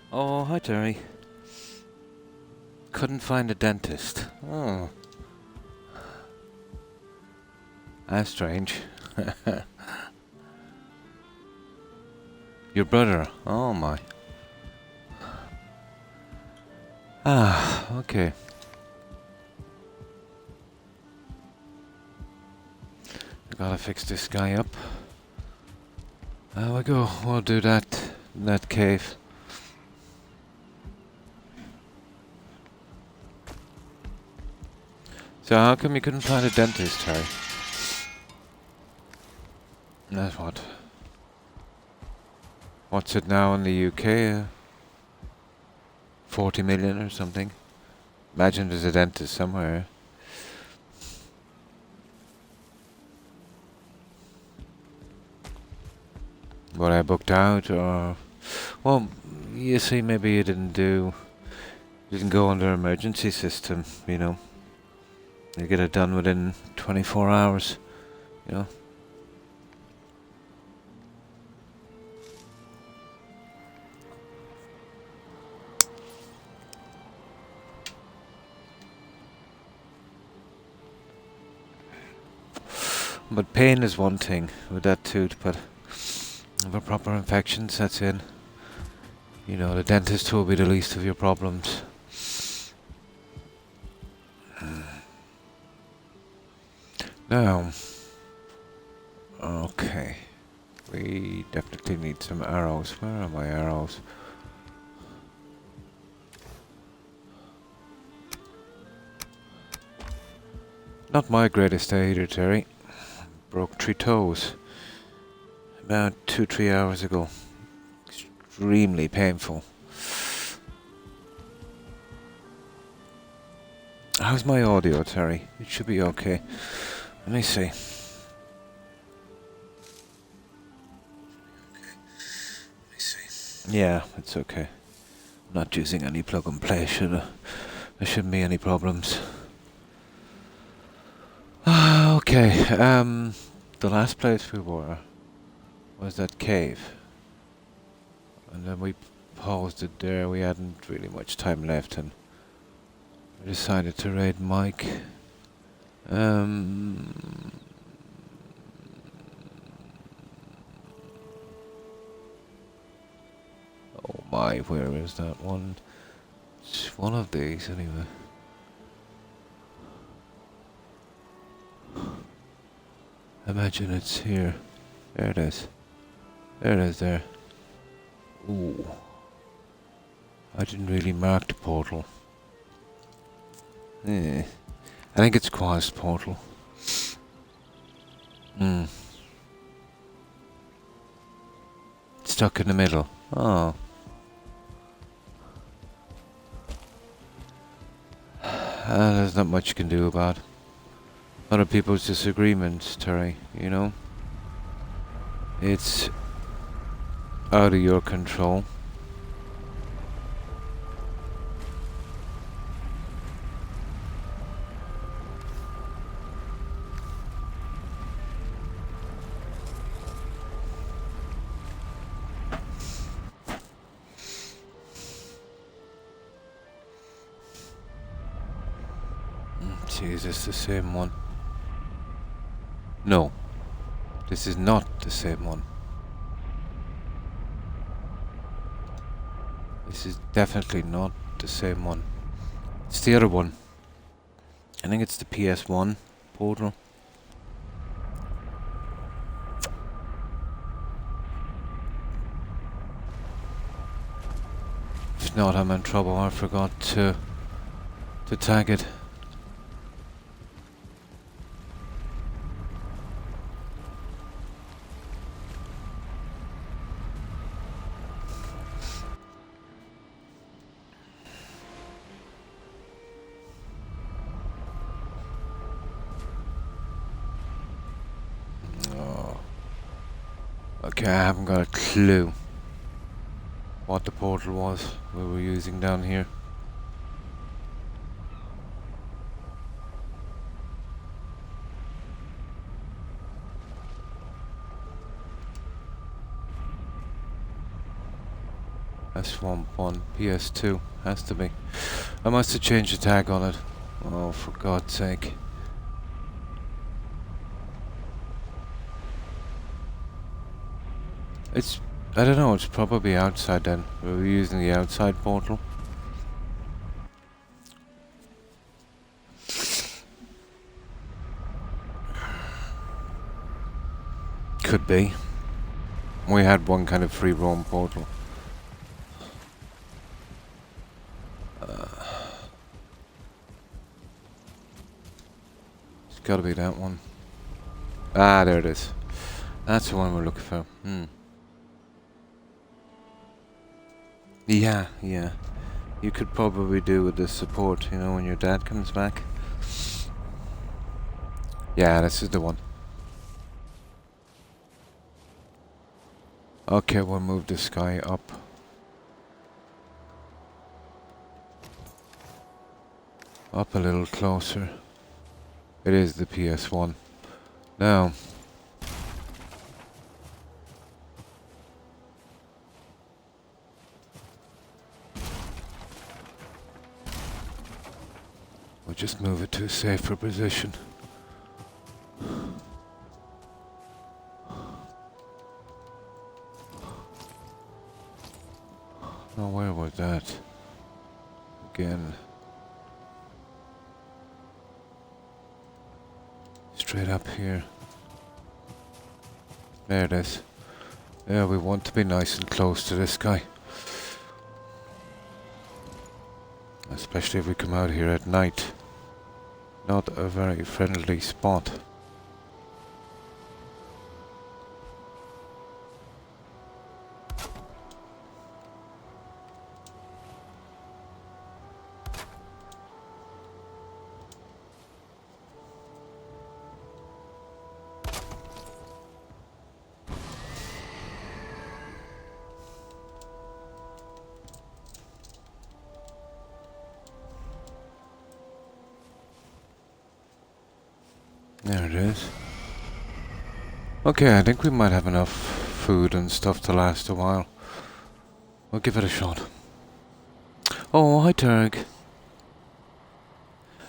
Oh, hi Terry. Couldn't find a dentist. Oh, that's strange. Your brother. Oh my. Ah, okay. I gotta fix this guy up. There we go. We'll do that cave. So how come you couldn't find a dentist, Terry? That's what. What's it now in the UK? 40 million or something? Imagine there's a dentist somewhere. What I booked out, or... Well, you see, maybe you didn't go under emergency system, you know. You get it done within 24 hours, you know. But pain is one thing with that tooth, but if a proper infection sets in, you know, the dentist will be the least of your problems. Now, okay, we definitely need some arrows. Where are my arrows? Not my greatest day either, Terry. Broke 3 toes about 2-3 hours ago. Extremely painful. How's my audio, Terry? It should be okay. Let me see. Yeah, it's okay. I'm not using any plug and play, there shouldn't be any problems. Okay, the last place we were was that cave. And then we paused it there, we hadn't really much time left, and we decided to raid Mike. Oh my, where is that one? It's one of these anyway. Imagine it's here. There it is. There it is there. Ooh. I didn't really mark the portal. I think it's Quas portal. Stuck in the middle. Oh. There's not much you can do about other people's disagreements, Terry, you know? It's out of your control. Is this the same one? No. This is not the same one. This is definitely not the same one. It's the other one. I think it's the PS1 portal. If not, I'm in trouble. I forgot to tag it. Okay, I haven't got a clue what the portal was we were using down here. That's Swamp 1. PS2. Has to be. I must have changed the tag on it. Oh, for God's sake. It's... I don't know, it's probably outside then. We were using the outside portal. Could be. We had one kind of free roam portal. It's gotta be that one. Ah, there it is. That's the one we're looking for. Yeah, yeah. You could probably do with the support, you know, when your dad comes back. Yeah, this is the one. Okay, we'll move this guy up. Up a little closer. It is the PS1. Now... we'll just move it to a safer position. Oh, where was that? Again. Straight up here. There it is. Yeah, we want to be nice and close to this guy. Especially if we come out here at night. Not a very friendly spot. There it is. Okay, I think we might have enough food and stuff to last a while. We'll give it a shot. Oh, hi Turg.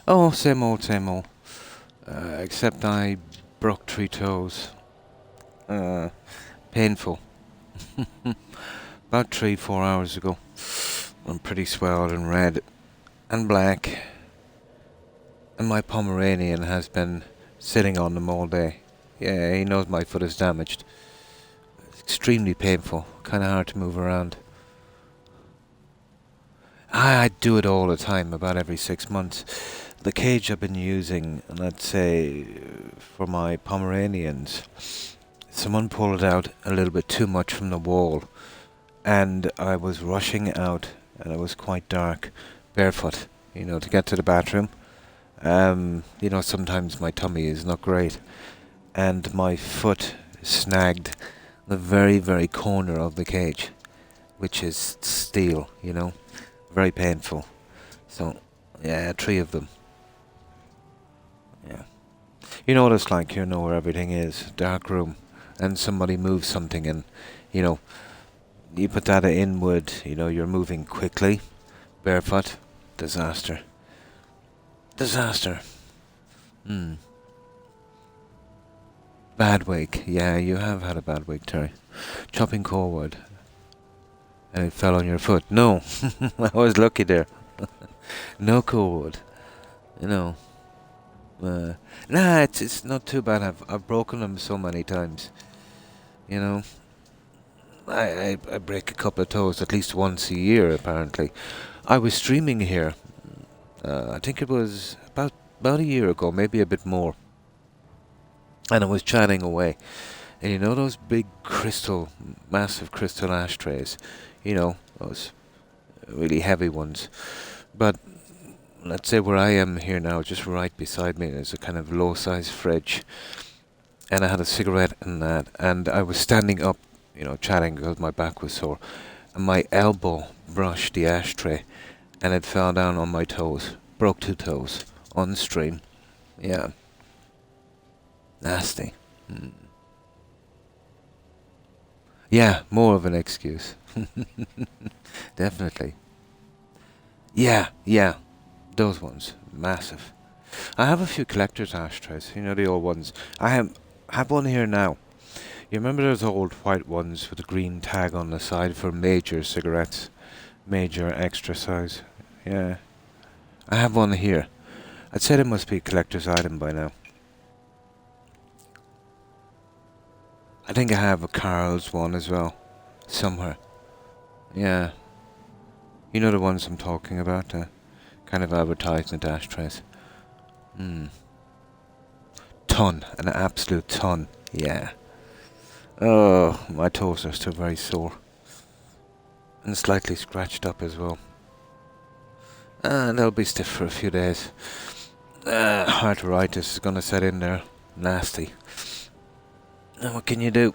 Oh, same old, same old. Except I broke 3 toes. Painful. About 3-4 hours ago. I'm pretty swelled and red and black. And my Pomeranian has been sitting on them all day. Yeah, he knows my foot is damaged. It's extremely painful. Kind of hard to move around. I do it all the time, about every 6 months. The cage I've been using, let's say, for my Pomeranians, someone pulled it out a little bit too much from the wall. And I was rushing out, and it was quite dark, barefoot, you know, to get to the bathroom. You know, sometimes my tummy is not great, and my foot snagged the very, very corner of the cage, which is steel, you know, very painful. So, yeah, 3 of them. Yeah. You know what it's like, you know where everything is, dark room, and somebody moves something and, you know, you put that inward, you know, you're moving quickly, barefoot, disaster. Disaster. Bad week. Yeah, you have had a bad week, Terry. Chopping cord. And it fell on your foot. No. I was lucky there. No cord. You know. Nah, it's not too bad. I've broken them so many times. You know. I break a couple of toes at least once a year, apparently. I was streaming here. I think it was about a year ago, maybe a bit more. And I was chatting away. And you know those big massive crystal ashtrays? You know, those really heavy ones. But let's say where I am here now, just right beside me, there's a kind of low-size fridge. And I had a cigarette in that. And I was standing up, you know, chatting because my back was sore. And my elbow brushed the ashtray. And it fell down on my toes. Broke 2 toes. On stream. Yeah. Nasty. Yeah, more of an excuse. Definitely. Yeah, yeah. Those ones. Massive. I have a few collector's ashtrays. You know, the old ones. I have one here now. You remember those old white ones with the green tag on the side for major cigarettes? Major extra size. Yeah. I have one here. I'd say it must be a collector's item by now. I think I have a Carl's one as well. Somewhere. Yeah. You know the ones I'm talking about? Kind of advertisement ashtrays. Hmm. Ton. An absolute ton. Yeah. Oh, my toes are still very sore. And slightly scratched up as well. They'll be stiff for a few days. Arthritis is gonna set in there. Nasty. Now what can you do?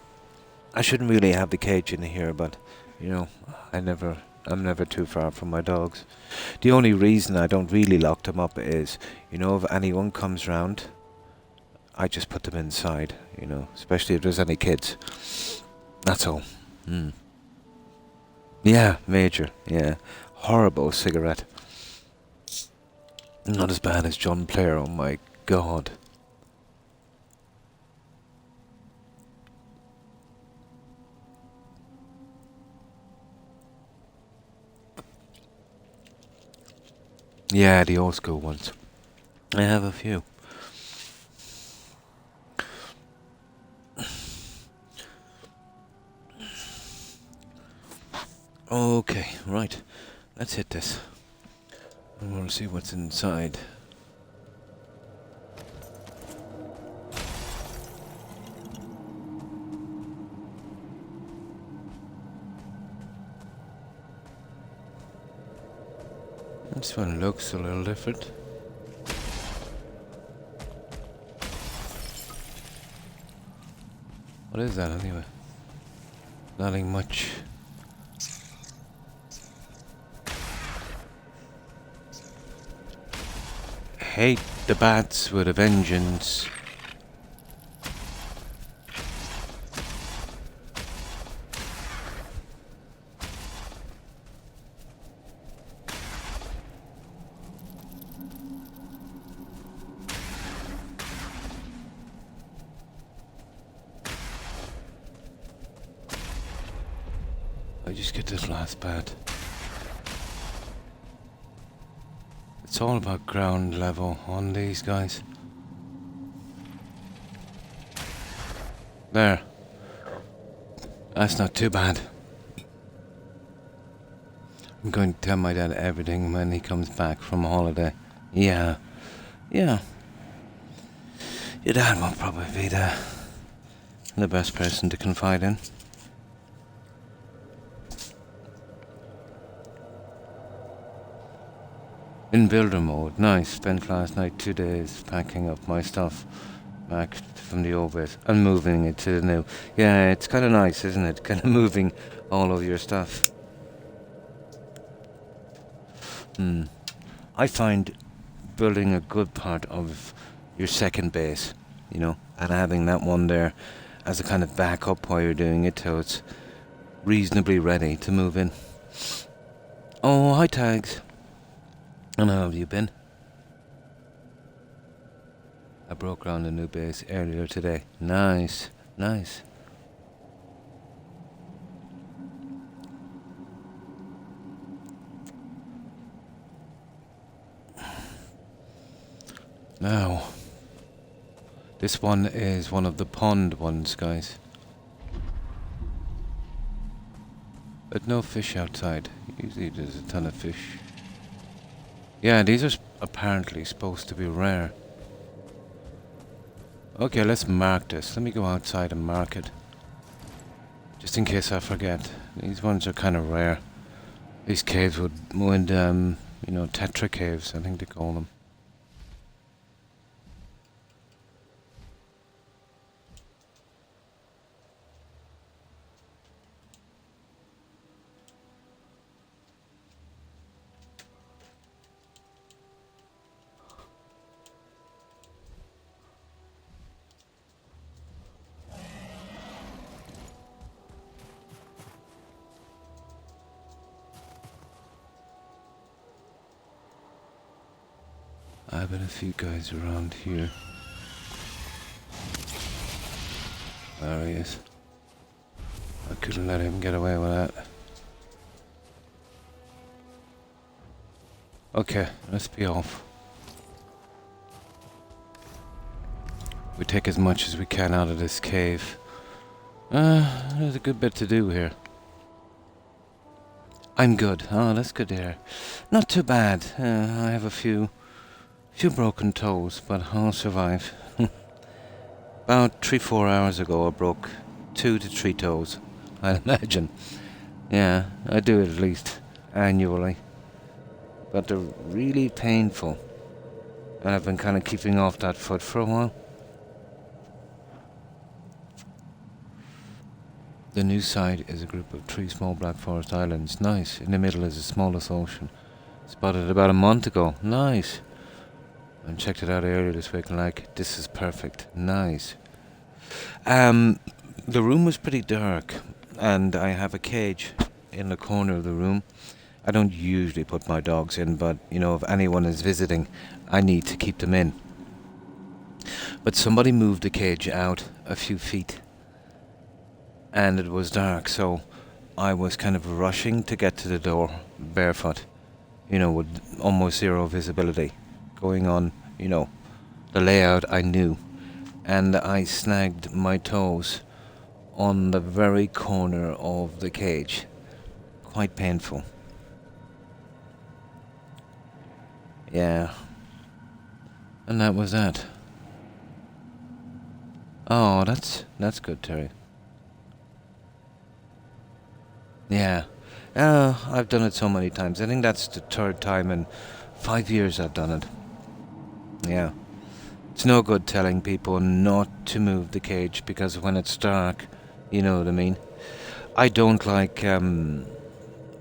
I shouldn't really have the cage in here, but, you know, I'm never too far from my dogs. The only reason I don't really lock them up is, you know, if anyone comes round, I just put them inside, you know, especially if there's any kids. That's all. Yeah, major, yeah. Horrible cigarette. Not as bad as John Player, oh my god. Yeah, the old school ones. I have a few. Okay, right. Let's hit this. I want to see what's inside. This one looks a little different. What is that anyway? Nothing much. Hate the bats with a vengeance. I just get this last bat. It's all about ground level on these guys. There. That's not too bad. I'm going to tell my dad everything when he comes back from holiday. Yeah. Yeah. Your dad will probably be the best person to confide in. In builder mode, nice. Spent last night 2 days packing up my stuff back from the old bit and moving it to the new. Yeah, it's kind of nice, isn't it? Kind of moving all of your stuff. I find building a good part of your second base, you know, and having that one there as a kind of backup while you're doing it till it's reasonably ready to move in. Oh, hi Tags. And how have you been? I broke ground a new base earlier today. Nice, nice. Now, this one is one of the pond ones, guys. But no fish outside. Usually there's a ton of fish. Yeah, these are apparently supposed to be rare. Okay, let's mark this. Let me go outside and mark it. Just in case I forget. These ones are kind of rare. These caves would, you know, tetra caves, I think they call them. I've been a few guys around here. There he is. I couldn't let him get away with that. Okay, let's be off. We take as much as we can out of this cave. There's a good bit to do here. I'm good. Oh, that's good to hear. Not too bad. I have a few broken toes, but I'll survive. About 3-4 hours ago I broke 2 to 3 toes, I imagine. Yeah, I do it at least annually. But they're really painful. And I've been kind of keeping off that foot for a while. The new site is a group of 3 small black forest islands. Nice. In the middle is the smallest ocean. Spotted about a month ago. Nice. And checked it out earlier this week and like, this is perfect. Nice. The room was pretty dark. And I have a cage in the corner of the room. I don't usually put my dogs in, but, you know, if anyone is visiting, I need to keep them in. But somebody moved the cage out a few feet. And it was dark, so I was kind of rushing to get to the door barefoot, you know, with almost zero visibility going on, you know, the layout I knew. And I snagged my toes on the very corner of the cage. Quite painful. Yeah. And that was that. Oh, that's good, Terry. Yeah. I've done it so many times. I think that's the 3rd time in 5 years I've done it. Yeah. It's no good telling people not to move the cage because when it's dark, you know what I mean. I don't like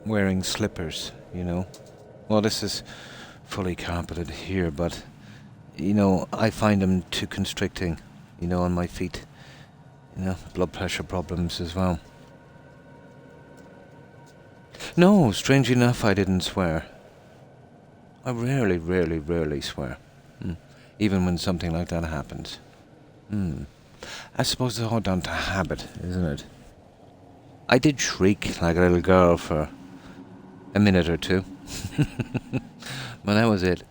wearing slippers, you know. Well, this is fully carpeted here, but, you know, I find them too constricting, you know, on my feet. You know, blood pressure problems as well. No, strangely enough, I didn't swear. I rarely swear. Even when something like that happens. I suppose it's all down to habit, isn't it? I did shriek like a little girl for a minute or two. But that was it.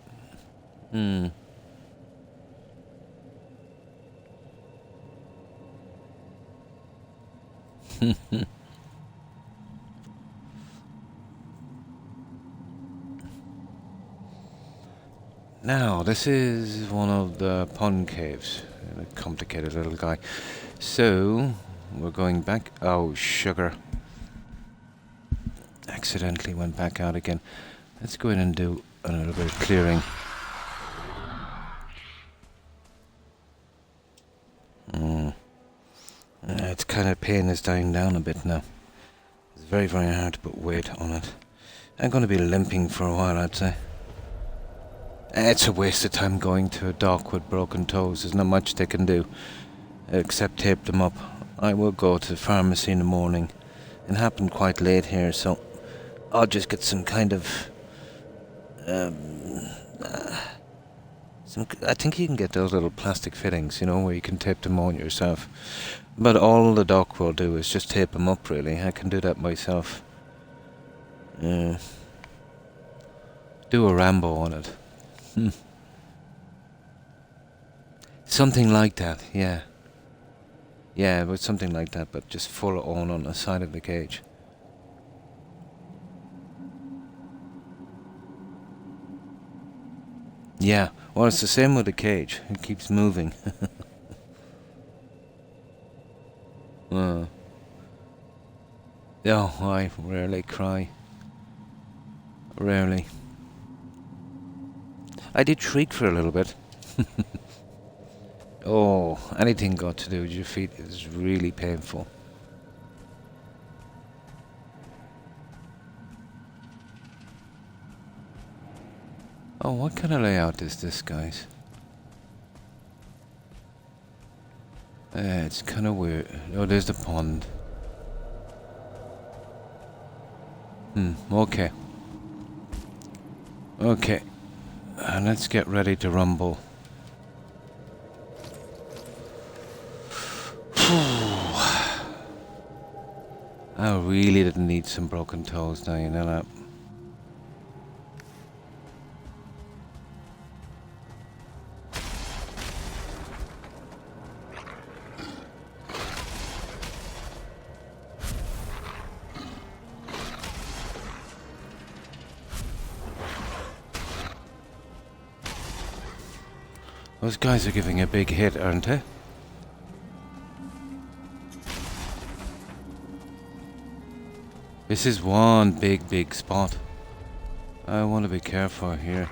Now, this is one of the pond caves. A complicated little guy. So, we're going back. Oh, sugar. Accidentally went back out again. Let's go in and do a little bit of clearing. It's kind of pain is dying down a bit now. It's very hard to put weight on it. I'm going to be limping for a while, I'd say. It's a waste of time going to a dock with broken toes. There's not much they can do except tape them up. I will go to the pharmacy in the morning. It happened quite late here, so I'll just get some kind of I think you can get those little plastic fittings, you know, where you can tape them on yourself. But all the doc will do is just tape them up, really. I can do that myself. Do a Rambo on it. Something like that, yeah. Yeah, but something like that, but just full on the side of the cage. Yeah, well, it's the same with the cage. It keeps moving. Oh, I rarely cry. Rarely. I did shriek for a little bit. Oh, anything got to do with your feet is really painful. Oh, what kind of layout is this, guys? It's kind of weird. Oh, there's the pond. Okay. Okay. And let's get ready to rumble. I really didn't need some broken toes now, you know that. Those guys are giving a big hit, aren't they? This is one big spot. I want to be careful here.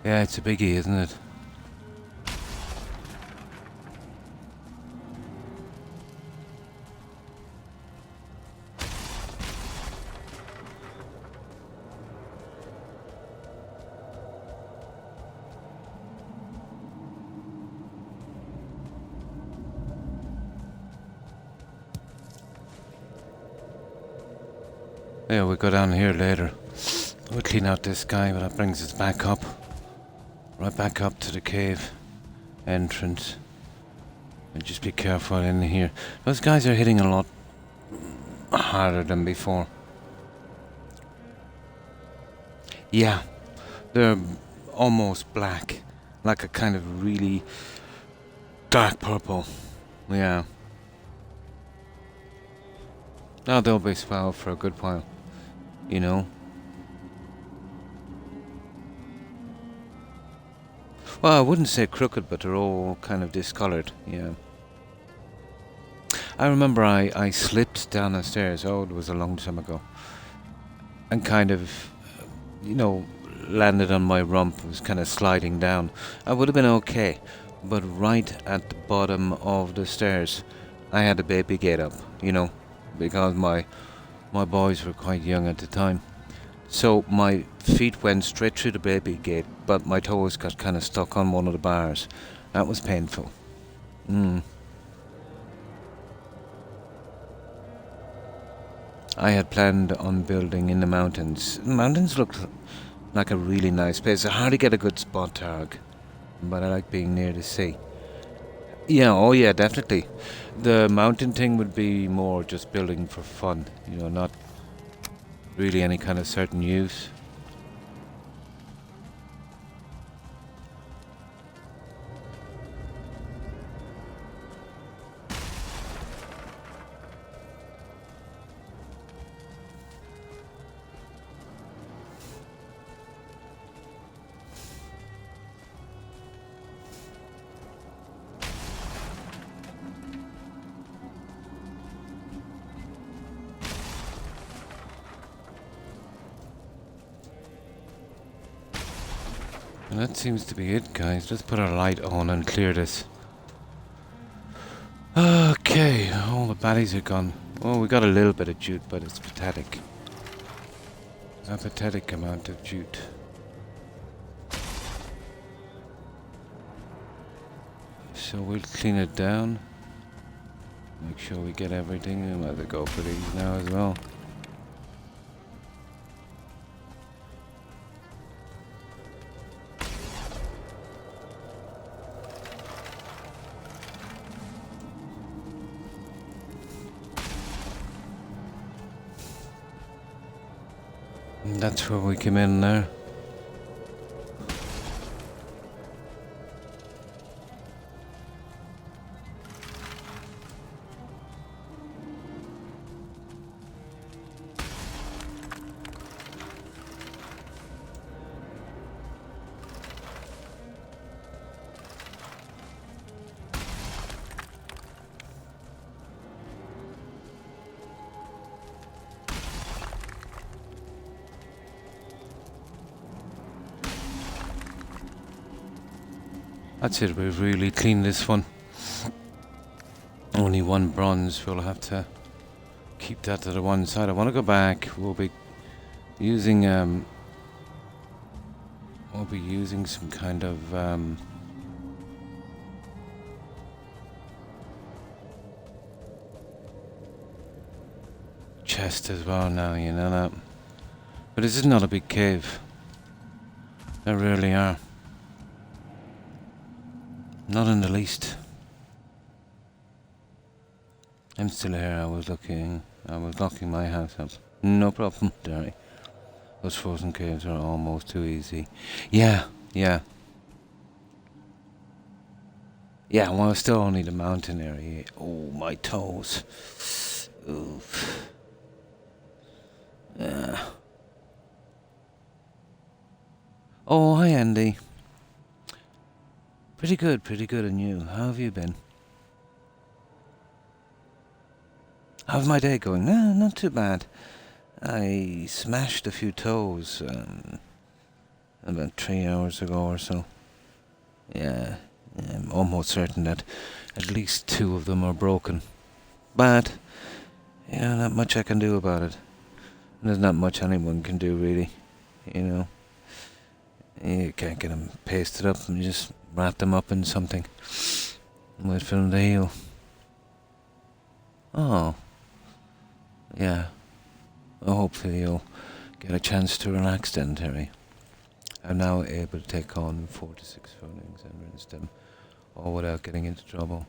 Yeah, it's a biggie, isn't it? Yeah, we'll go down here later. We'll clean out this guy, but that brings us back up. Right back up to the cave entrance. And just be careful in here. Those guys are hitting a lot harder than before. Yeah, they're almost black. Like a kind of really dark purple. Yeah. Now they'll be swelled for a good while. You know? Well, I wouldn't say crooked, but they're all kind of discolored, yeah. I remember I slipped down the stairs, oh, it was a long time ago, and kind of, you know, landed on my rump, was kind of sliding down. I would have been okay, but right at the bottom of the stairs, I had a baby gate up, you know, because my boys were quite young at the time. So my feet went straight through the baby gate, but my toes got kind of stuck on one of the bars. That was painful. I had planned on building in the mountains. The mountains looked like a really nice place. I hardly get a good spot, Targ, but I like being near the sea. Yeah, oh yeah, definitely. The mountain thing would be more just building for fun, you know, not really any kind of certain use. And that seems to be it, guys. Let's put our light on and clear this. Okay, all the baddies are gone. Oh, we got a little bit of jute, but it's pathetic. A pathetic amount of jute. So we'll clean it down. Make sure we get everything. I'm going to go for these now as well. And that's where we came in there. That's it, we've really cleaned this one. Only one bronze, we'll have to keep that to the one side. I want to go back, we'll be Using we'll be using some kind of chest as well now, you know that. But this is not a big cave. There really are. Not in the least. I'm still here. I was locking my house up. No problem, Derry. Those frozen caves are almost too easy. Yeah. Yeah, well, it's still only the mountain area. Oh, my toes. Oof. Yeah. Oh, hi, Andy. Pretty good, and you? How have you been? How's my day going? Not too bad. I smashed a few toes about 3 hours ago or so. Yeah, I'm almost certain that at least 2 of them are broken. But, yeah, not much I can do about it. There's not much anyone can do, really. You know, you can't get them pasted up and just wrap them up in something and wait for them to heal. Oh, yeah. Well, hopefully you'll get a chance to relax then, Terry. I'm now able to take on 4 to 6 phonings and rinse them, all without getting into trouble.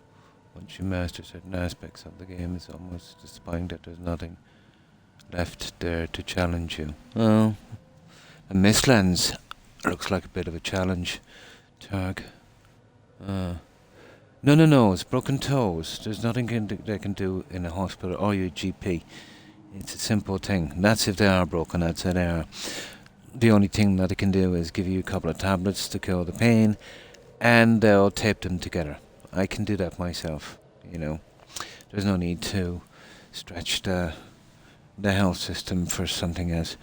Once you master certain aspects of the game, it's almost despairing that there's nothing left there to challenge you. Well, the Mistlands looks like a bit of a challenge, Targ. No, it's broken toes. There's nothing they can do in a hospital or your GP. It's a simple thing. That's if they are broken, I'd say they are. The only thing that they can do is give you a couple of tablets to kill the pain, and they'll tape them together. I can do that myself, you know. There's no need to stretch the health system for something as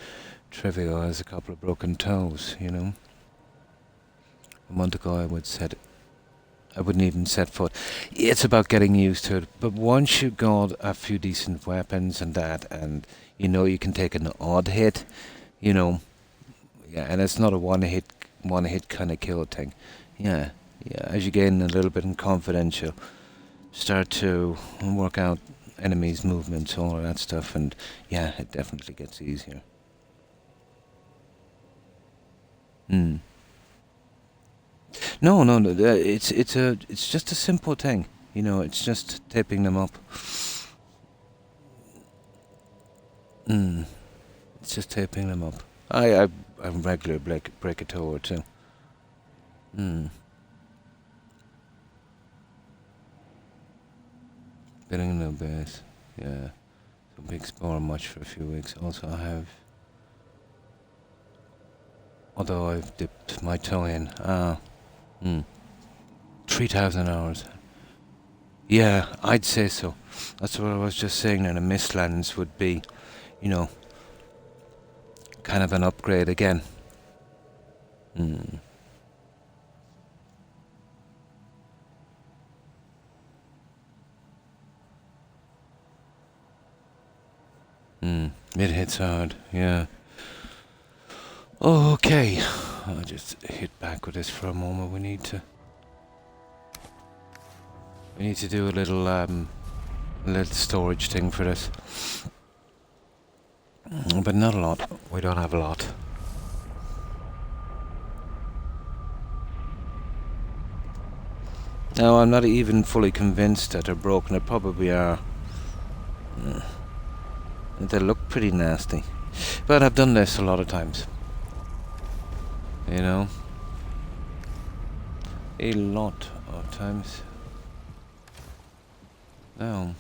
trivial as a couple of broken toes, you know. A month ago I wouldn't even set foot. It's about getting used to it. But once you've got a few decent weapons and that, and you know you can take an odd hit, you know, yeah, and it's not a one hit kind of kill thing. Yeah, as you gain a little bit in confidence, you'll start to work out enemies' movements, all of that stuff, and yeah, it definitely gets easier. No, it's just a simple thing. You know, it's just taping them up. It's just taping them up. I regularly break a toe or two. Building a new base. Yeah. Don't be exploring much for a few weeks. Also, although I've dipped my toe in. 3,000 hours. Yeah, I'd say so. That's what I was just saying there. The Mistlands would be, you know, kind of an upgrade again. It hits hard, yeah. Okay, I'll just hit back with this for a moment. We need to do a little storage thing for this. But not a lot. We don't have a lot. No, I'm not even fully convinced that they're broken. They probably are. They look pretty nasty. But I've done this a lot of times. You know? A lot of times. Now.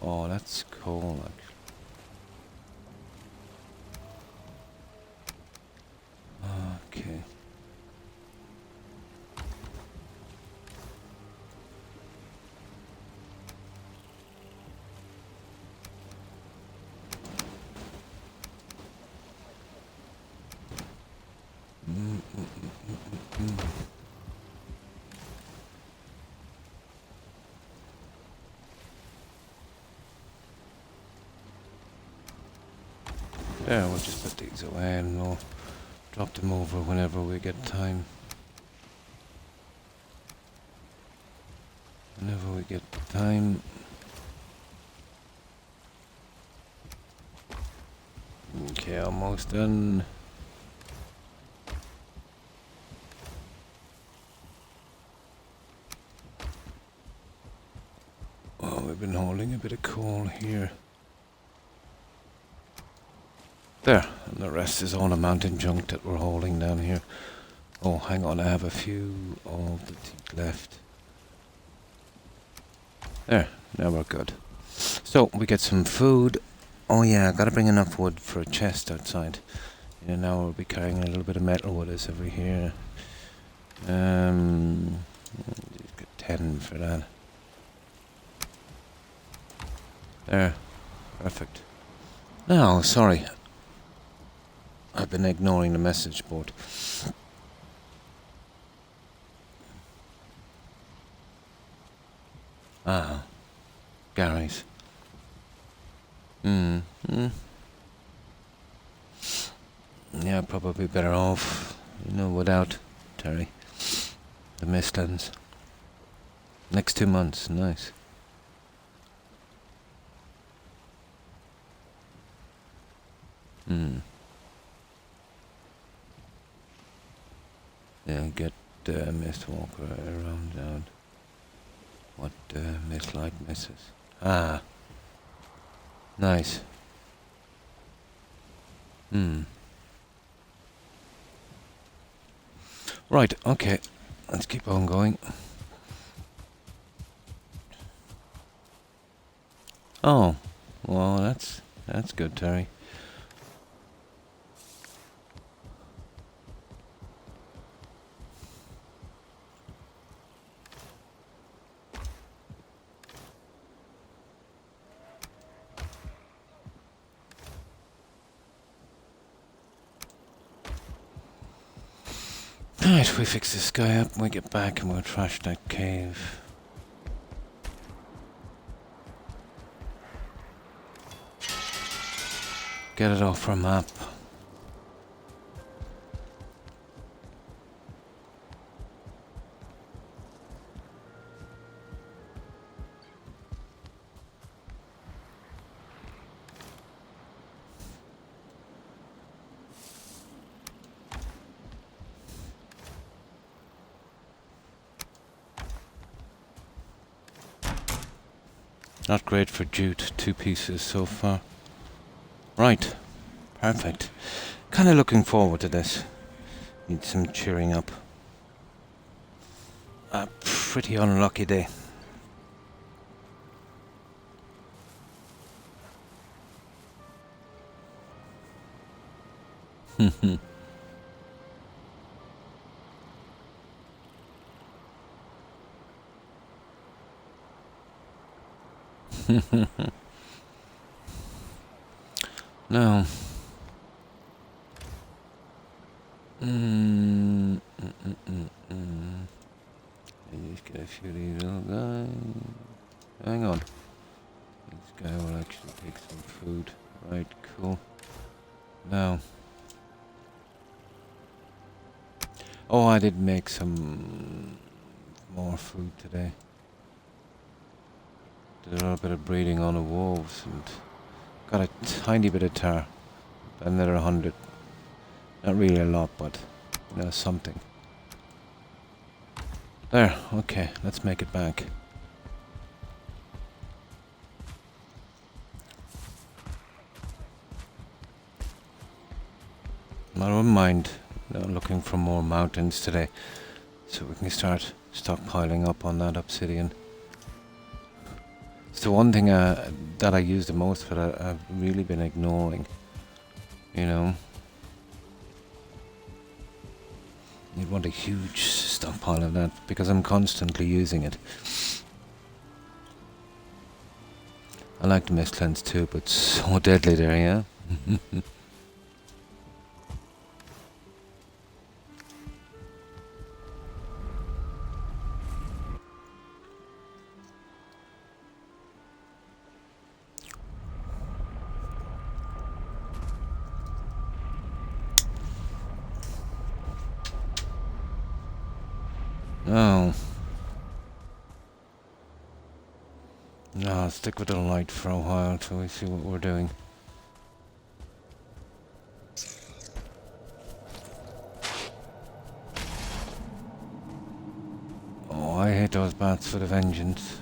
Oh, that's cool, actually. Okay. There, we'll just put these away and we'll drop them over whenever we get time. Whenever we get time. Okay, almost done. Oh, we've been holding a bit of coal here. There, and the rest is all the mountain junk that we're holding down here. Oh, hang on, I have a few of the teak left. There, now we're good. So, we get some food. Oh yeah, I gotta bring enough wood for a chest outside. You know, now we'll be carrying a little bit of metal with us over here. Just get 10 for that. There, perfect. Now, sorry. I've been ignoring the message board. Ah, Gary's. Yeah, probably better off, you know, without Terry. The Mistlands. Next 2 months, nice. Yeah, get Mistwalker around down. What Mistlight misses. Ah. Nice. Right, okay. Let's keep on going. Oh. Well, that's good, Terry. Right, we fix this guy up and we get back and we'll trash that cave. Get it off our map. Not great for jute, 2 pieces so far. Right, perfect. Kind of looking forward to this. Need some cheering up. A pretty unlucky day. No. I just get a few of these little guys. Hang on. This guy will actually take some food. Right, cool. Now. Oh, I did make some more food today. Did a little bit of breeding on the wolves and got a tiny bit of tar. Another 100. Not really a lot, but you know, something. There, okay, let's make it back. I don't mind looking for more mountains today, so we can start stockpiling up on that obsidian. It's the one thing that I use the most, but I've really been ignoring, you know. You'd want a huge stockpile of that because I'm constantly using it. I like the Mistlands too, but so deadly there, yeah? Oh. No, I'll stick with the light for a while till we see what we're doing. Oh, I hate those bats with a vengeance.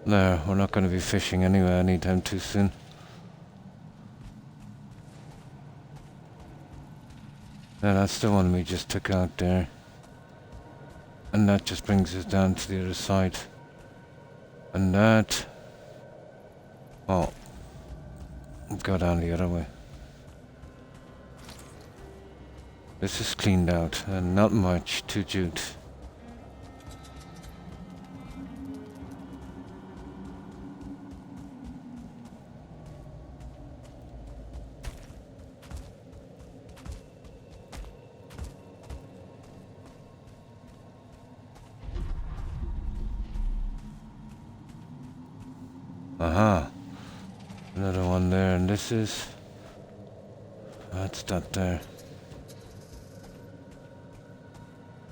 There, we're not going to be fishing anyway anytime too soon. Yeah, that's the one we just took out there. And that just brings us down to the other side. And that... Oh. Go down the other way. This is cleaned out, and not much to jute. Aha. Another one there, and this is... That's that there.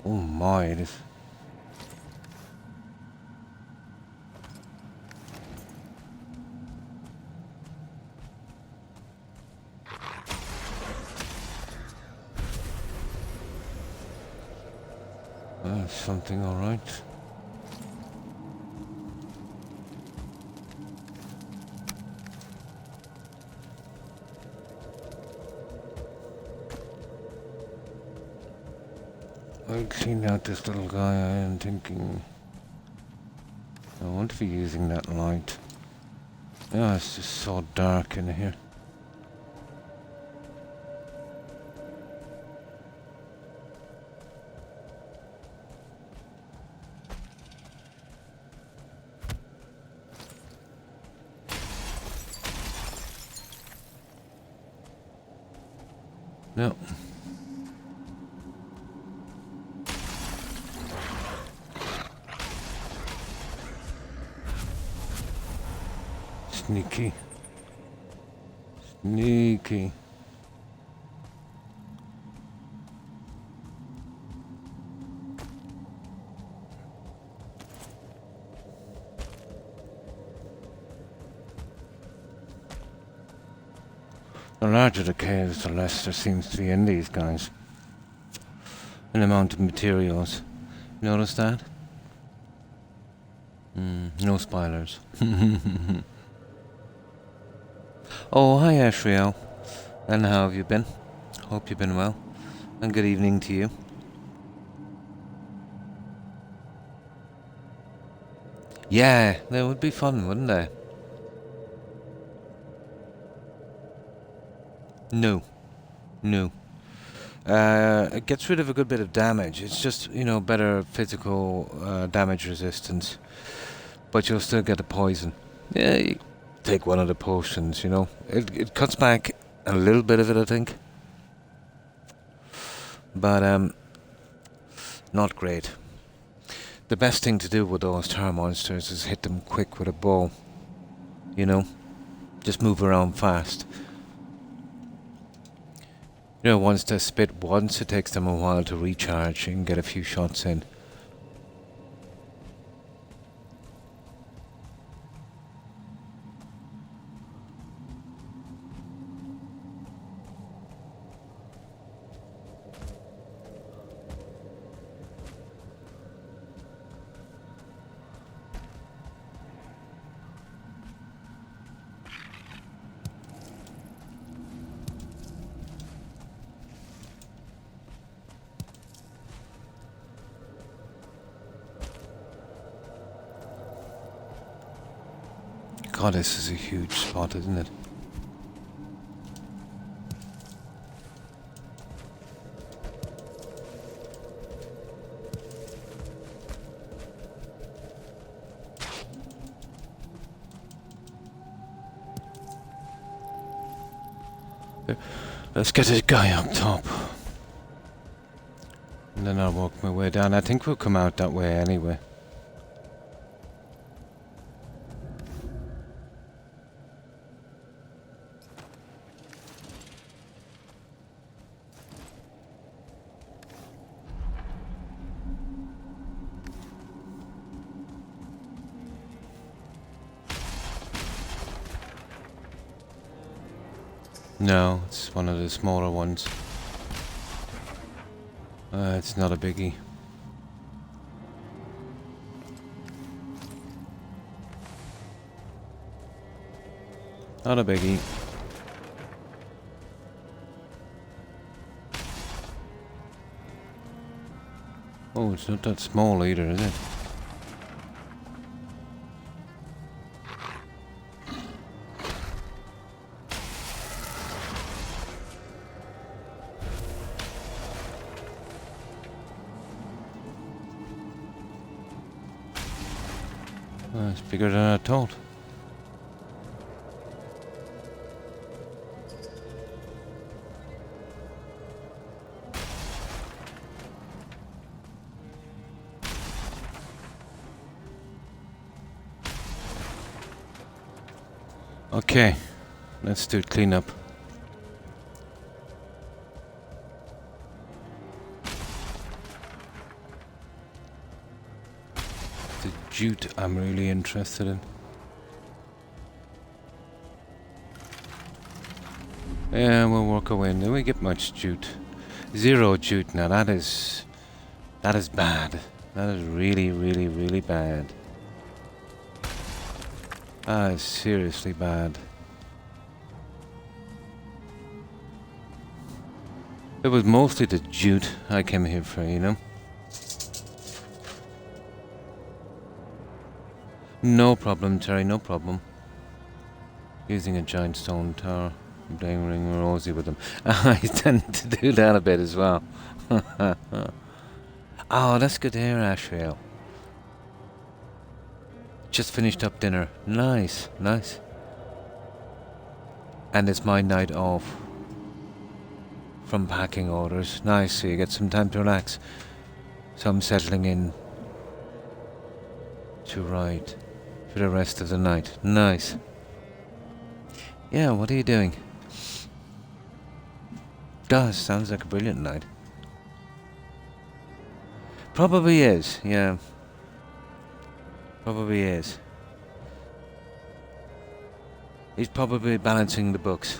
Oh my, it is... That's something alright. I'll clean out this little guy. I am thinking... I want to be using that light. Yeah, it's just so dark in here. No. Sneaky. Sneaky. The larger the caves, the less there seems to be in these guys. An amount of materials. Notice that? No spoilers. Oh, hi Ashriel. And how have you been? Hope you've been well. And good evening to you. Yeah, that would be fun, wouldn't they? No. No. It gets rid of a good bit of damage. It's just, you know, better physical damage resistance. But you'll still get the poison. Yeah, you take one of the potions, you know. It cuts back a little bit of it, I think. But, not great. The best thing to do with those tower monsters is hit them quick with a bow. You know? Just move around fast. You know, once they spit once, it takes them a while to recharge and get a few shots in. God, this is a huge spot, isn't it? Let's get this guy up top. And then I'll walk my way down. I think we'll come out that way anyway. No, it's one of the smaller ones. It's not a biggie. Not a biggie. Oh, it's not that small either, is it? It's bigger than I thought. Okay, let's do cleanup. The jute I'm really interested in. Yeah, we'll work our way in. Do we get much jute? 0 jute. Now that is bad. That is really, really, really bad. That is seriously bad. It was mostly the jute I came here for, you know? No problem, Terry, no problem. Using a giant stone tower. Playing ring rosy with them. I tend to do that a bit as well. Oh, that's good to hear, Ashrael. Just finished up dinner. Nice, nice. And it's my night off from packing orders. Nice, so you get some time to relax. So I'm settling in to ride for the rest of the night. Nice. Yeah, what are you doing? Does sounds like a brilliant night. Probably is, yeah. Probably is. He's probably balancing the books.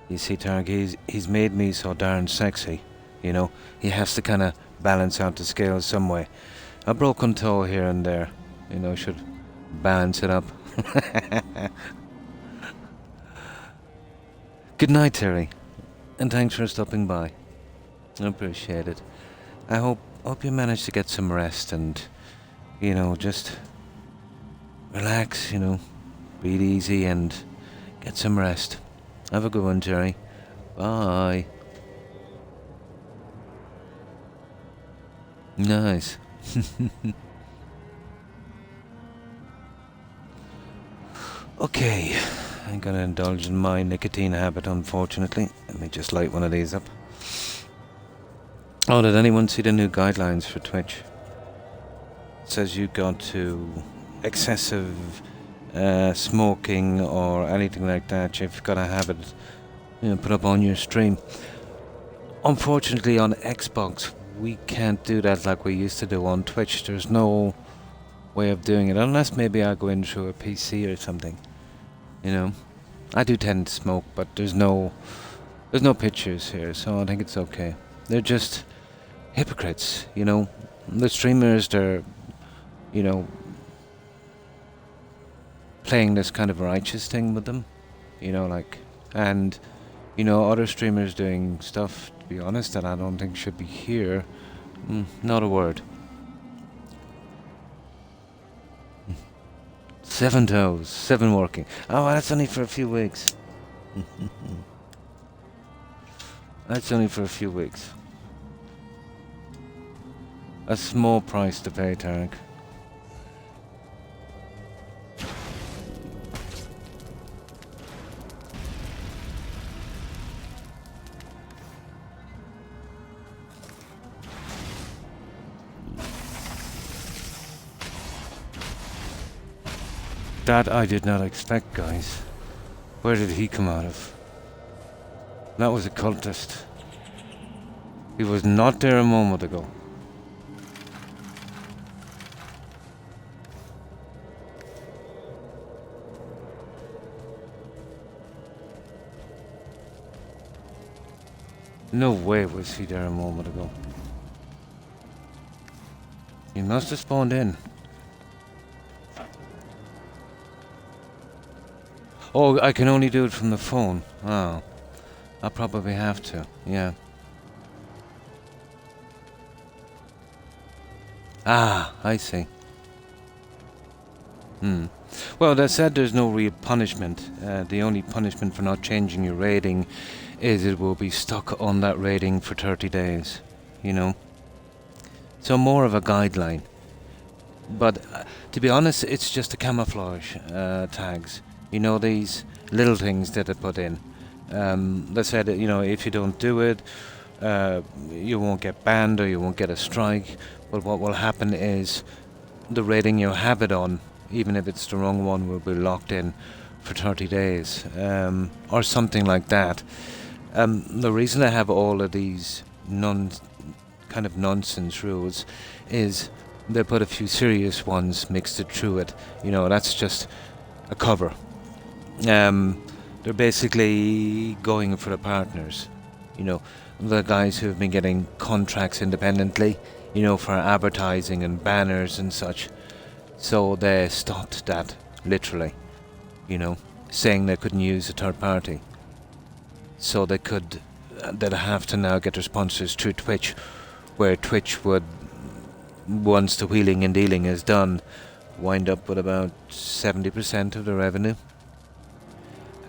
You see, Tarek, he's made me so darn sexy. You know, he has to kind of balance out the scales some way. A broken toe here and there, you know, should balance it up. Good night, Terry. And thanks for stopping by. I appreciate it. I hope you manage to get some rest and, you know, just relax, you know, breathe easy and get some rest. Have a good one, Jerry. Bye. Nice. Okay, I'm gonna indulge in my nicotine habit, unfortunately. Let me just light one of these up. Oh, did anyone see the new guidelines for Twitch? It says you got to excessive smoking or anything like that. You've got to have it, you know, put up on your stream. Unfortunately, on Xbox, we can't do that like we used to do on Twitch. There's no way of doing it, unless maybe I go in through a PC or something. You know, I do tend to smoke, but there's no pictures here, so I think it's okay. They're just hypocrites, you know. The streamers, they're, you know, playing this kind of righteous thing with them, you know, like, and, you know, other streamers doing stuff, to be honest, that I don't think should be here. Not a word. 7 toes, 7 working. Oh, that's only for a few weeks. That's only for a few weeks. A small price to pay, Tarek. That I did not expect, guys. Where did he come out of? That was a cultist. He was not there a moment ago. No way was he there a moment ago. He must have spawned in. Oh, I can only do it from the phone. Oh, I'll probably have to, yeah. Ah, I see. Well, they said there's no real punishment. The only punishment for not changing your rating is it will be stuck on that rating for 30 days, you know. So more of a guideline. But to be honest, it's just the camouflage tags. You know, these little things that they put in. They said, you know, if you don't do it, you won't get banned or you won't get a strike. But what will happen is the rating you have it on, even if it's the wrong one, will be locked in for 30 days or something like that. The reason I have all of these kind of nonsense rules is they put a few serious ones mixed it through it. You know, that's just a cover. They're basically going for the partners. You know, the guys who have been getting contracts independently, you know, for advertising and banners and such. So they stopped that, literally, you know, saying they couldn't use a third party. So they'd have to now get their sponsors through Twitch, where Twitch would, once the wheeling and dealing is done, wind up with about 70% of the revenue.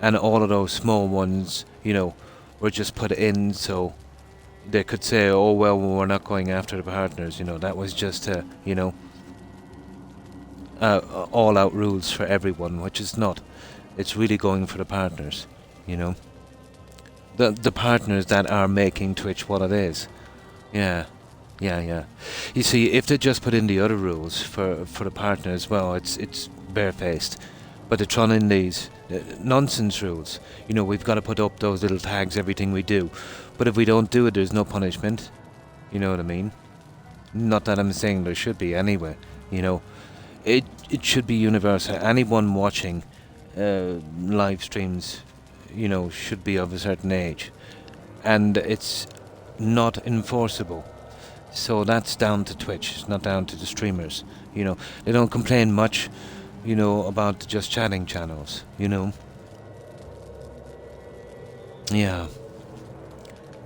And all of those small ones, you know, were just put in so they could say, oh, well, we're not going after the partners. You know, that was just, you know, all-out rules for everyone, which is not. It's really going for the partners, you know. The partners that are making Twitch what it is. Yeah. You see, if they just put in the other rules for the partners, well, it's barefaced. But they're throwing in these nonsense rules. You know, we've got to put up those little tags, everything we do. But if we don't do it, there's no punishment. You know what I mean? Not that I'm saying there should be anyway. You know, it should be universal. Anyone watching live streams, you know, should be of a certain age. And it's not enforceable. So that's down to Twitch. It's not down to the streamers. You know, they don't complain much, you know, about the Just Chatting channels, you know. Yeah.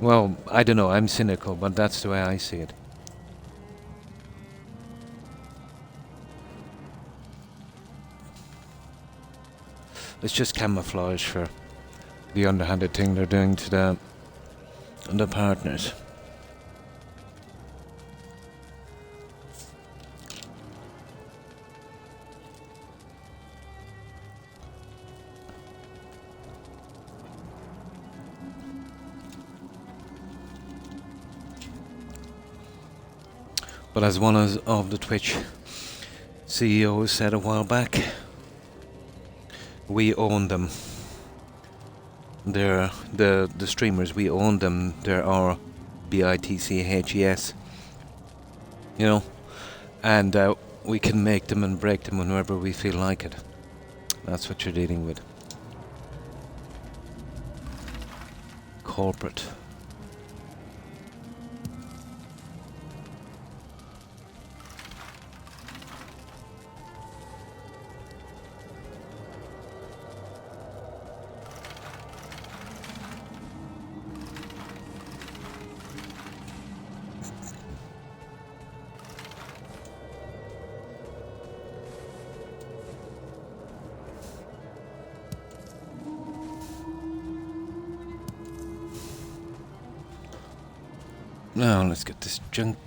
Well, I don't know, I'm cynical, but that's the way I see it. It's just camouflage for the underhanded thing they're doing to the partners. But as one of the Twitch CEOs said a while back, we own them. They're the streamers, we own them. They're our BITCHES. You know? And we can make them and break them whenever we feel like it. That's what you're dealing with. Corporate. Now let's get this junk.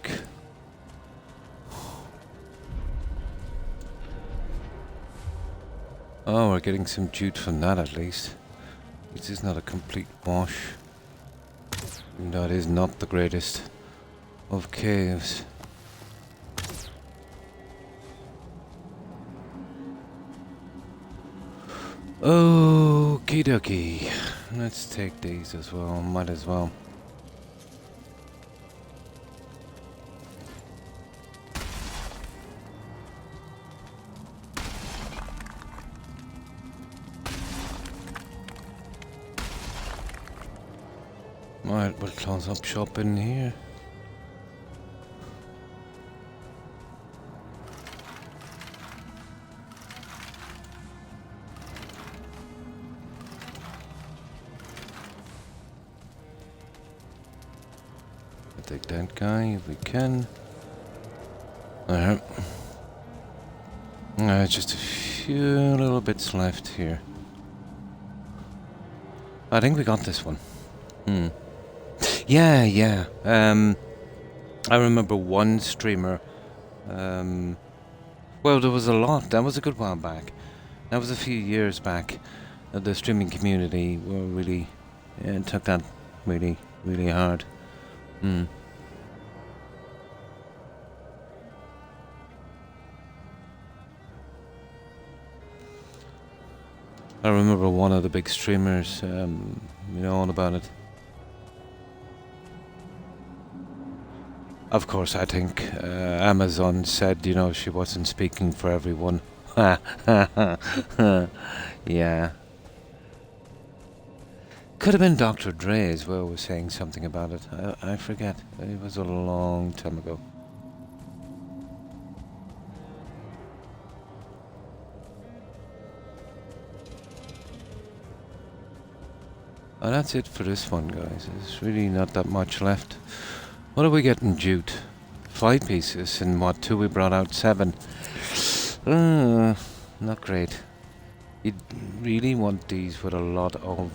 Oh, we're getting some jute from that at least. This is not a complete wash. Even though it is not the greatest of caves. Okie dokie. Let's take these as well. Might as well. Alright, we'll close up shop in here. I'll take that guy if we can. There. Just a few little bits left here. I think we got this one. Yeah. I remember one streamer. Well, there was a lot. That was a good while back. That was a few years back. The streaming community were really took that really, really hard. I remember one of the big streamers, all about it. Of course, I think Amazon said, she wasn't speaking for everyone. Yeah. Could have been Dr. Dre as well was saying something about it. I forget. It was a long time ago. Oh, that's it for this one, guys. There's really not that much left. What are we getting, Jute? 5 pieces, and what, 2 we brought out? 7. Not great. You'd really want these with a lot of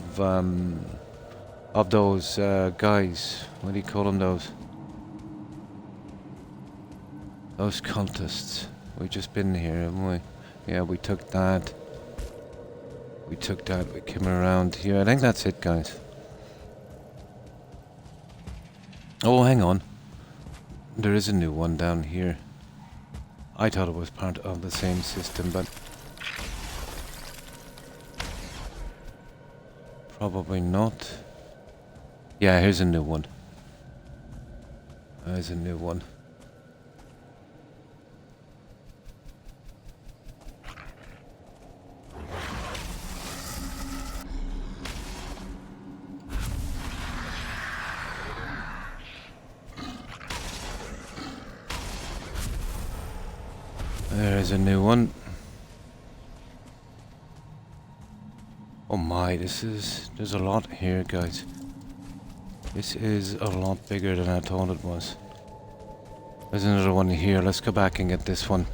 those guys. What do you call them, those? Those cultists. We've just been here, haven't we? Yeah, we took that. We took that, we came around here. I think that's it, guys. Oh, hang on. There is a new one down here. I thought it was part of the same system, but... probably not. Yeah, here's a new one. There's a new one. There's a new one. Oh my, there's a lot here, guys. This is a lot bigger than I thought it was. There's another one here. Let's go back and get this one.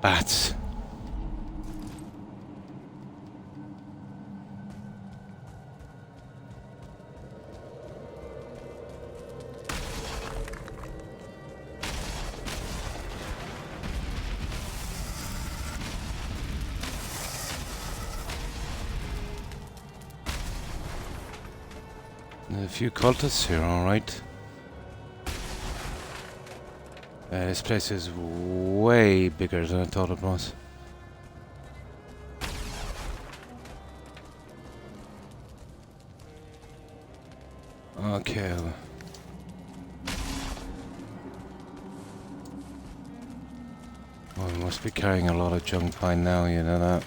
Bats. A few cultists here, alright. This place is way bigger than I thought it was. Okay. Well, we must be carrying a lot of junk by now, you know that.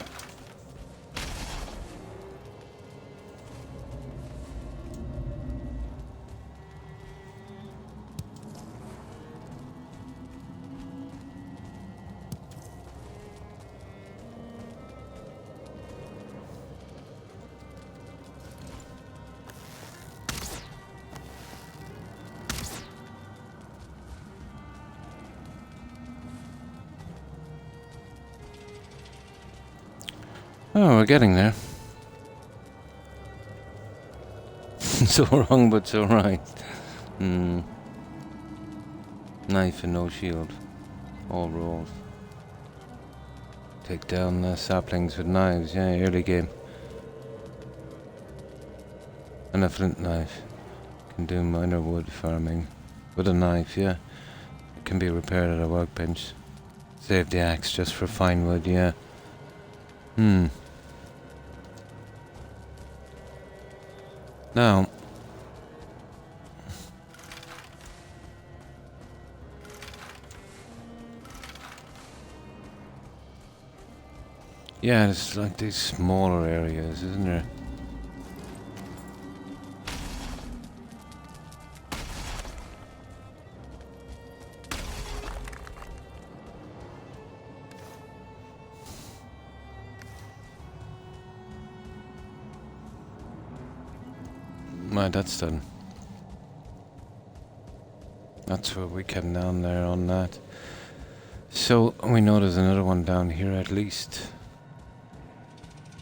Oh, we're getting there. So wrong, but so right. Knife and no shield. All rolls. Take down saplings with knives, yeah, early game. And a flint knife. Can do minor wood farming. With a knife, yeah. It can be repaired at a workbench. Save the axe just for fine wood, yeah. Now, yeah, it's like these smaller areas, isn't there? Right, that's done. That's where we came down there on that. So, we know there's another one down here at least.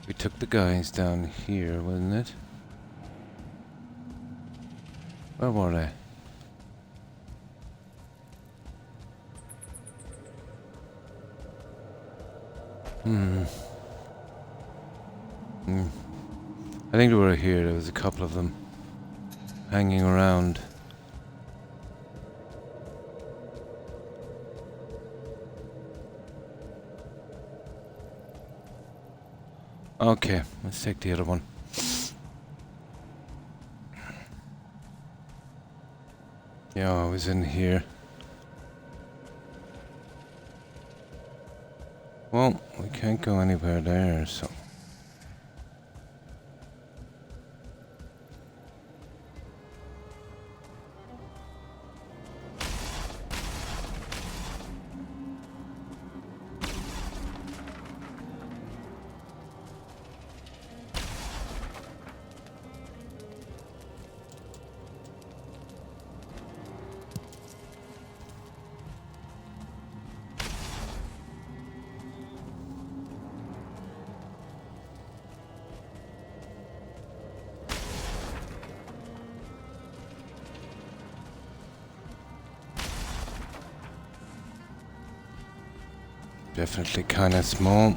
We took the guys down here, wasn't it? Where were they? I think they were here. There was a couple of them hanging around. Okay, let's take the other one. Yeah, I was in here. Well, we can't go anywhere there, so... Definitely kind of small.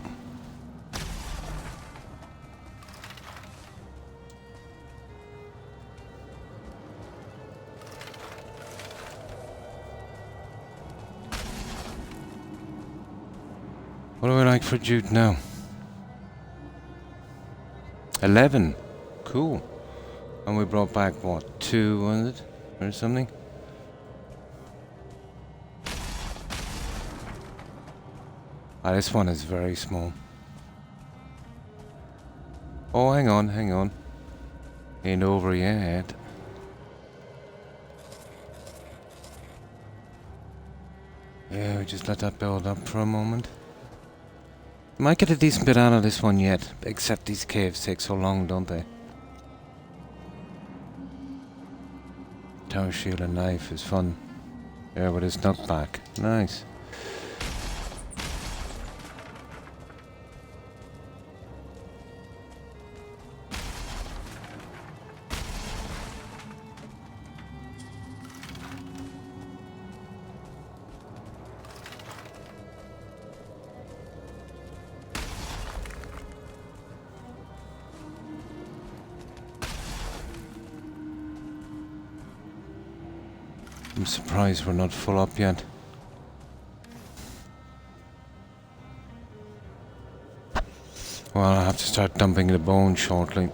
What do we like for jute now? 11. Cool. And we brought back, what, 2, was it? Or something? Ah, this one is very small. Oh, hang on, hang on. Ain't over yet. Yeah, we just let that build up for a moment. Might get a decent bit out of this one yet, except these caves take so long, don't they? Tower shield and knife is fun. Yeah, with his nut back. Nice. I'm surprised we're not full up yet. Well, I'll have to start dumping the bone shortly.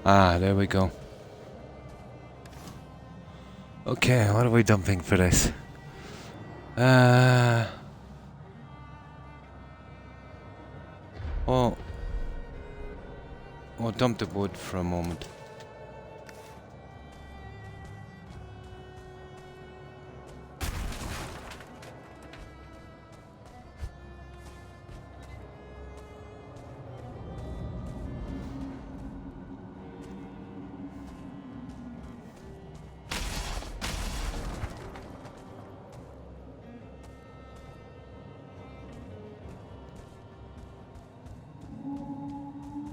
Ah, there we go. Okay, what are we dumping for this? Oh, we'll dump the wood for a moment.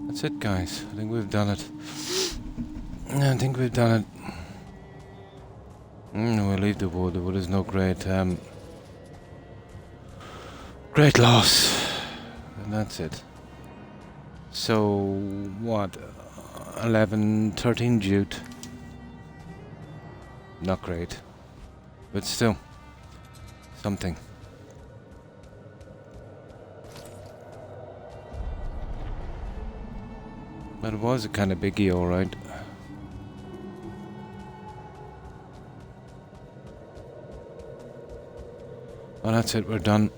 That's it, guys. I think we've done it. I think we've done it. We'll leave the wood. The wood is no great, great loss. And that's it. So, what? 11, 13 jute. Not great. But still, something. But it was a kind of biggie, alright. Well, that's it, we're done.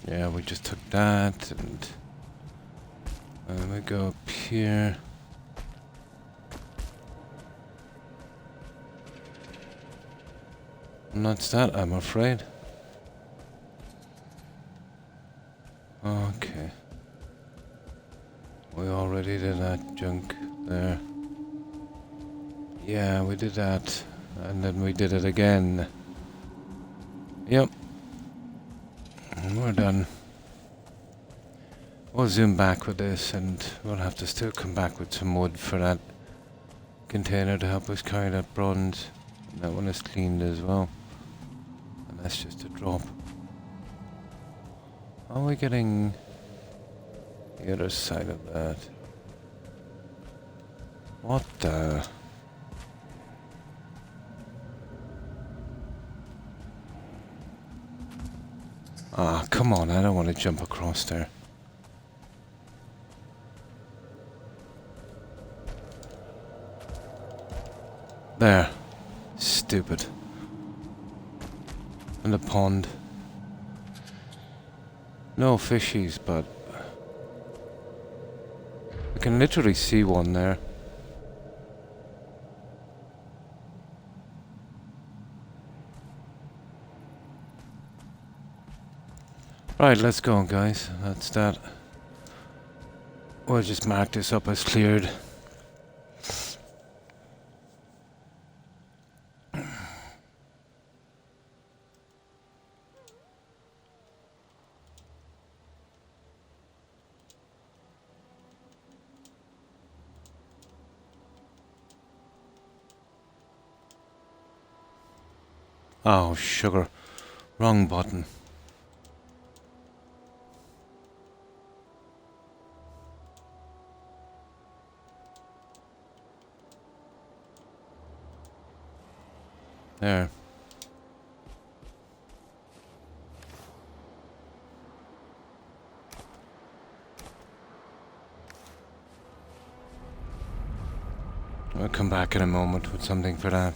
Yeah, we just took that, and we go up here. And that's that, I'm afraid. Okay. We already did that junk there. Yeah, we did that. And then we did it again. Yep. And we're done. We'll zoom back with this, and we'll have to still come back with some wood for that container to help us carry that bronze. And that one is cleaned as well. And that's just a drop. Are we getting the other side of that? What the? Ah, come on, I don't want to jump across there. There. Stupid. And the pond. No fishies, but I can literally see one there. Right, let's go, guys. That's that. We'll just mark this up as cleared. Oh, sugar. Wrong button. There. I'll come back in a moment with something for that.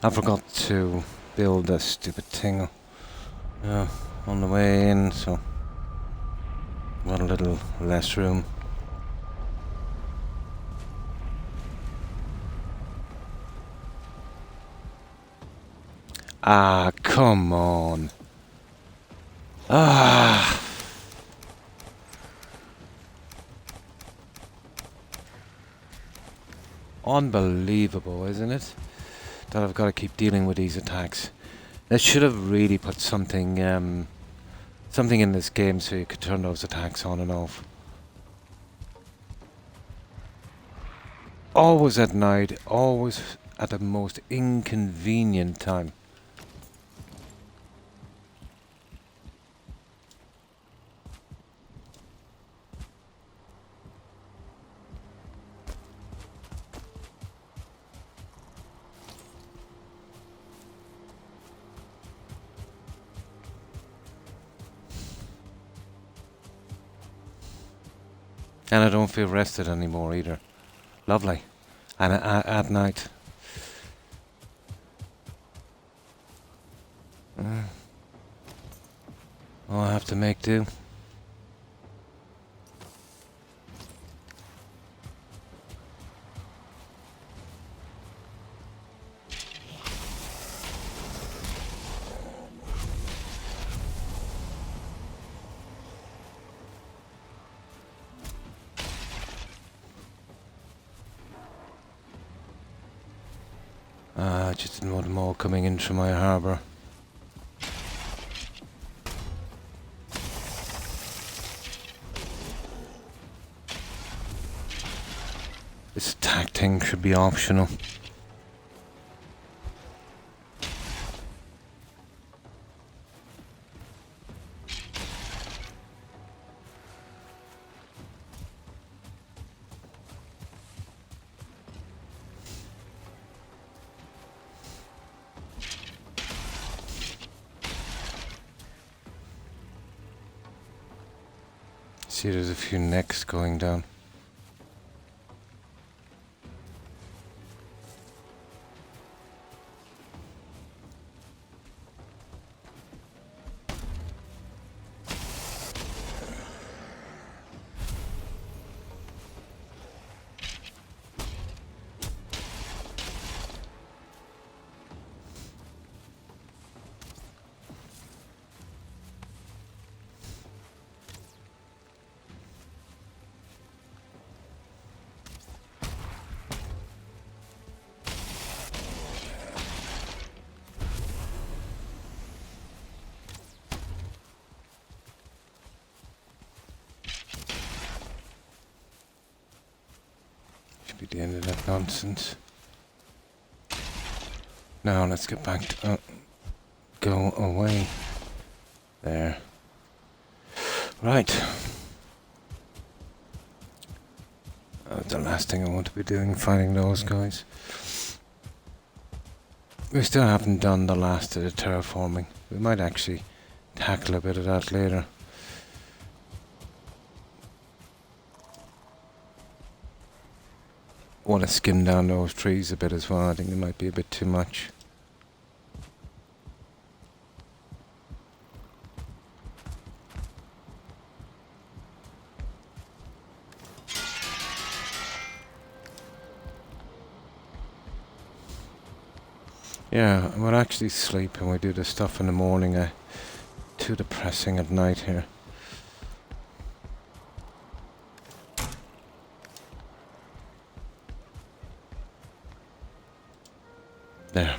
I forgot to build a stupid thing on the way in, so got a little less room. Ah, come on. Ah. Unbelievable, isn't it? That I've got to keep dealing with these attacks. They should have really put something, something in this game so you could turn those attacks on and off. Always at night, always at the most inconvenient time. And I don't feel rested anymore either. Lovely. And at night. I'll have to make do. I just didn't want them all coming in from my harbour. This attack thing should be optional. See, there's a few necks going down. Be the end of that nonsense. Now let's get back to go away. There. Right. The last thing I want to be doing, fighting those guys. We still haven't done the last of the terraforming. We might actually tackle a bit of that later. Want to skim down those trees a bit as well. I think it might be a bit too much. Yeah, I would actually sleep and we do the stuff in the morning. Too depressing at night here. There.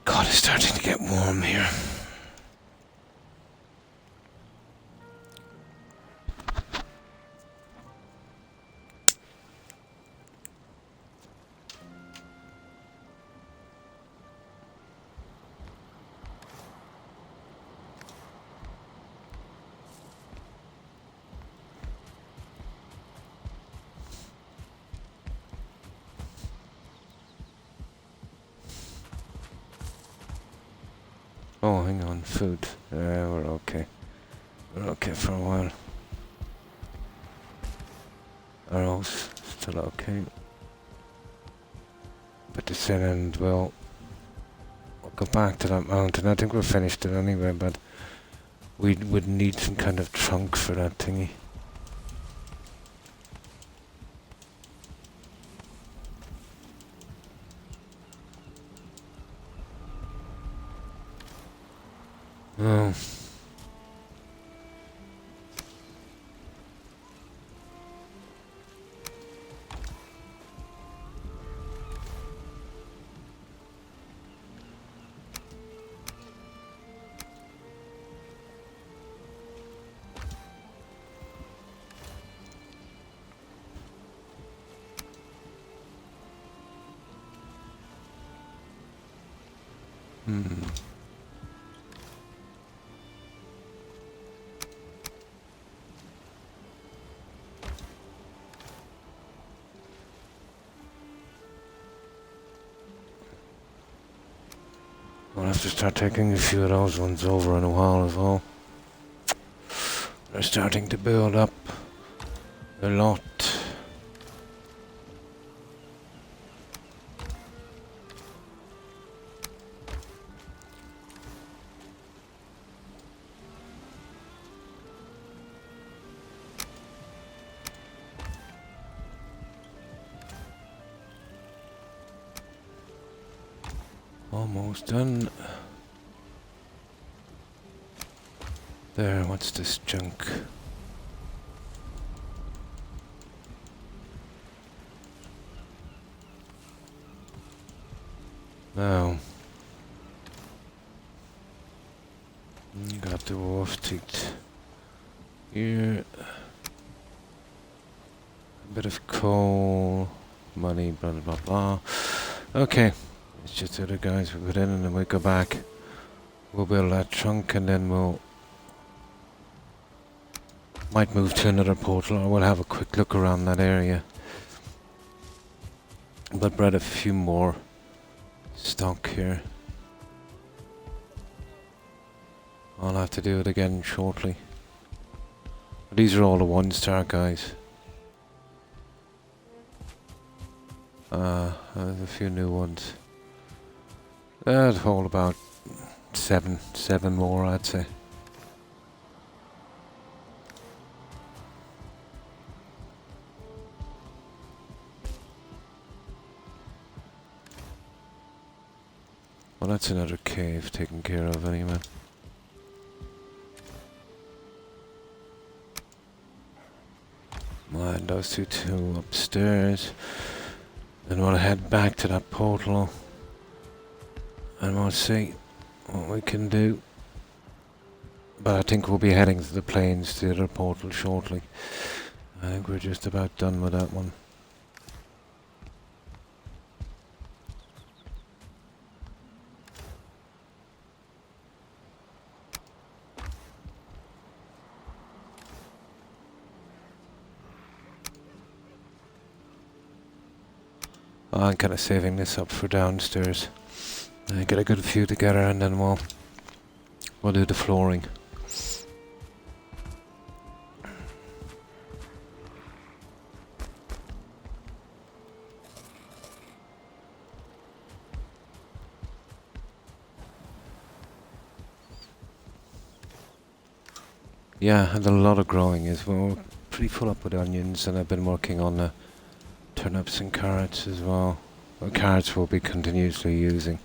God, it's starting to get warm here. Oh, hang on, food. We're okay. We're okay for a while. Arrows, still okay. But the sin end, well, we'll go back to that mountain. I think we're finished it anyway, but we would need some kind of trunk for that thingy. Oh. We'll have to start taking a few of those ones over in a while as well. They're starting to build up a lot. Almost done. There, what's this junk? Now, got the wolf teeth here. A bit of coal, money, blah blah blah. Okay. It's just the other guys we put in and then we go back. We'll build that trunk and then we'll might move to another portal or we'll have a quick look around that area. But brought a few more stock here. I'll have to do it again shortly. But these are all the 1-star guys. There's a few new ones. That's all about seven more, I'd say. Well, that's another cave taken care of anyway. And those two upstairs. Then we'll head back to that portal and we'll see what we can do. But I think we'll be heading to the plains, to the other portal shortly. I think we're just about done with that one. I'm kind of saving this up for downstairs. Get a good few together and then we'll do the flooring. Yeah, and a lot of growing as well. We're pretty full up with onions, and I've been working on the turnips and carrots as well. Well, carrots we'll be continuously using.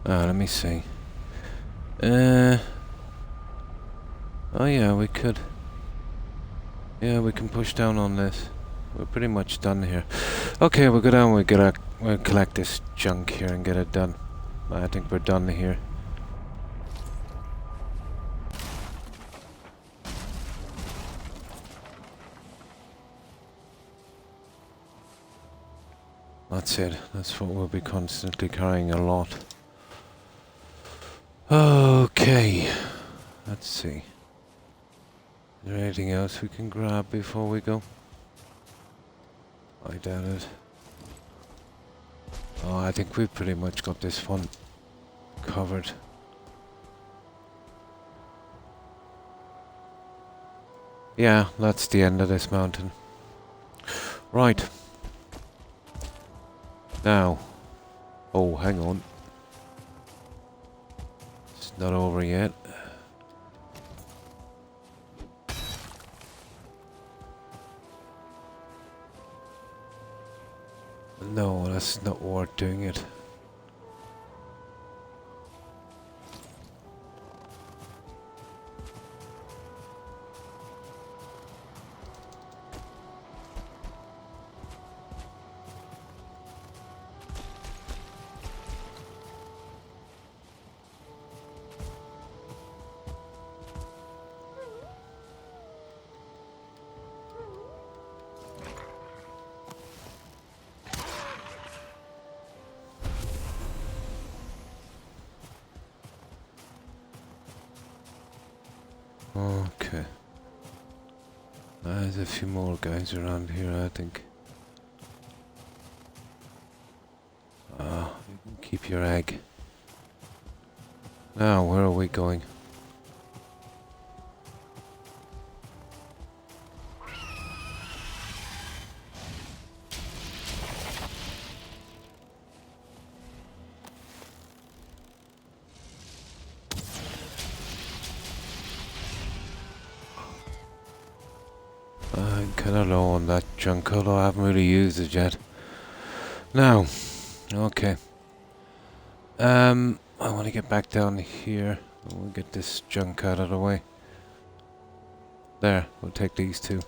Let me see. Oh yeah, we could. Yeah, we can push down on this. We're pretty much done here. Okay, we'll go down, we'll collect this junk here and get it done. I think we're done here. That's it. That's what we'll be constantly carrying a lot. Okay. Let's see. Is there anything else we can grab before we go? I doubt it. Oh, I think we've pretty much got this one covered. Yeah, that's the end of this mountain. Right. Now. Oh, hang on. It's not over yet. No, that's not worth doing it. Okay. There's a few more guys around here, I think. You can keep your egg. Now, where are we going? I'm kinda low on that junk, although I haven't really used it yet. Now, okay. I want to get back down here. We'll get this junk out of the way. There, we'll take these two.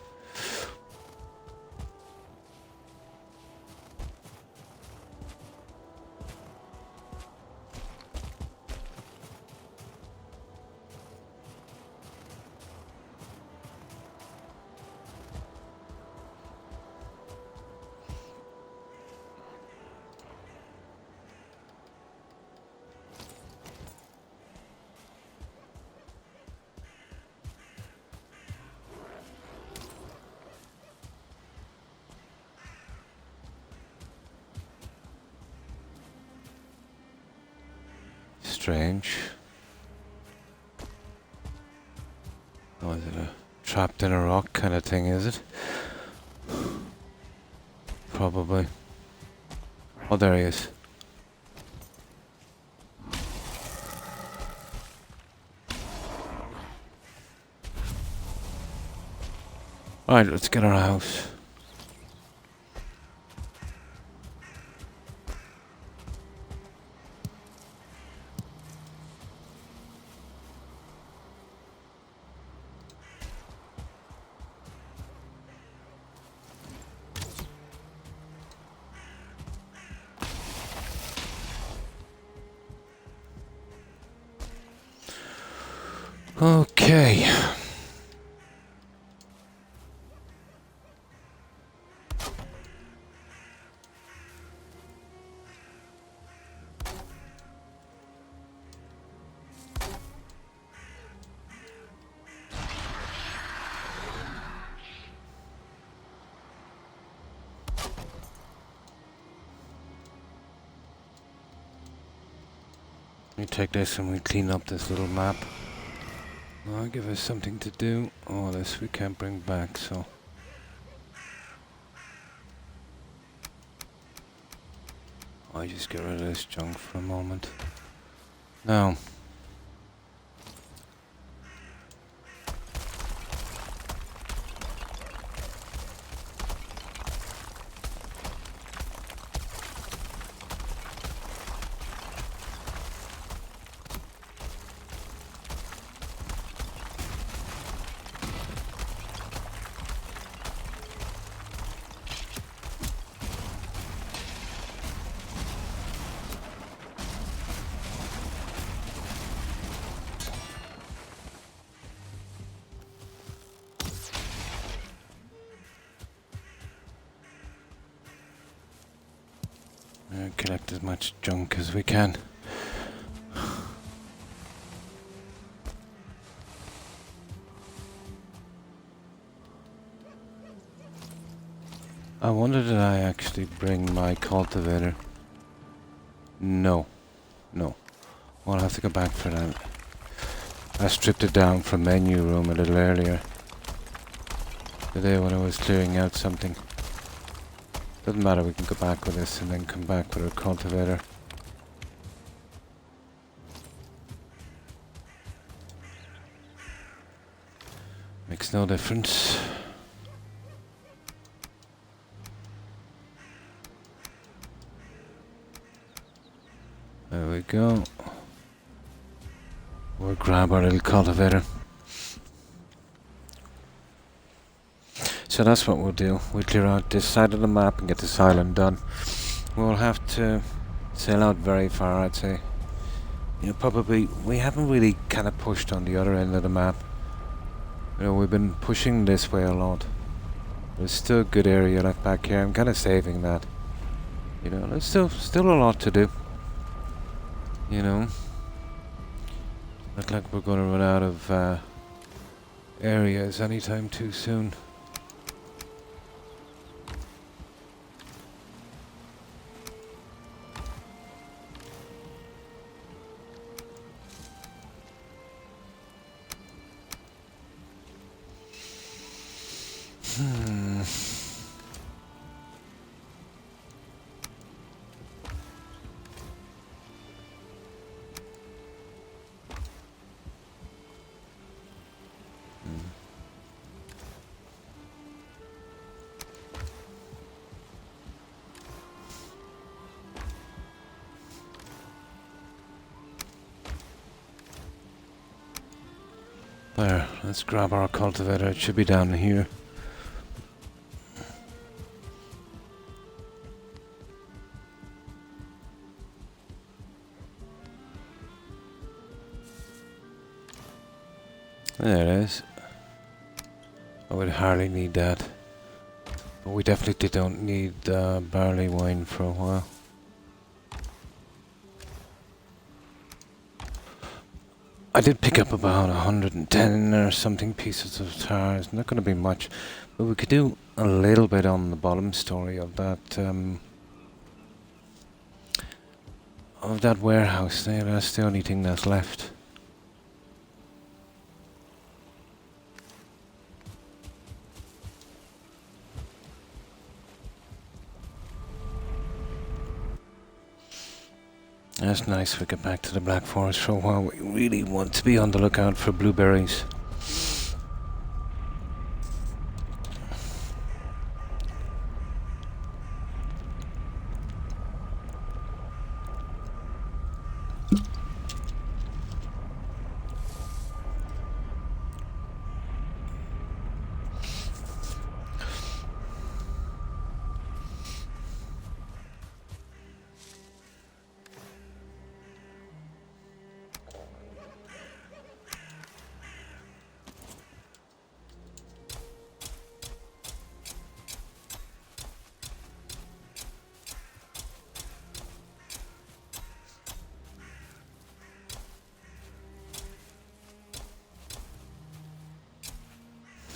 strange. Oh, is it a trapped in a rock kind of thing, is it? Probably. Oh, there he is. Alright, let's get our house. Okay. We take this and we clean up this little map. Well, give us something to do. Oh, this we can't bring back, so... I just get rid of this junk for a moment. Now... collect as much junk as we can. I wonder did I actually bring my cultivator? No. No. I'll have to go back for that. I stripped it down from menu room a little earlier today when I was clearing out something. Doesn't matter, we can go back with this and then come back with our cultivator. Makes no difference. There we go. We'll grab our little cultivator. So that's what we'll do. We'll clear out this side of the map and get this island done. We'll have to sail out very far, I'd say. You know, probably we haven't really kind of pushed on the other end of the map. You know, we've been pushing this way a lot. There's still a good area left back here. I'm kind of saving that. You know, there's still a lot to do. You know, look like we're going to run out of areas anytime too soon. There, let's grab our cultivator. It should be down here. There it is. I would hardly need that. But we definitely don't need barley wine for a while. I did pick up about 110 or something pieces of tar. It's not going to be much, but we could do a little bit on the bottom story of that of that warehouse there. That's the only thing that's left. That's nice. We get back to the Black Forest for a while. We really want to be on the lookout for blueberries.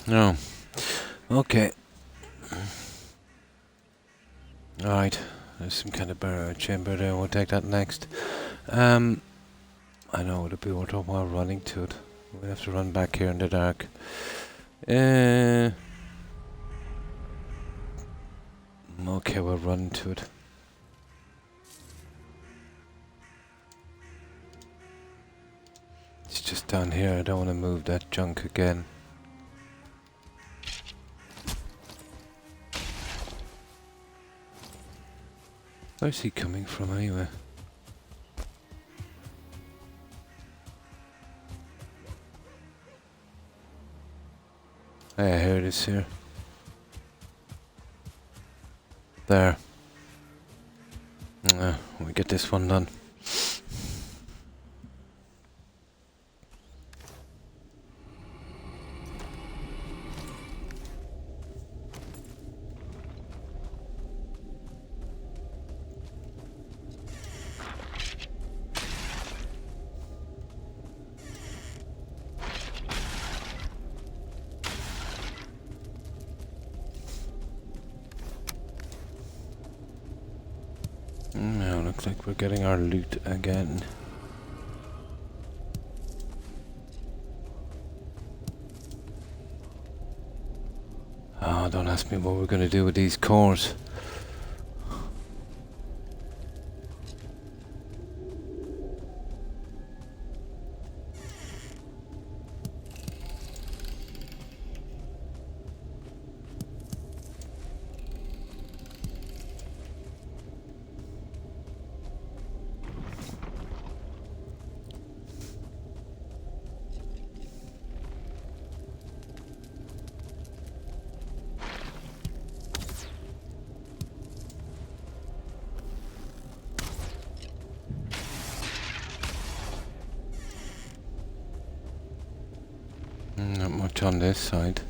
No. Okay. Alright. There's some kind of burial chamber there. We'll take that next. I know it'll be worth a while running to it. We'll have to run back here in the dark. Okay, we'll run to it. It's just down here. I don't want to move that junk again. Where's he coming from anyway? Yeah, here it is here. There. We get this one done. Now looks like we're getting our loot again. Oh, don't ask me what we're going to do with these cores. Not much on this side.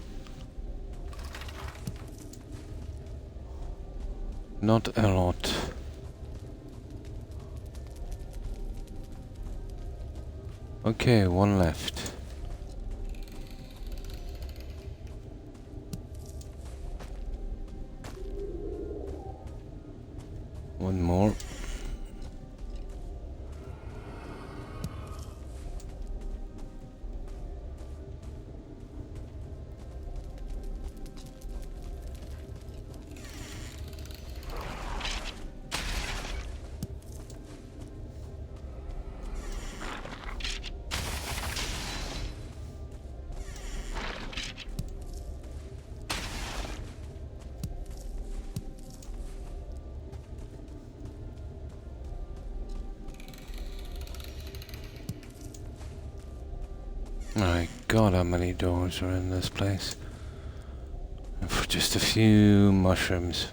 Not a lot. Okay, one left. One more. My God, how many doors are in this place? And for just a few mushrooms.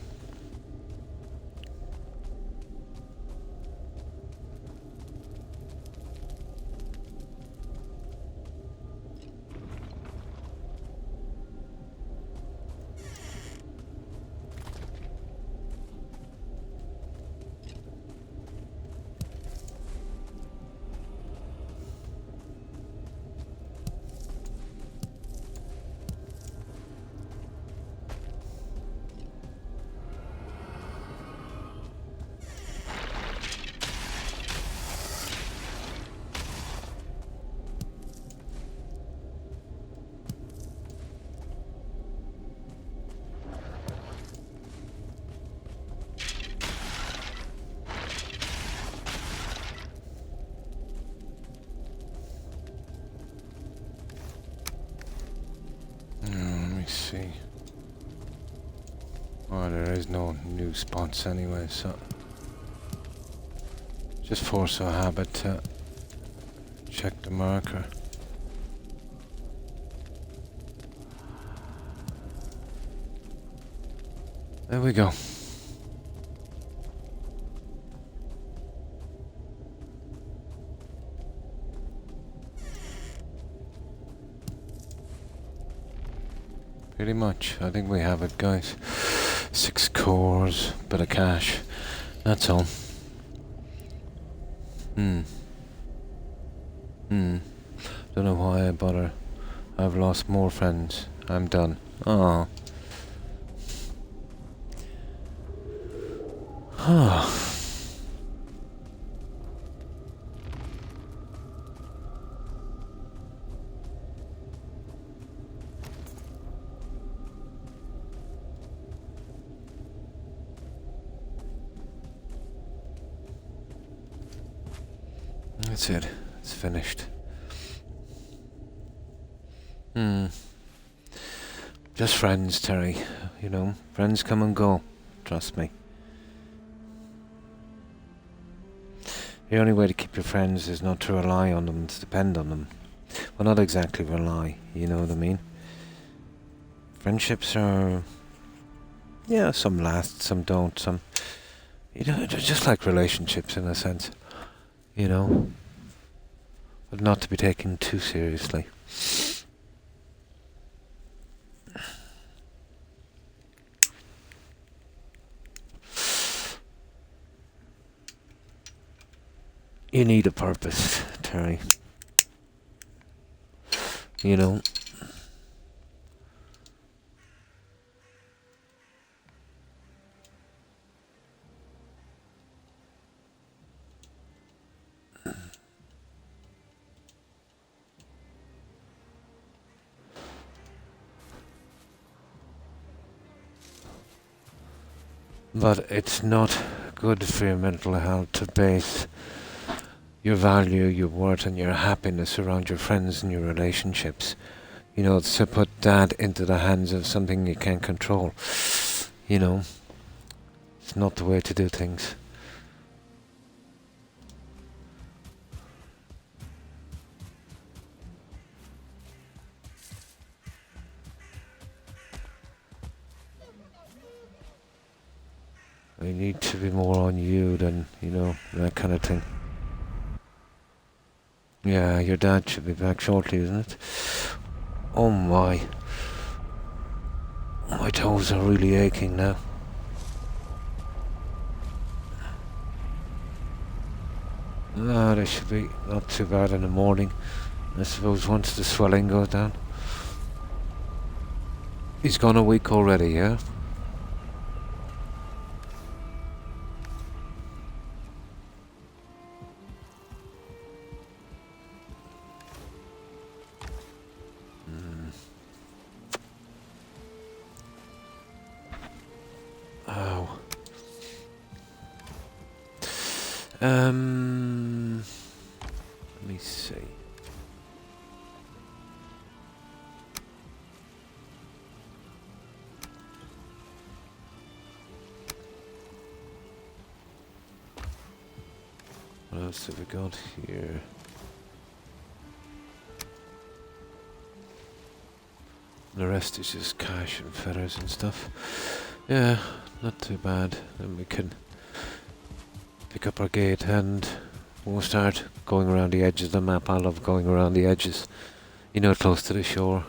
see. Oh, there is no new spots anyway, so just force our habit to check the marker. There we go. Pretty much. I think we have it, guys. 6 cores, bit of cash. That's all. Don't know why I bother. I've lost more friends. I'm done. Oh. That's it. It's finished. Just friends, Terry. You know, friends come and go. Trust me. The only way to keep your friends is not to rely on them, to depend on them. Well, not exactly rely, you know what I mean? Friendships are... yeah, some last, some don't, some... you know, they're just like relationships in a sense. You know? But not to be taken too seriously. You need a purpose, Terry. You know? But it's not good for your mental health to base your value, your worth and your happiness around your friends and your relationships. You know, to put that into the hands of something you can't control. You know, it's not the way to do things. I need to be more on you than, you know, that kind of thing. Yeah, your dad should be back shortly, isn't it? Oh my. My toes are really aching now. Ah, they should be not too bad in the morning. I suppose once the swelling goes down. He's gone a week already, yeah? Oh. Let me see. What else have we got here? The rest is just cash and feathers and stuff. Yeah, not too bad. Then we can pick up our gate and we'll start going around the edges of the map. I love going around the edges, you know, close to the shore.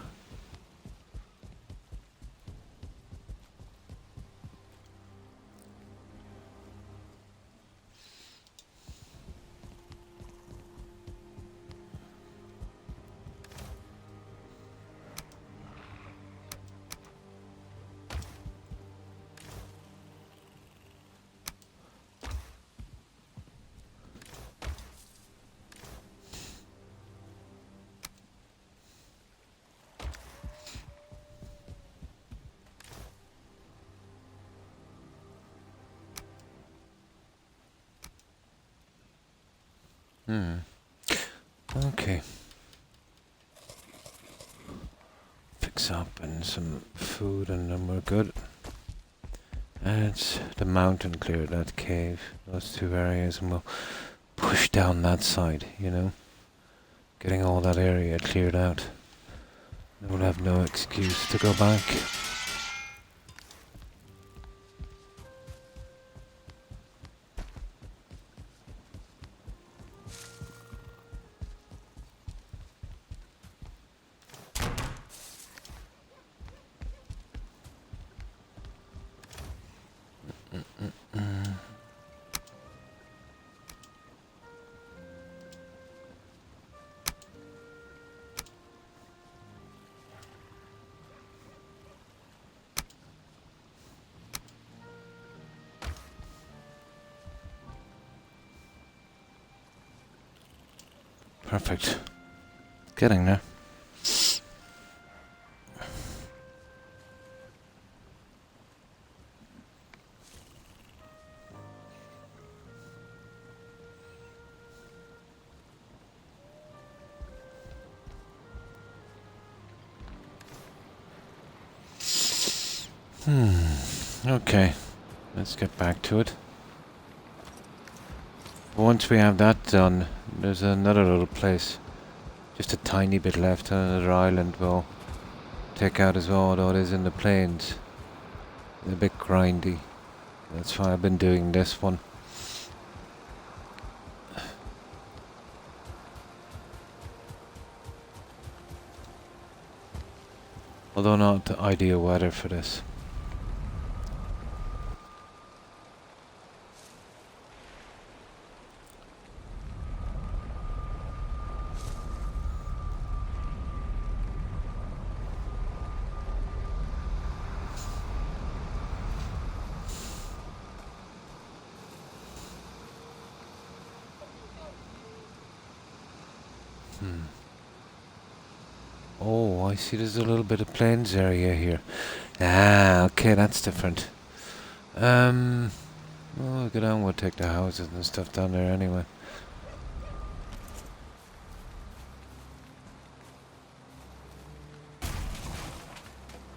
Okay. pickaxe up and some food, and then we're good. And it's the mountain cleared, that cave, those two areas, and we'll push down that side, you know, getting all that area cleared out. Then we'll have no excuse to go back. Perfect. Getting there. Okay, let's get back to it. Once we have that done, there's another little place, just a tiny bit left on another island we'll take out as well, although it is in the plains. It's a bit grindy. That's why I've been doing this one. Although not the ideal weather for this. Oh, I see there's a little bit of plains area here. Ah, okay, that's different. Well, we'll go down, we'll take the houses and stuff down there anyway.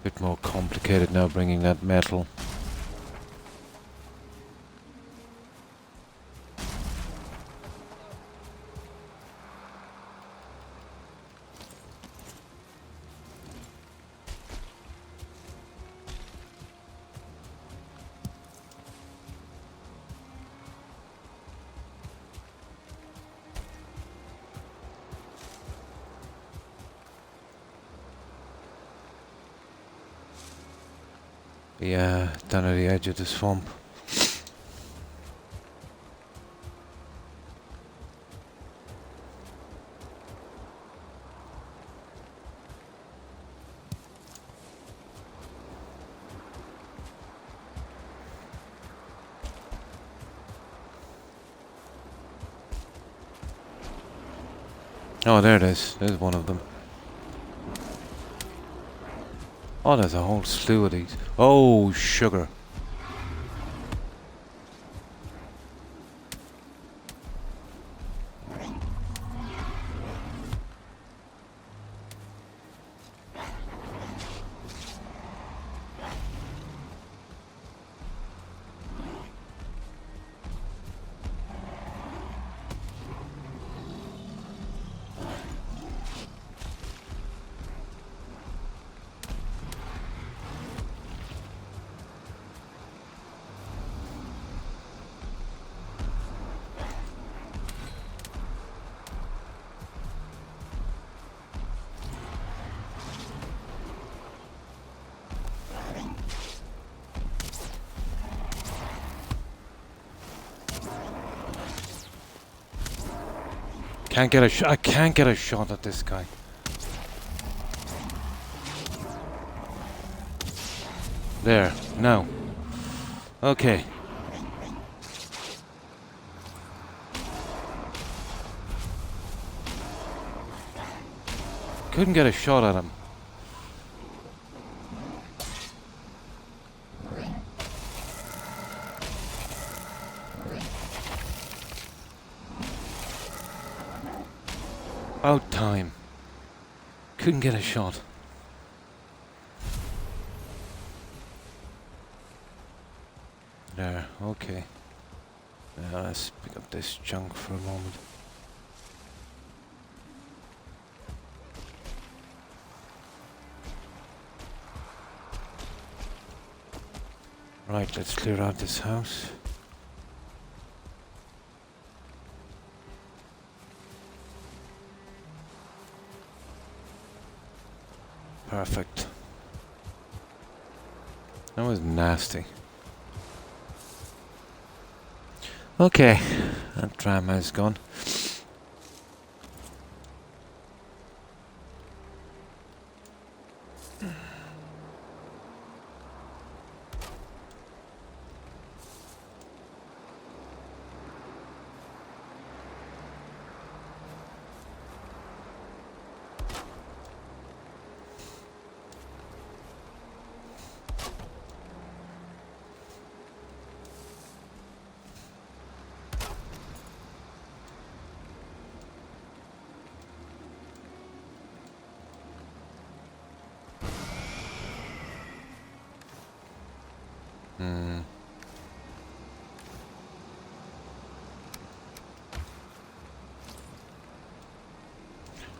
Bit more complicated now bringing that metal. Yeah, down at the edge of the swamp. Oh, there it is. There's one of them. Oh, there's a whole slew of these. Oh, sugar. Can't get a shot. I can't get a shot at this guy. There. No. Okay. Couldn't get a shot at him. About time. Couldn't get a shot. There, okay. Now let's pick up this junk for a moment. Right, let's clear out this house. Perfect. That was nasty. Okay, that drama is gone.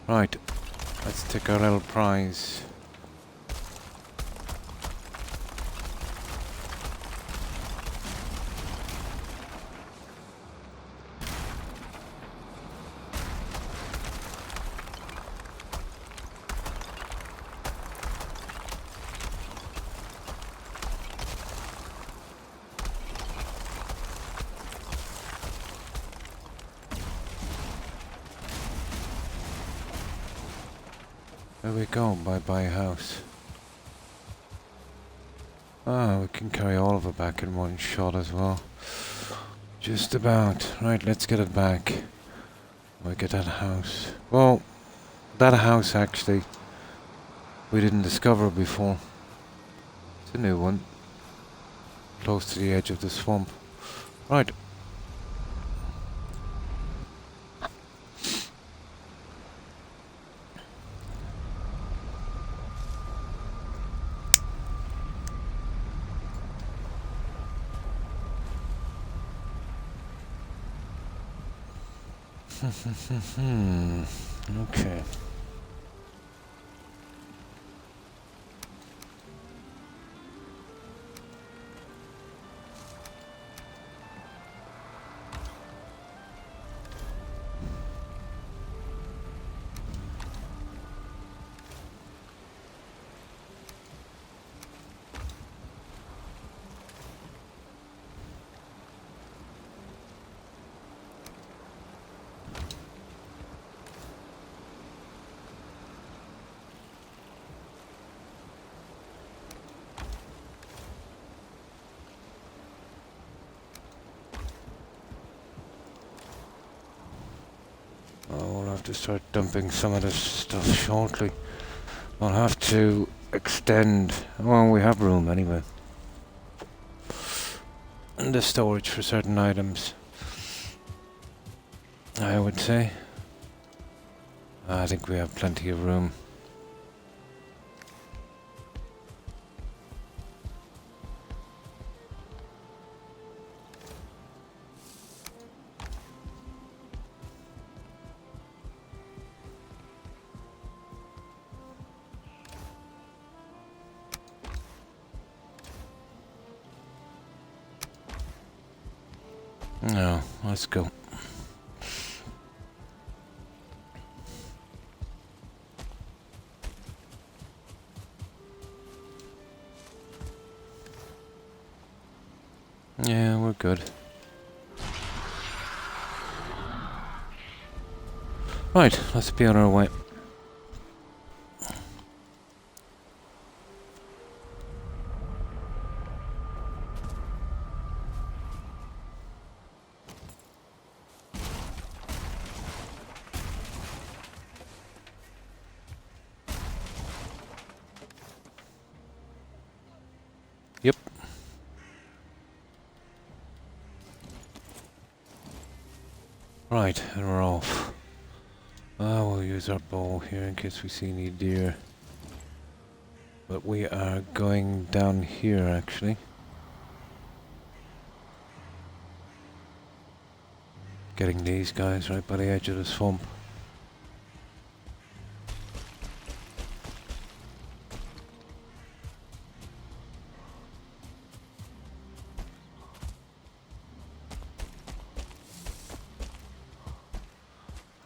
Right, let's take our little prize. There we go, bye-bye house. Ah, we can carry all of it back in one shot as well. Just about. Right, let's get it back. We get that house. Well, that house actually, we didn't discover before. It's a new one. Close to the edge of the swamp. Right. Okay. Oh, we'll have to start dumping some of this stuff shortly. I'll have to extend. Well, we have room anyway. And the storage for certain items, I would say. I think we have plenty of room. No, let's go. Yeah, we're good. Right, let's be on our way. Yep. Right, and we're off. We'll use our bow here in case we see any deer. But we are going down here actually. Getting these guys right by the edge of the swamp.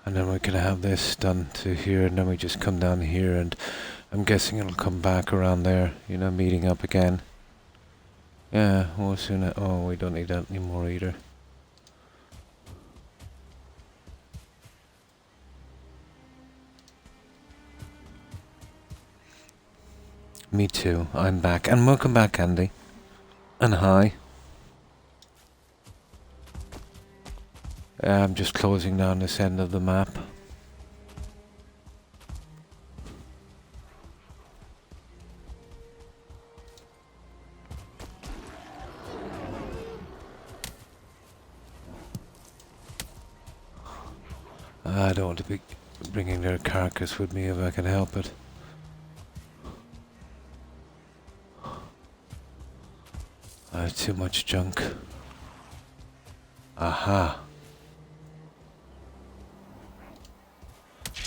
And then we can have this done to here, and then we just come down here, and I'm guessing it'll come back around there, you know, meeting up again. Yeah, we'll soon. Oh, we don't need that anymore either. Me too, I'm back. And welcome back, Andy. And hi. I'm just closing down this end of the map. I don't want to be bringing their carcass with me if I can help it. I have too much junk. Aha.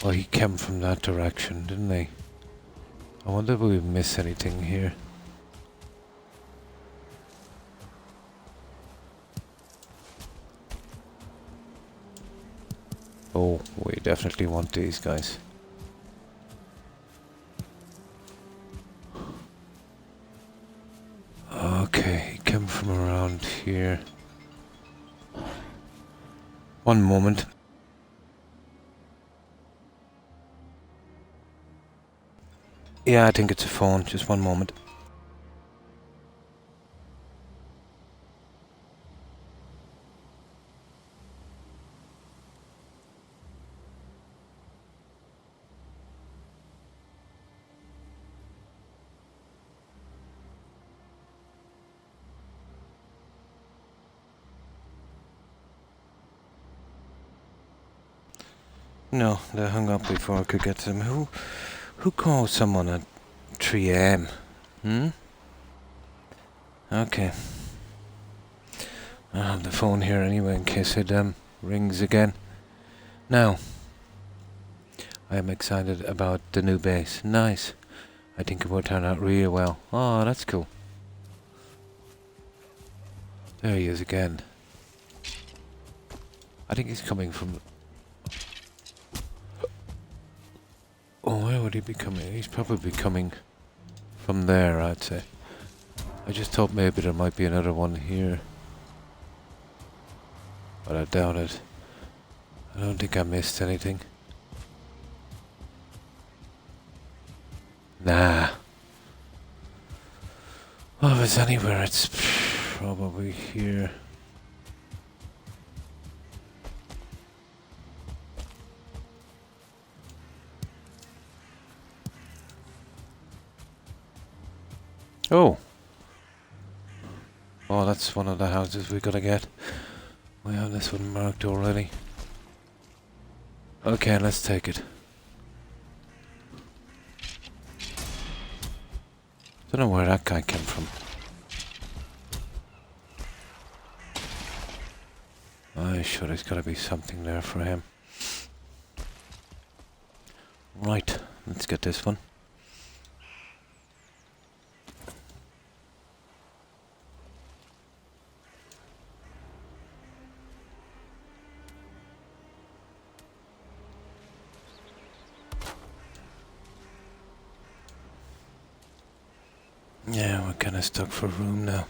Well, he came from that direction, didn't he? I wonder if we miss anything here. Oh, we definitely want these guys. Okay, he came from around here. One moment. Yeah, I think it's a phone. Just one moment. No, they hung up before I could get to them. Who calls someone at 3 AM? Hmm? Okay. I'll have the phone here anyway in case it rings again. Now, I am excited about the new base. Nice. I think it will turn out really well. Oh, that's cool. There he is again. I think he's coming from... Oh, where would he be coming? He's probably coming from there, I'd say. I just thought maybe there might be another one here. But I doubt it. I don't think I missed anything. Nah. Well, if it's anywhere, it's probably here. Oh. Oh, that's one of the houses we gotta get. We have this one marked already. Okay, let's take it. Don't know where that guy came from. I'm sure there's gotta be something there for him. Right, let's get this one. Yeah, we're kinda stuck for room now.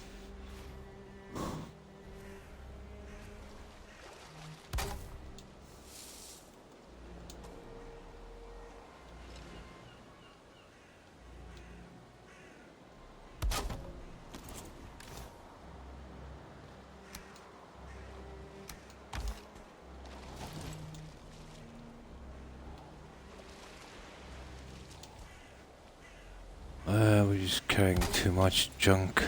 We're just carrying too much junk.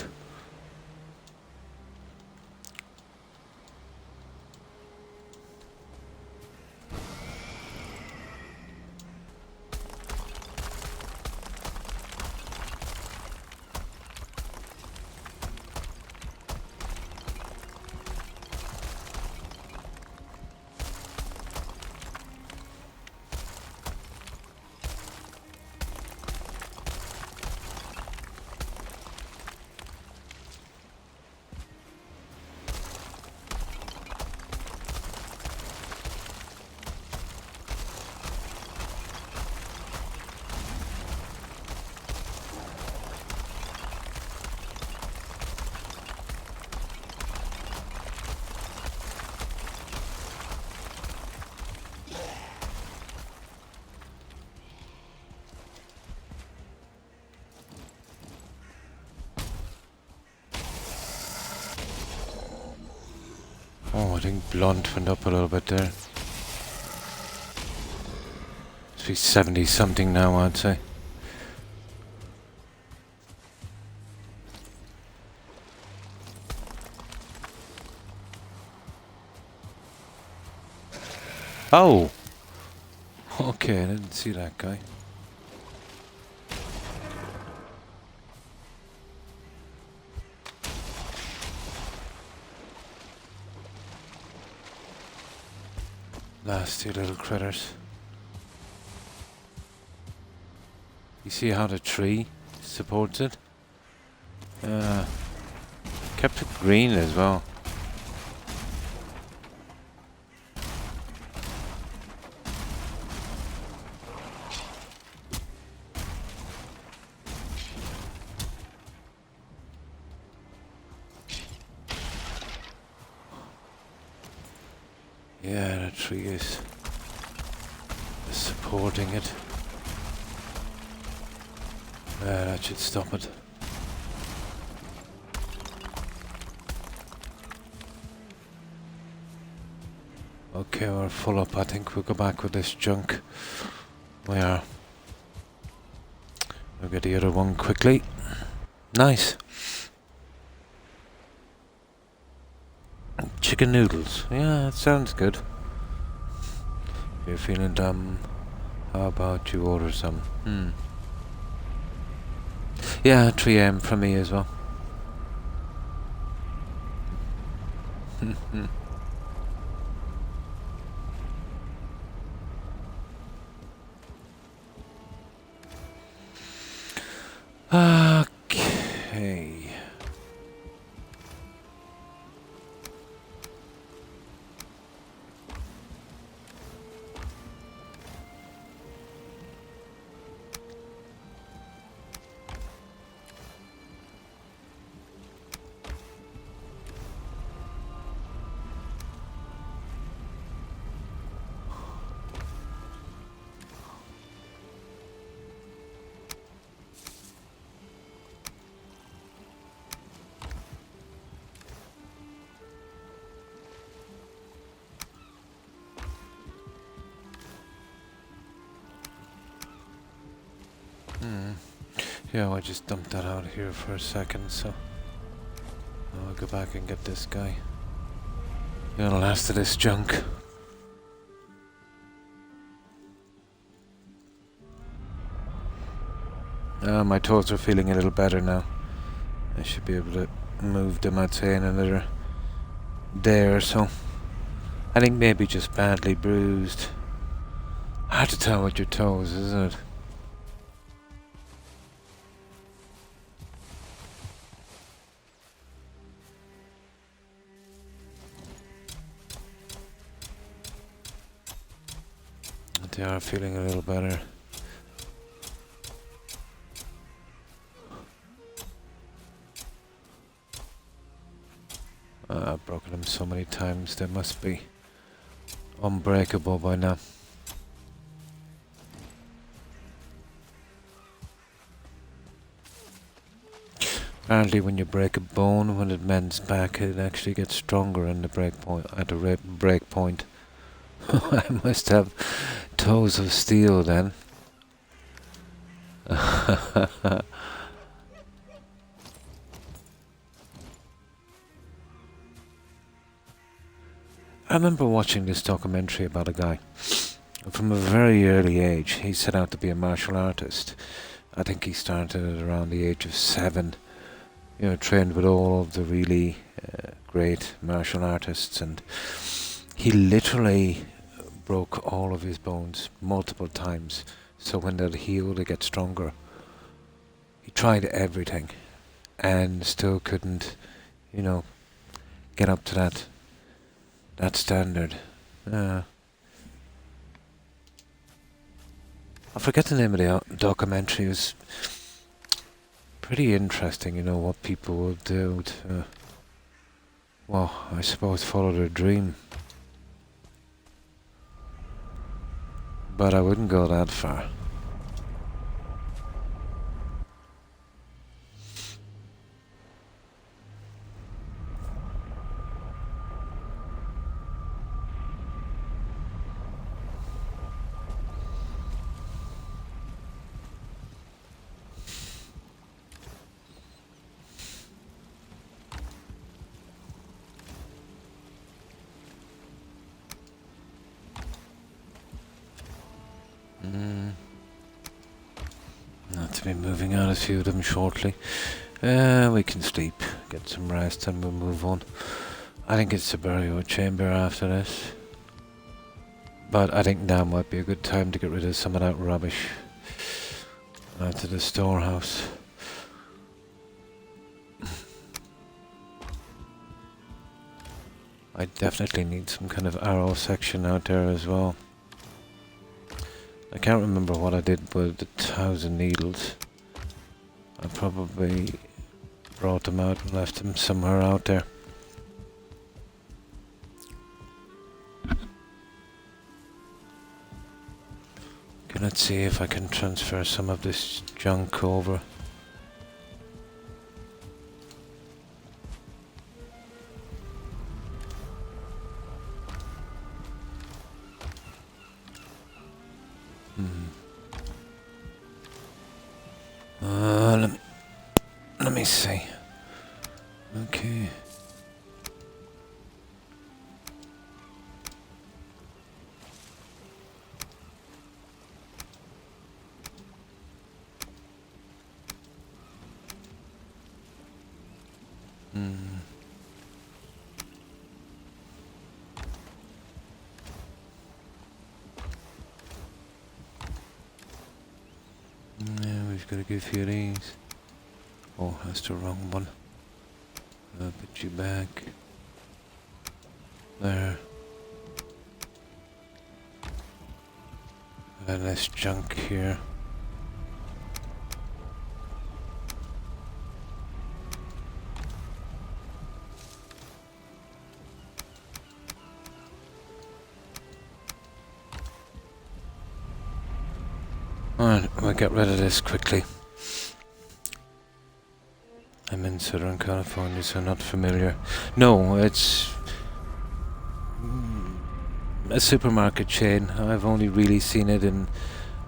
think blunt went up a little bit there. Must be 70 something now, I'd say. Oh! Okay, I didn't see that guy. Nasty little critters. You see how the tree supports it? Kept it green as well. Yeah, the tree is supporting it. That should stop it. Okay, we're full up. I think we'll go back with this junk. We are. We'll get the other one quickly. Nice. Chicken noodles. Yeah, that sounds good. If you're feeling dumb, how about you order some? Yeah, 3 AM from me as well. Okay. Yeah, I just dumped that out here for a second, so I'll go back and get this guy. The last of this junk. My toes are feeling a little better now. I should be able to move them, I'd say, in another day or so. I think maybe just badly bruised. Hard to tell with your toes, isn't it? They are feeling a little better. I've broken them so many times, they must be unbreakable by now. Apparently when you break a bone, when it mends back, it actually gets stronger in the break point, at the break point. I must have toes of steel then. I remember watching this documentary about a guy. From a very early age, he set out to be a martial artist. I think he started at around the age of 7. You know, trained with all of the really great martial artists, and he literally broke all of his bones multiple times. So when they'd heal, they get stronger. He tried everything, and still couldn't, you know, get up to that standard. I forget the name of the documentary. It was pretty interesting, you know, what people will do to, well, I suppose follow their dream. But I wouldn't go that far. Not to be moving out a few of them shortly. We can sleep, get some rest, and we'll move on. I think it's the burial chamber after this. But I think now might be a good time to get rid of some of that rubbish. Out to the storehouse. I definitely need some kind of arrow section out there as well. I can't remember what I did with the 1,000 needles. I probably brought them out and left them somewhere out there. Okay, let's see if I can transfer some of this junk over. Let me see. Okay. Yeah, we've got to give you these. Oh, that's the wrong one. I'll put you back. There. And less junk here. Alright, we'll get rid of this quickly. I'm in Southern California, so not familiar. No, it's a supermarket chain. I've only really seen it in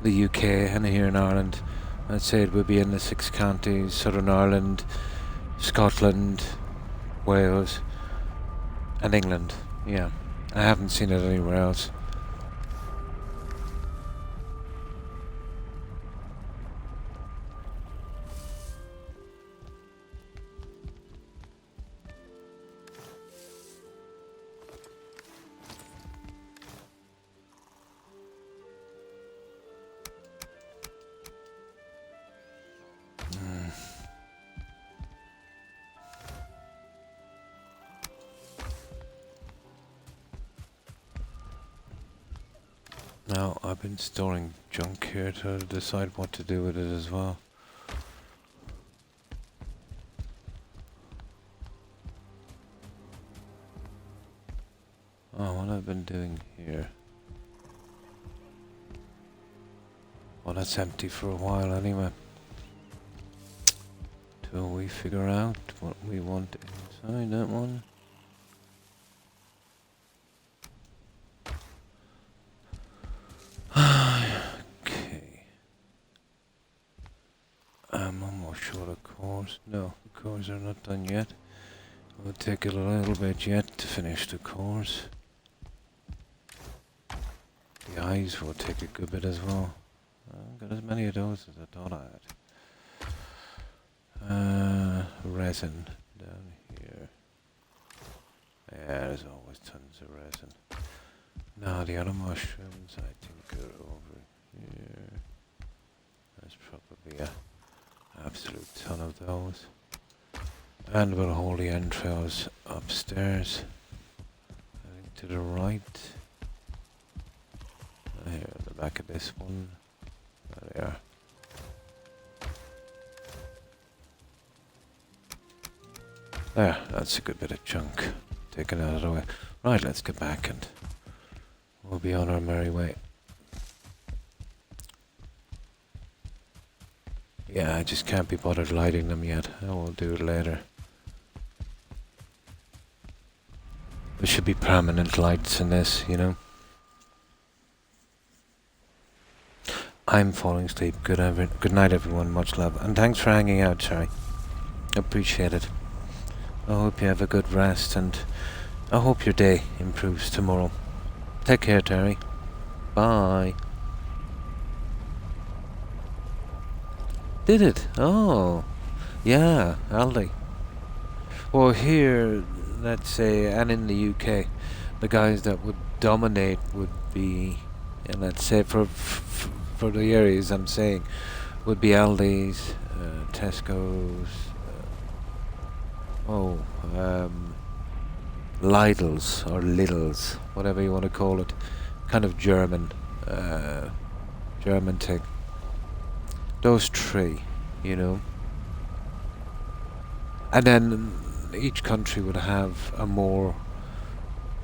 the UK and here in Ireland. I'd say it would be in the 6 counties, Southern Ireland, Scotland, Wales, and England. Yeah, I haven't seen it anywhere else. Now, I've been storing junk here to decide what to do with it as well. Oh, what I've been doing here. Well, that's empty for a while anyway. Till we figure out what we want inside that one. Okay. I'm almost short of cores. No, the cores are not done yet. It'll take a little bit yet to finish the cores. The eyes will take a good bit as well. I got as many of those as I thought I had. Resin down here. Yeah, there's always tons of resin. Now the other mushrooms I think are over here. There's probably a absolute ton of those. And we'll hold the entrails upstairs. I think to the right. Here at the back of this one. There they are. There, that's a good bit of junk taken out of the way. Right, let's get back and we'll be on our merry way. Yeah, I just can't be bothered lighting them yet. I will do it later. There should be permanent lights in this, you know. I'm falling asleep. Good night, everyone. Much love. And thanks for hanging out, Terry. Appreciate it. I hope you have a good rest, and I hope your day improves tomorrow. Take care, Terry. Bye. Did it? Oh, yeah, Aldi. Well, here, let's say, and in the UK, the guys that would dominate would be, and let's say for the areas I'm saying, would be Aldi's, Tesco's, oh, Lidl's or Lidl's, whatever you want to call it, kind of uh, German thing. Those three, you know. And then each country would have a more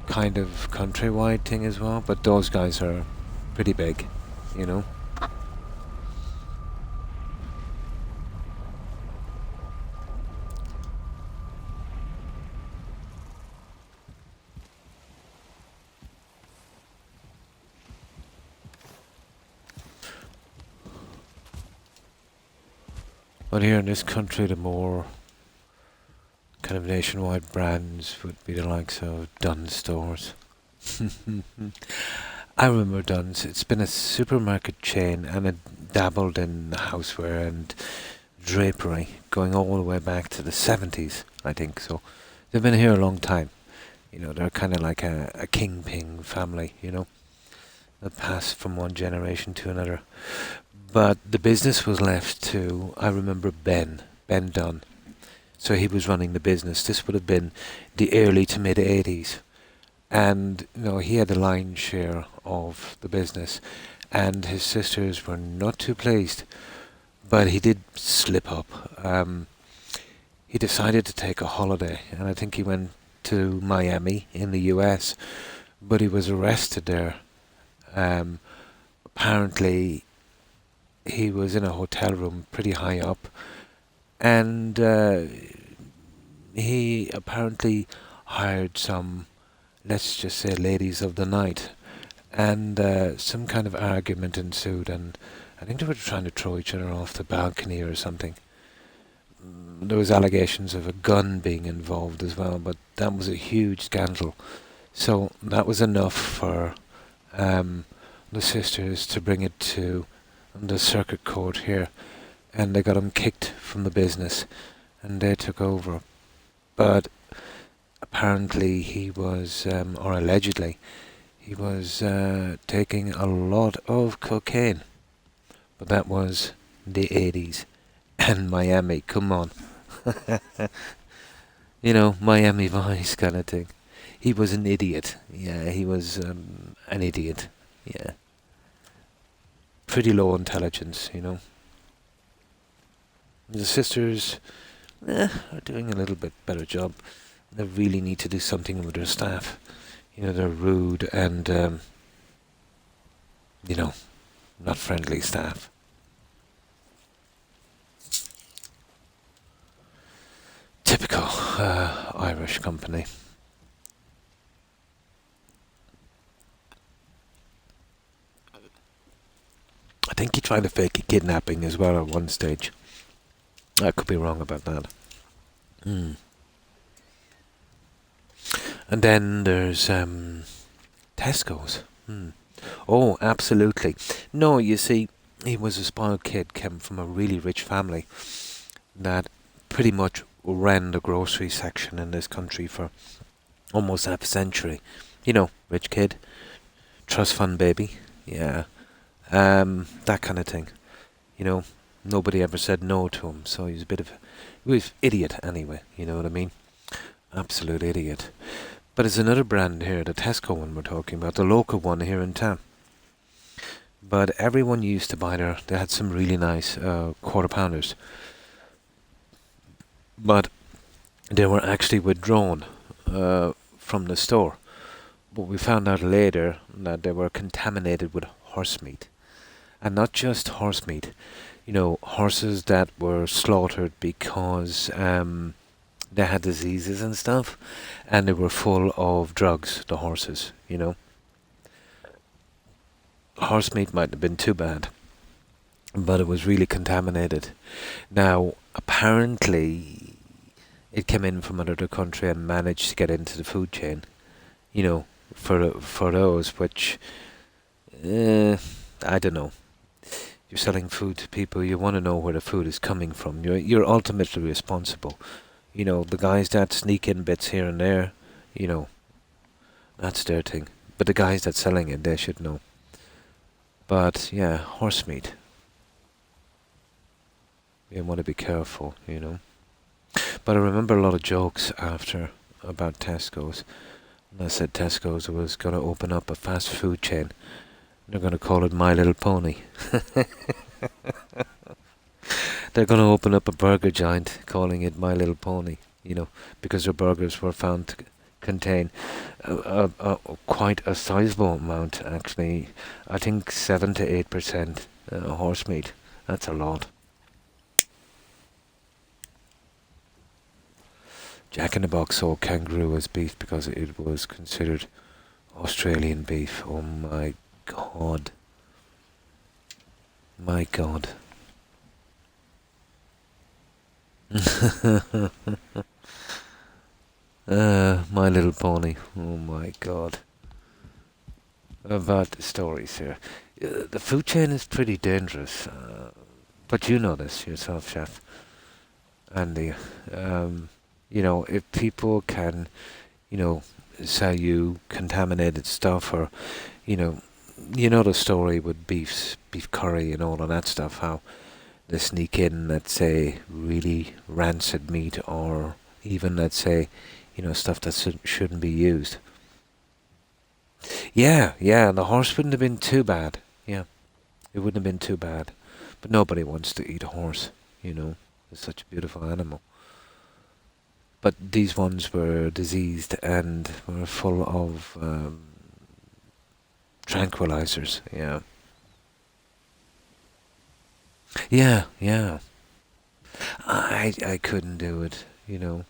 kind of countrywide thing as well, but those guys are pretty big, you know. But here in this country, the more kind of nationwide brands would be the likes of Dunnes stores. I remember Dunnes. It's been a supermarket chain and it dabbled in houseware and drapery going all the way back to the 70s, I think. So they've been here a long time. You know, they're kind of like a kingpin family, you know, that pass from one generation to another. But the business was left to, I remember Ben Dunn. So he was running the business. This would have been the early to mid 80s. And, you know, he had the lion's share of the business. And his sisters were not too pleased. But he did slip up. He decided to take a holiday. And I think he went to Miami in the US. But he was arrested there. Apparently, he was in a hotel room pretty high up. And he apparently hired some, let's just say, ladies of the night. And some kind of argument ensued, and I think they were trying to throw each other off the balcony or something. There was allegations of a gun being involved as well, but that was a huge scandal. So that was enough for the sisters to bring it to the circuit court here, and they got him kicked from the business, and they took over. But apparently he was, or allegedly, he was taking a lot of cocaine. But that was the 80s. And Miami, come on. You know, Miami Vice kind of thing. He was an idiot. Yeah, he was an idiot. Yeah. Pretty low intelligence, you know. The sisters are doing a little bit better job. They really need to do something with their staff. You know, they're rude and, you know, not friendly staff. Typical Irish company. I think he tried to fake a kidnapping as well at one stage. I could be wrong about that. Mm. And then there's Tesco's. Mm. Oh, absolutely. No, you see, he was a spoiled kid, came from a really rich family that pretty much ran the grocery section in this country for almost half a century. You know, rich kid, trust fund baby, yeah, that kind of thing. You know, nobody ever said no to him, so he was a bit of he was idiot anyway. You know what I mean? Absolute idiot. But there's another brand here, the Tesco one we're talking about, the local one here in town. But everyone used to buy there. They had some really nice quarter pounders, but they were actually withdrawn from the store. But we found out later that they were contaminated with horse meat. And not just horse meat, you know, horses that were slaughtered because they had diseases and stuff, and they were full of drugs, the horses, you know. Horse meat might have been too bad, but it was really contaminated. Now, apparently, it came in from another country and managed to get into the food chain, you know, for those, which, I don't know. You're selling food to people. You want to know where the food is coming from. You're ultimately responsible. You know, the guys that sneak in bits here and there, you know, that's their thing. But the guys that selling it, they should know. But yeah, horse meat. You want to be careful, you know. But I remember a lot of jokes after about Tesco's. And I said Tesco's was going to open up a fast food chain. They're going to call it My Little Pony. They're going to open up a burger giant, calling it My Little Pony. You know, because their burgers were found to contain quite a sizable amount, actually. I think 7 to 8% horse meat. That's a lot. Jack in the Box sold kangaroo as beef because it was considered Australian beef. Oh my god. My god. My Little Pony. Oh my god. About the stories here. The food chain is pretty dangerous. But you know this yourself, Chef Andy. You know, if people can, you know, sell you contaminated stuff, or, you know the story with beef curry and all of that stuff, how they sneak in, let's say, really rancid meat, or even, let's say, you know, stuff that shouldn't be used. Yeah, the horse wouldn't have been too bad. Yeah, it wouldn't have been too bad. But nobody wants to eat a horse, you know. It's such a beautiful animal. But these ones were diseased and were full of tranquilizers. Yeah. I couldn't do it. You know,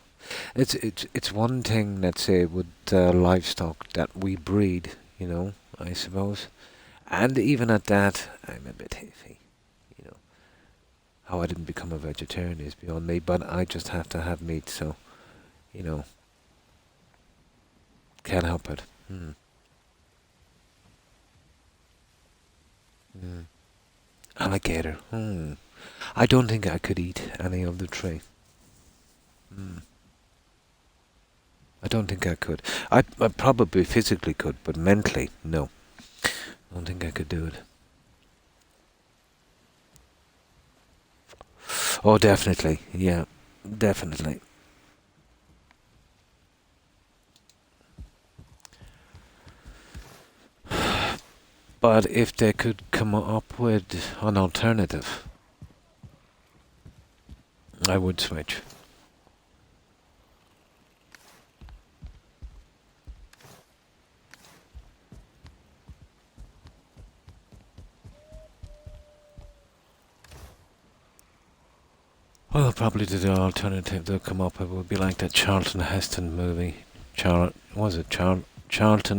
it's one thing, let's say, with livestock that we breed. You know, I suppose, and even at that, I'm a bit iffy. You know, how I didn't become a vegetarian is beyond me. But I just have to have meat, so you know, can't help it. Mm. Alligator. I don't think I could eat any of the three. Mm. I don't think I could. I probably physically could, but mentally, no. I don't think I could do it. Oh, definitely. Yeah, definitely. But if they could come up with an alternative, I would switch. Well, probably the alternative they'll come up with would be like that Charlton Heston movie. Charlton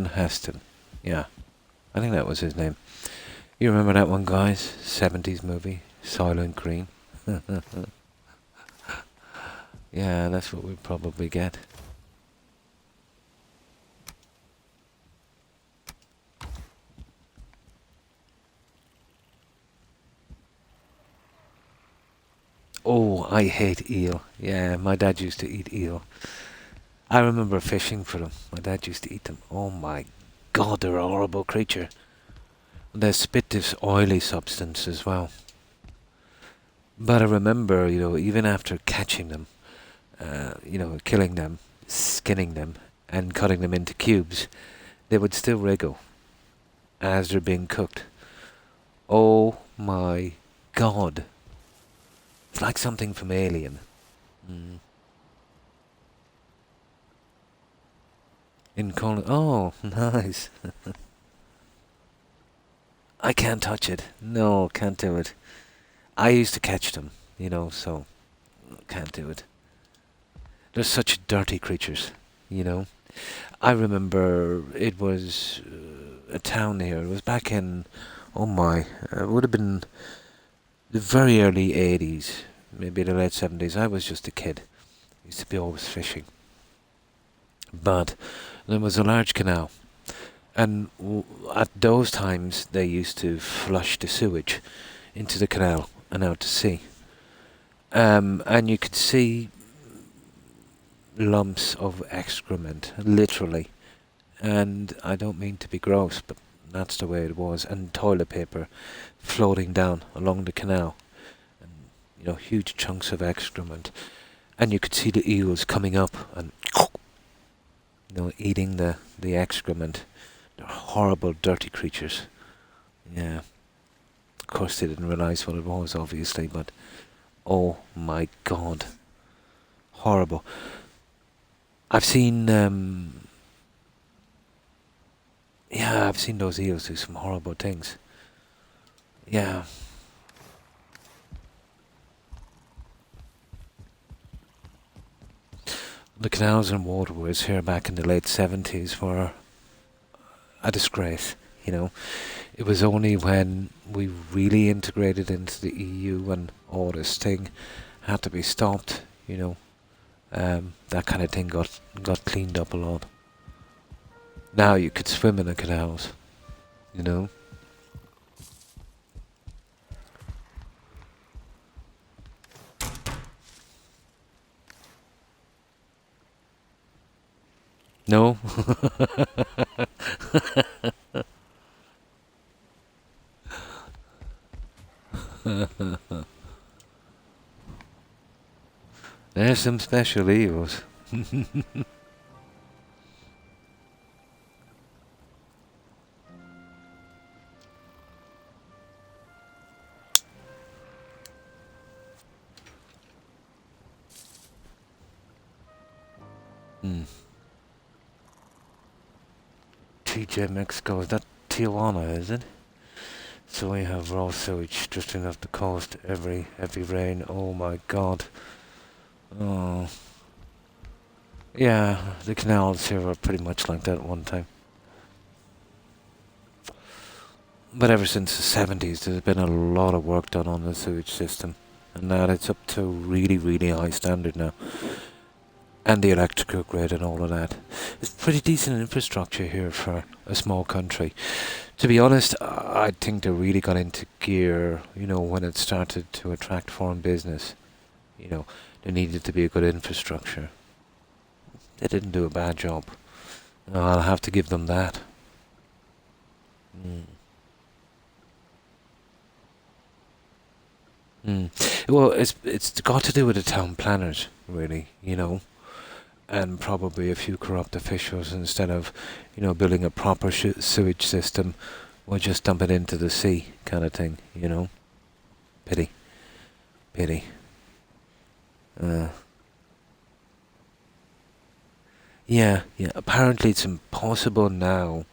Heston? Yeah, I think that was his name. You remember that one, guys? 70s movie, Silent Green. Yeah, that's what we'd probably get. Oh, I hate eel. Yeah, my dad used to eat eel. I remember fishing for them. My dad used to eat them. Oh my god, they're a horrible creature. They spit this oily substance as well. But I remember, you know, even after catching them, you know, killing them, skinning them, and cutting them into cubes, they would still wriggle as they're being cooked. Oh my god. It's like something from Alien. Mm. In Colin. Oh, nice. I can't touch it. No, can't do it. I used to catch them, you know, so can't do it. They're such dirty creatures, you know. I remember it was a town here. It was back in, oh my, it would have been the very early 80s, maybe the late 70s. I was just a kid. Used to be always fishing. But there was a large canal. And at those times, they used to flush the sewage into the canal and out to sea. And you could see lumps of excrement, literally. And I don't mean to be gross, but that's the way it was. And toilet paper floating down along the canal. And, huge chunks of excrement. And you could see the eels coming up and, eating the excrement. They're horrible, dirty creatures. Yeah. Of course they didn't realise what it was, obviously, but oh my god. Horrible. I've seen I've seen those eels do some horrible things. Yeah. The canals and waterways here back in the late 70s were a disgrace, It was only when we really integrated into the EU and all this thing had to be stopped, that kind of thing got cleaned up a lot. Now you could swim in the canals, No? There's some special eels. TJ Mexico, is that Tijuana, is it? So we have raw sewage drifting off the coast every heavy rain. Oh my god. Oh. Yeah, the canals here were pretty much like that at one time. But ever since the 70s, there's been a lot of work done on the sewage system. And now it's up to really, really high standard now. And the electrical grid and all of that. It's pretty decent infrastructure here for a small country. To be honest, I think they really got into gear, when it started to attract foreign business. There needed to be a good infrastructure. They didn't do a bad job. I'll have to give them that. Well, it's got to do with the town planners, really, and probably a few corrupt officials. Instead of, building a proper sewage system, we'll just dump it into the sea, kind of thing, Pity. Yeah. Apparently it's impossible now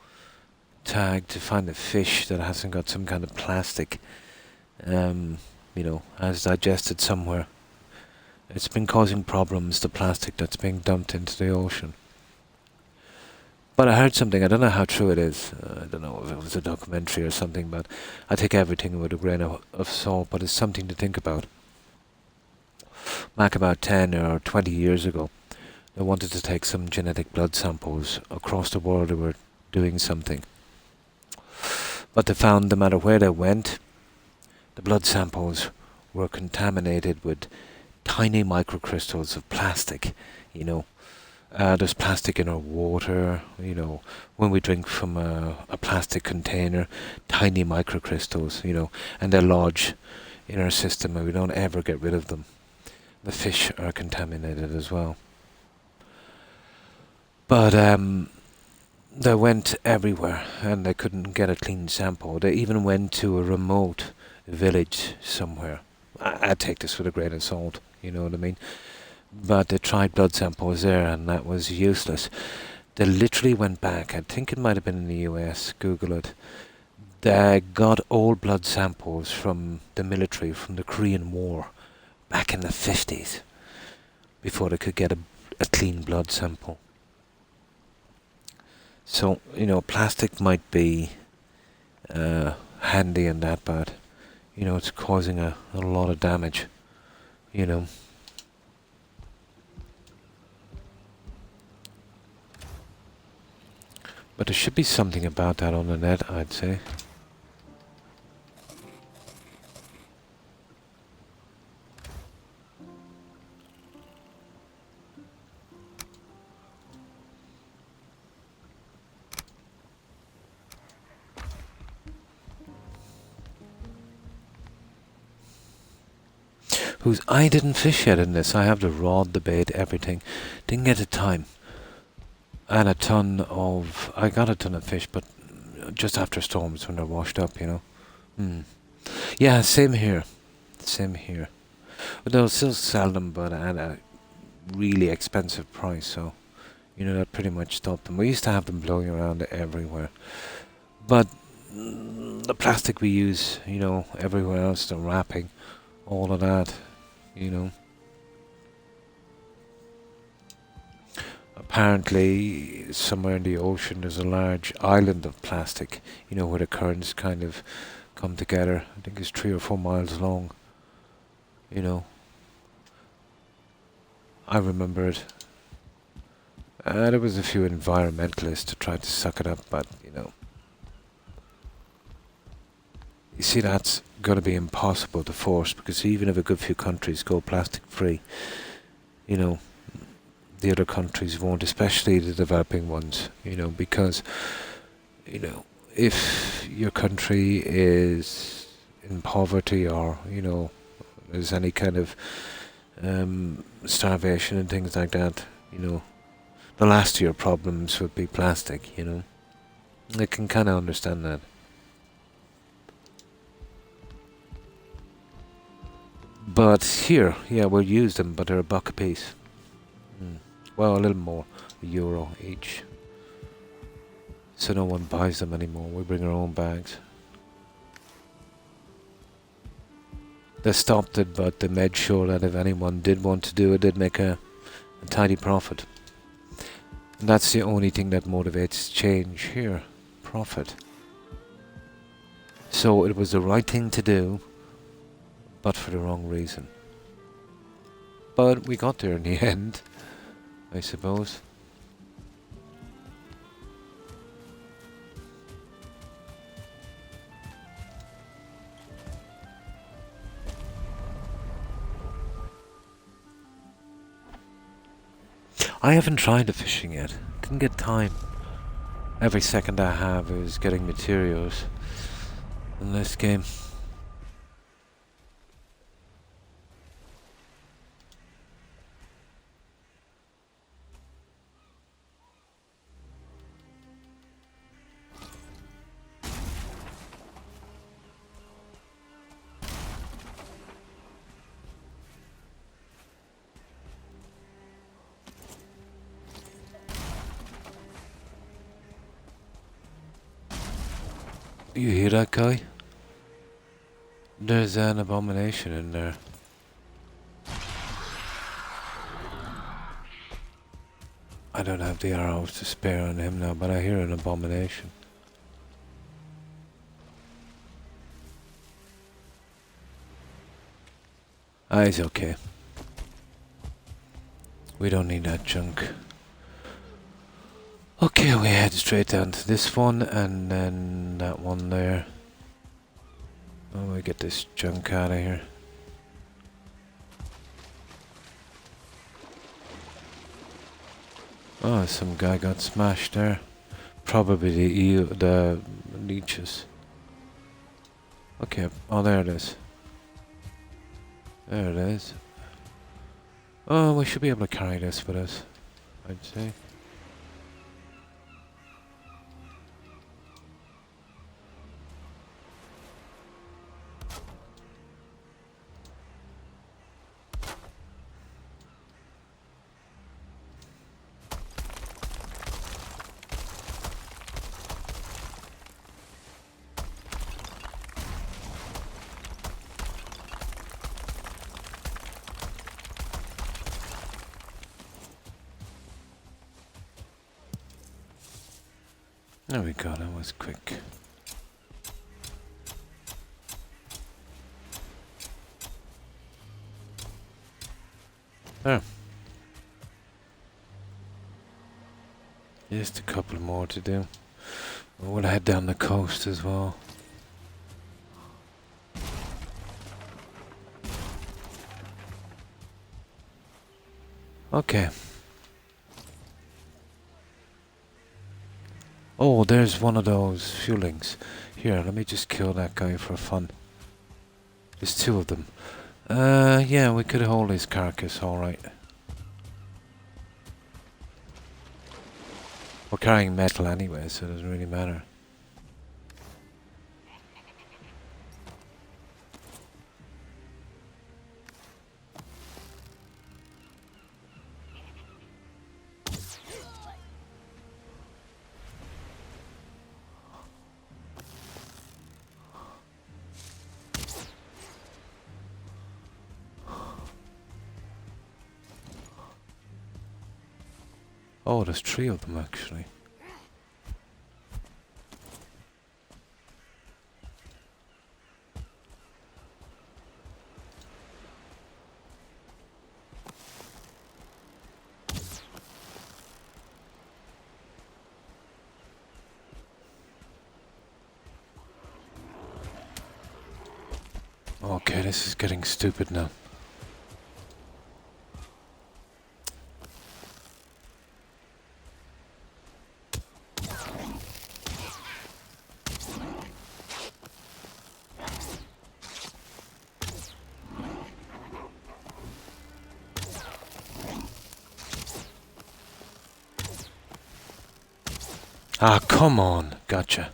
to find a fish that hasn't got some kind of plastic, has digested somewhere. It's been causing problems, the plastic that's being dumped into the ocean. But I heard something, I don't know how true it is, I don't know if it was a documentary or something, but I take everything with a grain of salt, but it's something to think about. Back about 10 or 20 years ago, they wanted to take some genetic blood samples across the world. They were doing something. But they found no matter where they went, the blood samples were contaminated with tiny microcrystals of plastic, There's plastic in our water, when we drink from a plastic container, tiny microcrystals, and they're lodged in our system and we don't ever get rid of them. The fish are contaminated as well. But they went everywhere and they couldn't get a clean sample. They even went to a remote village somewhere. I take this with a grain of salt, you know what I mean? But they tried blood samples there and that was useless. They literally went back, I think it might have been in the US, Google it. They got old blood samples from the military, from the Korean War, back in the 50s, before they could get a clean blood sample. So, plastic might be handy in that, but, it's causing a lot of damage, But there should be something about that on the net, I'd say. who's I didn't fish yet in this. I have the rod, the bait, everything. Didn't get the time. And I got a ton of fish, but just after storms when they're washed up, you know. Yeah, same here. Same here. But they'll still sell them, but at a really expensive price, so, you know, that pretty much stopped them. We used to have them blowing around everywhere. But the plastic we use, you know, everywhere else, the wrapping, all of that, you know. Apparently, somewhere in the ocean, there's a large island of plastic, you know, where the currents kind of come together. I think it's 3 or 4 miles long, you know. I remember it. There was a few environmentalists who tried to suck it up, but, you know. You see, that's going to be impossible to force, because even if a good few countries go plastic free, you know, the other countries won't, especially the developing ones, you know, because, you know, if your country is in poverty or, you know, there's any kind of starvation and things like that, you know, the last of your problems would be plastic, you know. I can kind of understand that. But here, yeah, we'll use them, but they're $1 a piece. Well, a little more, €1 each. So no one buys them anymore. We bring our own bags. They stopped it, but they made sure that if anyone did want to do it, they'd make a tidy profit. And that's the only thing that motivates change here. Profit. So it was the right thing to do, but for the wrong reason. But we got there in the end, I suppose. I haven't tried the fishing yet. Didn't get time. Every second I have is getting materials in this game. You hear that, guy? There's an abomination in there. I don't have the arrows to spare on him now, but I hear an abomination. Ah, he's okay. We don't need that junk. Okay, we head straight down to this one, and then that one there. Oh, we get this junk out of here. Oh, some guy got smashed there. Probably the leeches. Okay, oh there it is. There it is. Oh, we should be able to carry this with us, I'd say. There we go, that was quick. There. Just a couple more to do. We'll head down the coast as well. Okay. Oh, there's one of those fuelings. Here, let me just kill that guy for fun. There's 2 of them. Yeah, we could hold his carcass, alright. We're carrying metal anyway, so it doesn't really matter. Oh, there's 3 of them actually. Okay, this is getting stupid now. Ah, come on. Gotcha.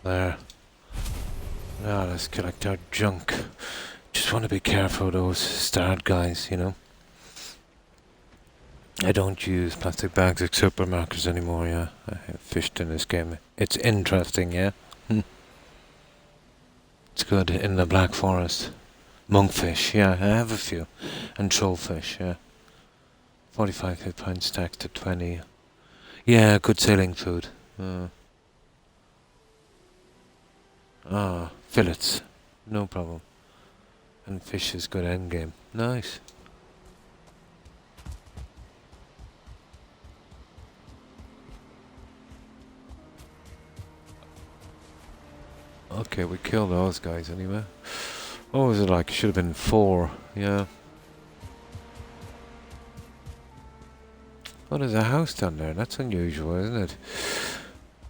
There. Now let's collect our junk. Just want to be careful of those starred guys, you know. I don't use plastic bags like supermarkets anymore, yeah. I have fished in this game. It's interesting, yeah. It's good in the Black Forest. Monkfish, yeah, I have a few. And trollfish, yeah. 45 hit points stacked to 20. Yeah, good sailing food. Fillets. No problem. And fish is good endgame. Nice. Okay, we killed those guys anyway. What was it like? Should have been 4. Yeah. Oh, there's a house down there. That's unusual, isn't it?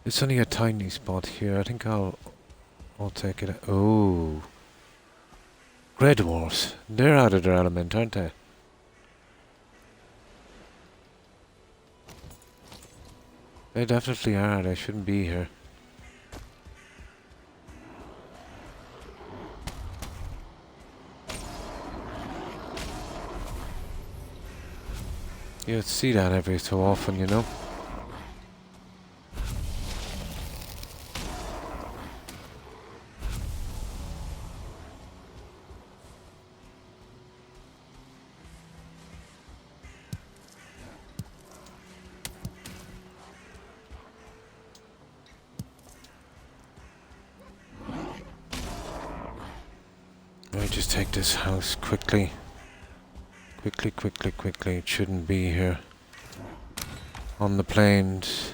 It's only a tiny spot here. I think I'll take it. Oh. Grey dwarfs. They're out of their element, aren't they? They definitely are. They shouldn't be here. You see that every so often, you know. Let me just take this house quickly. Quickly. It shouldn't be here. On the plains.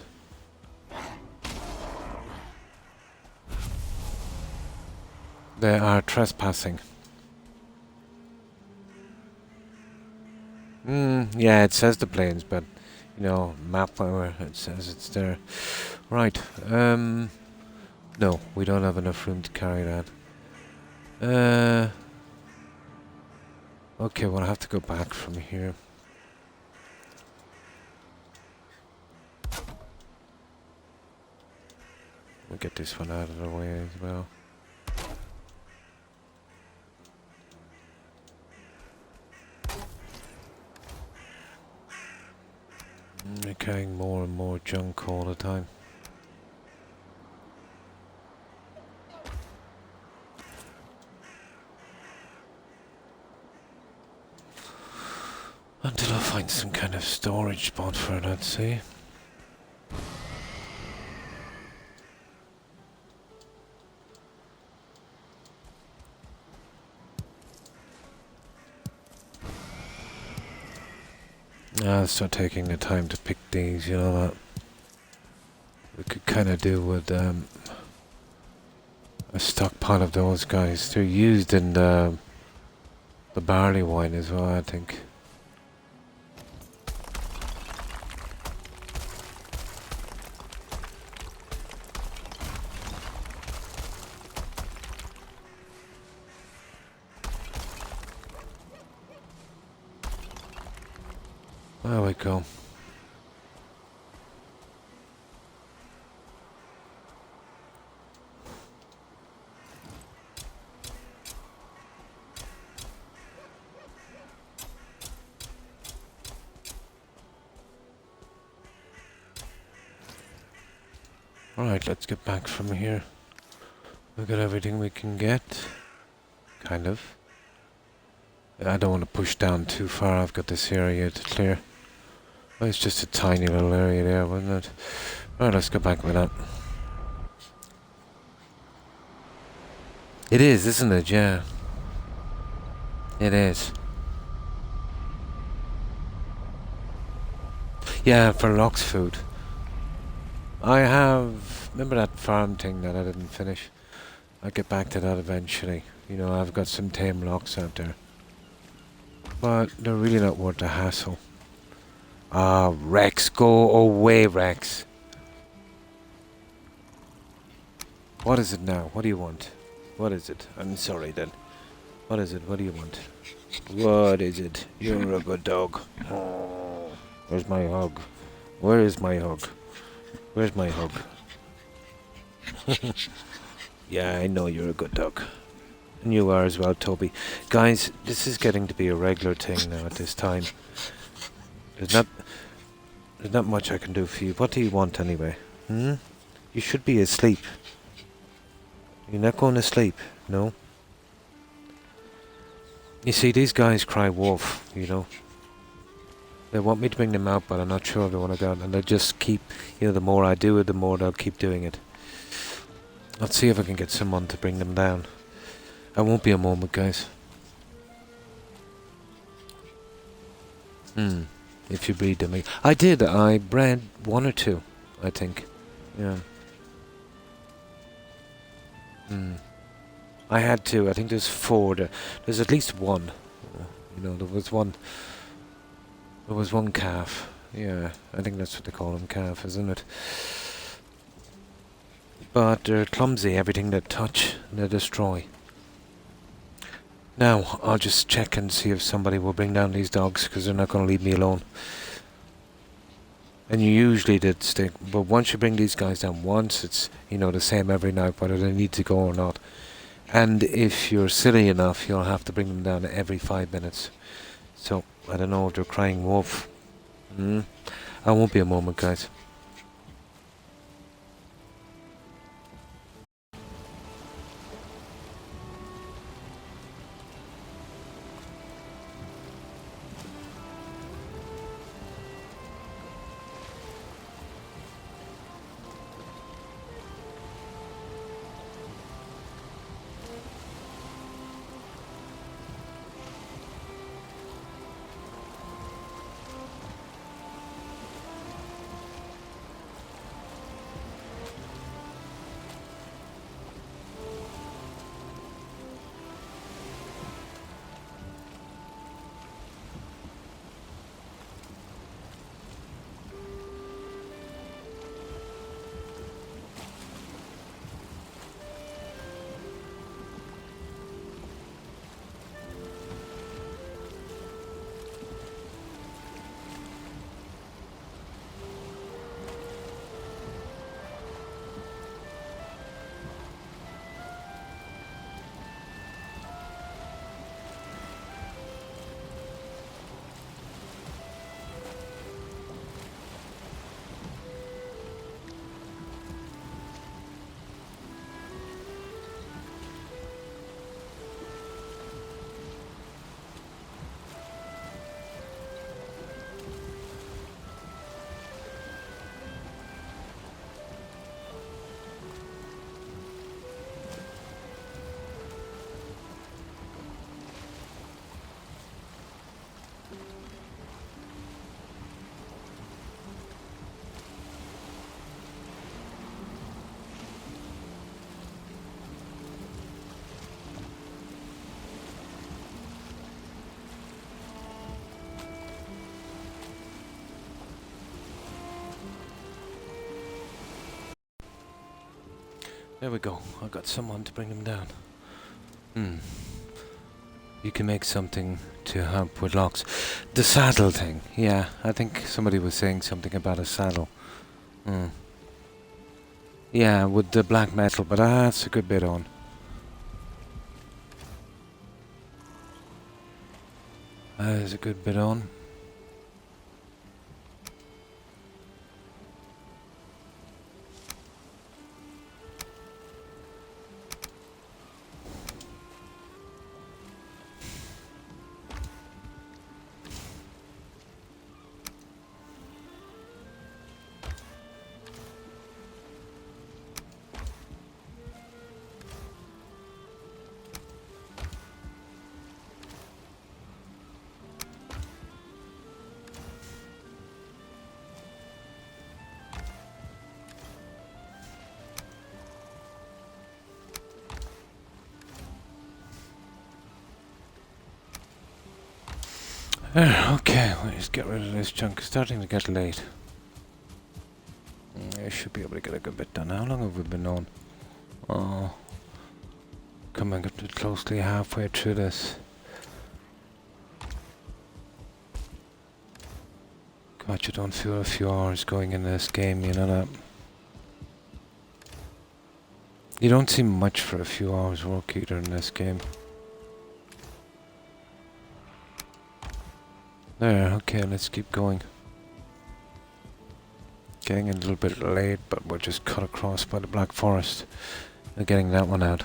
They are trespassing. Yeah, it says the plains, but you know, map where it says it's there. Right. No, we don't have enough room to carry that. Okay, well I have to go back from here. We'll get this one out of the way as well. We're carrying more and more junk all the time. Until I find some kind of storage spot for it, I'd say. I'll start taking the time to pick these, you know that. We could kind of do with a stockpile of those guys. They're used in the barley wine as well, I think. There we go. Alright, let's get back from here. We've got everything we can get. Kind of. I don't want to push down too far. I've got this area to clear. Oh, it's just a tiny little area there, wasn't it? Alright, let's go back with that. It is, isn't it? Yeah. It is. Yeah, for Locke's food. I have... Remember that farm thing that I didn't finish? I'll get back to that eventually. You know, I've got some tame Locks out there. But they're really not worth the hassle. Ah, Rex, go away, Rex. What is it now? What do you want? What is it? I'm sorry then. What is it? What do you want? What is it? You're a good dog. Oh, where's my hug? Where is my hug? Where's my hug? Yeah, I know you're a good dog. And you are as well, Toby. Guys, this is getting to be a regular thing now at this time. There's not much I can do for you. What do you want anyway? Hmm? You should be asleep. You're not going to sleep, no? You see, these guys cry wolf, you know. They want me to bring them out, but I'm not sure if they want to go out. And they just keep, you know, the more I do it, the more they'll keep doing it. Let's see if I can get someone to bring them down. I won't be a moment, guys. If you breed them. I did. I bred 1 or 2, I think. Yeah. I had 2. I think there's 4 there. There's at least 1. You know, there was one calf. Yeah, I think that's what they call them, calf, isn't it? But they're clumsy. Everything they touch, they destroy. Now, I'll just check and see if somebody will bring down these dogs, because they're not going to leave me alone. And you usually did stick, but once you bring these guys down once, it's, you know, the same every night, whether they need to go or not. And if you're silly enough, you'll have to bring them down every 5 minutes. So, I don't know if they're crying wolf. I won't be a moment, guys. There we go. I got someone to bring them down. You can make something to help with locks. The saddle thing, yeah. I think somebody was saying something about a saddle. Yeah, with the black metal, but that's a good bit on. That is a good bit on. Okay, we'll just get rid of this junk. It's starting to get late. I should be able to get a good bit done. How long have we been on? Oh, coming up to closely halfway through this. God, you don't feel a few hours going in this game, you know that? You don't see much for a few hours work either in this game. There, okay, let's keep going. Getting a little bit late, but we're just cut across by the Black Forest. We're getting that one out.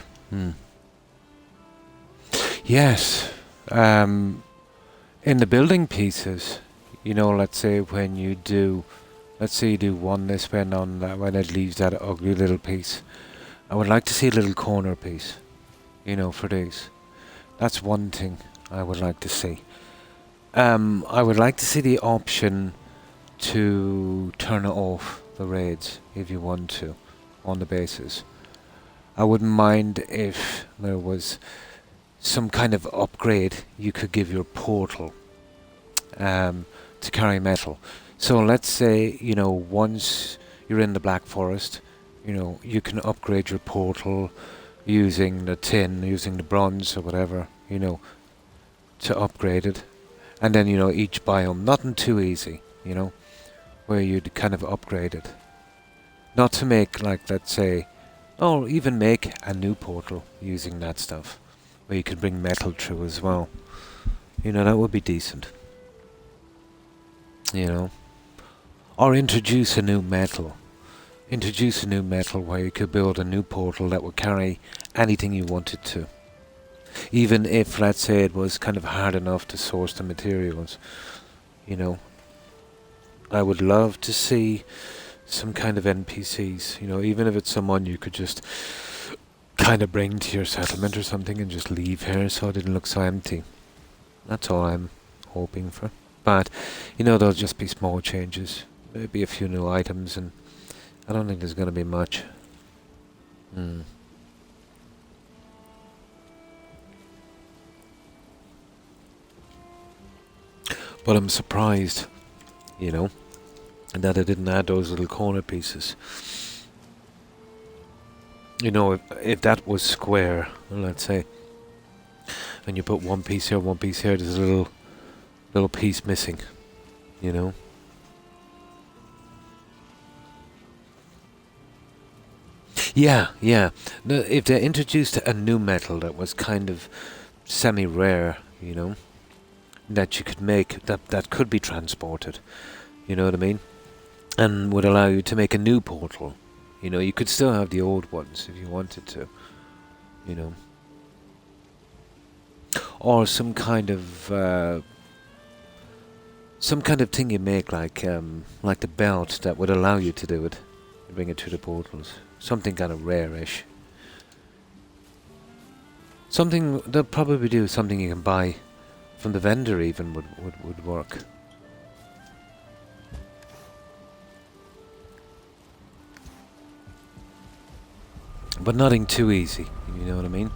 Yes. In the building pieces, you know, let's say when you do, let's say you do one this way and on that way, it leaves that ugly little piece. I would like to see a little corner piece, you know, for these. That's one thing I would like to see. I would like to see the option to turn off the raids if you want to on the bases. I wouldn't mind if there was some kind of upgrade you could give your portal to carry metal. So let's say, you know, once you're in the Black Forest, you know, you can upgrade your portal using the tin, using the bronze or whatever, you know, to upgrade it. And then, you know, each biome, nothing too easy, you know, where you'd kind of upgrade it. Not to make, like, let's say, or even make a new portal using that stuff, where you could bring metal through as well. You know, that would be decent. You know. Or introduce a new metal. Introduce a new metal where you could build a new portal that would carry anything you wanted to. Even if, let's say, it was kind of hard enough to source the materials, you know. I would love to see some kind of NPCs, you know, even if it's someone you could just kind of bring to your settlement or something and just leave here so it didn't look so empty. That's all I'm hoping for. But, you know, there'll just be small changes. Maybe a few new items, and I don't think there's going to be much. But I'm surprised, you know, that I didn't add those little corner pieces. You know, if that was square, let's say, and you put one piece here, there's a little piece missing, you know. Yeah. No, if they introduced a new metal that was kind of semi-rare, you know, that you could make, that could be transported, you know what I mean? And would allow you to make a new portal. You know, you could still have the old ones if you wanted to, you know. Or some kind of thing you make, like the belt that would allow you to do it, bring it to the portals. Something kind of rare-ish. Something they'll probably do. Something you can buy from the vendor even would work. But nothing too easy, you know what I mean?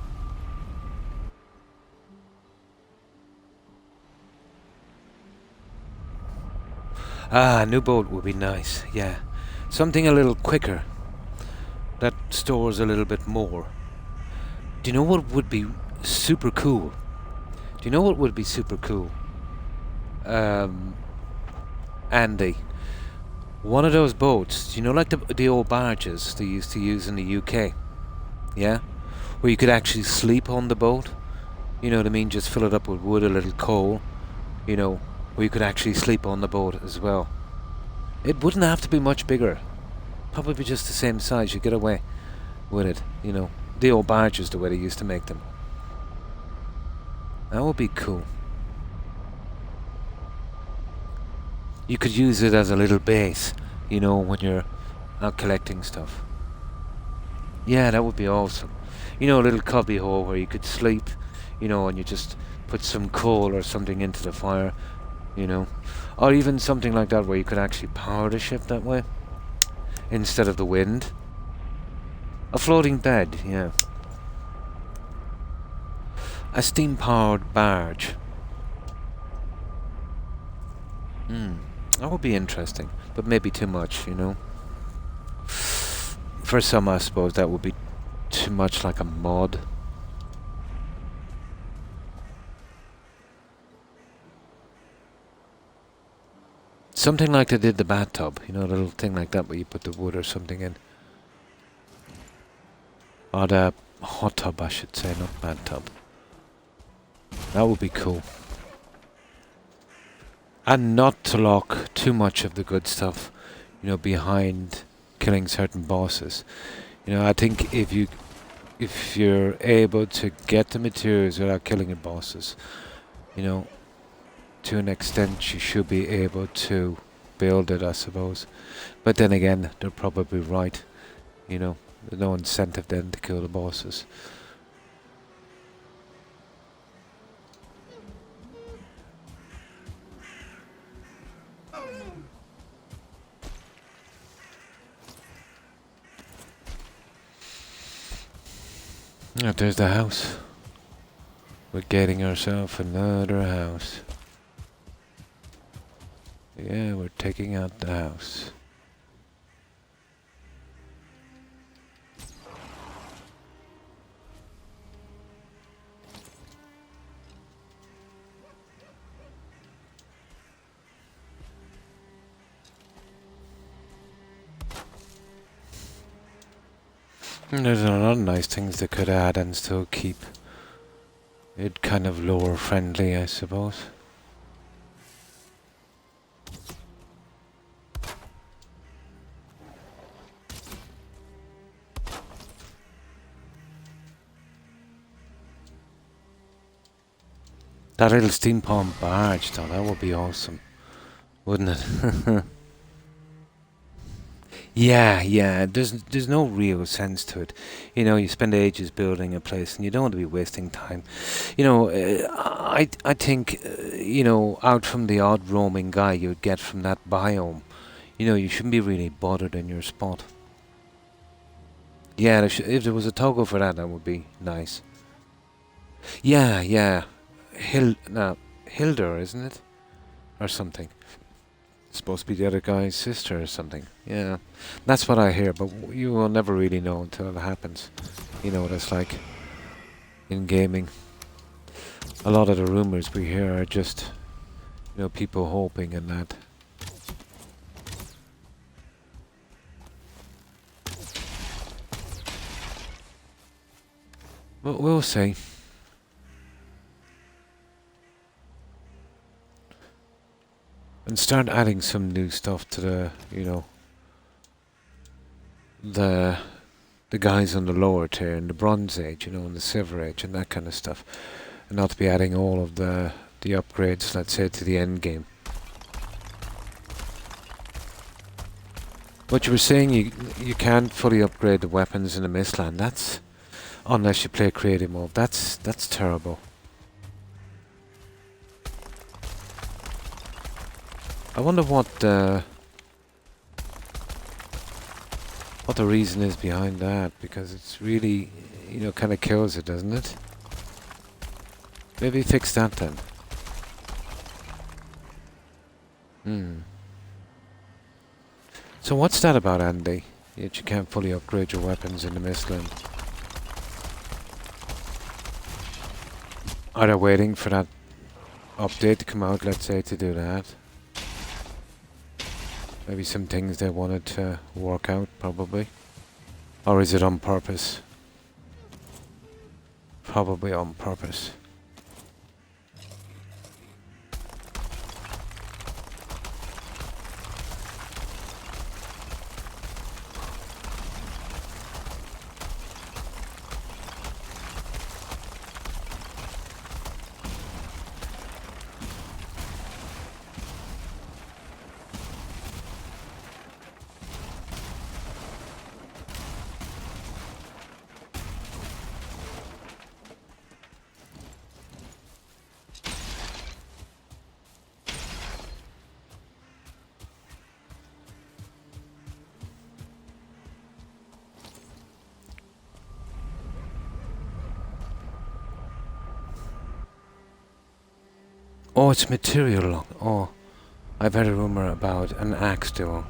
Ah, a new boat would be nice, yeah. Something a little quicker, that stores a little bit more. Do you know what would be super cool? Do you know what would be super cool? Andy, one of those boats, you know, like the old barges they used to use in the UK, yeah? Where you could actually sleep on the boat, you know what I mean? Just fill it up with wood, a little coal, you know, where you could actually sleep on the boat as well. It wouldn't have to be much bigger. Probably just the same size. You get away with it, you know. The old barges, the way they used to make them. That would be cool. You could use it as a little base, you know, when you're out collecting stuff. Yeah, that would be awesome. You know, a little cubby hole where you could sleep, you know, and you just put some coal or something into the fire, you know. Or even something like that where you could actually power the ship that way, instead of the wind. A floating bed, yeah. A steam-powered barge. That would be interesting, but maybe too much, you know. For some, I suppose, that would be too much like a mod. Something like they did the bathtub, you know, a little thing like that where you put the wood or something in. Or the hot tub, I should say, not bathtub. That would be cool. And not to lock too much of the good stuff, you know, behind killing certain bosses. You know, I think if you're able to get the materials without killing the bosses, you know, to an extent you should be able to build it, I suppose. But then again, they're probably right. You know, there's no incentive then to kill the bosses. Oh, there's the house. We're getting ourselves another house. Yeah, we're taking out the house. And there's a lot of nice things they could add and still keep it kind of lore friendly, I suppose. That little steampunk barge though, that would be awesome, wouldn't it? Yeah, there's no real sense to it. You know, you spend ages building a place and you don't want to be wasting time. You know, I think, you know, out from the odd roaming guy you'd get from that biome, you know, you shouldn't be really bothered in your spot. Yeah, if there was a toggle for that, that would be nice. Yeah. Hilda, isn't it? Or something. Supposed to be the other guy's sister or something. Yeah, that's what I hear, but you will never really know until it happens. You know what it's like in gaming. A lot of the rumors we hear are just, you know, people hoping and that. But we'll see. And start adding some new stuff to the, you know, the guys on the lower tier in the Bronze Age, you know, and the Silver Age and that kind of stuff, and not to be adding all of the upgrades, let's say, to the end game. But you were saying you can't fully upgrade the weapons in the Mistland. That's unless you play creative mode. That's terrible. I wonder what the reason is behind that, because it's really, you know, kind of kills it, doesn't it? Maybe fix that then. So what's that about, Andy? Yet you can't fully upgrade your weapons in the Mistland. Either waiting for that update to come out, let's say, to do that. Maybe some things they wanted to work out, probably. Or is it on purpose? Probably on purpose. Oh, it's material lock. Oh, I've heard a rumor about an axe duel.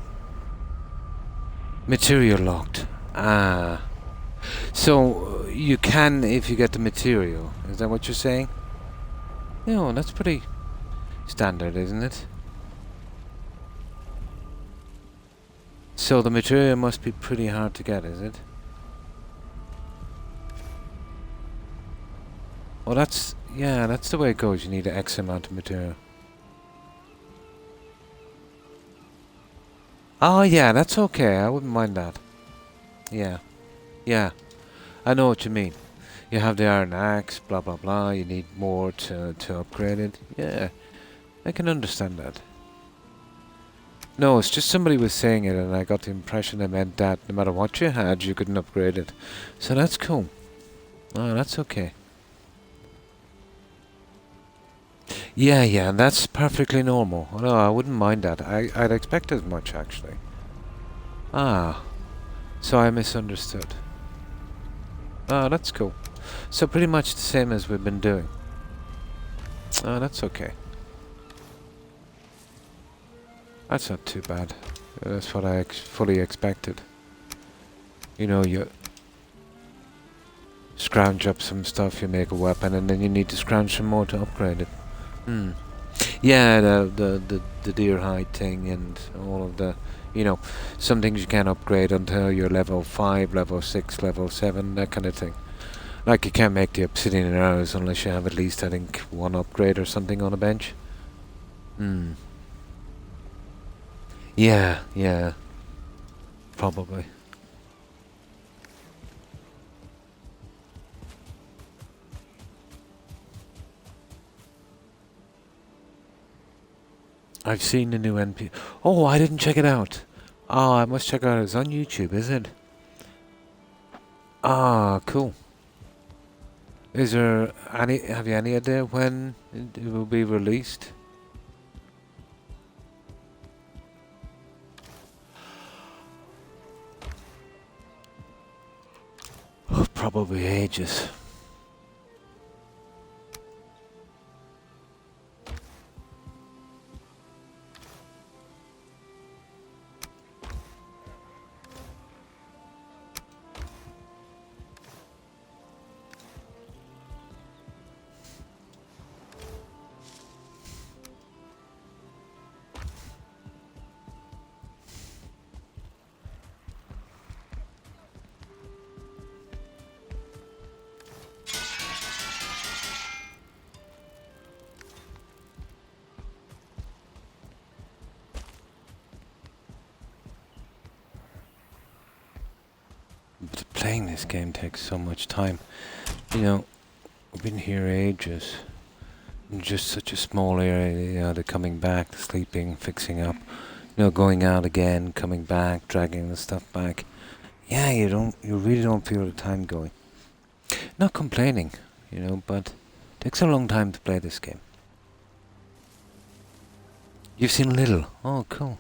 Material locked. Ah. So, you can if you get the material. Is that what you're saying? No, that's pretty standard, isn't it? So the material must be pretty hard to get, is it? Well, yeah, that's the way it goes. You need an X amount of material. Oh, yeah, that's okay. I wouldn't mind that. Yeah. Yeah. I know what you mean. You have the iron axe, blah, blah, blah. You need more to upgrade it. Yeah. I can understand that. No, it's just somebody was saying it and I got the impression it meant that no matter what you had, you couldn't upgrade it. So that's cool. Oh, that's okay. Yeah, yeah, that's perfectly normal. No, I wouldn't mind that. I'd expect as much, actually. Ah, so I misunderstood. Oh, that's cool. So pretty much the same as we've been doing. Oh, that's okay. That's not too bad. That's what I fully expected. You know, you scrounge up some stuff, you make a weapon, and then you need to scrounge some more to upgrade it. Hmm. Yeah, the deer hide thing and all of the, you know, some things you can't upgrade until you're level 5, level 6, level 7, that kind of thing. Like you can't make the obsidian arrows unless you have at least, I think, 1 upgrade or something on a bench. Hmm. Yeah, yeah. Probably. I've seen the new NP. Oh, I didn't check it out. Oh, I must check it out. It's on YouTube, is it? Ah, cool. Is there any? Have you any idea when it will be released? Oh, probably ages. But playing this game takes so much time. You know, we've been here ages. In just such a small area, you know, the coming back, the sleeping, fixing up, you know, going out again, coming back, dragging the stuff back. Yeah, you really don't feel the time going. Not complaining, you know, but it takes a long time to play this game. You've seen Little. Oh, cool.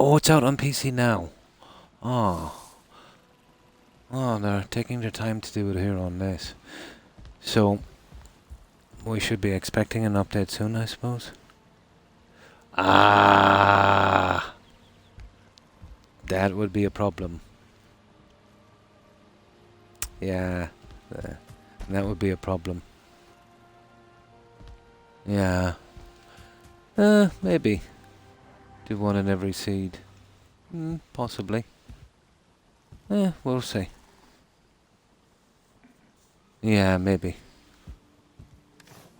Oh, it's out on PC now. Oh. Oh, they're taking their time to do it here on this. So, we should be expecting an update soon, I suppose. Ah, that would be a problem. Yeah, that would be a problem. Yeah. Maybe. Do one in every seed. Possibly. We'll see. Yeah, maybe.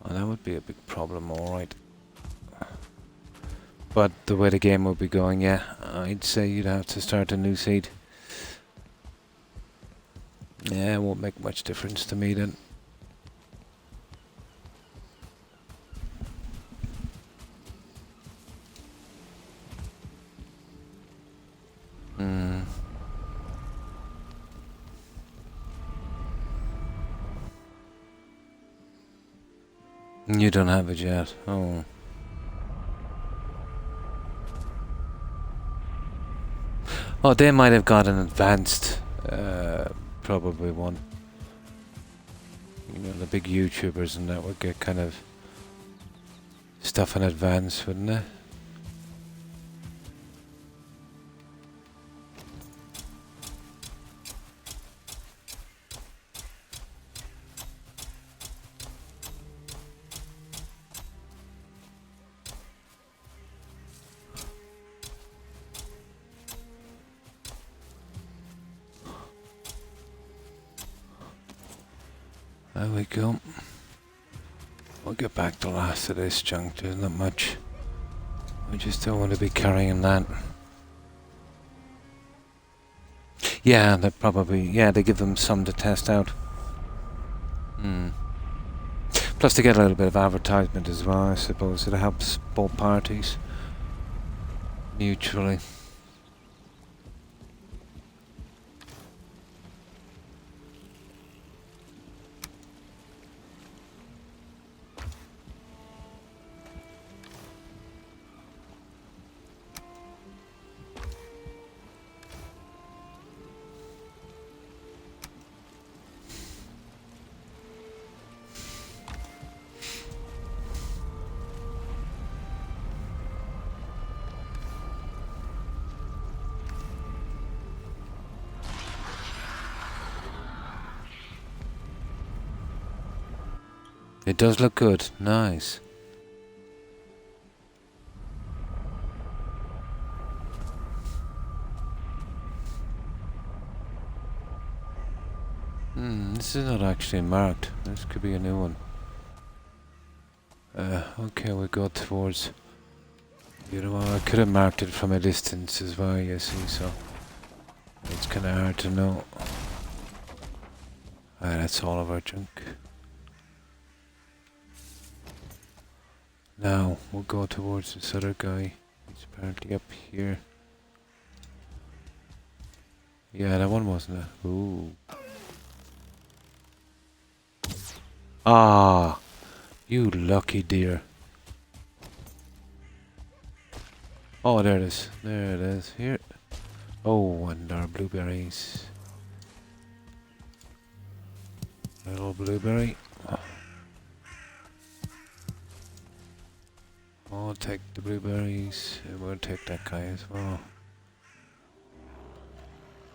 Oh, that would be a big problem, alright. But the way the game would be going, yeah, I'd say you'd have to start a new seed. Yeah, it won't make much difference to me then. You don't have it yet. Oh. Oh, they might have got an advanced, probably one. You know, the big YouTubers and that would get kind of stuff in advance, wouldn't they? There we go. We'll get back to the last of this junk, there's not much. We just don't want to be carrying that. Yeah, they probably, they give them some to test out. Plus to get a little bit of advertisement as well, I suppose. It helps both parties mutually. It does look good. Nice. This is not actually marked. This could be a new one. Okay, we go towards... You know, I could have marked it from a distance as well, you see, so... It's kind of hard to know. That's all of our junk. Now, we'll go towards this other guy. He's apparently up here. Yeah, that one wasn't it? Ooh. Ah, you lucky dear. Oh, there it is. There it is. Here. Oh, and our blueberries. Little blueberry. I'll take the blueberries, and we'll take that guy as well.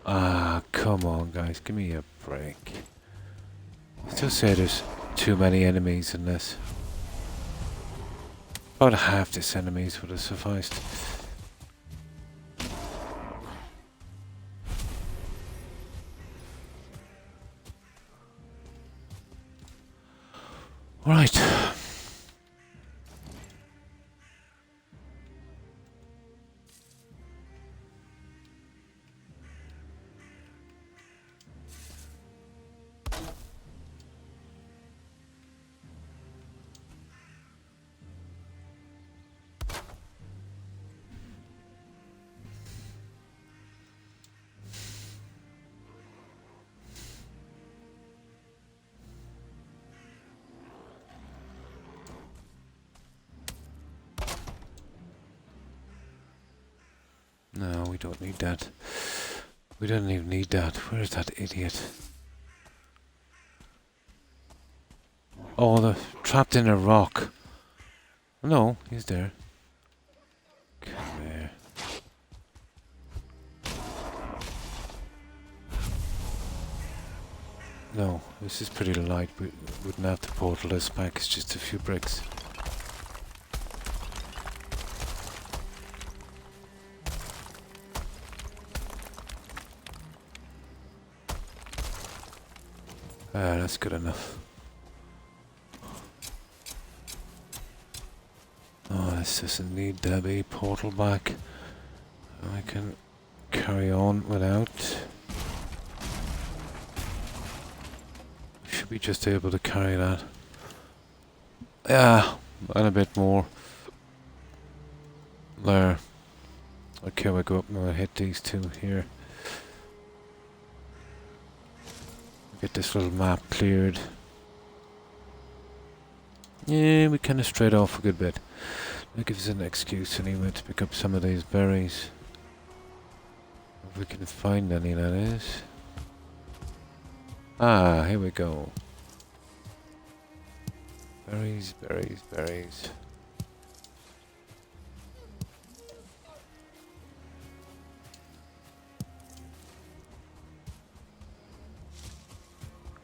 Ah, come on, guys, give me a break. I still say there's too many enemies in this. About half this enemies would have sufficed. Right. No, we don't need that. We don't even need that. Where's that idiot? Oh, they're trapped in a rock. No, he's there. Come here. No, this is pretty light. We wouldn't have to portal this back. It's just a few bricks. That's good enough. Oh, this doesn't need to be portal back. I can carry on without. Should be just able to carry that. Yeah, and a bit more. There. Okay, we'll go up and we'll hit these two here. Get this little map cleared. Yeah, we kind of strayed off a good bit. That gives us an excuse anyway to pick up some of these berries. If we can find any, that is. Ah, here we go. Berries, berries, berries.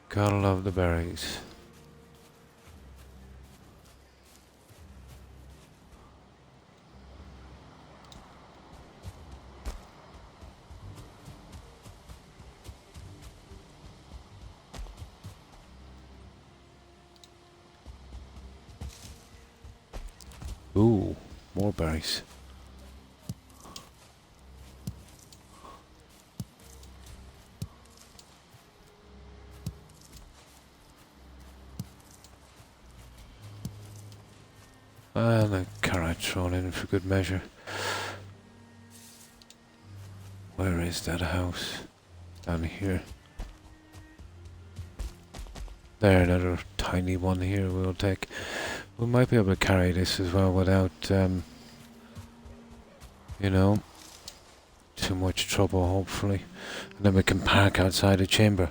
Gotta love the berries. Ooh, more berries. And a carrot thrown in for good measure. Where is that house? Down here. There, another tiny one here we'll take. We might be able to carry this as well without, you know, too much trouble, hopefully. And then we can park outside the chamber.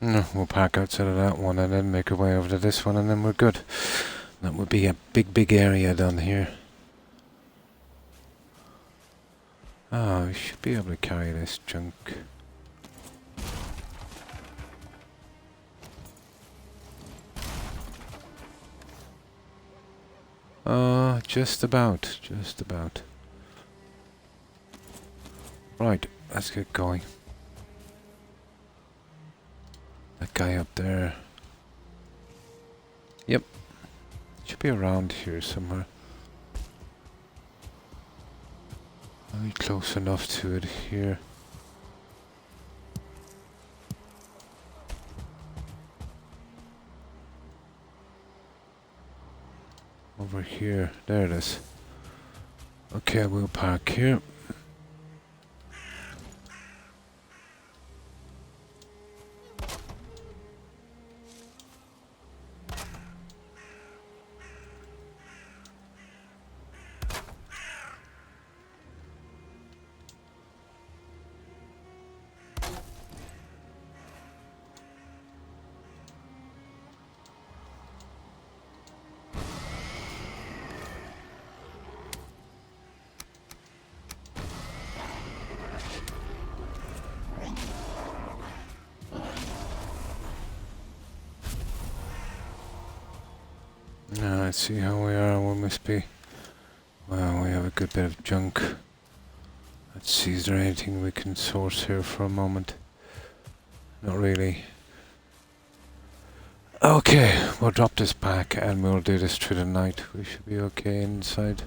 No, we'll park outside of that one and then make our way over to this one and then we're good. That would be a big area down here. Oh, we should be able to carry this junk. Just about, just about. Right, let's get going. That guy up there. Yep. Should be around here somewhere. Are we close enough to it here? Over here. There it is. Okay, we'll park here. Now let's see how we are. We must be. Well, we have a good bit of junk. Let's see, is there anything we can source here for a moment? Not really. Okay, we'll drop this back and we'll do this through the night. We should be okay inside.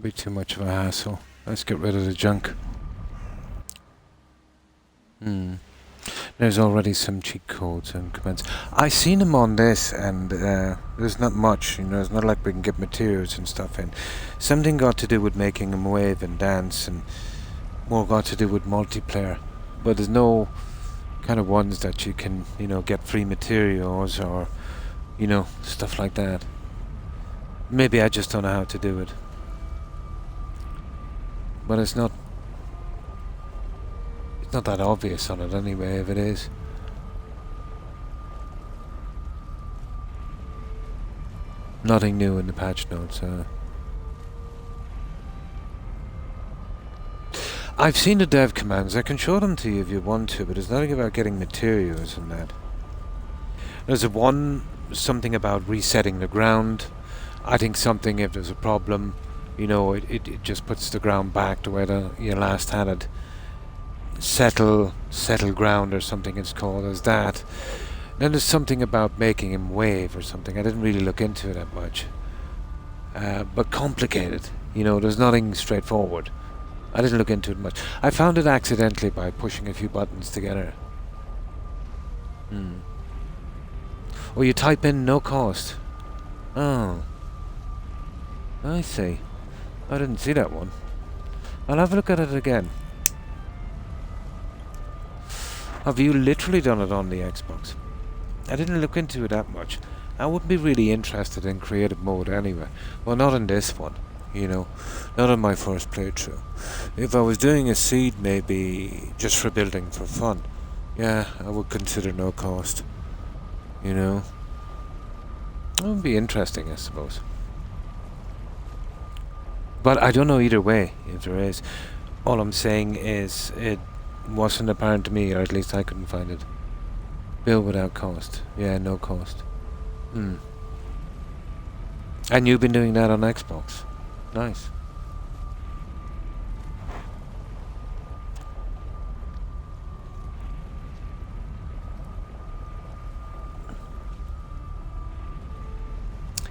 Be too much of a hassle. Let's get rid of the junk. There's already some cheat codes and commands. I seen them on this, and there's not much. It's not like we can get materials and stuff in. Something got to do with making them wave and dance, and more got to do with multiplayer. But there's no kind of ones that you can, get free materials or, stuff like that. Maybe I just don't know how to do it. But it's not that obvious on it anyway, if it is. Nothing new in the patch notes. I've seen the dev commands. I can show them to you if you want to, but there's nothing about getting materials and that. There's something about resetting the ground. I think something, if there's a problem, it just puts the ground back to where you last had it. Settle ground or something it's called as that. Then there's something about making him wave or something. I didn't really look into it that much. But complicated. There's nothing straightforward. I didn't look into it much. I found it accidentally by pushing a few buttons together. Oh, you type in no cost. Oh. I see. I didn't see that one. I'll have a look at it again. Have you literally done it on the Xbox? I didn't look into it that much. I wouldn't be really interested in creative mode anyway. Well, not in this one, Not on my first playthrough. If I was doing a seed, maybe just for building for fun, yeah, I would consider no cost. It would be interesting, I suppose. But I don't know either way, if there is. All I'm saying is it wasn't apparent to me, or at least I couldn't find it. Build without cost. Yeah, no cost. And you've been doing that on Xbox. Nice.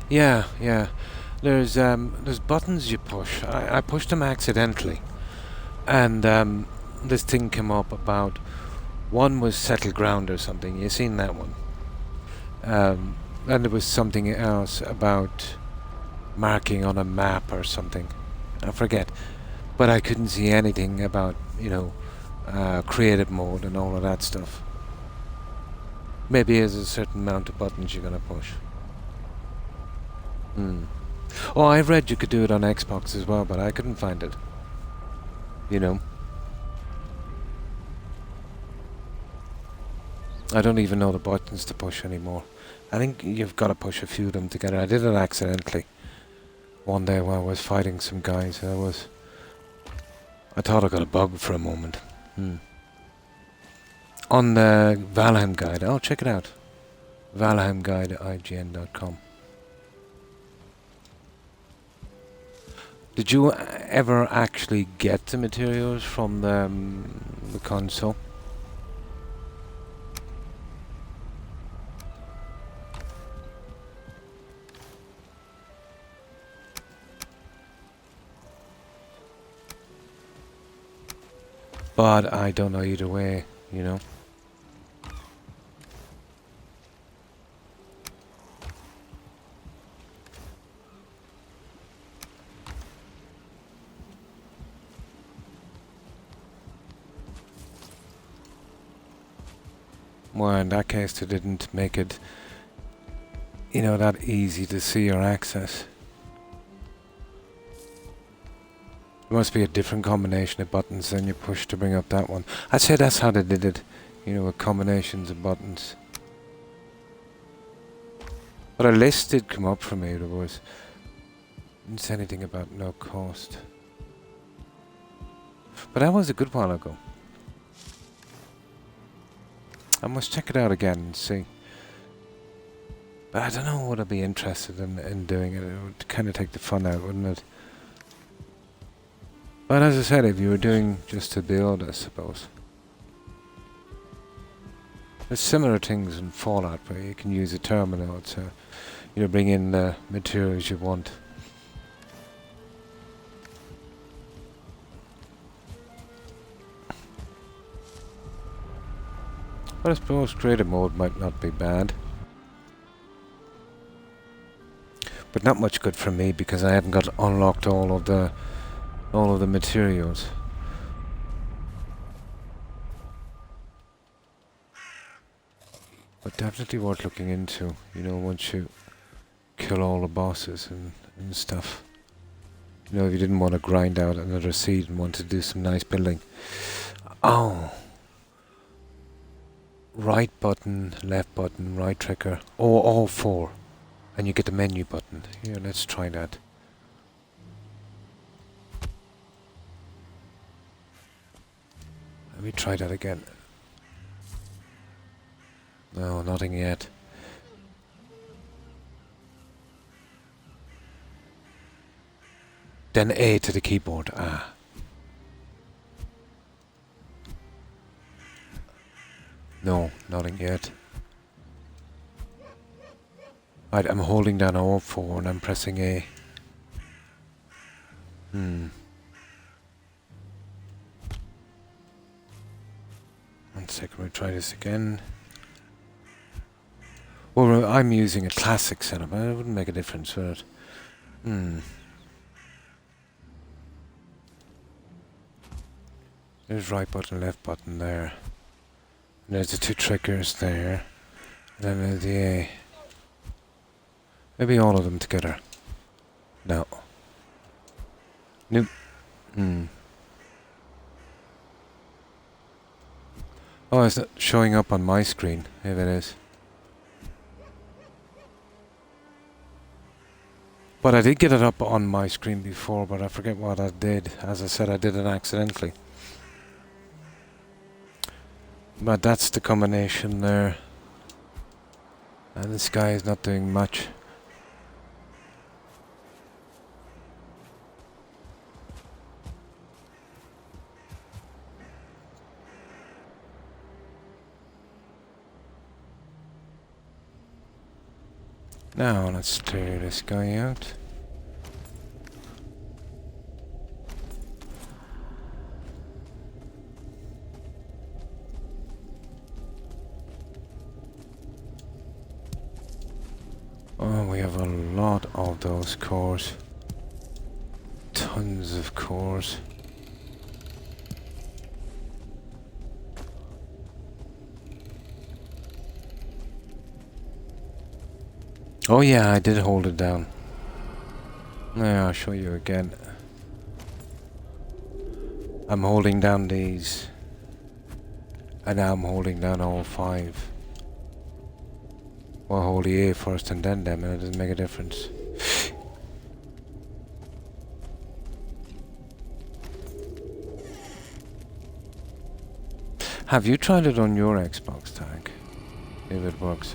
Yeah. There's buttons you push. I pushed them accidentally. And this thing came up about, one was settle ground or something. You seen that one? And there was something else about marking on a map or something. I forget. But I couldn't see anything about, creative mode and all of that stuff. Maybe there's a certain amount of buttons you're gonna push. Oh, I read you could do it on Xbox as well, but I couldn't find it. I don't even know the buttons to push anymore. I think you've got to push a few of them together. I did it accidentally one day while I was fighting some guys. I thought I got a bug for a moment. On the Valheim guide. Oh, check it out. Valheim guide at IGN.com. Did you ever actually get the materials from the console? But I don't know either way, Well, in that case, they didn't make it, that easy to see or access. There must be a different combination of buttons than you push to bring up that one. I'd say that's how they did it, with combinations of buttons. But a list did come up for me. Didn't say anything about no cost. But that was a good while ago. I must check it out again and see. But I don't know, would I be interested in doing it? It would kind of take the fun out, wouldn't it? But as I said, if you were doing just to build, I suppose. There's similar things in Fallout where you can use a terminal to, bring in the materials you want. But I suppose creative mode might not be bad. But not much good for me because I haven't got unlocked all of the materials. But definitely worth looking into, you know, once you kill all the bosses and stuff. You know, if you didn't want to grind out another seed and want to do some nice building. Oh! Right button, left button, right trigger. Oh, all four. And you get the menu button. Here, let's try that. Let me try that again. No, nothing yet. Then A to the keyboard. Ah. No, nothing yet. Right, I'm holding down all four and I'm pressing A. 1 second, we'll try this again. Well, I'm using a classic setup. It wouldn't make a difference, would it? There's right button, left button there. And there's the two triggers there. And then there's the A. Maybe all of them together. No. Nope. Oh, it's not showing up on my screen, if it is. But I did get it up on my screen before, but I forget what I did. As I said, I did it accidentally. But that's the combination there. And this guy is not doing much. Now let's clear this guy out. Oh, we have a lot of those cores. Tons of cores. Oh yeah, I did hold it down. Yeah, I'll show you again. I'm holding down these. And now I'm holding down all 5. Well, hold the A first and then them, and it doesn't make a difference. Have you tried it on your Xbox tag? If it works.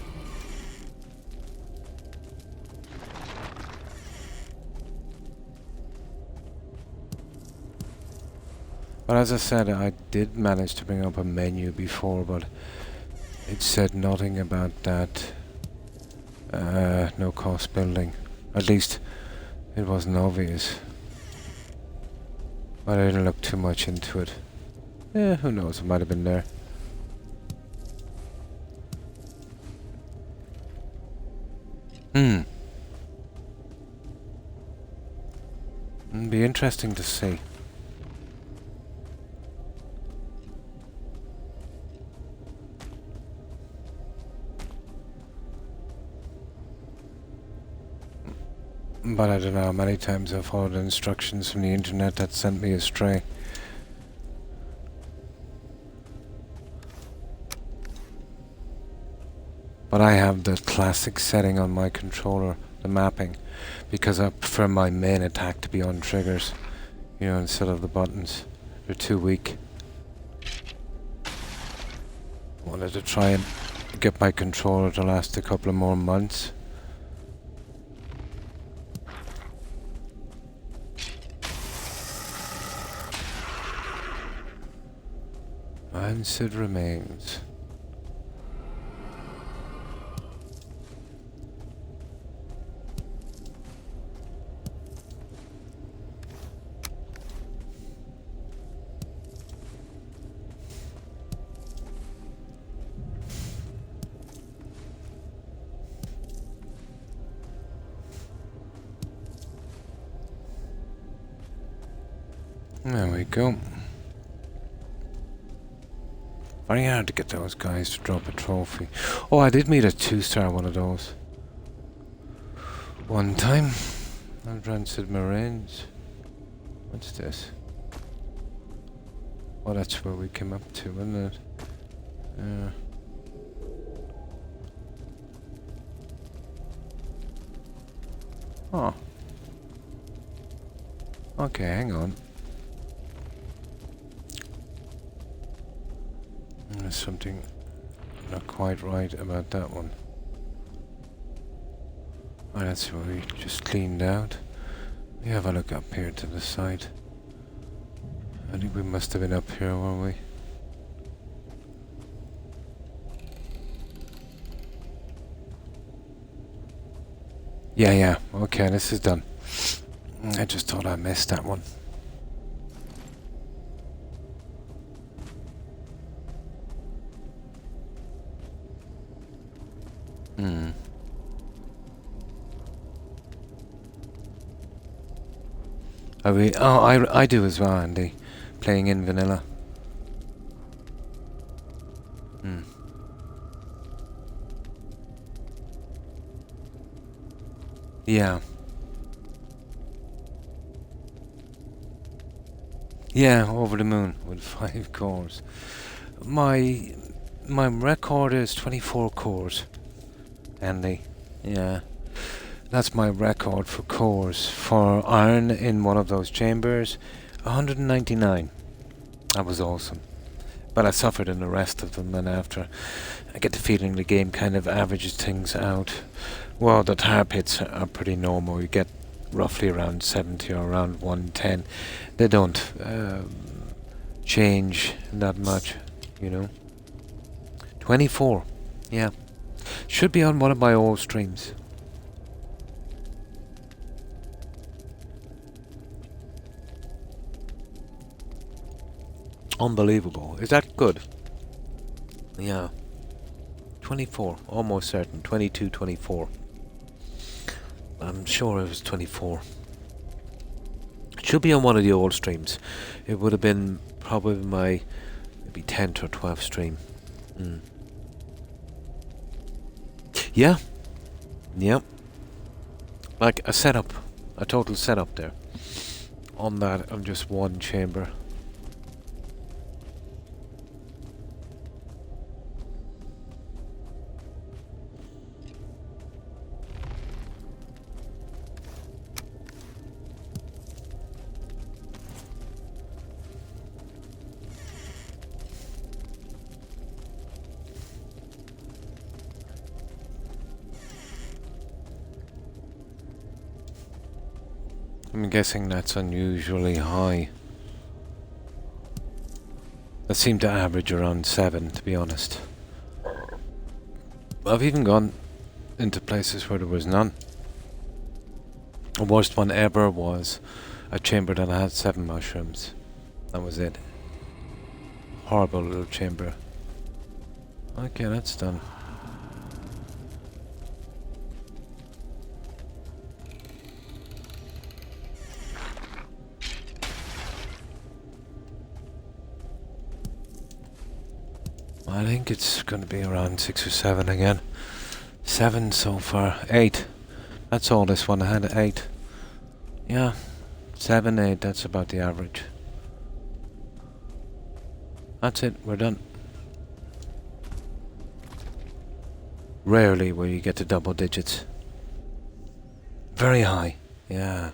But as I said, I did manage to bring up a menu before, but it said nothing about that no cost building. At least it wasn't obvious. But I didn't look too much into it. Yeah, who knows, it might have been there. It'd be interesting to see. But I don't know how many times I've followed instructions from the internet that sent me astray. But I have the classic setting on my controller, the mapping, because I prefer my main attack to be on triggers, you know, instead of the buttons. They're too weak. I wanted to try and get my controller to last a couple of more months. And Sid remains. There we go. Very hard to get those guys to drop a trophy. Oh, I did meet a 2-star one of those. One time. Rancid Marines. What's this? Oh, that's where we came up to, isn't it? Yeah. Oh. Okay, hang on. There's something not quite right about that one. Oh, that's where we just cleaned out. We have a look up here to the side. I think we must have been up here, weren't we? Yeah. Okay, this is done. I just thought I missed that one. Are we? Oh, I do as well, Andy. Playing in vanilla. Yeah. Yeah, over the moon with 5 cores. My record is 24 cores, Andy. Yeah. That's my record for cores. For iron in one of those chambers, 199. That was awesome. But I suffered in the rest of them, and after, I get the feeling the game kind of averages things out. Well, the tar pits are pretty normal. You get roughly around 70 or around 110. They don't change that much, you know. 24. Yeah. Should be on one of my old streams. Unbelievable. Is that good? Yeah. 24. Almost certain. 22, 24. I'm sure it was 24. It should be on one of the old streams. It would have been probably my maybe 10th or 12th stream. Yeah. Yep. Like a setup. A total setup there. On that of just one chamber. I'm guessing that's unusually high. That seemed to average around 7, to be honest. I've even gone into places where there was none. The worst one ever was a chamber that had 7 mushrooms. That was it. Horrible little chamber. Okay, that's done. I think it's going to be around 6 or 7 again. 7 so far. 8. That's all this one. I had 8. Yeah. 7, 8. That's about the average. That's it. We're done. Rarely will you get to double digits. Very high. Yeah.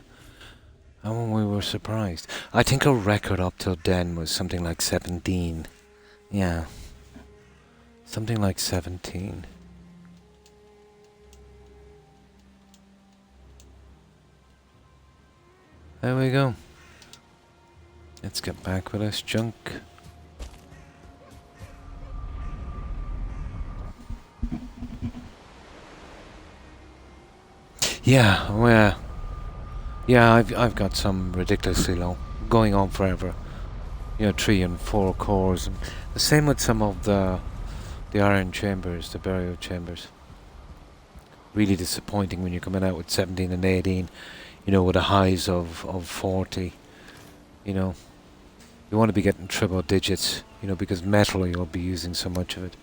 And we were surprised. I think our record up till then was something like 17. Yeah. Something like 17. There we go. Let's get back with this junk. Yeah, well, yeah, I've got some ridiculously low, going on forever. You know, 3 and 4 cores. And the same with some of the iron chambers, the burial chambers. Really disappointing when you're coming out with 17 and 18, you know, with the highs of 40, you know. You want to be getting triple digits, you know, because metal you'll be using so much of it.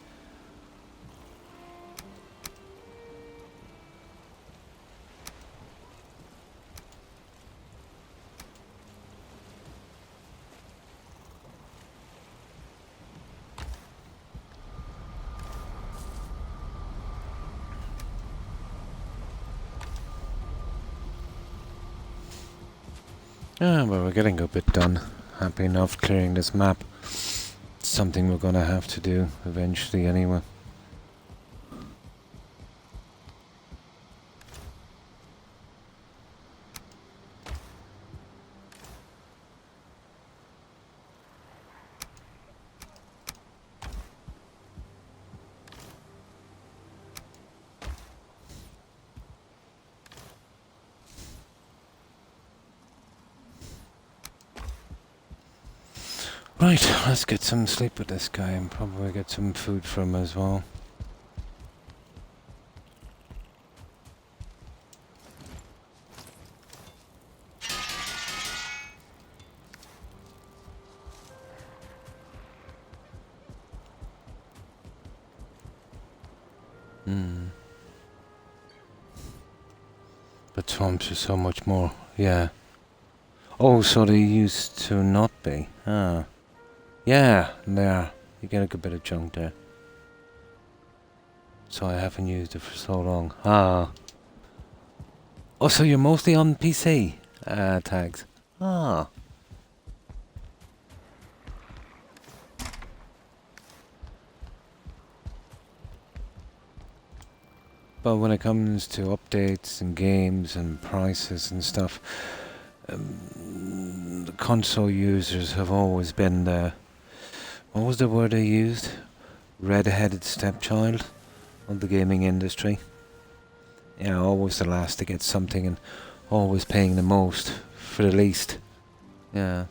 Ah, well, we're getting a bit done. Happy enough clearing this map. It's something we're going to have to do eventually anyway. Right, let's get some sleep with this guy and probably get some food from him as well. But swamps are so much more, yeah. Oh, so they used to not be. Ah. Yeah, there. You get a good bit of junk there. So I haven't used it for so long. Ah. Oh, so you're mostly on PC tags. Ah. But when it comes to updates and games and prices and stuff, the console users have always been the... What was the word they used? Red-headed stepchild of the gaming industry. Yeah, always the last to get something and always paying the most for the least. Yeah.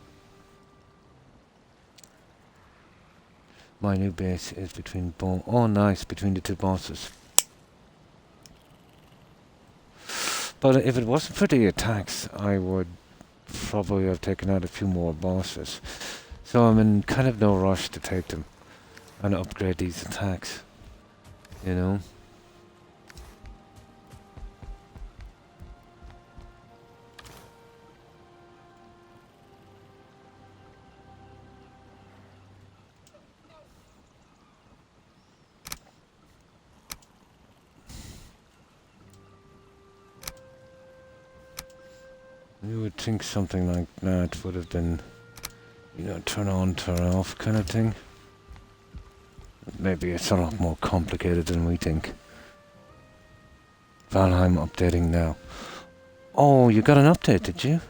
My new base is between oh, nice, between the two bosses. But if it wasn't for the attacks, I would probably have taken out a few more bosses. So I'm in kind of no rush to take them and upgrade these attacks, you know. You would think something like that would have been, you know, turn on, turn off kind of thing. Maybe it's a lot more complicated than we think. Valheim updating now. Oh, you got an update, did you?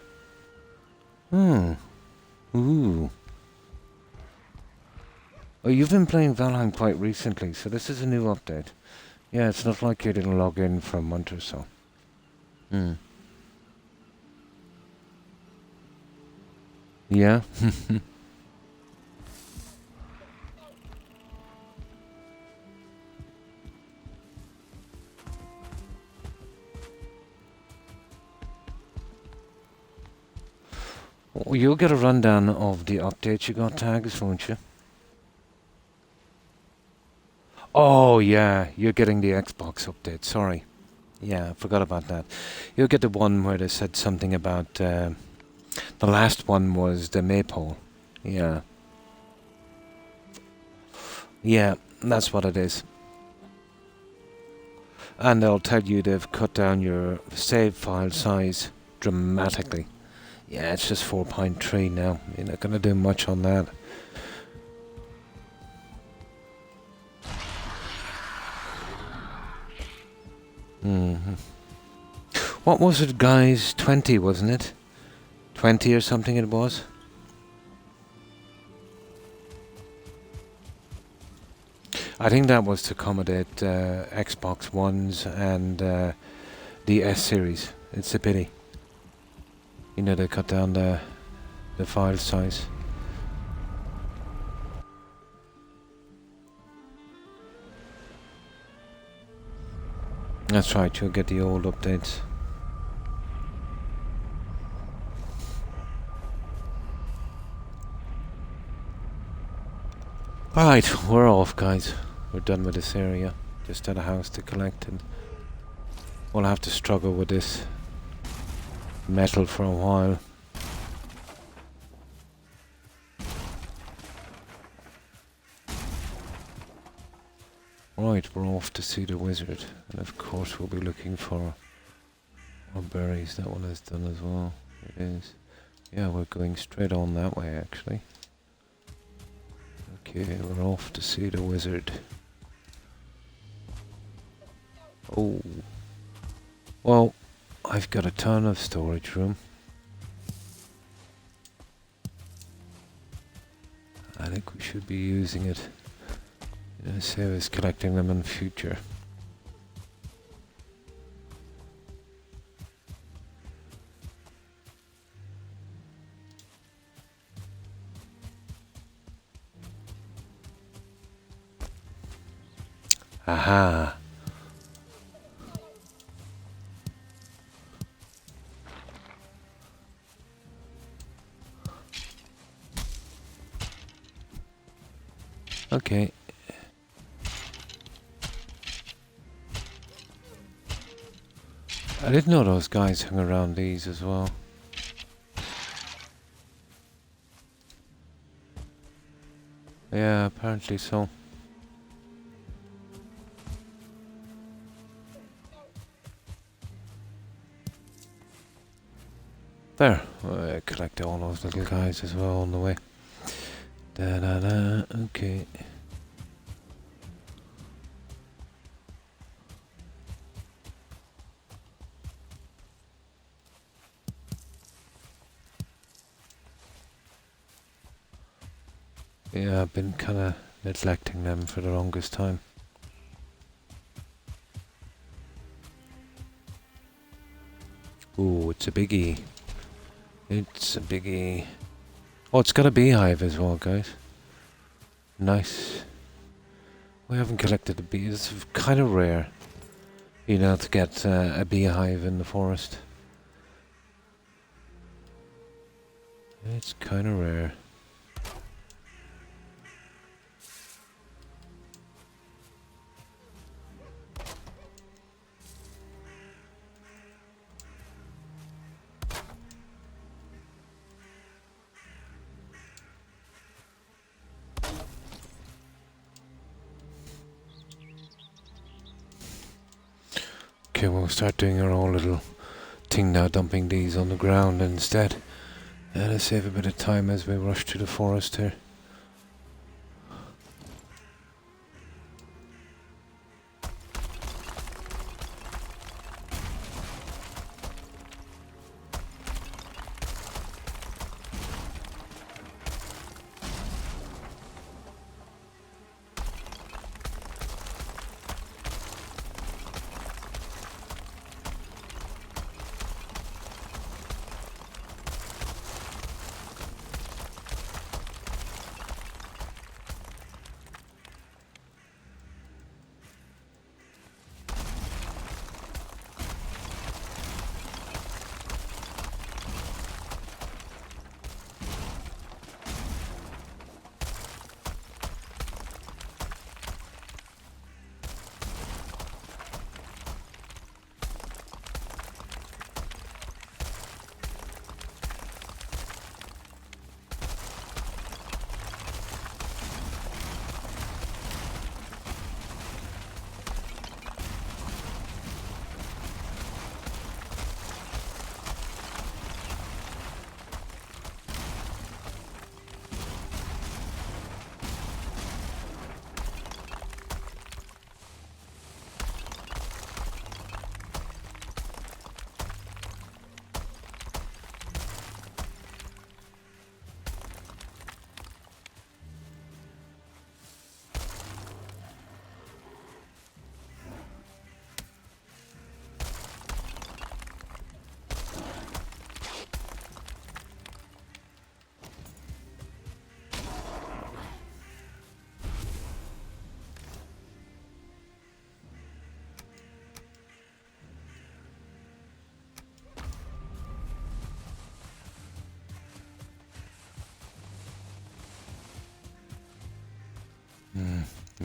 Ooh. Oh, you've been playing Valheim quite recently, so this is a new update. Yeah, it's not like you didn't log in for a month or so. Yeah? Well, you'll get a rundown of the updates you got, tags, won't you? Oh, yeah, you're getting the Xbox update, sorry. Yeah, I forgot about that. You'll get the one where they said something about... the last one was the maypole. Yeah. Yeah, that's what it is. And they'll tell you they've cut down your save file size dramatically. Yeah, it's just 4.3 now. You're not going to do much on that. What was it, guys? 20, wasn't it? 20 or something it was? I think that was to accommodate Xbox Ones and the S series. It's a pity. You know, they cut down the file size. That's right, you'll get the old updates. Right, we're off, guys. We're done with this area. Just had a house to collect, and we'll have to struggle with this metal for a while. Right, we're off to see the wizard, and of course we'll be looking for more berries. That one is done as well. It is. Yeah, we're going straight on that way, actually. Okay, we're off to see the wizard. Oh. Well, I've got a ton of storage room. I think we should be using it. Save us collecting them in the future. Aha! Okay. I didn't know those guys hung around these as well. Yeah, apparently so. There, I collect all those little guys as well on the way. Da da da, okay. Yeah, I've been kinda neglecting them for the longest time. Ooh, it's a biggie. It's a biggie. Oh, it's got a beehive as well, guys. Nice. We haven't collected the bees. It's kind of rare, you know, to get a beehive in the forest. It's kind of rare. Okay, we'll start doing our own little thing now, dumping these on the ground instead. To save a bit of time as we rush to the forest here.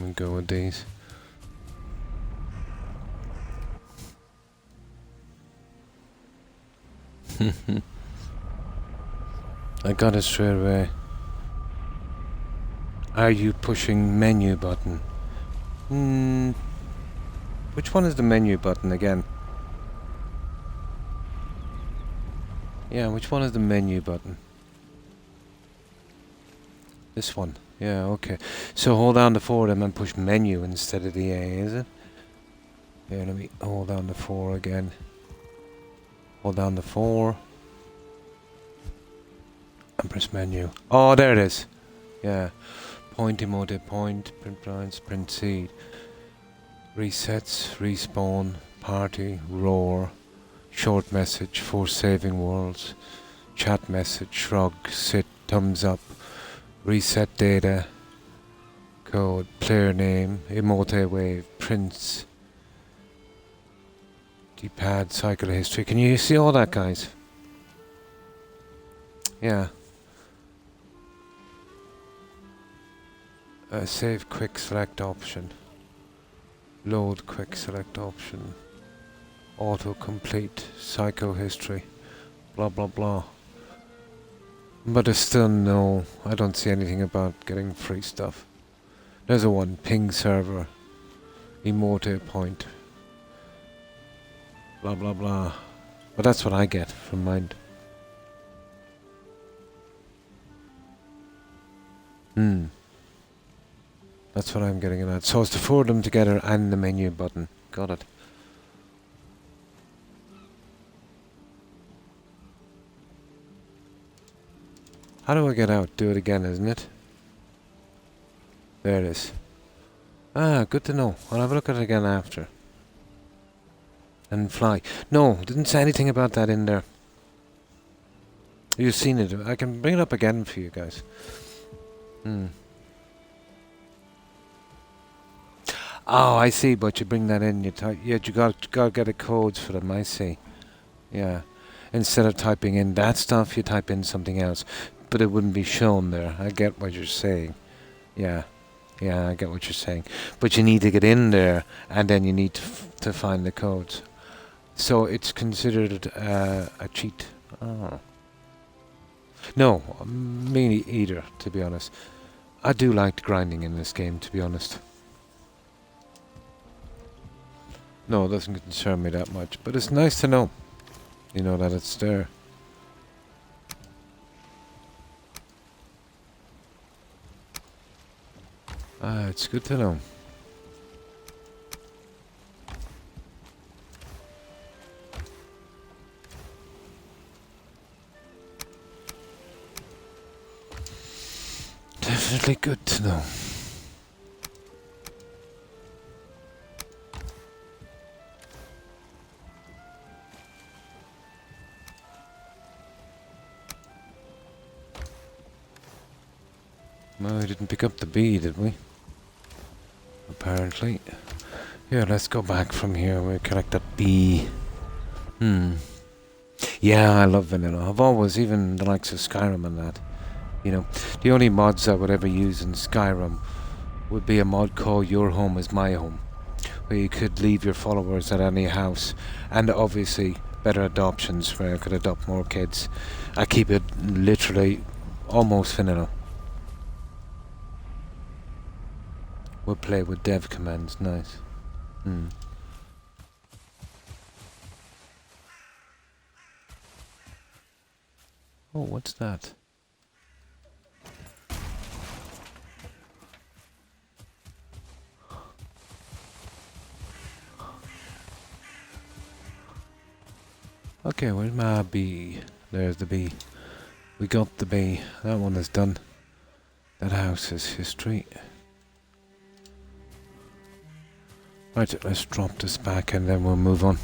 a go with these. I got it straight away. Are you pushing menu button? Which one is the menu button again? Yeah, which one is the menu button? This one. Yeah, okay. So hold down the 4 of them and push menu instead of the A, is it? Here, let me hold down the 4 again. Hold down the 4. And press menu. Oh, there it is. Yeah. Point, emotive, point, print blinds, print seed. Resets, respawn, party, roar, short message, force saving worlds, chat message, shrug, sit, thumbs up, reset data, code, player name, emote wave, prints, D-pad, cycle history. Can you see all that, guys? Yeah. Save quick select option. Load quick select option. Auto-complete. Psycho history. Blah blah blah. But there's still no... I don't see anything about getting free stuff. There's a one. Ping server. Emote point. Blah blah blah. But that's what I get from mine. That's what I'm getting at. So it's to 4 of them together and the menu button. Got it. How do I get out? Do it again, isn't it? There it is. Ah, good to know. I'll have a look at it again after. And fly. No, didn't say anything about that in there. You've seen it. I can bring it up again for you guys. Oh, I see, but you bring that in, you type... Yeah, you got to get the codes for them, I see. Yeah. Instead of typing in that stuff, you type in something else. But it wouldn't be shown there. I get what you're saying. Yeah. Yeah, I get what you're saying. But you need to get in there, and then you need to find the codes. So it's considered a cheat. Oh. No, me either, to be honest. I do like grinding in this game, to be honest. No, it doesn't concern me that much, but it's nice to know, you know, that it's there. Ah, it's good to know. Definitely good to know. No, we didn't pick up the bee, did we? Apparently. Here, let's go back from here. We'll collect that bee. Yeah, I love vanilla. I've always, even the likes of Skyrim and that. You know, the only mods I would ever use in Skyrim would be a mod called Your Home is My Home, where you could leave your followers at any house, and obviously better adoptions where I could adopt more kids. I keep it literally almost vanilla. We'll play with dev commands, nice. Oh, what's that? Okay, where's my bee? There's the bee. We got the bee. That one is done. That house is history. Right, let's drop this back and then we'll move on.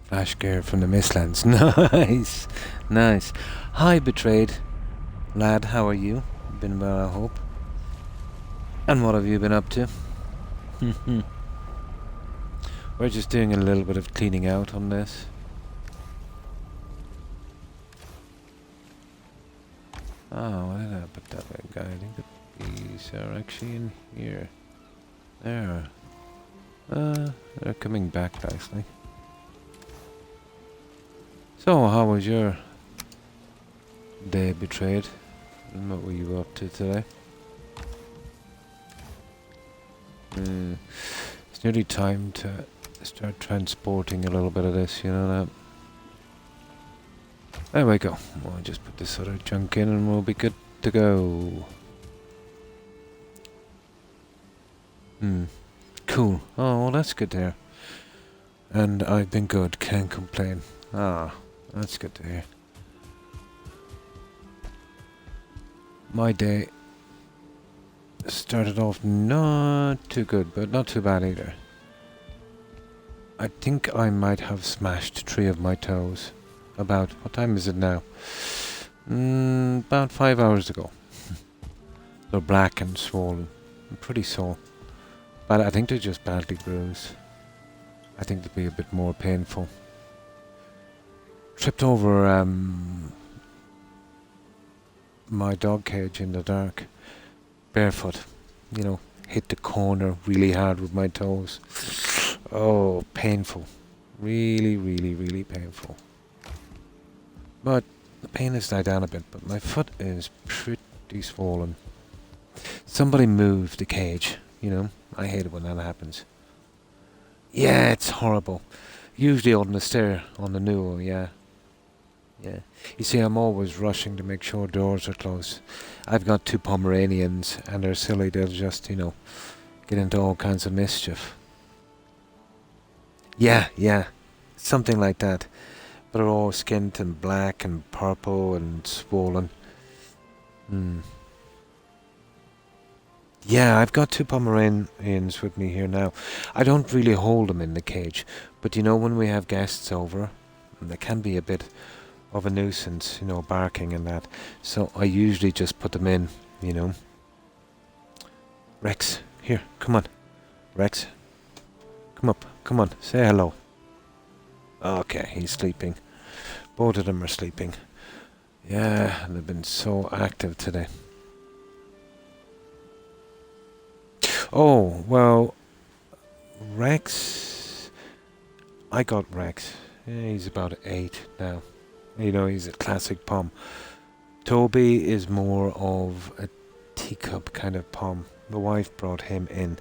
Flash gear from the Mistlands. Nice, nice. Hi, Betrayed. Lad, how are you? Been well, I hope. And what have you been up to? We're just doing a little bit of cleaning out on this. Oh, why did I put that way, guy? I think the bees are actually in here. There. They're coming back nicely. So, how was your day, Betrayed? And what were you up to today? It's nearly time to start transporting a little bit of this, you know that? There we go. We'll just put this other junk in and we'll be good to go. Cool. Oh, well, that's good to hear. And I've been good, can't complain. Ah, that's good to hear. My day started off not too good, but not too bad either. I think I might have smashed 3 of my toes. About, what time is it now? About 5 hours ago. They're black and swollen. I'm pretty sore. But I think they're just badly bruised. I think they'll be a bit more painful. Tripped over my dog cage in the dark. Barefoot. You know, hit the corner really hard with my toes. Oh, painful. Really, really, really painful. But the pain has died down a bit, but my foot is pretty swollen. Somebody moved the cage, you know. I hate it when that happens. Yeah, it's horrible. Usually on the stair, on the new, yeah. Yeah. You see, I'm always rushing to make sure doors are closed. I've got 2 Pomeranians, and they're silly. They'll just, you know, get into all kinds of mischief. Yeah. Something like that. But they're all skinned and black and purple and swollen. Yeah, I've got 2 Pomeranians with me here now. I don't really hold them in the cage, but you know when we have guests over, they can be a bit of a nuisance, you know, barking and that. So I usually just put them in, you know. Rex, here, come on. Rex, come up, come on, say hello. Okay, he's sleeping. Both of them are sleeping. Yeah, they've been so active today. Oh, well, Rex... I got Rex. Yeah, he's about 8 now. You know, he's a classic pom. Toby is more of a teacup kind of pom. The wife brought him in.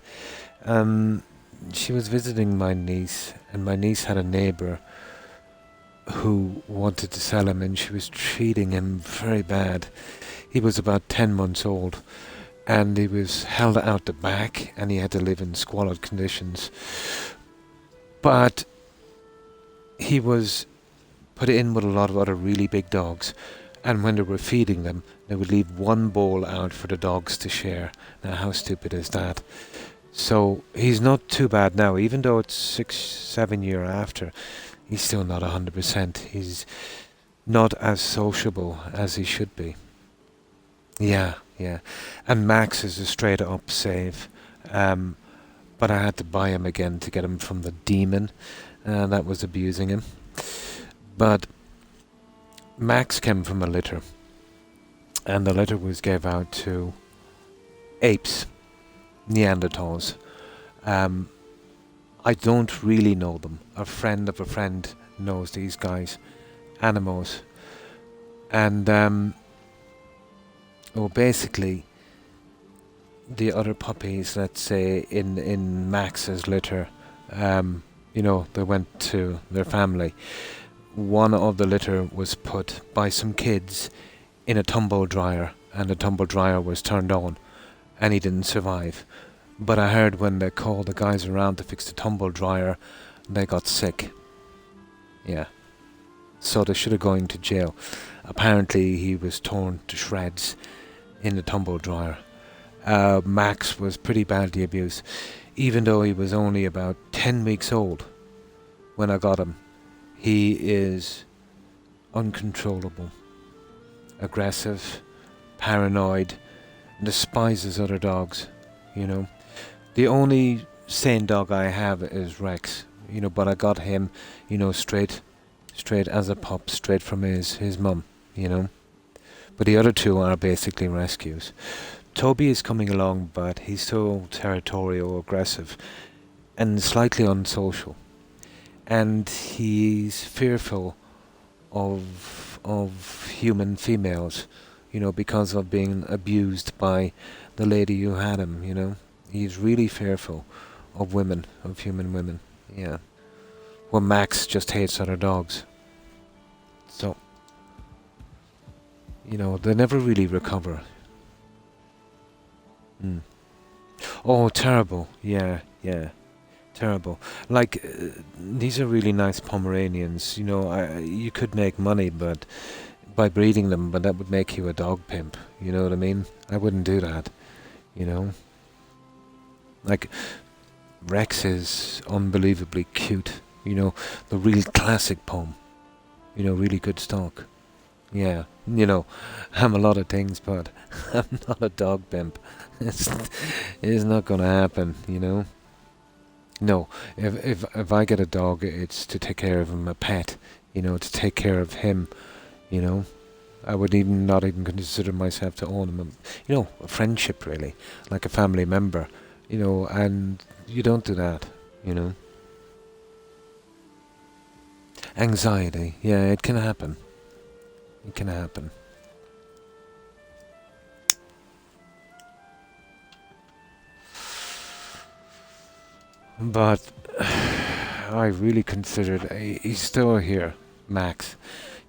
She was visiting my niece, and my niece had a neighbour who wanted to sell him, and she was treating him very bad. He was about 10 months old. And he was held out the back, and he had to live in squalid conditions. But he was put in with a lot of other really big dogs, and when they were feeding them, they would leave one bowl out for the dogs to share. Now, how stupid is that? So he's not too bad now, even though it's 6-7 years after. He's still not 100%. He's not as sociable as he should be. Yeah. And Max is a straight up save. But I had to buy him again to get him from the demon. That was abusing him. But Max came from a litter. And the litter was gave out to apes. Neanderthals. I don't really know them. A friend of a friend knows these guys. Animals. And well, basically, the other puppies, let's say, in Max's litter, you know, they went to their family. One of the litter was put by some kids in a tumble dryer, and the tumble dryer was turned on, and he didn't survive. But I heard when they called the guys around to fix the tumble dryer, they got sick. Yeah. So they should have gone to jail. Apparently he was torn to shreds in the tumble dryer. Max was pretty badly abused, even though he was only about 10 weeks old when I got him. He is uncontrollable, aggressive, paranoid, despises other dogs, you know. The only sane dog I have is Rex, you know, but I got him, you know, straight as a pup, straight from his mum, you know. But the other two are basically rescues. Toby is coming along, but he's so territorial, aggressive, and slightly unsocial. And he's fearful of human females, because of being abused by the lady who had him, He's really fearful of women, of human women. Yeah. Well, Max just hates other dogs. So, they never really recover. Mm. Oh, terrible. Yeah, yeah. Terrible. Like, these are really nice Pomeranians. You could make money but by breeding them, but that would make you a dog pimp. You know what I mean? I wouldn't do that, you know? Like, Rex is unbelievably cute. The real classic Pom. Really good stock. Yeah, I'm a lot of things, but I'm not a dog pimp. It's not gonna happen, No, if I get a dog, it's to take care of him, a pet, to take care of him, you know. I would not even consider myself to own him. A friendship really, like a family member, and you don't do that, you know. Anxiety, yeah, it can happen. It can happen. But I really considered he's still here, Max.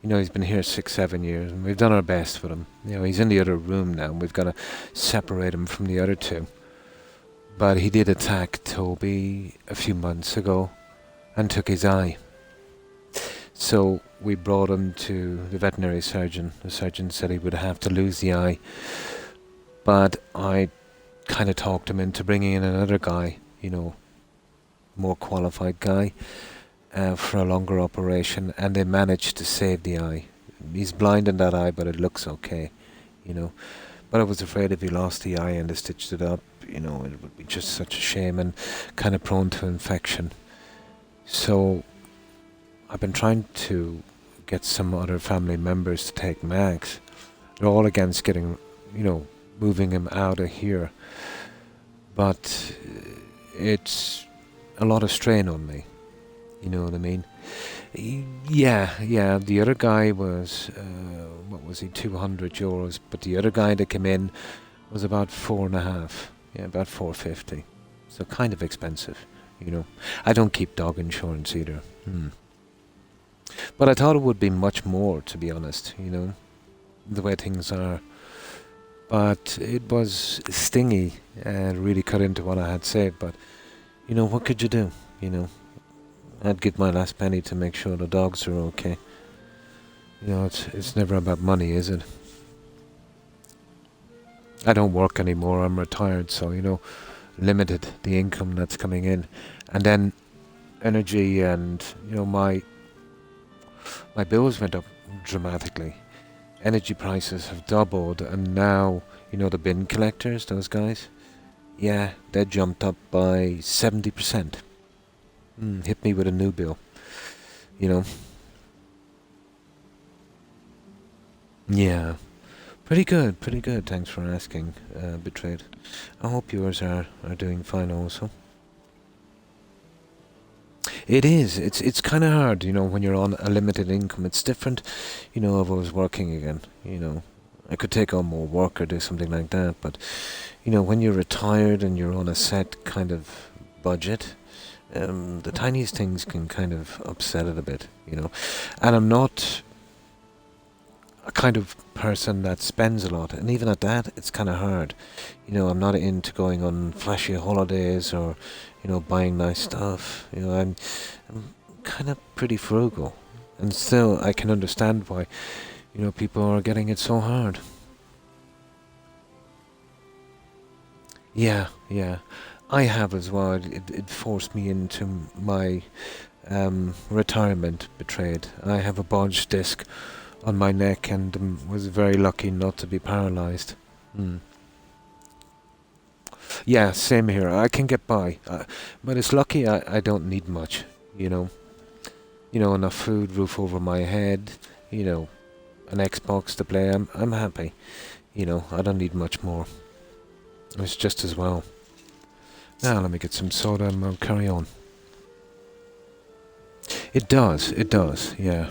He's been here 6, 7 years, and we've done our best with him. He's in the other room now, and we've got to separate him from the other two. But he did attack Toby a few months ago and took his eye. So we brought him to the veterinary surgeon. The surgeon said he would have to lose the eye. But I kind of talked him into bringing in another guy, more qualified guy, for a longer operation, and they managed to save the eye. He's blind in that eye, but it looks okay, But I was afraid if he lost the eye and they stitched it up, it would be just such a shame and kind of prone to infection. So I've been trying to get some other family members to take Max. They're all against getting, moving him out of here. But it's a lot of strain on me. You know what I mean? Yeah. The other guy was, what was he, €200. But the other guy that came in was about 4.5. Yeah, about 450. So kind of expensive, I don't keep dog insurance either. But I thought it would be much more, to be honest, the way things are. But it was stingy and really cut into what I had said. But, what could you do, I'd give my last penny to make sure the dogs are okay. It's never about money, is it? I don't work anymore, I'm retired, so, limited the income that's coming in. And then energy and, my bills went up dramatically. Energy prices have doubled, and now, the bin collectors, those guys, yeah, they jumped up by 70%. Hit me with a new bill, Yeah, pretty good, thanks for asking, Betrayed. I hope yours are doing fine also. It is, it's kind of hard, when you're on a limited income. It's different, if I was working again, I could take on more work or do something like that, but, when you're retired and you're on a set kind of budget, the tiniest things can kind of upset it a bit, And I'm not a kind of person that spends a lot, and even at that, it's kind of hard. I'm not into going on flashy holidays or, buying nice stuff. I'm kind of pretty frugal, and still I can understand why, people are getting it so hard. Yeah. I have as well. It forced me into my retirement, Betrayed. I have a bulged disc on my neck and was very lucky not to be paralyzed. Yeah, same here. I can get by, but it's lucky I don't need much. Enough food, roof over my head. an Xbox to play, I'm happy. You know, I don't need much more. It's just as well. Now let me get some soda and we'll carry on. It does, yeah.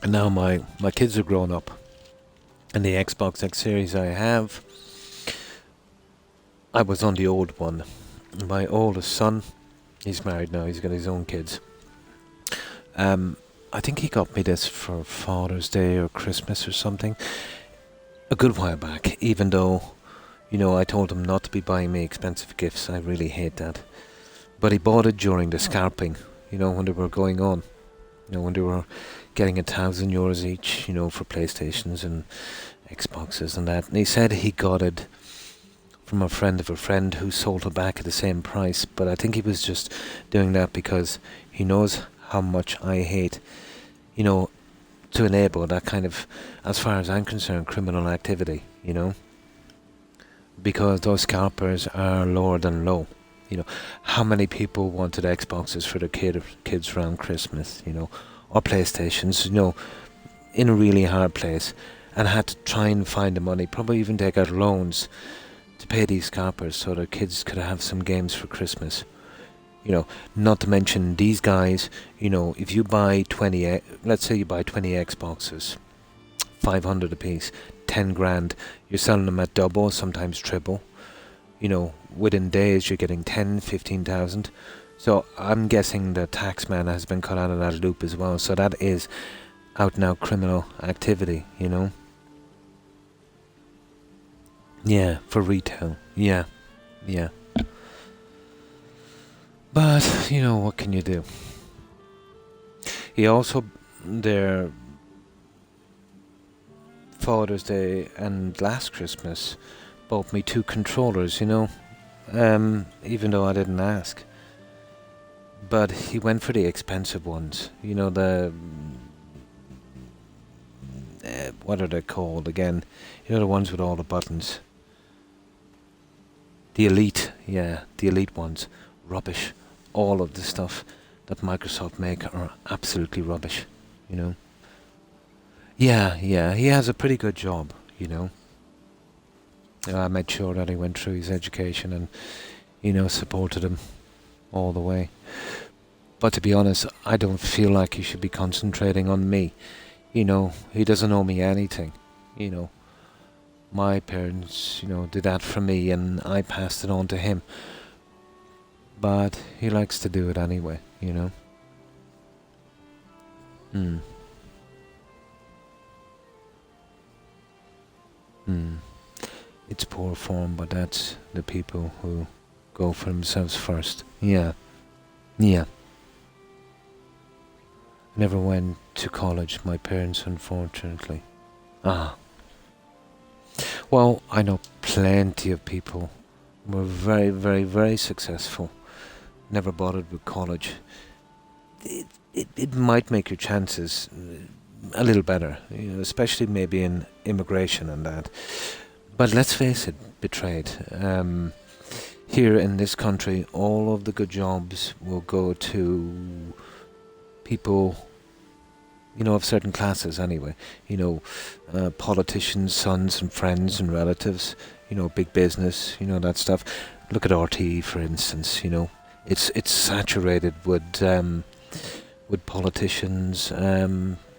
And now my kids are grown up. And the Xbox X Series I have, I was on the old one. My oldest son, he's married now, he's got his own kids. I think he got me this for Father's Day or Christmas or something. A good while back, even though, you know, I told him not to be buying me expensive gifts. I really hate that. But he bought it during the scalping, you know, when they were going on. You know, when they were getting €1,000 each, you know, for PlayStations and Xboxes and that. And he said he got it from a friend of a friend who sold it back at the same price. But I think he was just doing that because he knows how much I hate, you know, to enable that kind of, as far as I'm concerned, criminal activity, you know. Because those scalpers are lower than low. You know, how many people wanted Xboxes for their kids around Christmas, you know, or PlayStations, you know, in a really hard place, and had to try and find the money, probably even take out loans to pay these scalpers so their kids could have some games for Christmas. You know, not to mention these guys, you know, if you buy 20, let's say you buy 20 Xboxes, 500 a piece, 10 grand, you're selling them at double, sometimes triple. You know, within days you're getting 10, 15,000. So I'm guessing the tax man has been cut out of that loop as well. So that is out and out criminal activity, you know. Yeah, for retail. Yeah. But, you know, what can you do? He also, their Father's Day and last Christmas, bought me 2 controllers, you know, even though I didn't ask. But he went for the expensive ones, you know, the, what are they called again? You know, the ones with all the buttons. The Elite, yeah, the Elite ones. Rubbish. All of the stuff that Microsoft make are absolutely rubbish, you know. Yeah, he has a pretty good job, you know. I made sure that he went through his education and, you know, supported him all the way. But to be honest, I don't feel like he should be concentrating on me. You know, he doesn't owe me anything, you know. My parents, you know, did that for me and I passed it on to him. But he likes to do it anyway, you know. It's poor form, but that's the people who go for themselves first. Yeah. Never went to college, my parents, unfortunately. Well, I know plenty of people who were very, very, very successful. Never bothered with college. It might make your chances a little better, you know, especially maybe in immigration and that. But let's face it, betrayed. Here in this country, all of the good jobs will go to people, you know, of certain classes anyway. You know, politicians, sons and friends and relatives, you know, big business, you know, that stuff. Look at RTE, for instance, you know. It's saturated with politicians,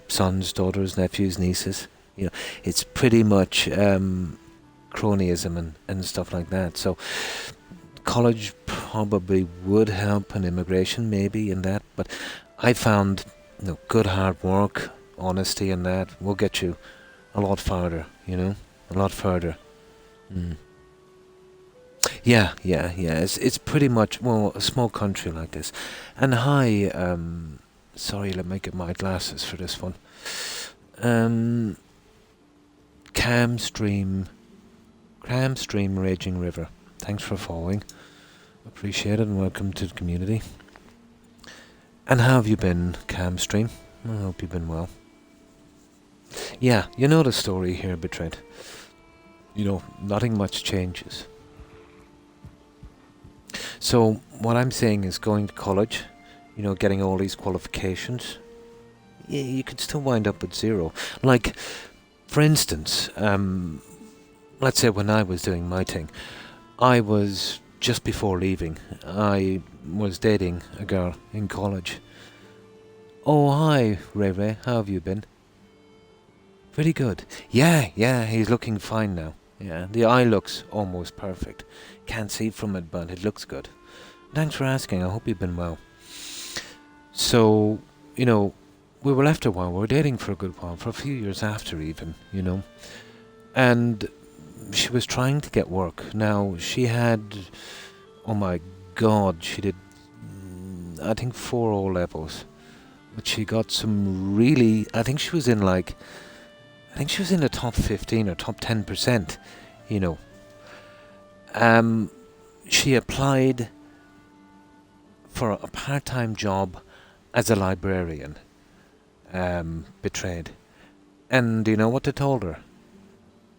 sons, daughters, nephews, nieces. You know, it's pretty much cronyism and stuff like that. So college probably would help in immigration, maybe in that. But I found, you know, good hard work, honesty, and that will get you a lot farther. You know, a lot further. Yeah. It's pretty much, well, a small country like this. And hi, sorry, let me get my glasses for this one. Camstream Raging River. Thanks for following. Appreciate it and welcome to the community. And how have you been, Camstream? I hope you've been well. Yeah, you know the story here, Betrayed. You know, nothing much changes. So what I'm saying is going to college, getting all these qualifications, you could still wind up with zero. Like, for instance, let's say when I was doing my thing, I was just before leaving. I was dating a girl in college. Oh, hi, Ray Ray. How have you been? Pretty good. Yeah, he's looking fine now. Yeah, the eye looks almost perfect. Can't see from it, but it looks good. Thanks for asking. I hope you've been well. So, we were left a while. We were dating for a good while, for a few years after even, And she was trying to get work. Now, she had, oh my God, she did, I think, 4 O levels. But she got some really, I think she was in the top 15 or top 10%, She applied for a part-time job as a librarian, betrayed. And do you know what they told her?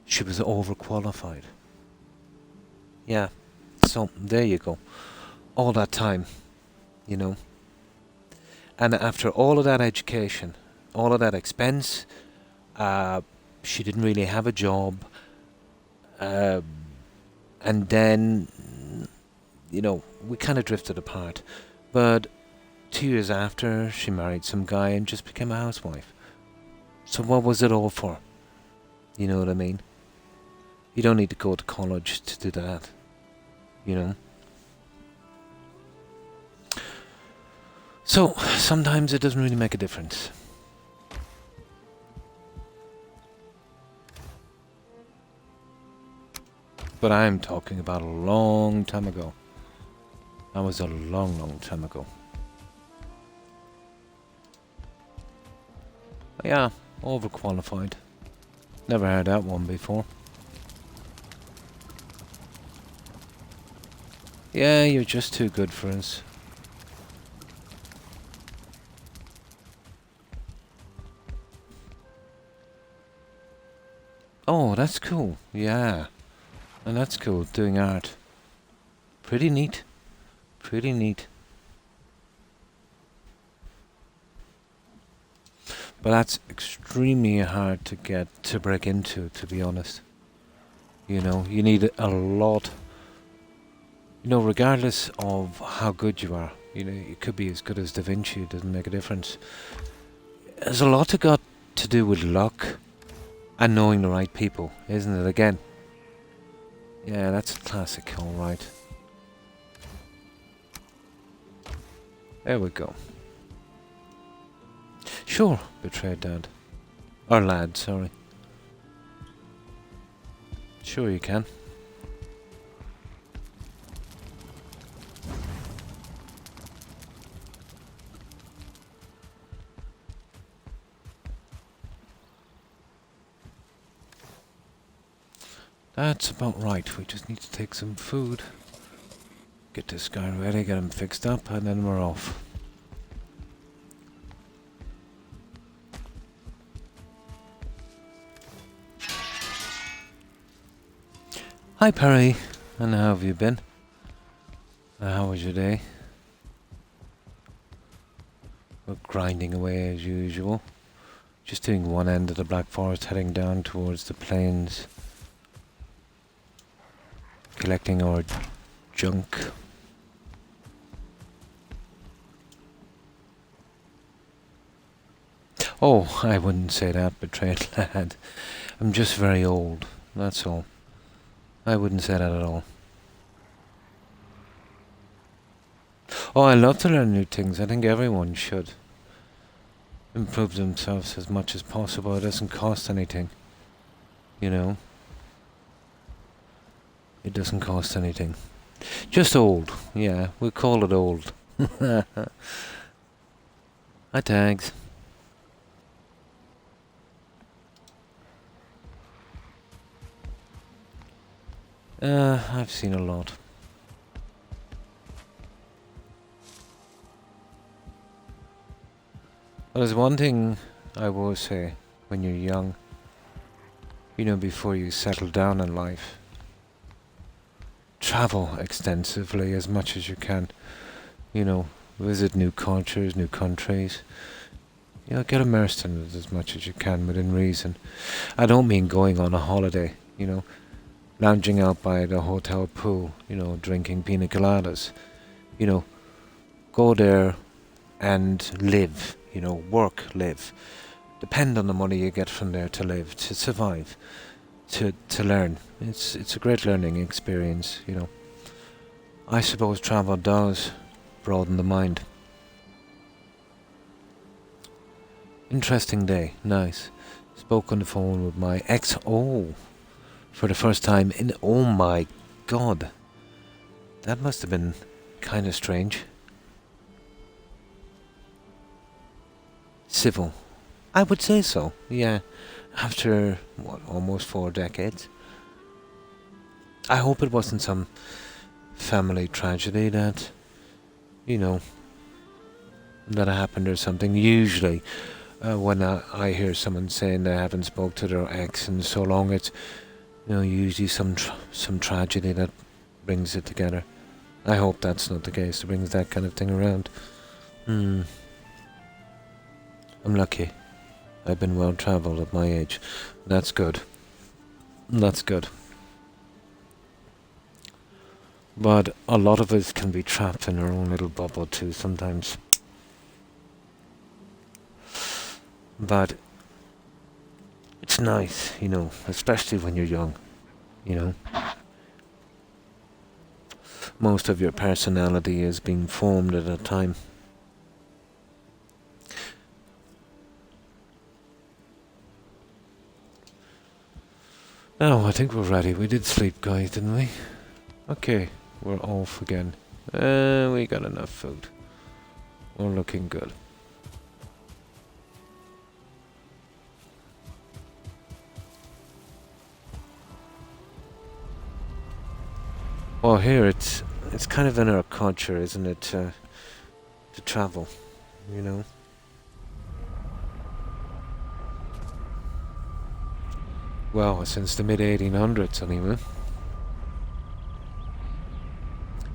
She was overqualified. Yeah, so there you go. All that time, And after all of that education, all of that expense, she didn't really have a job. And then, we kind of drifted apart. But 2 years after, she married some guy and just became a housewife. So what was it all for? You know what I mean? You don't need to go to college to do that. So, sometimes it doesn't really make a difference. But I'm talking about a long time ago. That was a long, long time ago. Yeah, overqualified. Never heard that one before. Yeah, you're just too good for us. Oh, that's cool. Yeah. And that's cool, doing art. Pretty neat. Pretty neat. But that's extremely hard to break into, to be honest. You need a lot. Regardless of how good you are, you could be as good as Da Vinci, it doesn't make a difference. There's a lot got to do with luck and knowing the right people, isn't it, again? Yeah, that's a classic, alright. There we go. Sure, betrayed dad. Or lad, sorry. Sure you can. That's about right. We just need to take some food. Get this guy ready, get him fixed up, and then we're off. Hi Perry, and how have you been? How was your day? We're grinding away as usual. Just doing one end of the Black Forest, heading down towards the plains. Collecting our junk. Oh, I wouldn't say that, betrayed lad. I'm just very old, that's all. I wouldn't say that at all. Oh, I love to learn new things. I think everyone should improve themselves as much as possible. It doesn't cost anything, It doesn't cost anything. Just old, yeah, we'll call it old. Hi, Tags. I've seen a lot. Well, there's one thing I will say when you're young, before you settle down in life. Travel extensively as much as you can. visit new cultures, new countries. Get immersed in it as much as you can within reason. I don't mean going on a holiday, lounging out by the hotel pool, drinking pina coladas. You know, go there and live, work, live. Depend on the money you get from there to live, to survive, to learn. It's a great learning experience, I suppose travel does broaden the mind. Interesting day, nice. Spoke on the phone with my XO for the first time in, oh my god. That must have been kind of strange. Civil. I would say so, yeah. After, almost 4 decades. I hope it wasn't some family tragedy that, that happened or something. Usually, when I hear someone saying they haven't spoke to their ex in so long, it's, usually some tragedy that brings it together. I hope that's not the case, that brings that kind of thing around. I'm lucky. I've been well travelled at my age. That's good. That's good. But a lot of us can be trapped in our own little bubble too sometimes. But it's nice, especially when you're young, Most of your personality is being formed at a time. Now, I think we're ready. We did sleep, guys, didn't we? Okay, we're off again. We got enough food. We're looking good. Well, here it's kind of in our culture, isn't it, to travel, Well, since the mid-1800s anyway.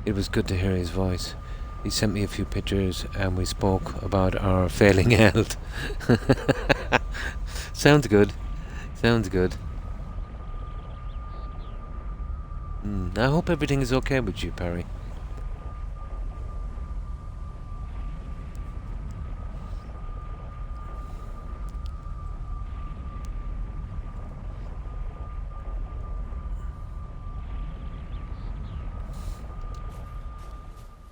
It was good to hear his voice. He sent me a few pictures and we spoke about our failing health. Sounds good. Sounds good. I hope everything is okay with you, Perry.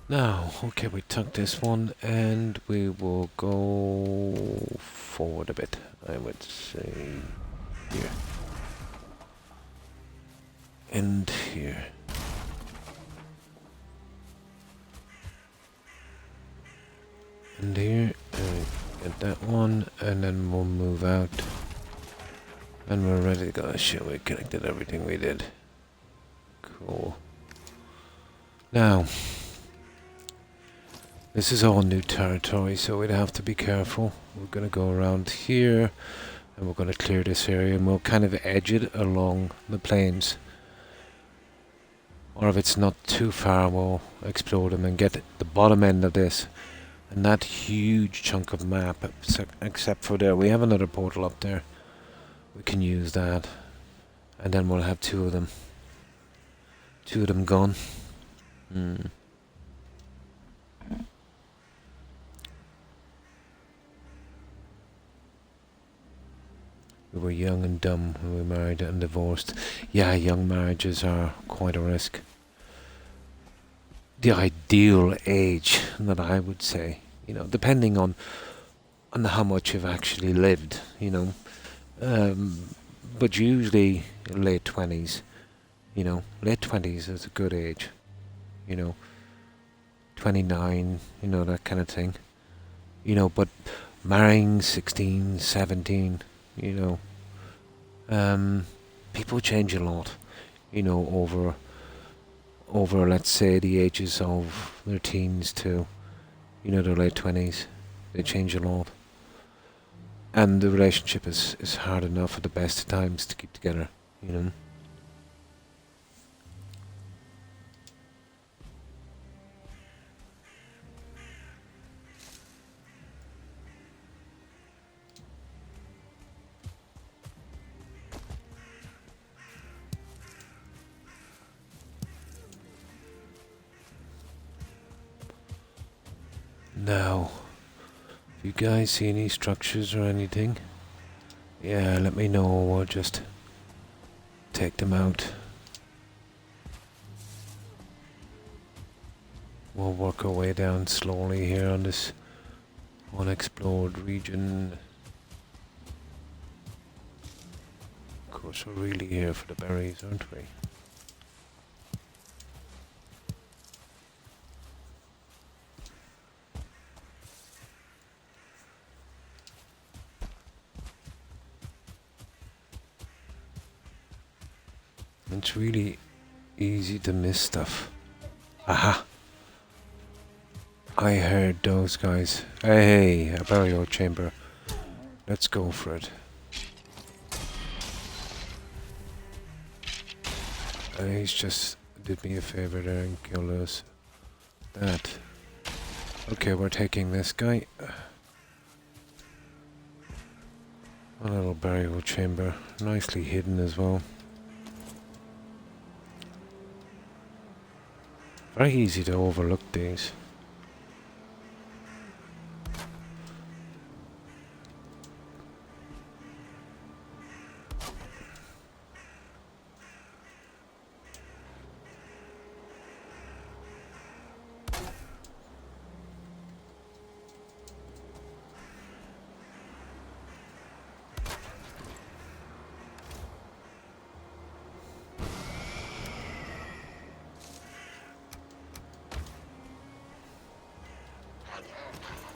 Now, okay, we took this one and we will go forward a bit, I would say here. And here. And here, get that one, and then we'll move out. And we're ready to go. Shit, we connected everything we did. Cool. Now, this is all new territory, so we'd have to be careful. We're going to go around here, and we're going to clear this area, and we'll kind of edge it along the plains. Or if it's not too far, we'll explore them and get the bottom end of this. And that huge chunk of map, except for there. We have another portal up there. We can use that. And then we'll have 2 of them. 2 of them gone. We were young and dumb when we married and divorced. Yeah, young marriages are quite a risk. The ideal age, that I would say, depending on how much you've actually lived, but usually late 20s, late 20s is a good age, 29, that kind of thing, but marrying 16, 17, people change a lot, over, let's say, the ages of their teens to, their late 20s. They change a lot. And the relationship is hard enough at the best of times to keep together, Now, if you guys see any structures or anything, yeah, let me know. We'll just take them out. We'll work our way down slowly here on this unexplored region. Of course, we're really here for the berries, aren't we? It's really easy to miss stuff. Aha! I heard those guys. Hey, a burial chamber. Let's go for it. He's just did me a favor there and killed us. That. Okay, we're taking this guy. A little burial chamber. Nicely hidden as well. Very easy to overlook these.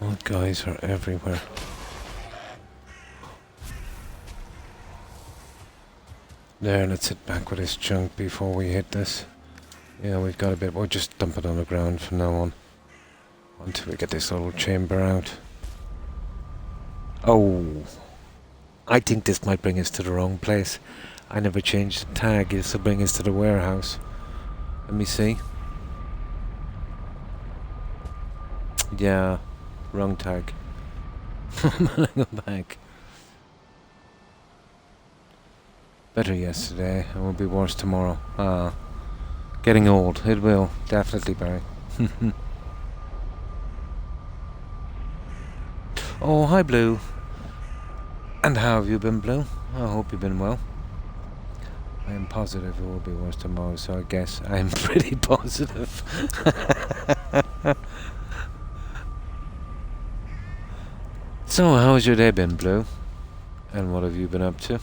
Oh, guys are everywhere. There, let's sit back with this junk before we hit this. Yeah, we've got a bit. We'll just dump it on the ground from now on. Until we get this little chamber out. Oh, I think this might bring us to the wrong place. I never changed the tag. This will bring us to the warehouse. Let me see. Yeah, wrong tag. I'm gonna go back. Better yesterday. It will be worse tomorrow. Getting old. It will. Definitely, Barry. Oh, hi, Blue. And how have you been, Blue? I hope you've been well. I am positive it will be worse tomorrow, so I guess I'm pretty positive. So, how's your day been, Blue? And what have you been up to?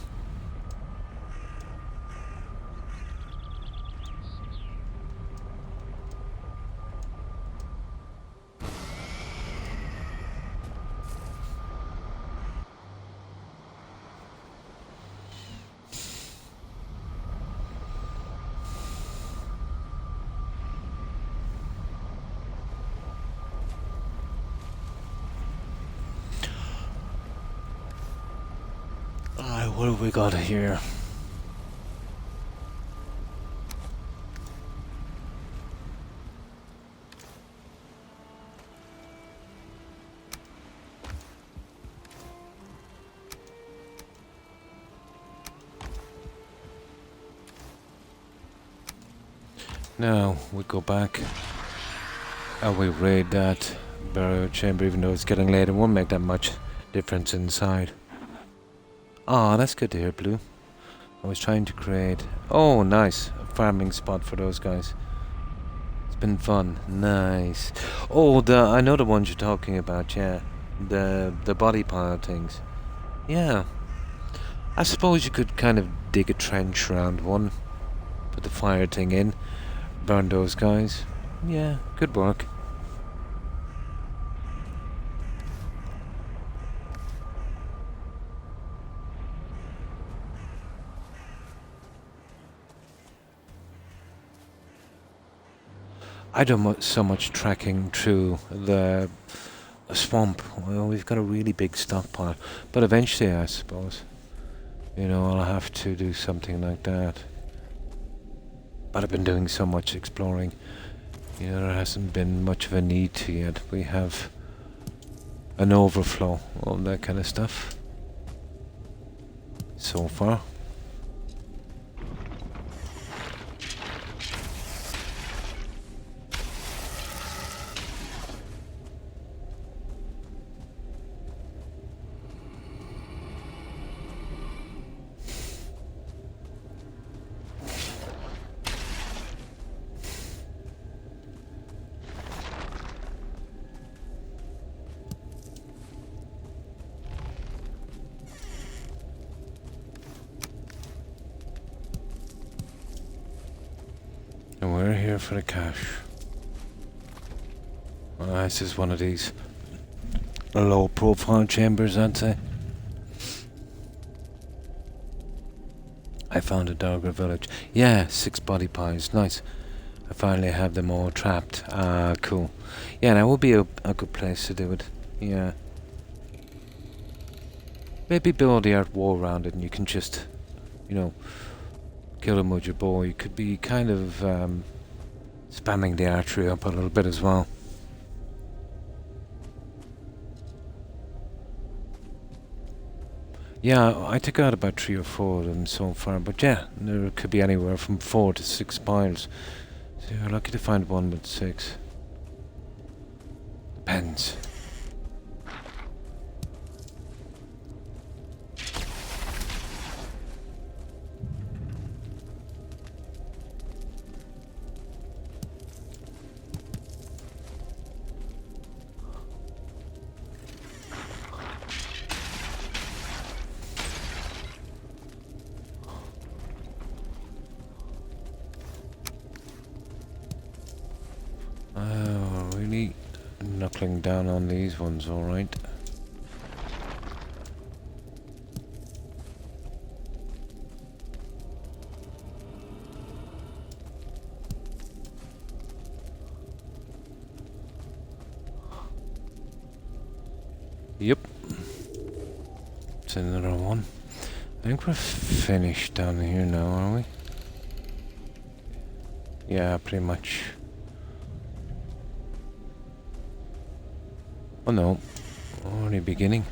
What have we got here? Now we go back and we raid that burial chamber, even though it's getting late. It won't make that much difference inside. Ah, that's good to hear, Blue. I was trying to create... Oh, nice. A farming spot for those guys. It's been fun. Nice. Oh, I know the ones you're talking about, yeah. The body pile things. Yeah. I suppose you could kind of dig a trench around one. Put the fire thing in. Burn those guys. Yeah, good work. I don't so much tracking through the swamp. Well, we've got a really big stockpile, but eventually, I suppose, I'll have to do something like that. But I've been doing so much exploring, there hasn't been much of a need to yet. We have an overflow of that kind of stuff so far. here for the cash. This is one of these low-profile chambers, I'd say. I found a Dogger village. Yeah, 6 body piles. Nice. I finally have them all trapped. Ah, cool. Yeah, that would be a good place to do it. Yeah. Maybe build the art wall around it and you can just, you know, kill them with your bow. You could be kind of spamming the archery up a little bit as well. Yeah, I took out about 3 or 4 of them so far, but yeah, there could be anywhere from 4 to 6 piles. So you're lucky to find one with 6. Depends. Really knuckling down on these ones, alright. Yep. It's another one. I think we're finished down here now, are we? Yeah, pretty much. Oh no, only beginning.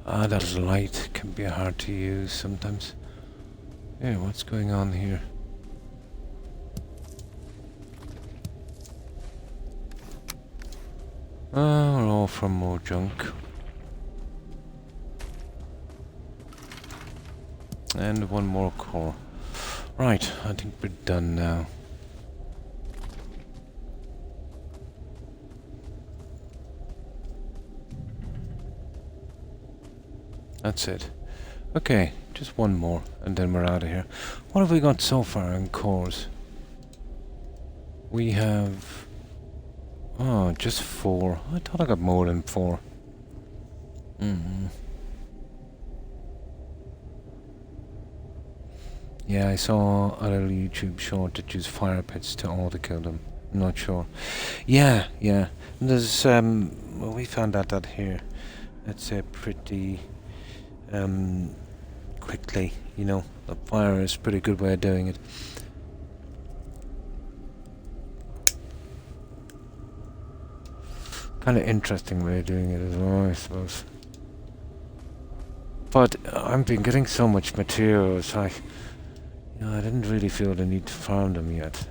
Ah, that light can be hard to use sometimes. Yeah, what's going on here? Oh, we're all from more junk. And one more core. Right, I think we're done now. That's it. Okay, just one more, and then we're out of here. What have we got so far in cores? We have... Oh, just 4. I thought I got more than 4. Yeah, I saw a little YouTube short that used fire pits to auto-kill them. I'm not sure. Yeah. There's, well, we found out that here. That's pretty, quickly, you know. The fire is a pretty good way of doing it. Kind of interesting way of doing it as well, I suppose. But I've been getting so much material, so I didn't really feel the need to farm them yet.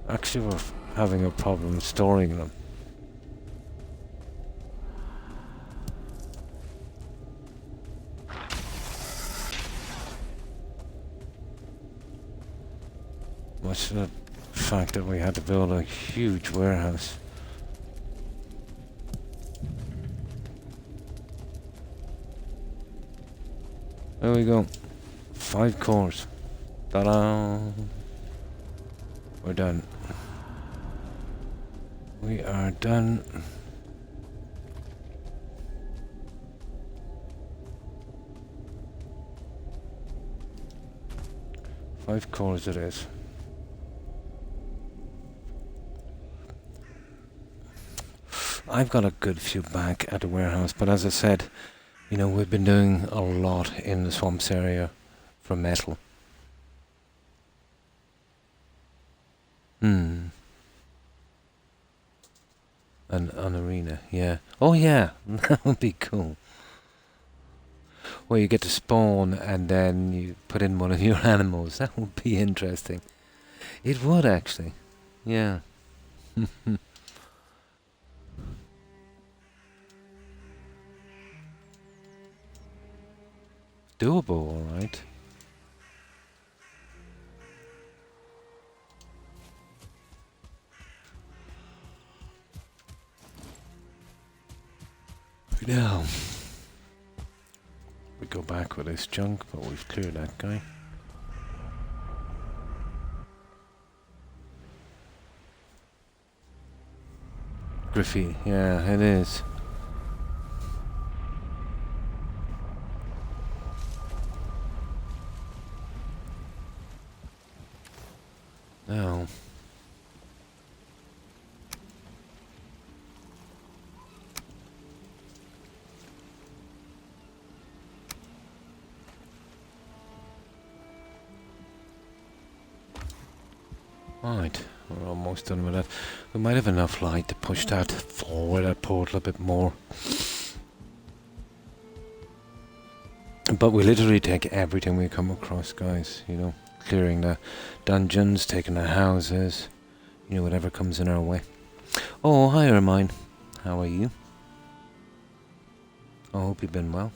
Actually, we're having a problem storing them. Much to the fact that we had to build a huge warehouse. There we go. 5 cores. Ta-da! We're done. We are done. Five cores it is. I've got a good few back at the warehouse, but as I said, you know, we've been doing a lot in the swamps area for metal. An arena, yeah. Oh yeah, that would be cool. Where you get to spawn and then you put in one of your animals. That would be interesting. It would actually. Yeah. doable, alright. Now, we go back with this junk, but we've cleared that guy. Graffiti, yeah, it is. Now, right, we're almost done with that. We might have enough light to push that forward, that portal a bit more. But we literally take everything we come across, guys, you know, clearing the dungeons, taking the houses, you know, whatever comes in our way. Oh, hi Ermine, how are you? I hope you've been well.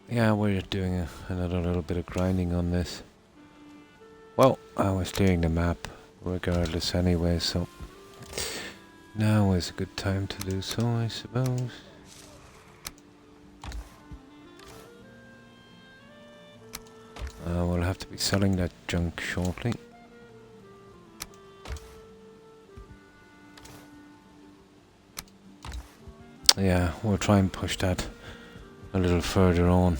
Yeah, we're doing another little bit of grinding on this. Well, I was clearing the map regardless anyway, so now is a good time to do so, I suppose. We'll have to be selling that junk shortly. Yeah, we'll try and push that a little further on.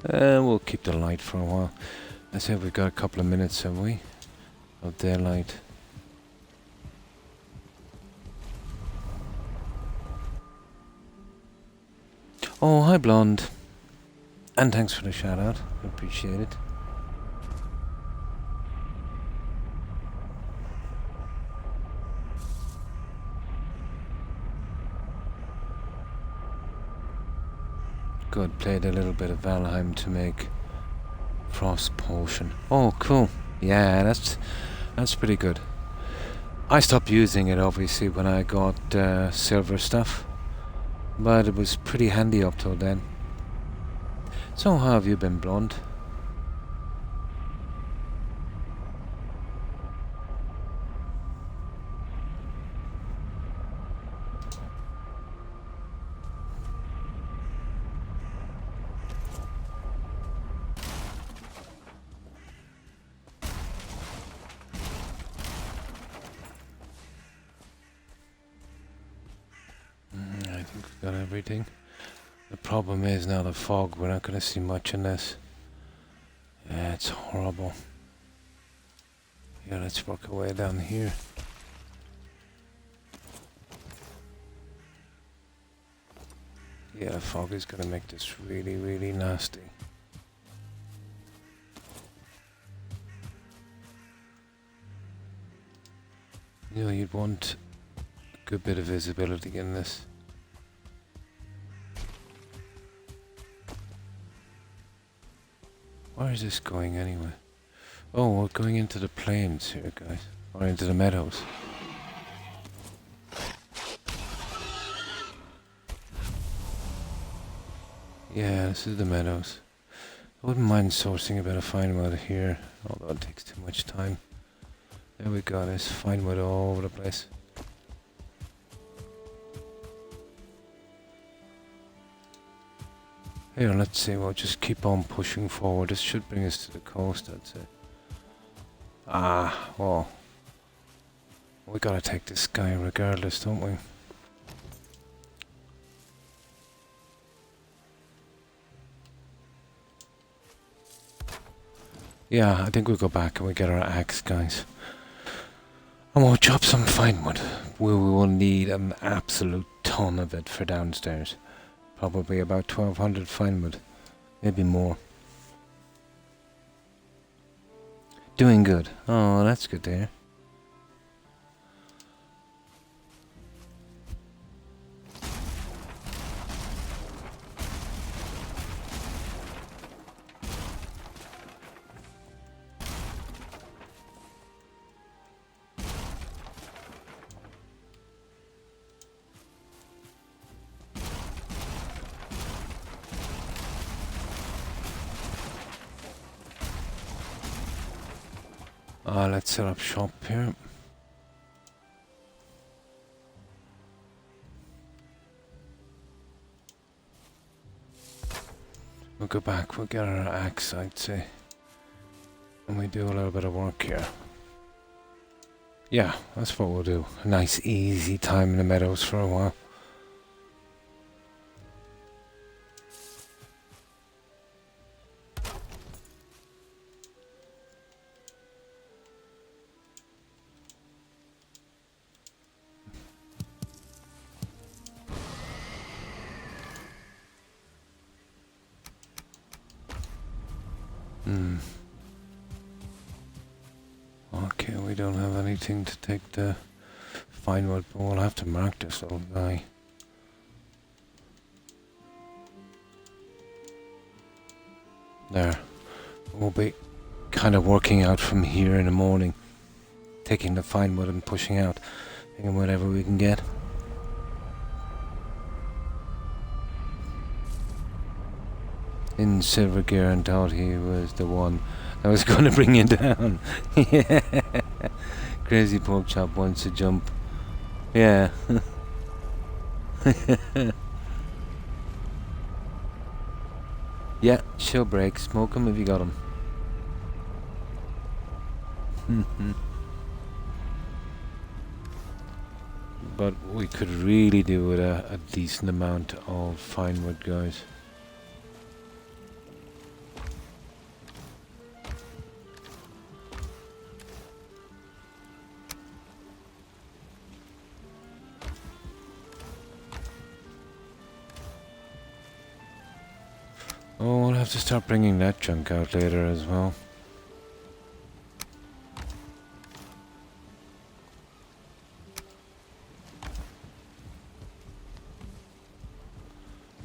We'll keep the light for a while. I said we've got a couple of minutes, have we? Of daylight. Oh, hi Blonde. And thanks for the shout out. I appreciate it. Good, played a little bit of Valheim to make Frost Potion. Oh, cool. Yeah, that's pretty good. I stopped using it obviously when I got silver stuff, but it was pretty handy up till then. So how have you been, Blonde? I think we've got everything. The problem is now the fog, we're not going to see much in this. Yeah, it's horrible. Yeah, let's work our way down here. Yeah, the fog is going to make this really, really nasty. You know, you'd want a good bit of visibility in this. Where is this going anyway? Oh, we're going into the plains here, guys. Or into the meadows. Yeah, this is the meadows. I wouldn't mind sourcing a bit of fine wood here, although it takes too much time. There we go, there's fine wood all over the place. Here, let's see, we'll just keep on pushing forward. This should bring us to the coast, I'd say. Ah, well. We gotta take this guy regardless, don't we? Yeah, I think we'll go back and we get our axe, guys. And we'll chop some fine wood. We will need an absolute ton of it for downstairs. Probably about 1200 fine wood. Maybe more. Doing good. Oh, that's good to hear. Let's set up shop here. We'll go back, we'll get our axe, I'd say. And we do a little bit of work here. Yeah, that's what we'll do. A nice easy time in the meadows for a while. Okay, we don't have anything to take the fine wood, but we'll have to mark this little guy. There. We'll be kind of working out from here in the morning, taking the fine wood and pushing out, taking whatever we can get. In silver gear and thought he was the one that was going to bring you down. Yeah. Crazy pork chop wants to jump. Yeah. Yeah, show break. Smoke him if you got him. But we could really do with a decent amount of fine wood, guys. Oh, we'll have to start bringing that junk out later as well.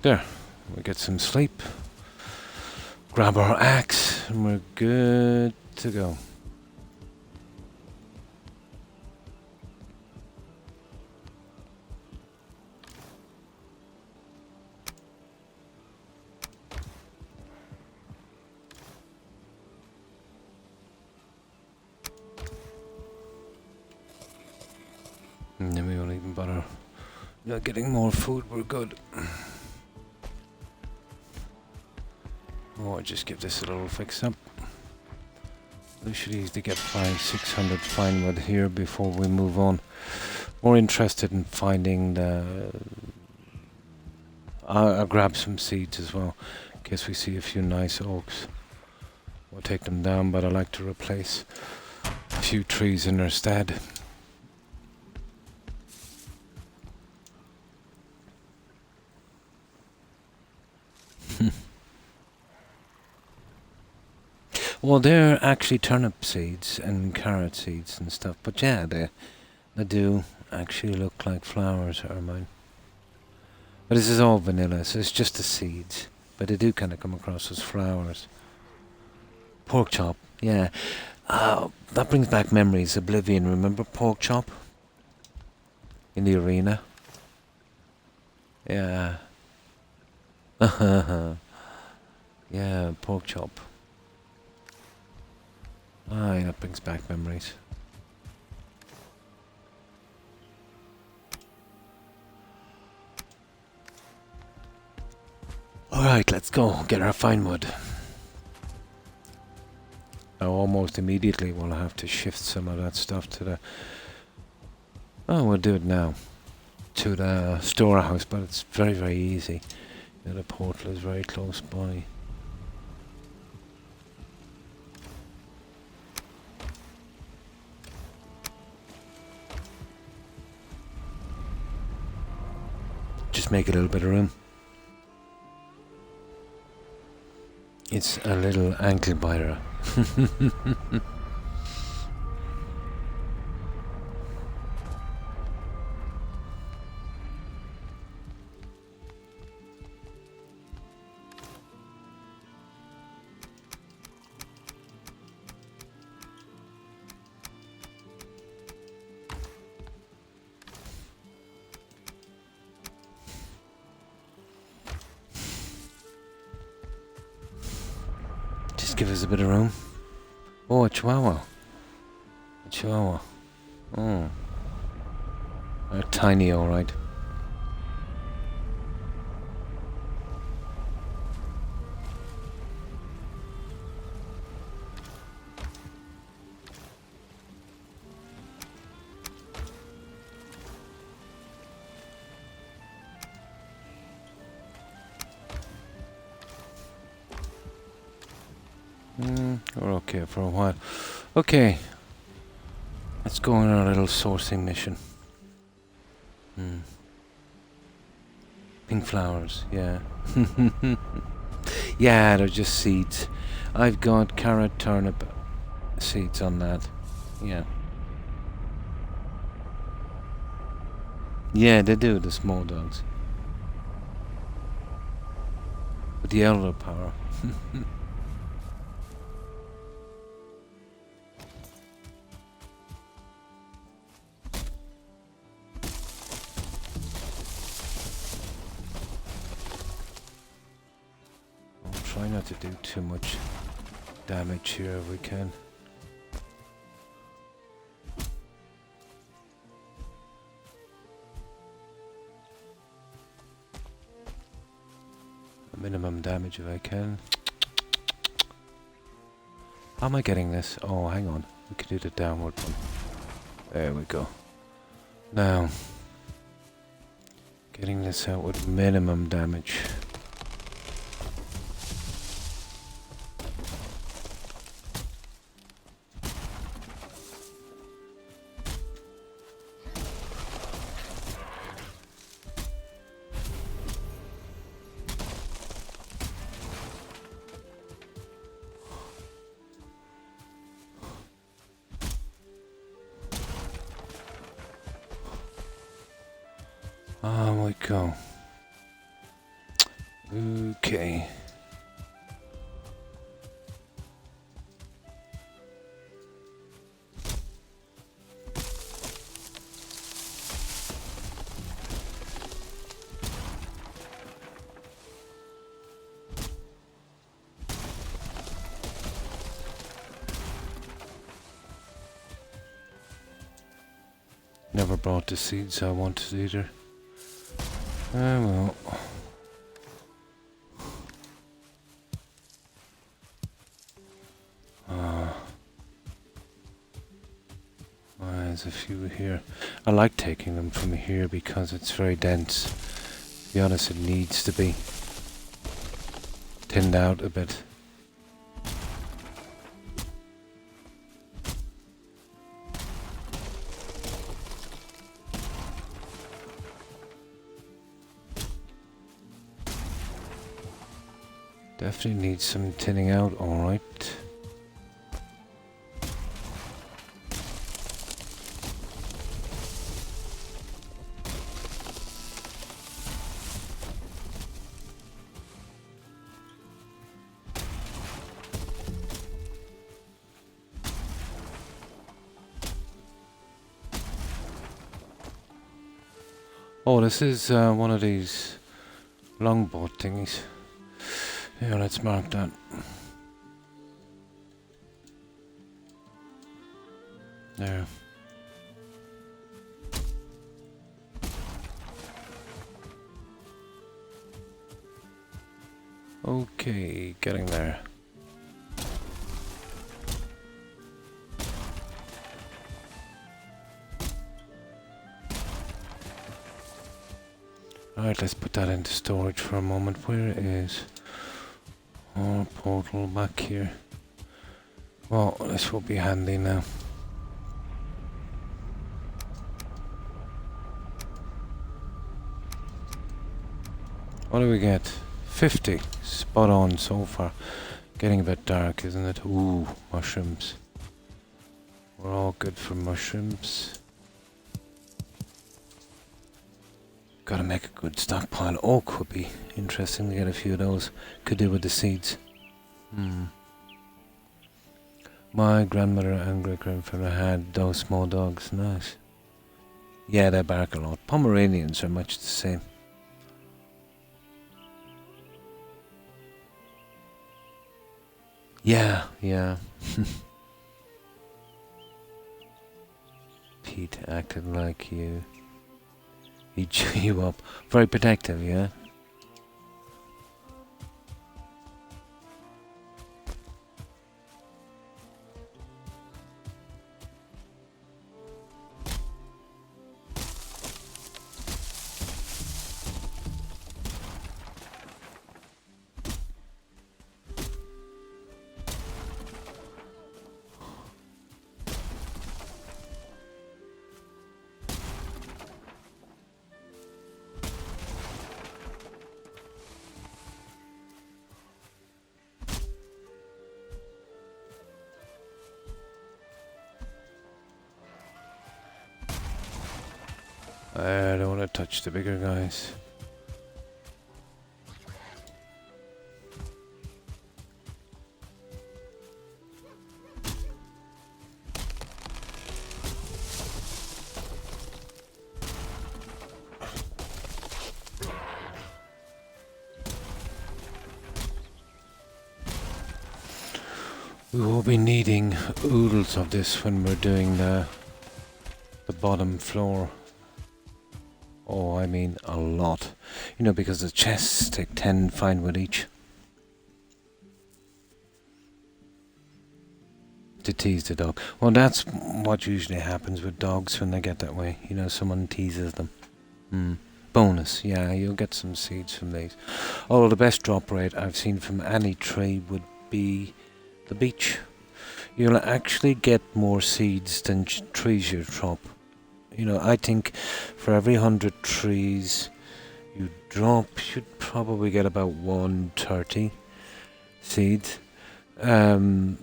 There, we get some sleep. Grab our axe, and we're good to go. And then we won't even bother getting more food, we're good. Oh, I'll just give this a little fix up. We should easily get 500-600 fine wood here before we move on. More interested in finding the... I'll grab some seeds as well, in case we see a few nice oaks. We'll take them down, but I like to replace a few trees in their stead. Well, they're actually turnip seeds and carrot seeds and stuff, but yeah, they do actually look like flowers, Ermine. But this is all vanilla, so it's just the seeds, but they do kind of come across as flowers. Pork chop, yeah. That brings back memories. Oblivion, remember pork chop? In the arena? Yeah. Yeah, pork chop. Aye, that brings back memories. Alright, let's go get our fine wood. Now almost immediately we'll have to shift some of that stuff to the... Oh, we'll do it now. To the storehouse, but it's very, very easy. You know, the portal is very close by. Just make a little bit of room. It's a little ankle biter. Give us a bit of room. Oh, a chihuahua. Chihuahua. Oh. They're tiny, alright. We're okay for a while. Okay. Let's go on our little sourcing mission. Pink flowers, yeah. Yeah, they're just seeds. I've got carrot, turnip seeds on that. Yeah. Yeah, they do, the small dogs. With the elder power. Try not to do too much damage here if we can. Minimum damage if I can. How am I getting this? Oh, hang on. We could do the downward one. There we go. Now, getting this out with minimum damage. Oh my god. Okay. Never brought the seeds I wanted either. Well. There's a few here. I like taking them from here because it's very dense. To be honest, it needs to be thinned out a bit. Definitely needs some thinning out, alright. Oh, this is one of these longboat thingies. Yeah, let's mark that. There. Okay, getting there. Alright, let's put that into storage for a moment. Where is our portal back here? Well, this will be handy now. What do we get? 50. Spot on so far. Getting a bit dark, isn't it? Ooh, mushrooms. We're all good for mushrooms. Gotta make a good stockpile. Oak would be interesting to get a few of those. Could do with the seeds. My grandmother and great-grandfather had those small dogs. Nice. Yeah, they bark a lot. Pomeranians are much the same. Yeah, yeah. Pete acted like you. He chew you up. Very protective, yeah? I don't want to touch the bigger guys. We will be needing oodles of this when we're doing the bottom floor. Oh, I mean a lot. You know, because the chests take 10 fine with each. To tease the dog. Well, that's what usually happens with dogs when they get that way. You know, someone teases them. Bonus, yeah, you'll get some seeds from these. Although the best drop rate I've seen from any tree would be the beech. You'll actually get more seeds than trees you drop. You know, I think for every 100 trees you drop, you'd probably get about 130 seeds. The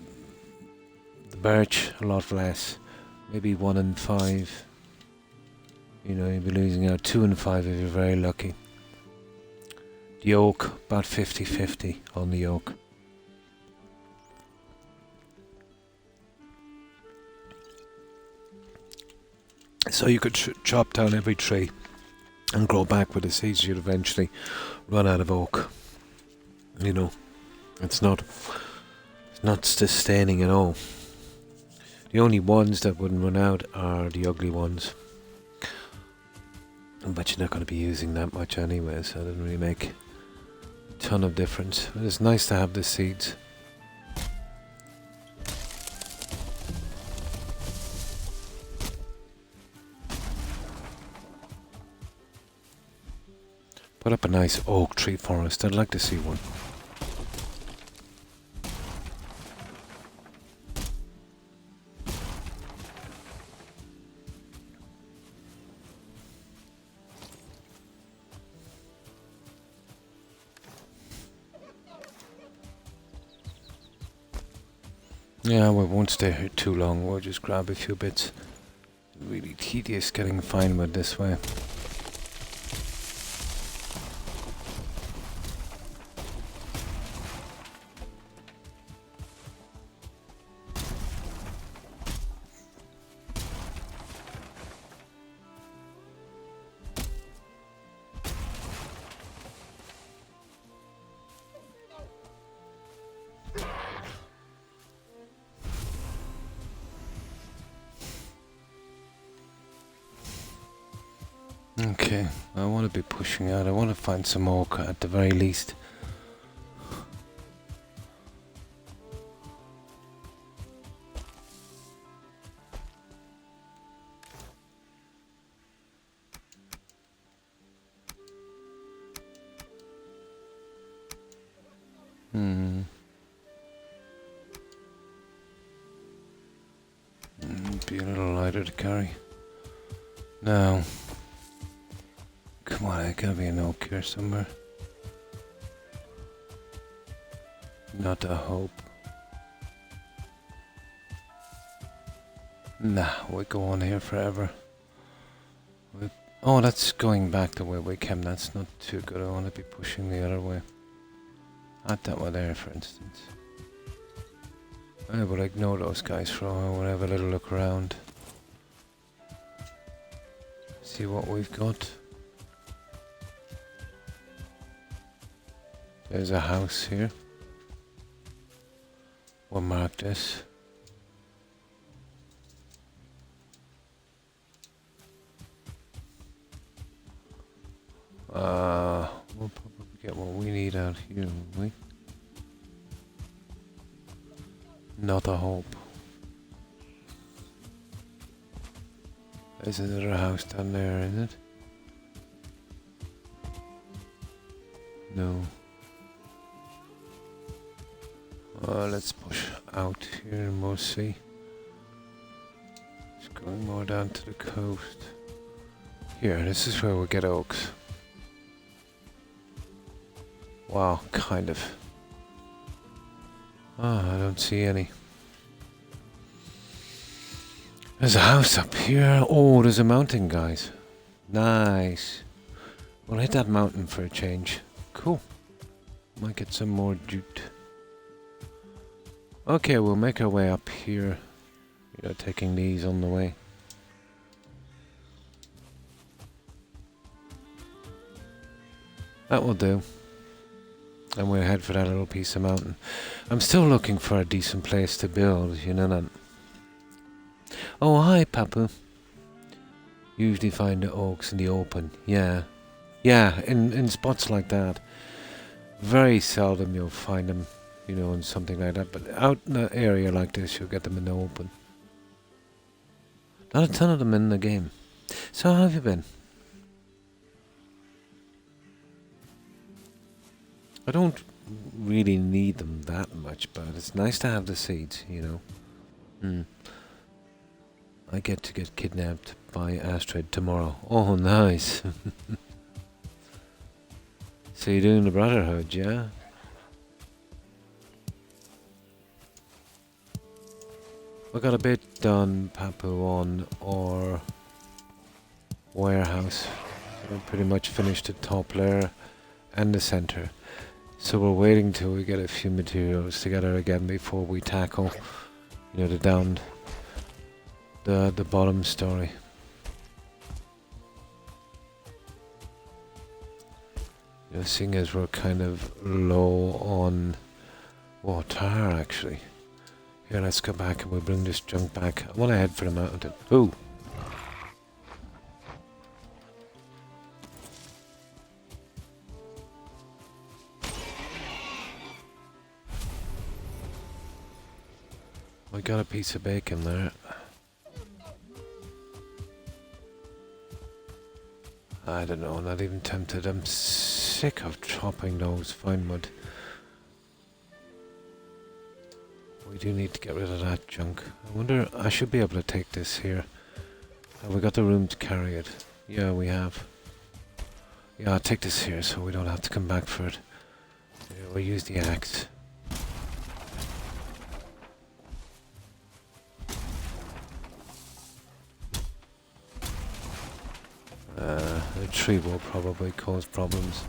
birch, a lot less. Maybe 1 in 5. You know, you'd be losing out 2 in 5 if you're very lucky. The oak, about 50-50 on the oak. So you could chop down every tree and grow back with the seeds. You'd eventually run out of oak. You know, it's not sustaining at all. The only ones that wouldn't run out are the ugly ones. But you're not going to be using that much anyway, so it doesn't really make a ton of difference. But it's nice to have the seeds. Put up a nice oak tree forest. I'd like to see one. Yeah, we won't stay here too long. We'll just grab a few bits. Really tedious getting fine wood this way. Okay, I want to be pushing out. I want to find some oak at the very least. Be a little lighter to carry. Now, come on, there gotta be an oak here somewhere. Not a hope. Nah, we go on here forever. Oh, that's going back the way we came. That's not too good. I want to be pushing the other way. Not that way there, for instance. I will ignore those guys for a while. We'll have a little look around. See what we've got. There's a house here. We'll mark this. We'll probably get what we need out here, won't we? Not a hope. There's another house down there, isn't it? No. Let's push out here and we'll see. It's going more down to the coast. Here, this is where we get oaks. Wow, kind of. I don't see any. There's a house up here. Oh, there's a mountain, guys. Nice. We'll hit that mountain for a change. Cool. Might get some more jute. Okay, we'll make our way up here. You know, taking these on the way. That will do. And we'll head for that little piece of mountain. I'm still looking for a decent place to build, you know that. Oh, hi, Papu. Usually find the oaks in the open. Yeah. Yeah, in spots like that. Very seldom you'll find them, you know, in something like that. But out in an area like this, you'll get them in the open. Not a ton of them in the game. So how have you been? I don't really need them that much, but it's nice to have the seeds, you know. I get to get kidnapped by Astrid tomorrow. Oh, nice. So you're doing the Brotherhood, yeah? I got a bit done, Papu, on our warehouse. We pretty much finished the top layer and the center. So we're waiting till we get a few materials together again before we tackle, you know, the bottom story. You know, seeing as we're kind of low on tar actually. Here, let's go back and we'll bring this junk back. I want to head for the mountain. Ooh! I got a piece of bacon there. I don't know, not even tempted. I'm sick of chopping those fine wood. We do need to get rid of that junk. I wonder, I should be able to take this here. Have we got the room to carry it? Yeah, we have. Yeah, I'll take this here so we don't have to come back for it. Yeah, we'll use the axe. The tree will probably cause problems.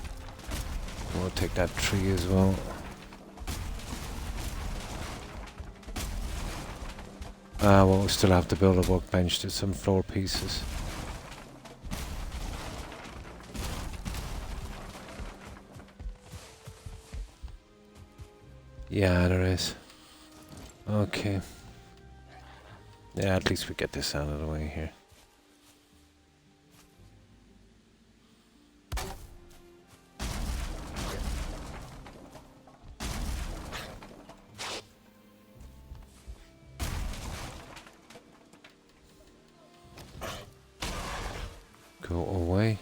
We'll take that tree as well. Well, we'll still have to build a workbench to some floor pieces. Yeah, there is. Okay. Yeah, at least we get this out of the way here. Go away.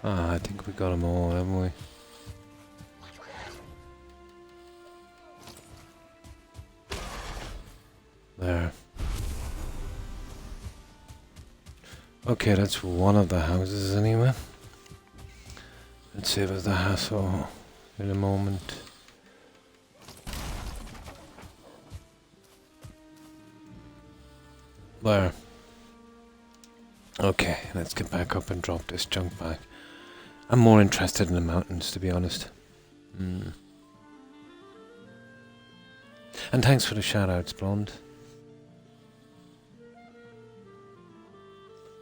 I think we got them all, haven't we? There. Okay, that's one of the houses anyway. Let's save us the hassle in a moment. There. Okay, let's get back up and drop this junk back. I'm more interested in the mountains, to be honest. And thanks for the shout-outs, Blonde.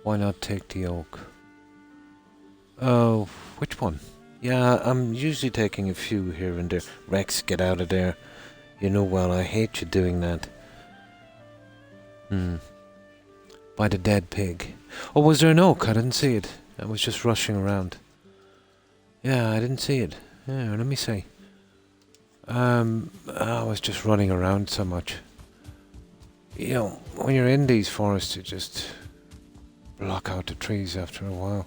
Why not take the oak? Oh, which one? Yeah, I'm usually taking a few here and there. Rex, get out of there. You know well, I hate you doing that. by the dead pig. Oh, was there an oak? I didn't see it. I was just rushing around. Yeah, I didn't see it. Yeah, let me see. I was just running around so much. You know, when you're in these forests, you just block out the trees after a while.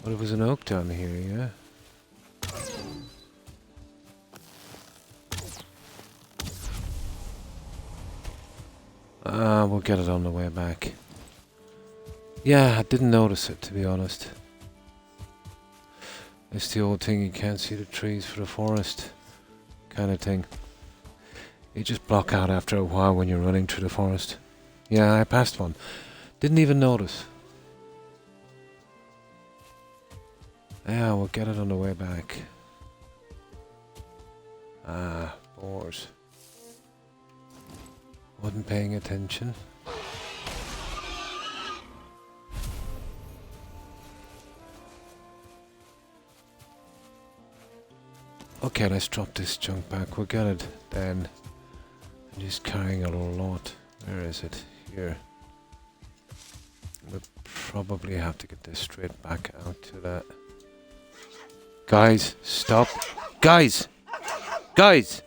But it was an oak down here, yeah? We'll get it on the way back. Yeah, I didn't notice it, to be honest. It's the old thing, you can't see the trees for the forest kind of thing. You just block out after a while when you're running through the forest. Yeah, I passed one. Didn't even notice. Yeah, we'll get it on the way back. Ah, boars. Wasn't paying attention. Okay, let's drop this junk back. We'll get it then. I'm just carrying a lot. Where is it? Here. We'll probably have to get this straight back out to that. Guys, stop. Guys! Guys!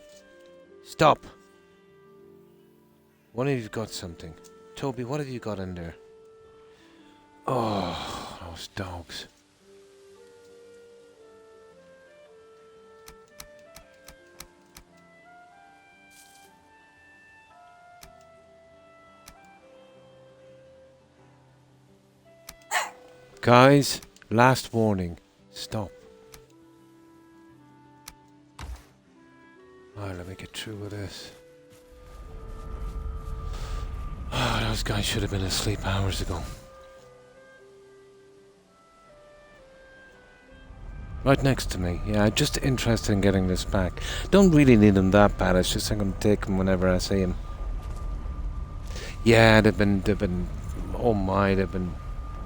Stop! One of you've got something. Toby, what have you got in there? Oh, those dogs. Guys, last warning. Stop. Alright, let me get through with this. Oh, those guys should have been asleep hours ago. Right next to me. Yeah, just interested in getting this back. Don't really need them that bad. It's just I'm going to take them whenever I see them. Yeah, they've been, oh my, they've been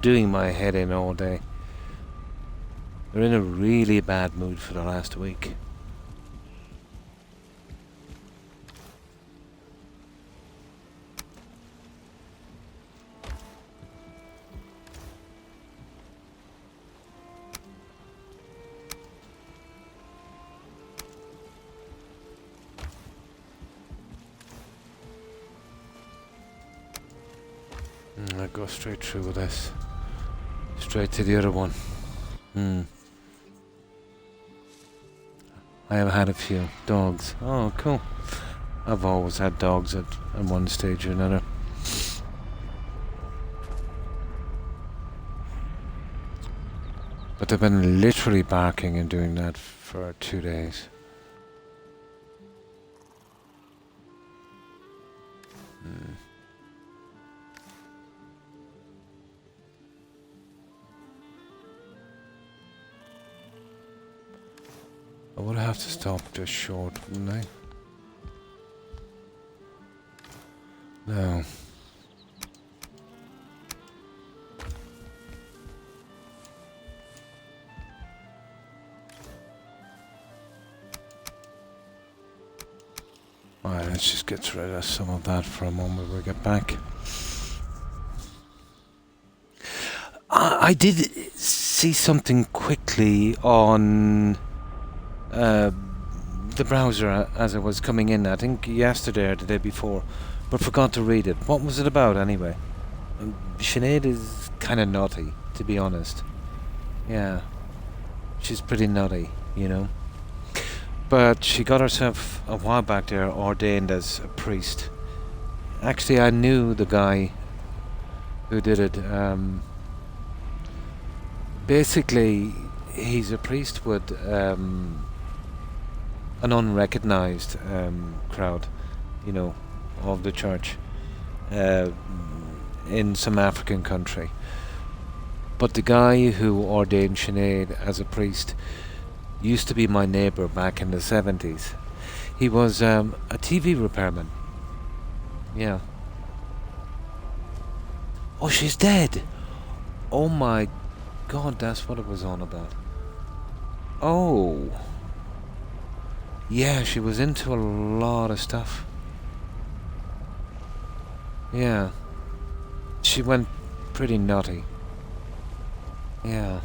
doing my head in all day. They're in a really bad mood for the last week. I'll go straight through with this. Straight to the other one. I have had a few dogs. Oh, cool. I've always had dogs at one stage or another. But they've been literally barking and doing that for 2 days. I would have to stop just short, wouldn't I? No. Alright, let's just get rid of some of that for a moment when we get back. I did see something quickly on the browser as I was coming in, I think yesterday or the day before, but forgot to read it. What was it about anyway? Sinead is kind of naughty, to be honest. Yeah, she's pretty naughty, you know. But she got herself a while back there ordained as a priest. Actually, I knew the guy who did it. Basically, he's a priest with an unrecognized crowd, you know, of the church in some African country. But the guy who ordained Sinead as a priest used to be my neighbour back in the 70s. He was a TV repairman. Yeah. Oh, she's dead! Oh my God, that's what it was on about. Oh. Yeah, she was into a lot of stuff. Yeah. She went pretty nutty. Yeah.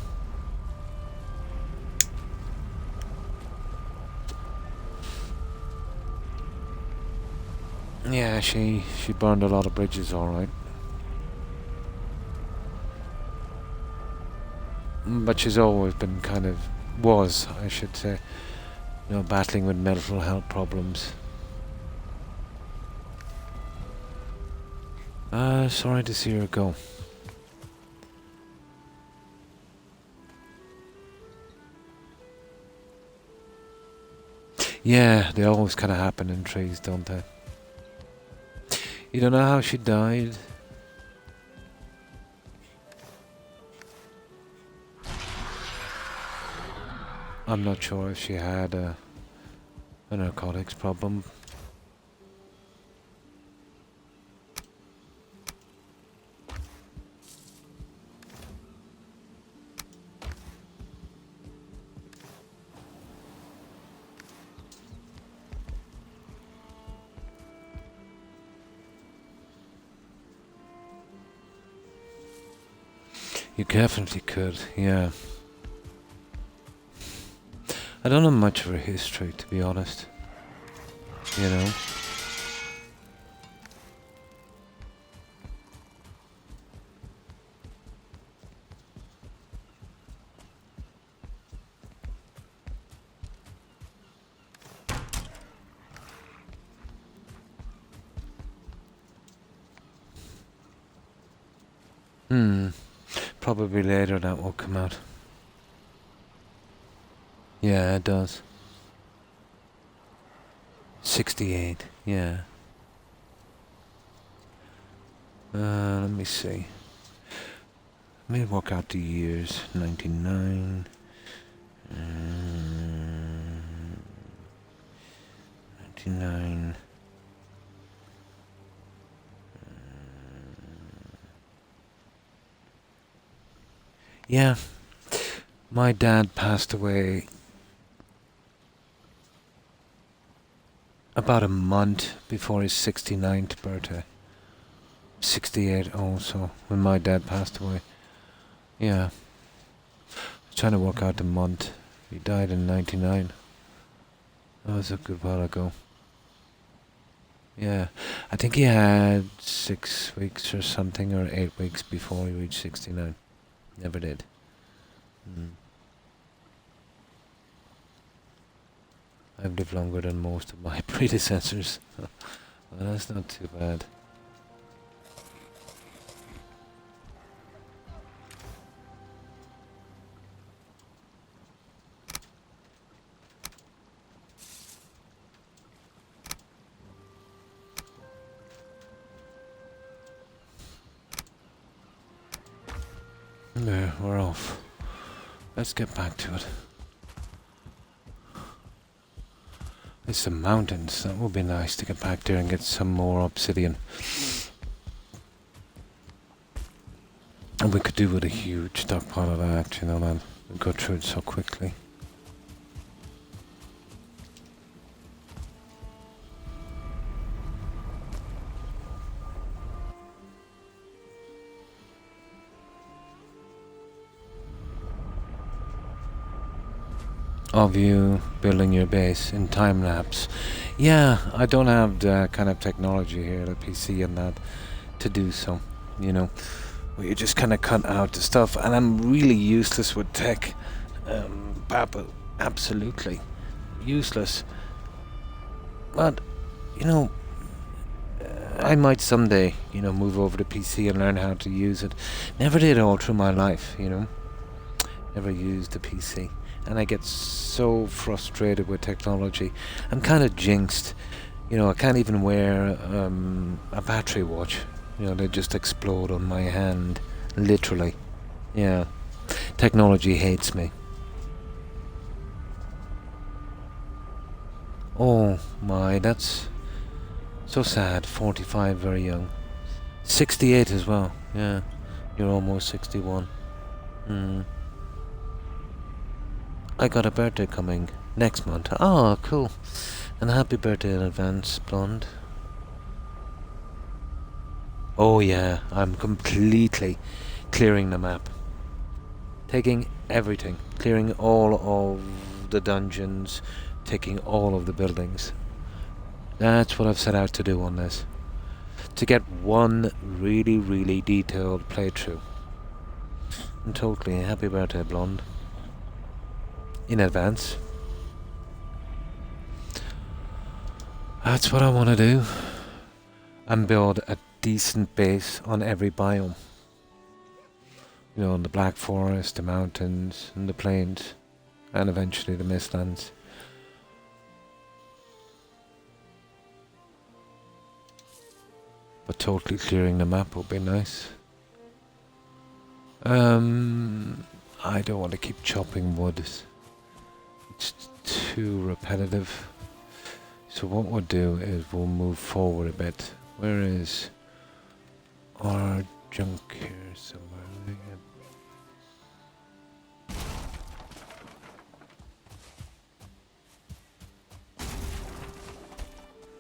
Yeah, she burned a lot of bridges, alright. But she's always been I should say, battling with mental health problems. Sorry to see her go. Yeah, they always kind of happen in trees, don't they? You don't know how she died? I'm not sure if she had a narcotics problem. You definitely could, yeah. I don't know much of her history, to be honest. You know? Probably later that will come out. Yeah, it does. 68, yeah. Let me see. Let me work out the years. 99. 99. Yeah. My dad passed away about a month before his 69th birthday. 68 also, when my dad passed away. Yeah. I was trying to work out the month. He died in 99. That was a good while ago. Yeah. I think he had 6 weeks or something, or 8 weeks before he reached 69. Never did. I've lived longer than most of my predecessors. Well, that's not too bad. There, we're off. Let's get back to it. It's the mountains. That would be nice to get back there and get some more obsidian. And we could do with a huge stockpile of that, man. We go through it so quickly. Of you building your base in time lapse. Yeah, I don't have the kind of technology here, the PC and that, to do so, where you just kind of cut out the stuff, and I'm really useless with tech. Babu, absolutely useless. But, I might someday, move over to PC and learn how to use it. Never did all through my life, Never used the PC. And I get so frustrated with technology. I'm kind of jinxed. I can't even wear a battery watch. They just explode on my hand. Literally. Yeah. Technology hates me. Oh my, that's so sad. 45, very young. 68 as well. Yeah. You're almost 61. I got a birthday coming next month. Oh, cool. And happy birthday in advance, Blonde. Oh yeah, I'm completely clearing the map. Taking everything. Clearing all of the dungeons. Taking all of the buildings. That's what I've set out to do on this. To get one really, really detailed playthrough. I'm totally happy birthday, Blonde. In advance. That's what I want to do. And build a decent base on every biome. You know, in the Black Forest, the mountains, and the plains. And eventually the Mistlands. But totally clearing the map would be nice. I don't want to keep chopping wood. It's too repetitive. So what we'll do is we'll move forward a bit. Where is our junk here somewhere?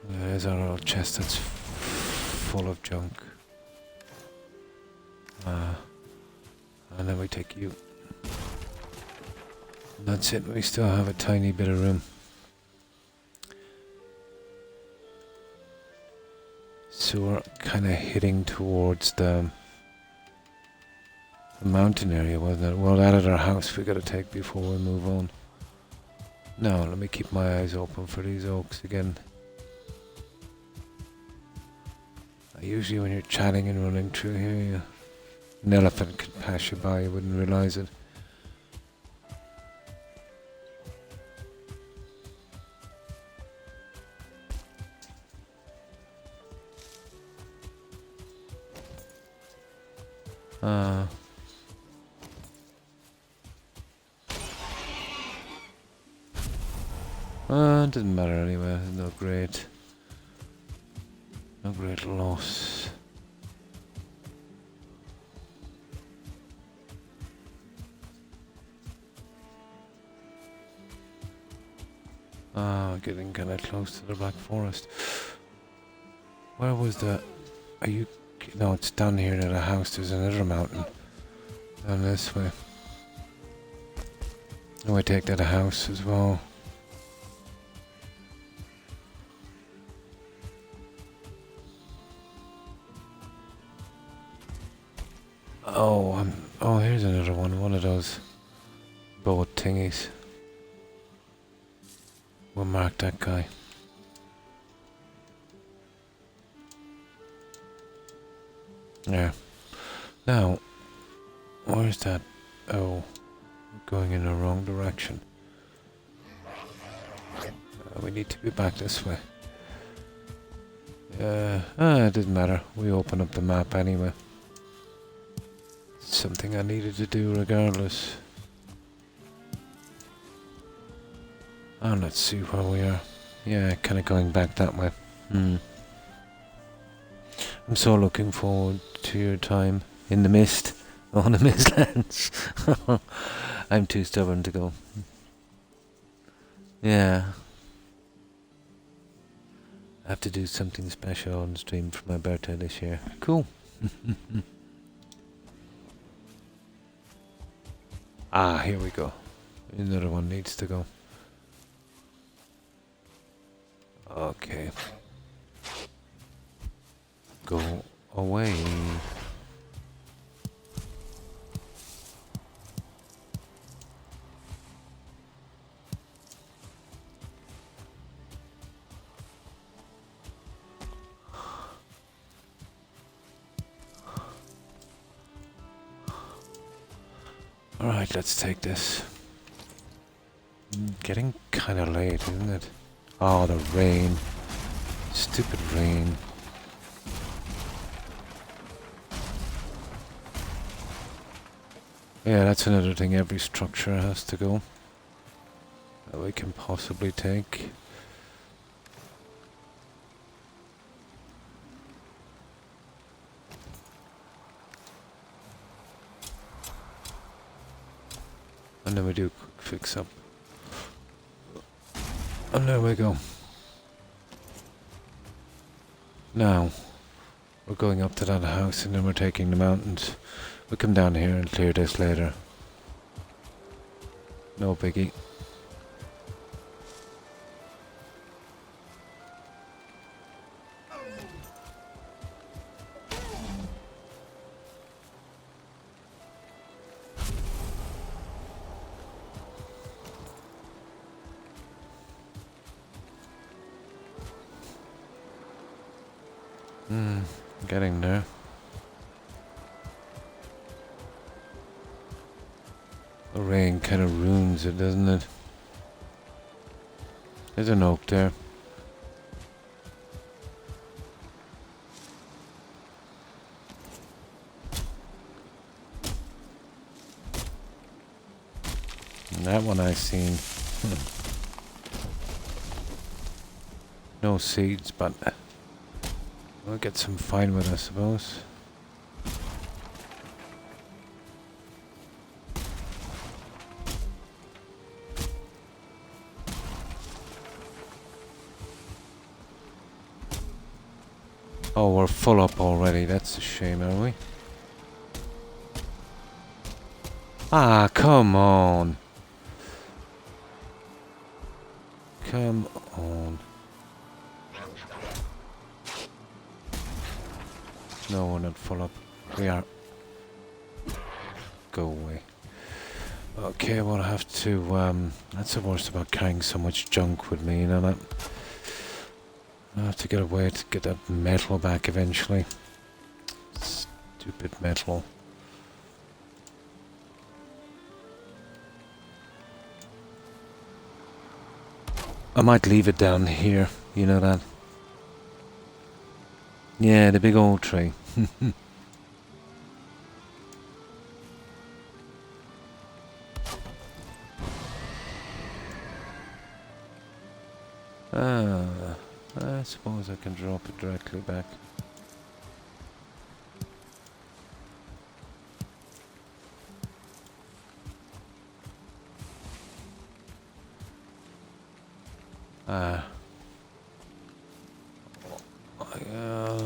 There's our old chest that's full of junk. And then we take you. And that's it, we still have a tiny bit of room. So we're kind of heading towards the mountain area, wasn't it? Well, that at our house we got to take before we move on. Now, let me keep my eyes open for these oaks again. Usually when you're chatting and running through here, an elephant could pass you by, you wouldn't realise it. It didn't matter anyway, no great loss. Getting kind of close to the Black Forest. Where was the... Are you... No, it's down here near the house. There's another mountain. Down this way. Oh, I take that a house as well. Oh, here's another one. One of those boat thingies. We'll mark that guy. Yeah. Now, where's that? Oh, going in the wrong direction. We need to be back this way. It doesn't matter. We open up the map anyway. It's something I needed to do regardless. And let's see where we are. Yeah, kind of going back that way. I'm so looking forward to your time in the mist on the Mistlands. I'm too stubborn to go. Yeah. I have to do something special on stream for my birthday this year. Cool. Here we go. Another one needs to go. Okay. Go away. Alright, let's take this. Getting kind of late, isn't it? Oh, the rain. Stupid rain. Yeah, that's another thing. Every structure has to go. That we can possibly take. And then we do quick fix up. And there we go. Now, We're going up to that house and then we're taking the mountains. We'll come down here and clear this later. No biggie. Getting there. The rain kind of ruins it, doesn't it? There's an oak there. And that one I've seen. No seeds, but we'll get some fine with it, I suppose. Oh, we're full up already. That's a shame, are we? Ah, come on. Come on. No, we're not full up. We are. Go away. Okay, we'll have to, that's the worst about carrying so much junk with me, you know that? I'll have to get away to get that metal back eventually. Stupid metal. I might leave it down here, you know that? Yeah, the big old tree. I suppose I can drop it directly back.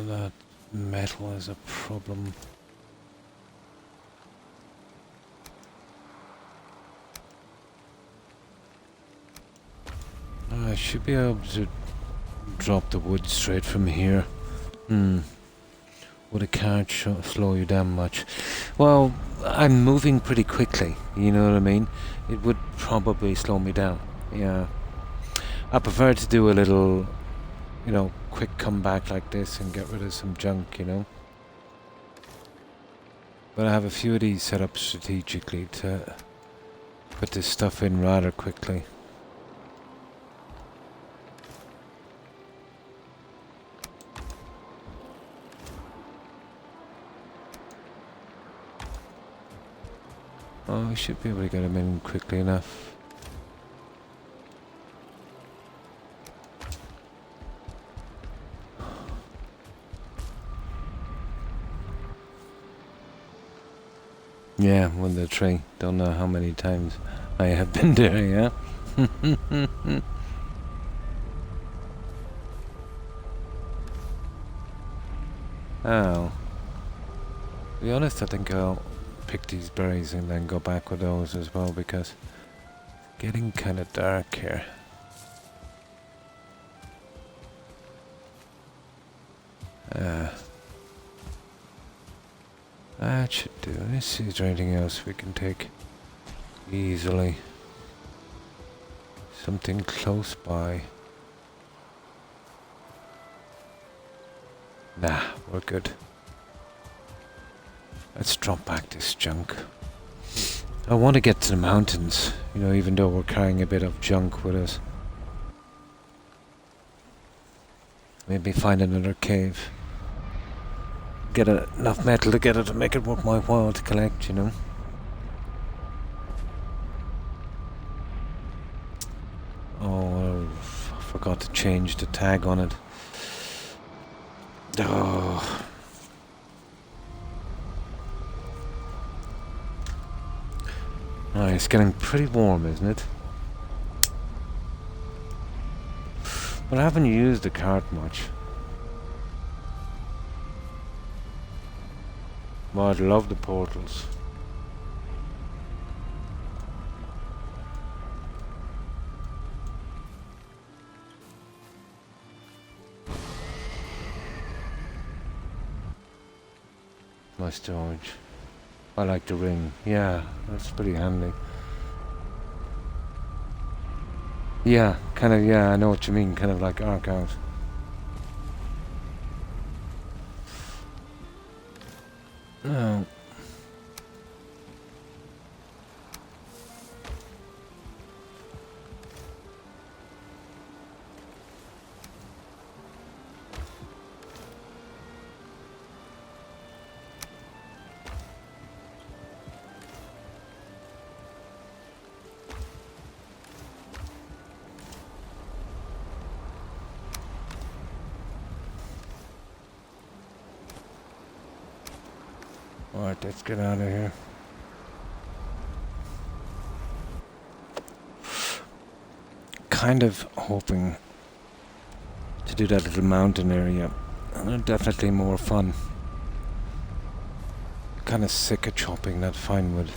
That metal is a problem. I should be able to drop the wood straight from here. Would a cart slow you down much? Well, I'm moving pretty quickly, you know what I mean? It would probably slow me down, yeah. I prefer to do a little, you know, quick comeback like this and get rid of some junk, you know? But I have a few of these set up strategically to put this stuff in rather quickly. Oh, we should be able to get them in quickly enough. Yeah, with the tree. Don't know how many times I have been there, yeah? Oh. To be honest, I think I'll pick these berries and then go back with those as well because it's getting kind of dark here. That should do. Let's see, is there anything else we can take easily? Something close by. Nah, we're good. Let's drop back this junk. I want to get to the mountains, you know, even though we're carrying a bit of junk with us. Maybe find another cave. Get enough metal together to make it worth my while to collect, you know. Oh, I forgot to change the tag on it. Oh. Oh, it's getting pretty warm, isn't it? But I haven't used the cart much. Well, I'd love the portals. My storage. I like the ring. Yeah, that's pretty handy. Yeah, kind of, yeah, I know what you mean. Kind of like arc out. Oh. Alright, let's get out of here. Kind of hoping to do that little mountain area. Definitely more fun. Kind of sick of chopping that fine wood.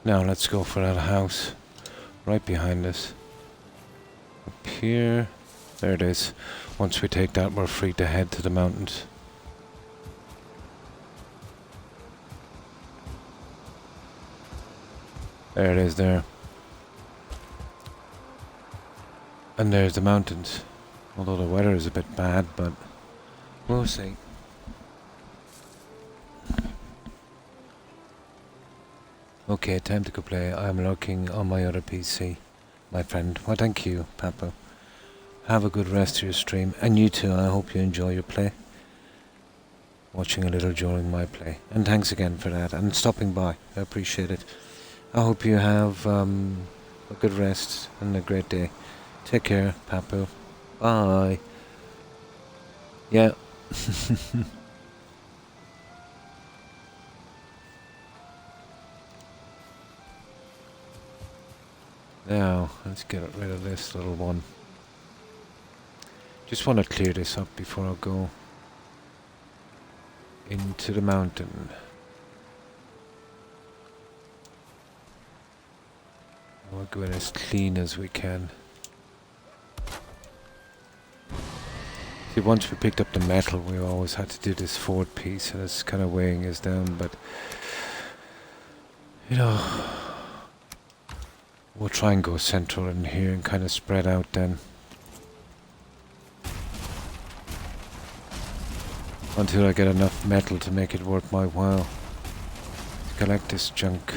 Now let's go for that house right behind us. Up here. There it is. Once we take that, we're free to head to the mountains. There it is there. And there's the mountains. Although the weather is a bit bad, but we'll see. Okay, time to go play. I'm lurking on my other PC, my friend. Well, thank you, Papa. Have a good rest of your stream. And you too, I hope you enjoy your play. Watching a little during my play. And thanks again for that. And stopping by. I appreciate it. I hope you have a good rest and a great day. Take care, Papu. Bye. Yeah. Now, let's get rid of this little one. Just want to clear this up before I go into the mountain. We'll go in as clean as we can. See, once we picked up the metal, we always had to do this forward piece, and it's kind of weighing us down, but you know, we'll try and go central in here and kind of spread out then. Until I get enough metal to make it worth my while to collect this junk.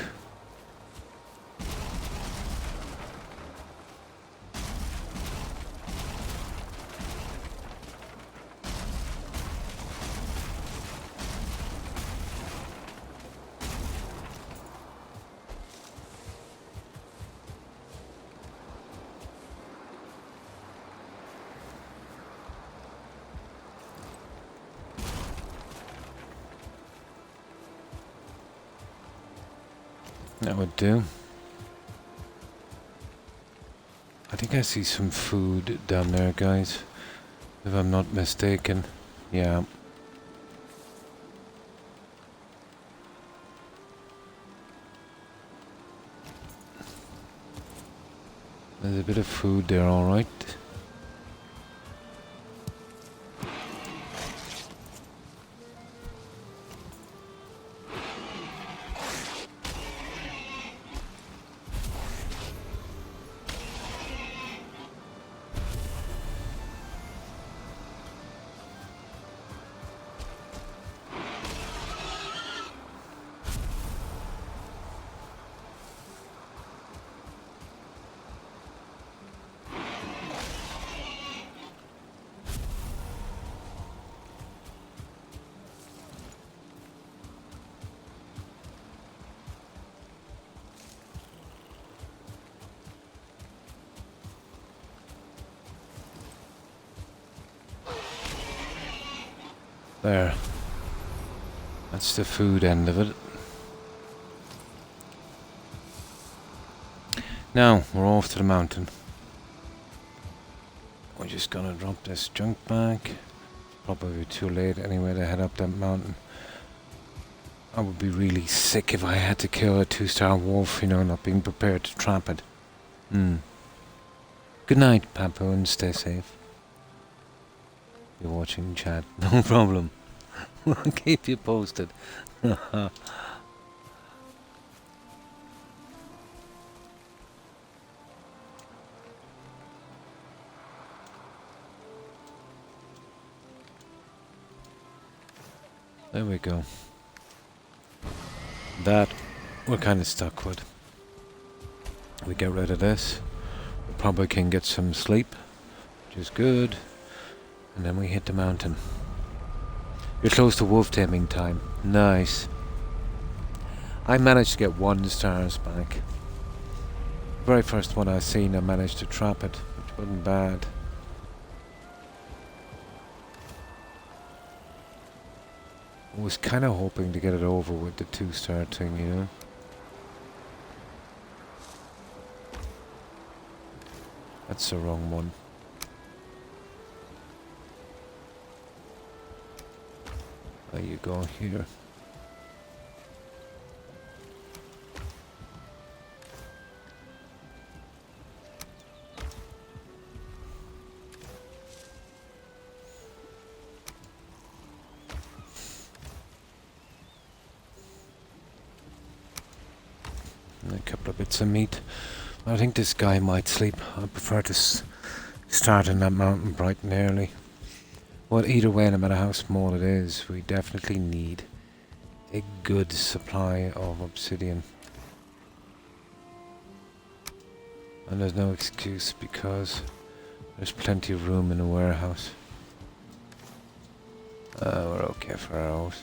That would do. I think I see some food down there, guys. If I'm not mistaken. Yeah. There's a bit of food there, alright. There. That's the food end of it. Now, we're off to the mountain. We're just gonna drop this junk back. Probably too late anyway to head up that mountain. I would be really sick if I had to kill a 2-star wolf, you know, not being prepared to trap it. Good night, Papu, and stay safe. You're watching chat, no problem. I'll keep you posted. There we go. That we're kind of stuck with. We get rid of this. We probably can get some sleep, which is good. And then we hit the mountain. You're close to wolf taming time. Nice. I managed to get 1 stars back. The very first one I seen, I managed to trap it, which wasn't bad. I was kind of hoping to get it over with the 2-star thing, you know. That's the wrong one. There you go, here. And a couple of bits of meat. I think this guy might sleep. I prefer to start in that mountain bright and early. Well, either way, no matter how small it is, we definitely need a good supply of obsidian. And there's no excuse because there's plenty of room in the warehouse. We're okay for hours.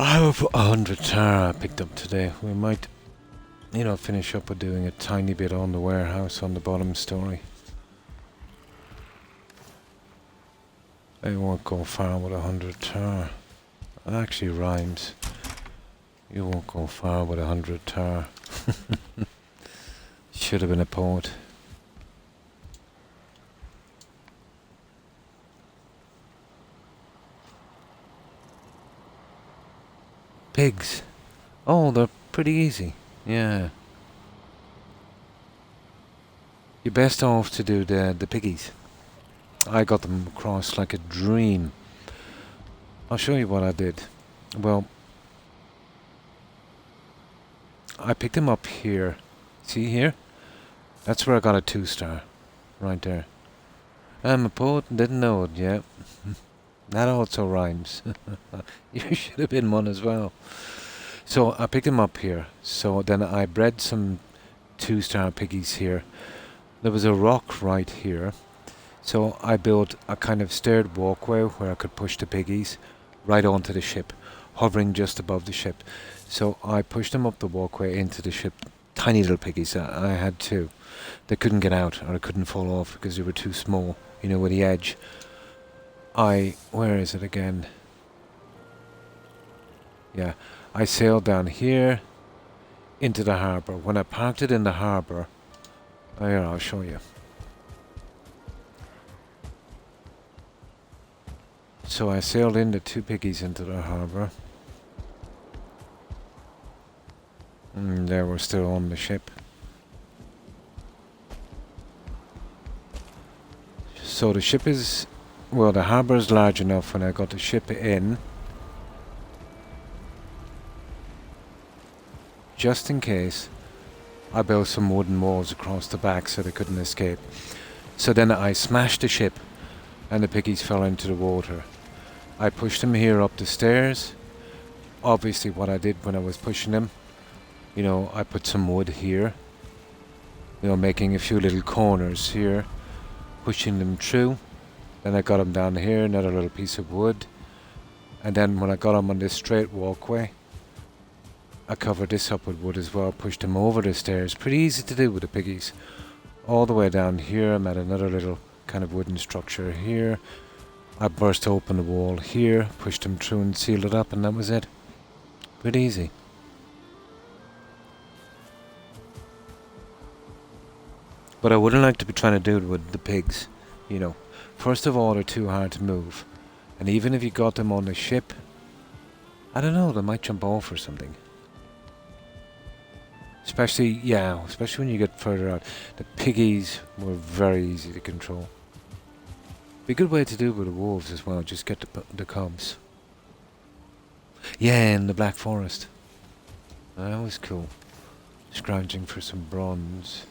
I have 100 tar I picked up today. We might, you know, finish up with doing a tiny bit on the warehouse on the bottom story. I won't go far with 100 tar. It actually rhymes. You won't go far with 100 tar. Should have been a poet. Pigs. Oh, they're pretty easy. Yeah. You're best off to do the piggies. I got them across like a dream. I'll show you what I did. Well, I picked them up here. See here? That's where I got a 2-star. Right there. I'm a poet and didn't know it yet. That also rhymes. You should have been one as well. So I picked them up here. So then I bred some 2-star piggies here. There was a rock right here. So I built a kind of staired walkway where I could push the piggies right onto the ship, hovering just above the ship. So I pushed them up the walkway into the ship. Tiny little piggies. I had 2. They couldn't get out or they couldn't fall off because they were too small, you know, with the edge. Where is it again? Yeah, I sailed down here into the harbour. When I parked it in the harbour, here, I'll show you. So I sailed in the 2 piggies into the harbour. And they were still on the ship. So the ship is... Well, the harbour is large enough when I got the ship in. Just in case, I built some wooden walls across the back so they couldn't escape. So then I smashed the ship and the piggies fell into the water. I pushed them here up the stairs. Obviously what I did when I was pushing them, you know, I put some wood here. You know, making a few little corners here, pushing them through. Then I got them down here, another little piece of wood. And then when I got them on this straight walkway, I covered this up with wood as well, pushed them over the stairs. Pretty easy to do with the piggies. All the way down here, I'm at another little kind of wooden structure here. I burst open the wall here, pushed them through and sealed it up, and that was it. Pretty easy. But I wouldn't like to be trying to do it with the pigs, you know. First of all, they're too hard to move. And even if you got them on the ship, I don't know, they might jump off or something. Especially when you get further out. The piggies were very easy to control. Be a good way to do it with the wolves as well, just get the cubs. Yeah, in the Black Forest. That was cool. Scrounging for some bronze.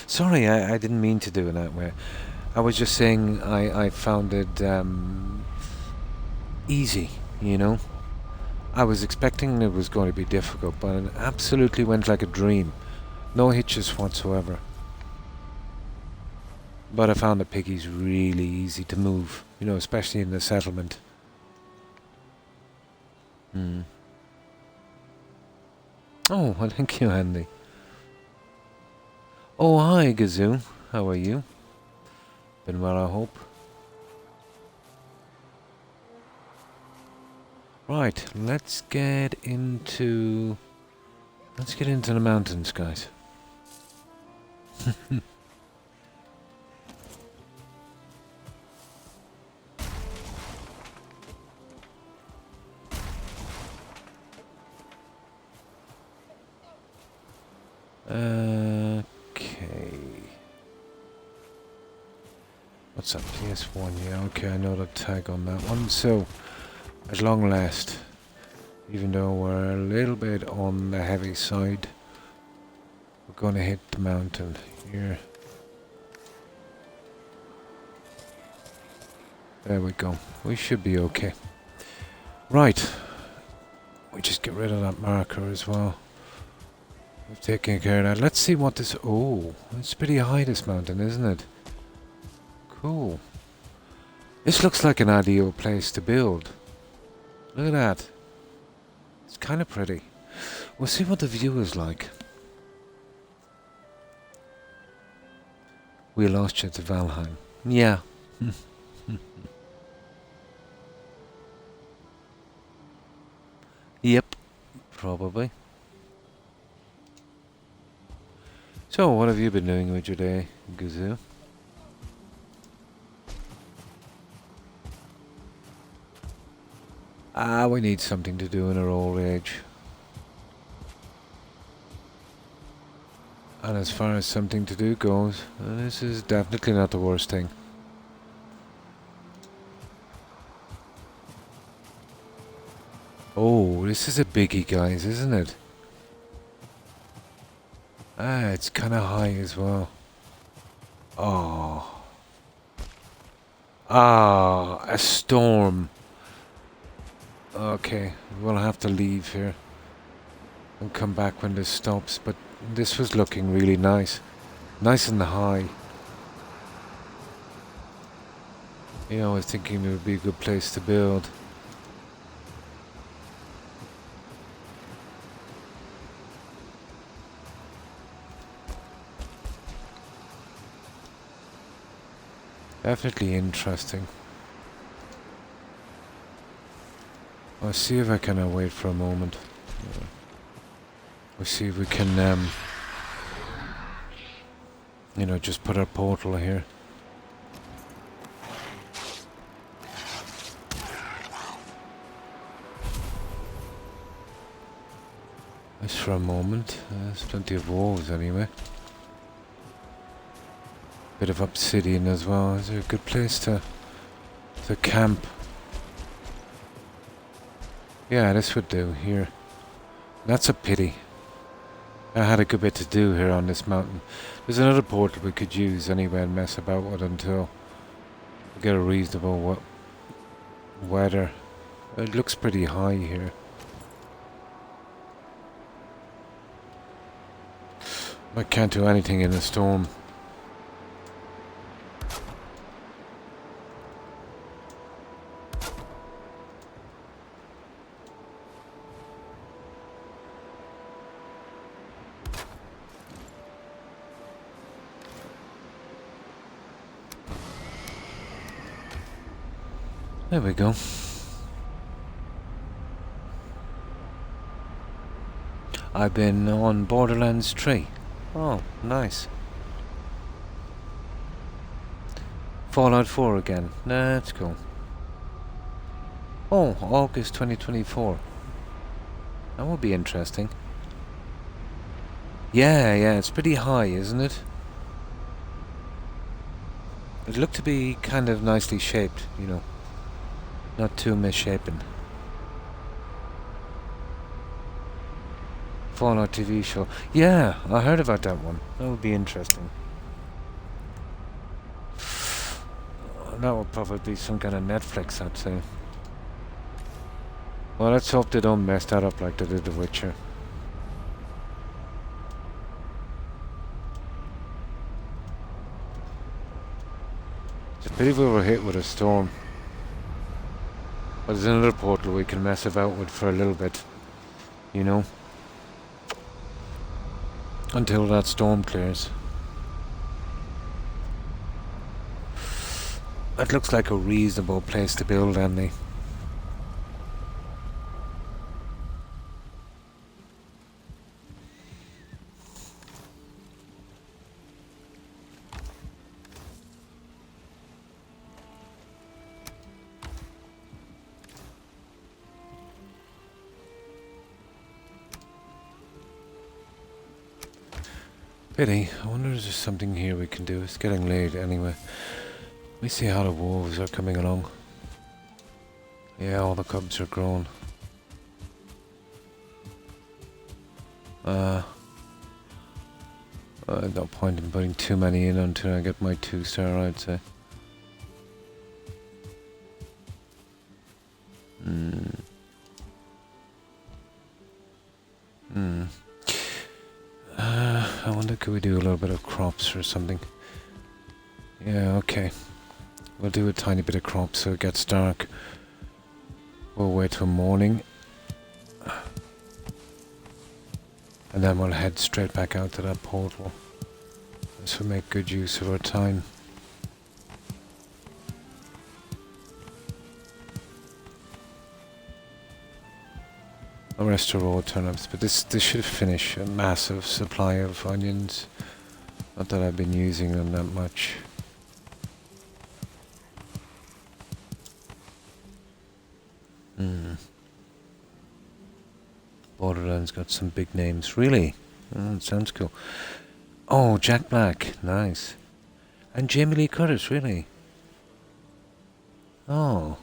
Sorry, I didn't mean to do it that way. I was just saying I found it easy, you know. I was expecting it was going to be difficult, but it absolutely went like a dream. No hitches whatsoever. But I found the piggies really easy to move, you know, especially in the settlement. Oh, well, thank you, Andy. Oh, hi, Gazoo. How are you? Been well, I hope. Right, let's get into the mountains, guys. Okay. What's that? PS1, yeah, okay, I know the tag on that one. So, at long last, even though we're a little bit on the heavy side, we're going to hit the mountain here. There we go. We should be okay. Right. We just get rid of that marker as well. We've taken care of that. Let's see what this... Oh, it's pretty high, this mountain, isn't it? Cool. This looks like an ideal place to build. Look at that. It's kind of pretty. We'll see what the view is like. We lost you to Valheim. Yeah. Yep. Probably. So, what have you been doing with your day, Gazoo? We need something to do in our old age. And as far as something to do goes, this is definitely not the worst thing. Oh, this is a biggie, guys, isn't it? It's kind of high as well. Oh. A storm. Okay, we'll have to leave here and come back when this stops, but this was looking really nice. Nice and high. You know, I was thinking it would be a good place to build. Definitely interesting. I'll see if I can wait for a moment. We'll see if we can, you know, just put our portal here. Just for a moment. There's plenty of wolves anyway. Bit of obsidian as well. Is there a good place to camp? Yeah, this would do here. That's a pity. I had a good bit to do here on this mountain. There's another portal we could use anyway and mess about with until we get a reasonable weather. It looks pretty high here. I can't do anything in a storm. There we go. I've been on Borderlands 3. Oh, nice. Fallout 4 again. That's cool. Oh, August 2024. That would be interesting. Yeah, it's pretty high, isn't it? It looked to be kind of nicely shaped, you know. Not too misshapen. Fallout TV show. Yeah, I heard about that one. That would be interesting. That would probably be some kind of Netflix, I'd say. Well, let's hope they don't mess that up like they did The Witcher. It's a pity we were hit with a storm. But there's another portal we can mess about with for a little bit. You know? Until that storm clears. That looks like a reasonable place to build, Andy. Pity. I wonder if there's something here we can do. It's getting late anyway. Let me see how the wolves are coming along. Yeah, all the cubs are grown. No point in putting too many in until I get my 2-star, I'd say. I wonder, could we do a little bit of crops or something? Yeah, okay. We'll do a tiny bit of crops so it gets dark. We'll wait till morning. And then we'll head straight back out to that portal. This will make good use of our time. The rest are raw turnips, but this should finish a massive supply of onions. Not that I've been using them that much. Borderlands got some big names, really. Oh, that sounds cool. Oh, Jack Black, nice. And Jamie Lee Curtis, really. Oh.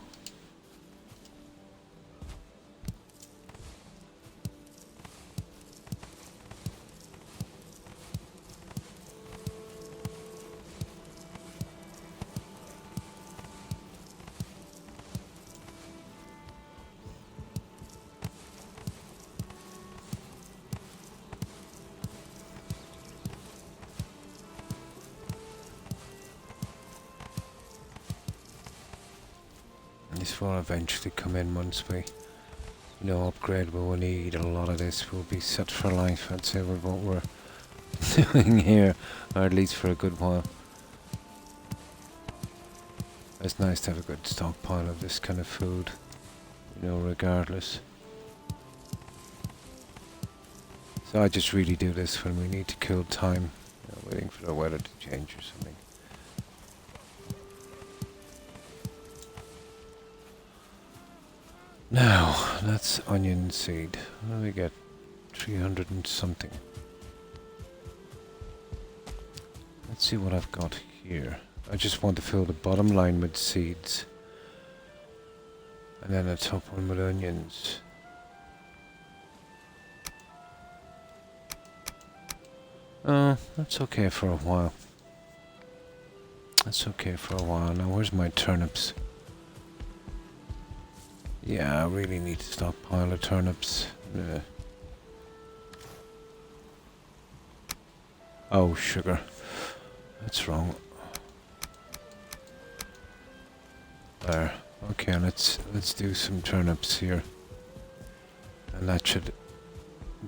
This will eventually come in once we, upgrade. We will need a lot of this. We'll be set for life, I'd say, with what we're doing here, or at least for a good while. It's nice to have a good stockpile of this kind of food, regardless. So I just really do this when we need to kill time, waiting for the weather to change or something. Now, that's onion seed. What do we get? 300 and something. Let's see what I've got here. I just want to fill the bottom line with seeds. And then the top one with onions. That's okay for a while. That's okay for a while. Now, where's my turnips? Yeah, I really need to stockpile of turnips. Oh, sugar. That's wrong. There. Okay, let's do some turnips here. And that should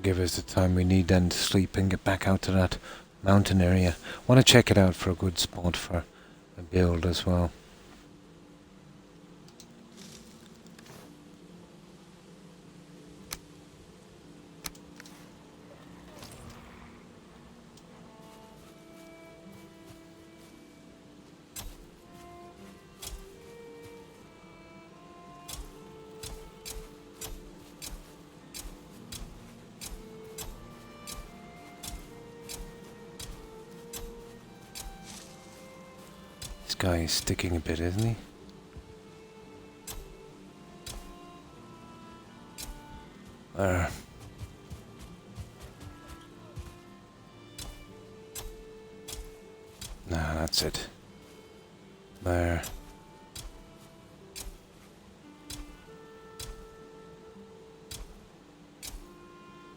give us the time we need then to sleep and get back out to that mountain area. Want to check it out for a good spot for a build as well. guy is sticking a bit, isn't he? There. Nah, that's it. There.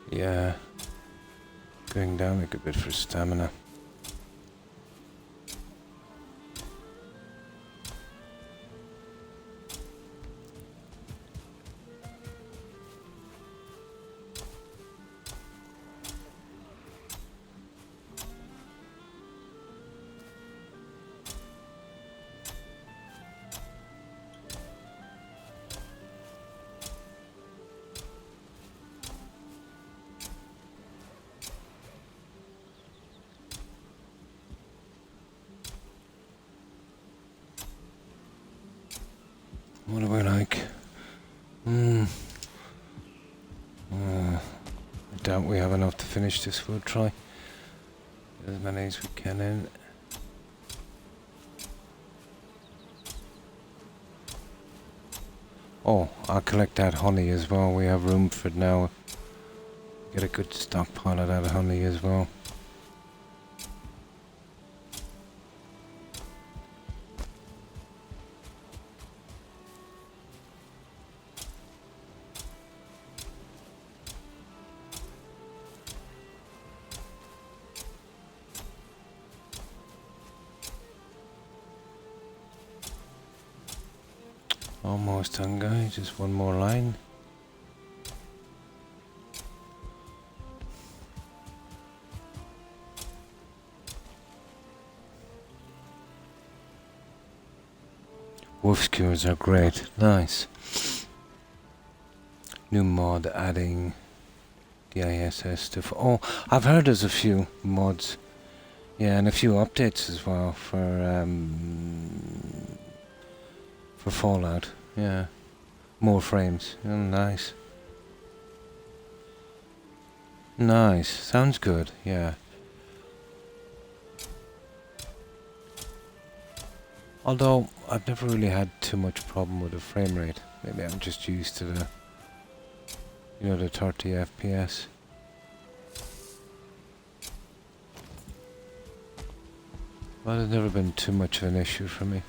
Yeah. Going down a good bit for stamina. What do we like? I doubt we have enough to finish this. We'll try as many as we can in. Oh, I'll collect that honey as well. We have room for it now. Get a good stockpile of that honey as well. Almost done, guys. Just one more line. Wolf skewers are great. Nice. New mod adding DISS stuff. Oh, I've heard there's a few mods. Yeah, and a few updates as well for Fallout. Yeah. More frames. Oh, nice. Nice. Sounds good. Yeah. Although I've never really had too much problem with the frame rate. Maybe I'm just used to the, you know, the 30 FPS. But it's never been too much of an issue for me.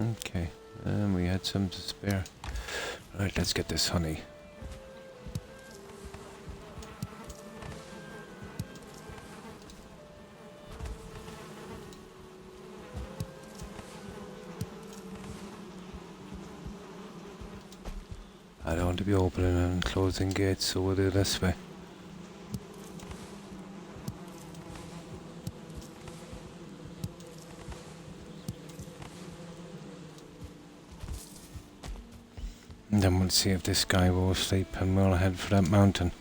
Okay, and we had some to spare. Right, let's get this honey. I don't want to be opening and closing gates, so we'll do it this way. And then we'll see if this guy will sleep and we'll head for that mountain.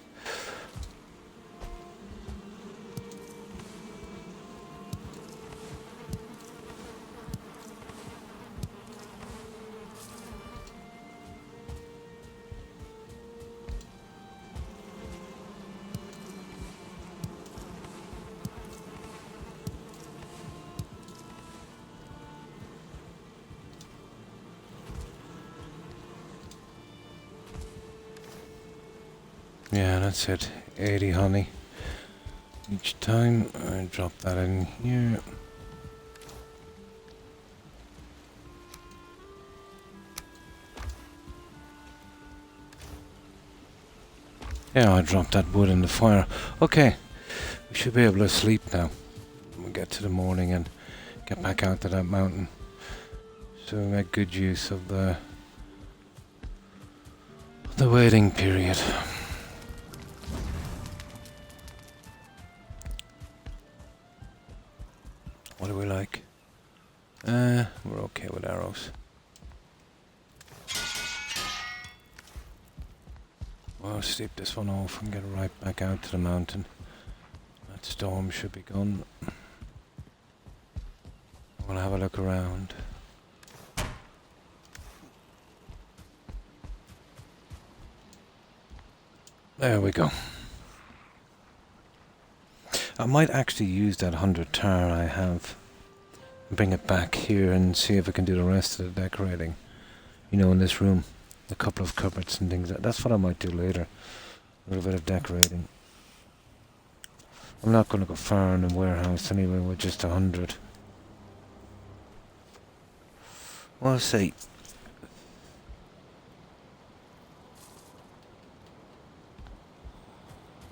Yeah, that's it. 80 honey each time. I drop that in here. Yeah, I dropped that wood in the fire. Okay, we should be able to sleep now. We'll get to the morning and get back out to that mountain. So we make good use of the waiting period. What do we like? We're okay with arrows. We'll sleep this one off and get right back out to the mountain. That storm should be gone. We'll have a look around. There we go. I might actually use that 100 tar I have bring it back here and see if I can do the rest of the decorating. You know, in this room. A couple of cupboards and things. That's what I might do later. A little bit of decorating. I'm not going to go far in the warehouse anyway with just 100. We'll see.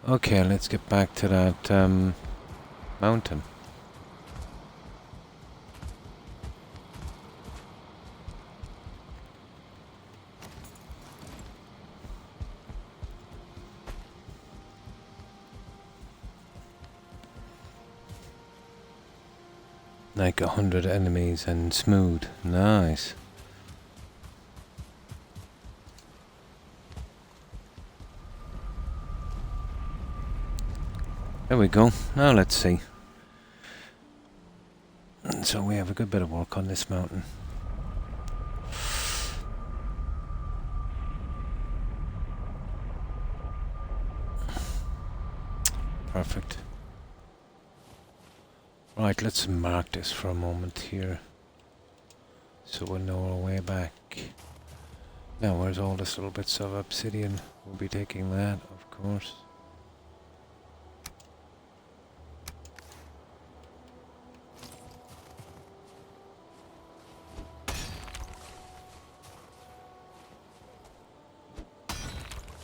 Okay, let's get back to that mountain. Like 100 enemies and smooth. Nice. There we go. Now let's see. So we have a good bit of work on this mountain. Perfect. Right, let's mark this for a moment here. So we'll know our way back. Now, where's all this little bits of obsidian? We'll be taking that, of course.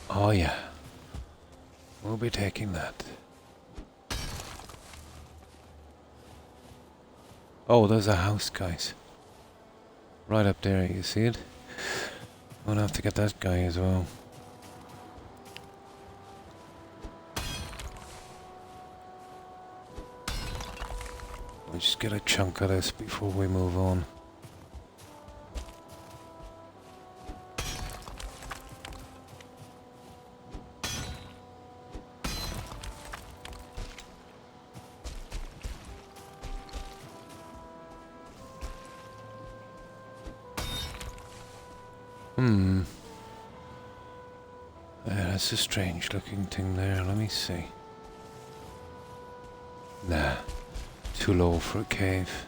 Oh yeah, we'll be taking that. Oh, there's a house, guys. Right up there, you see it? We'll have to get that guy as well. We'll just get a chunk of this before we move on. That's a strange looking thing there. Let me see. Nah, too low for a cave.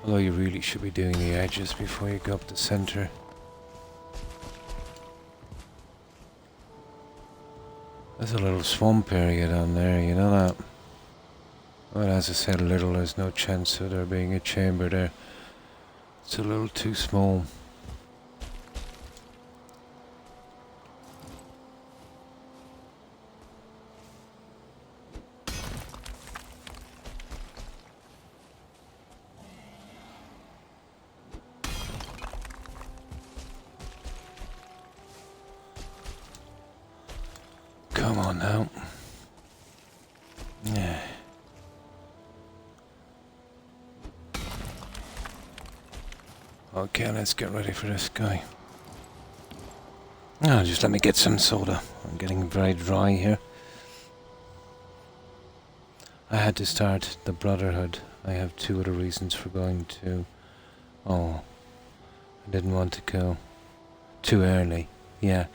Although you really should be doing the edges before you go up the center. There's a little swamp area down there, you know that? Well, as I said, little, there's no chance of there being a chamber there. It's a little too small. Come on now. Yeah. Okay, let's get ready for this guy. Oh, just let me get some soda. I'm getting very dry here. I had to start the Brotherhood. I have two other reasons for going to... Oh, I didn't want to go too early. Yeah.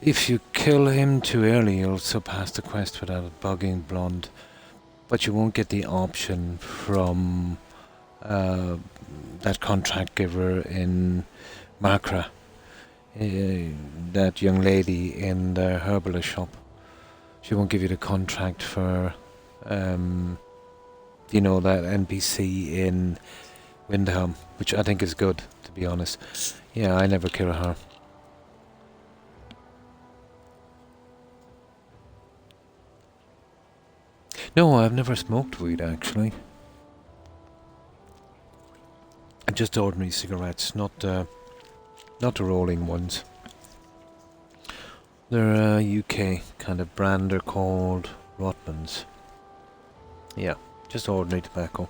If you kill him too early, you'll surpass the quest without a bugging blonde. But you won't get the option from that contract giver in Makra. That young lady in the herbalist shop. She won't give you the contract for, you know, that NPC in Windhelm, which I think is good, to be honest. Yeah, I never kill her. No, I've never smoked weed, actually. Just ordinary cigarettes, not the rolling ones. They're a UK kind of brand. They're called Rotmans. Yeah, just ordinary tobacco.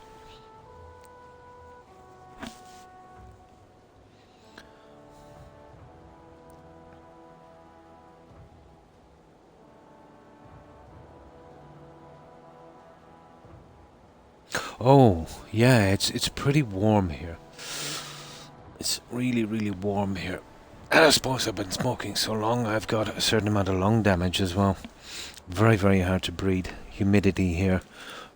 Oh, yeah, it's pretty warm here. It's really, really warm here. And I suppose I've been smoking so long, I've got a certain amount of lung damage as well. Very, very hard to breed. Humidity here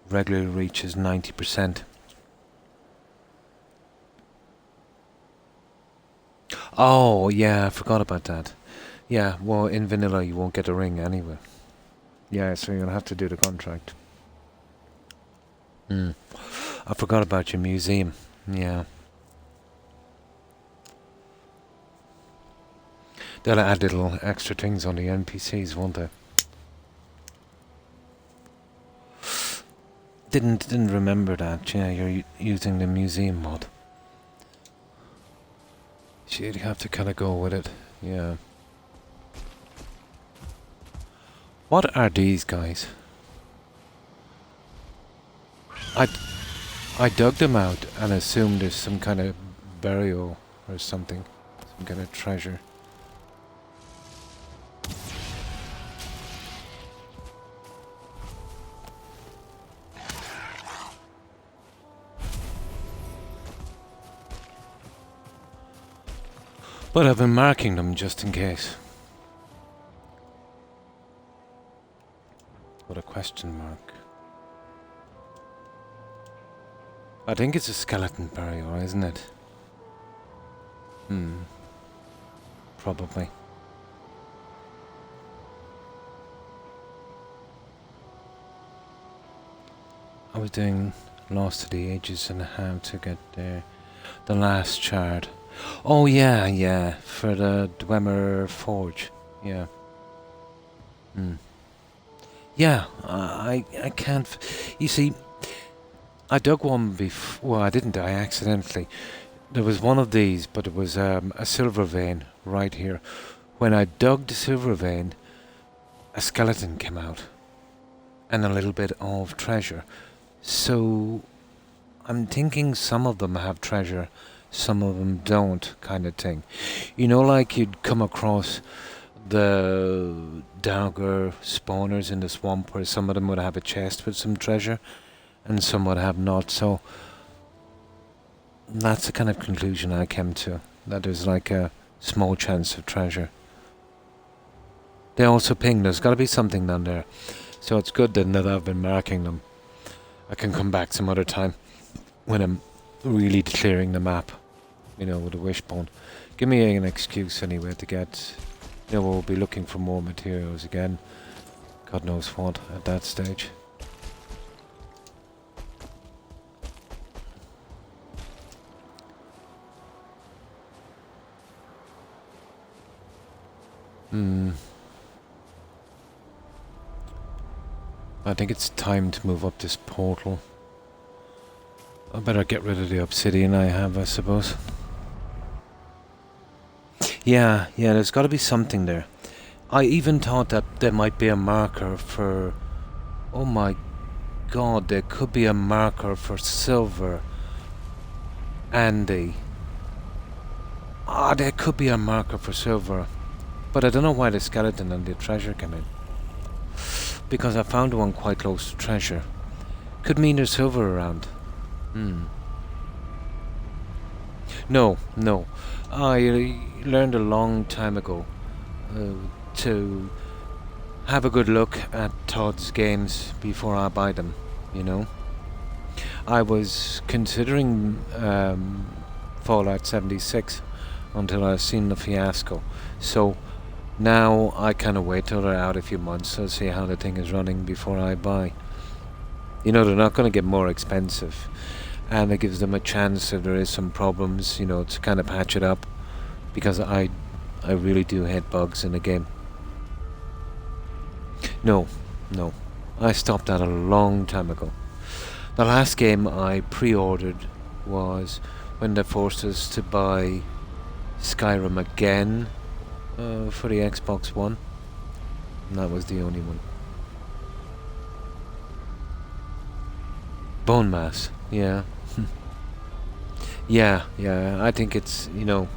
regularly reaches 90%. Oh, yeah, I forgot about that. Yeah, well, in vanilla you won't get a ring anyway. Yeah, so you'll have to do the contract. I forgot about your museum. Yeah. They'll add little extra things on the NPCs, won't they? Didn't remember that. Yeah, you're using the museum mod. Shit, you have to kind of go with it. Yeah. What are these guys? I dug them out and assumed there's some kind of burial or something. Some kind of treasure. But I've been marking them just in case. What a question mark. I think it's a skeleton burial, isn't it? Probably. I was doing Lost to the Ages and how to get there. The last shard. Oh yeah, for the Dwemer Forge. Yeah. Yeah, I can't... You see, I dug one before... Well, I didn't, I accidentally. There was one of these, but it was a silver vein right here. When I dug the silver vein, a skeleton came out. And a little bit of treasure. So, I'm thinking some of them have treasure, some of them don't, kind of thing. You know, like you'd come across the dagger spawners in the swamp where some of them would have a chest with some treasure and some would have not. So that's the kind of conclusion I came to, that there's like a small chance of treasure. They also ping, there's got to be something down there. So it's good then that I've been marking them. I can come back some other time when I'm really clearing the map, you know, with a wishbone. Give me an excuse anyway to get... You know, we'll be looking for more materials again. God knows what at that stage. I think it's time to move up this portal. I better get rid of the obsidian I have, I suppose. Yeah, there's got to be something there. I even thought that there might be a marker for... Oh my god, there could be a marker for silver. Andy. There could be a marker for silver. But I don't know why the skeleton and the treasure came in. Because I found one quite close to treasure. Could mean there's silver around. No. I learned a long time ago to have a good look at Todd's games before I buy them, you know. I was considering Fallout 76 until I seen the fiasco. So now I kind of wait till they're out a few months to see how the thing is running before I buy. You know, they're not going to get more expensive. And it gives them a chance if there is some problems, you know, to kind of patch it up. Because I really do hate bugs in the game. No. I stopped that a long time ago. The last game I pre-ordered was when they forced us to buy Skyrim again for the Xbox One. And that was the only one. Bone Mass, yeah. Yeah, I think it's, you know...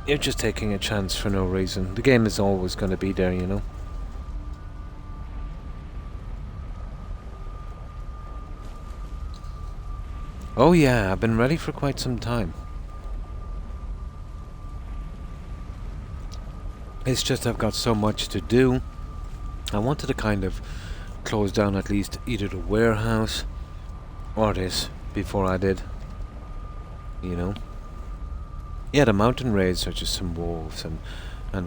You're just taking a chance for no reason. The game is always going to be there, you know. Oh yeah, I've been ready for quite some time. It's just I've got so much to do. I wanted to kind of close down at least either the warehouse or this before I did, you know. Yeah, the mountain raids are just some wolves and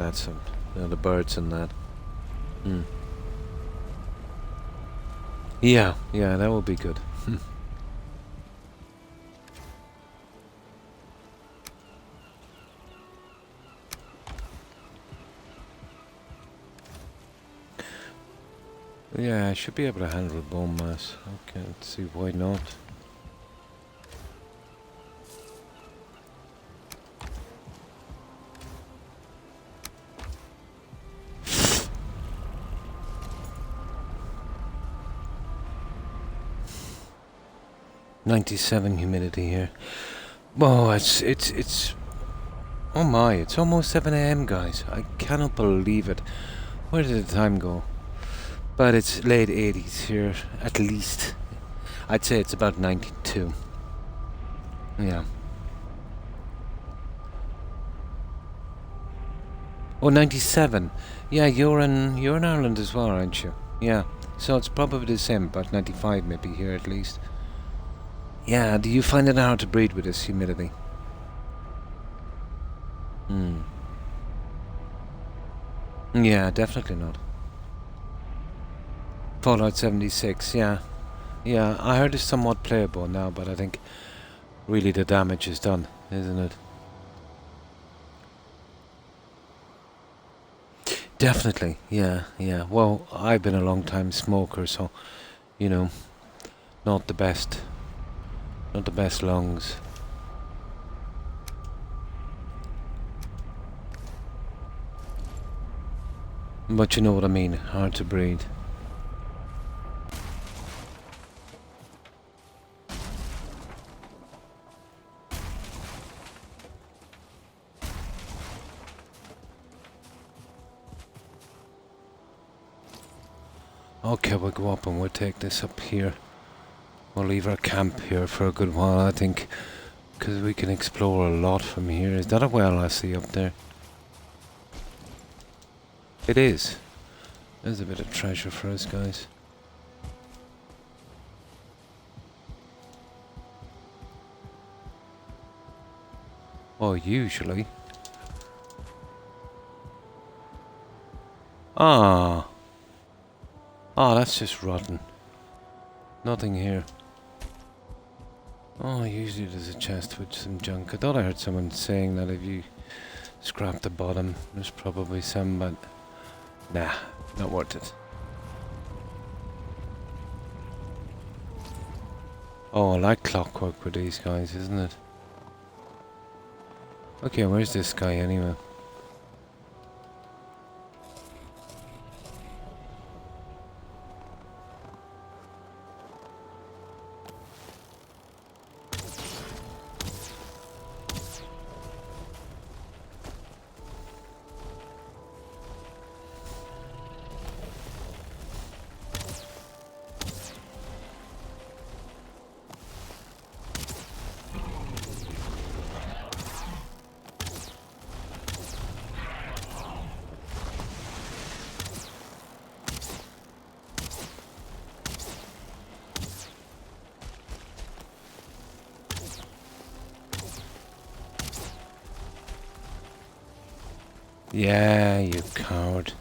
that's some, the birds and that. Hmm. Yeah, yeah, that would be good. Yeah, I should be able to handle bone mass. Okay, let's see why not. .97 humidity here. Whoa, it's oh my, it's almost 7 a.m. guys. I cannot believe it. Where did the time go? But it's late 80s here, at least. I'd say it's about 92. Yeah. Oh, 97. Yeah, you're in Ireland as well, aren't you? Yeah. So it's probably the same, about 95 maybe here at least. Yeah, do you find it hard to breathe with this humidity? Hmm. Yeah, definitely not. Fallout 76, yeah. Yeah, I heard it's somewhat playable now, but I think really the damage is done, isn't it? Definitely, yeah, yeah. Well, I've been a long time smoker, so, you know, not the best. Not the best lungs. But you know what I mean, hard to breathe. Okay, we'll go up and we'll take this up here. We'll leave our camp here for a good while, I think, because we can explore a lot from here. Is that a well I see up there? It is. There's a bit of treasure for us, guys. Oh, usually. Ah. Oh, that's just rotten. Nothing here. Oh, usually there's a chest with some junk. I thought I heard someone saying that if you scrap the bottom, there's probably some, but nah, not worth it. Oh, I like clockwork with these guys, isn't it? Okay, where's this guy anyway? Yeah, you coward.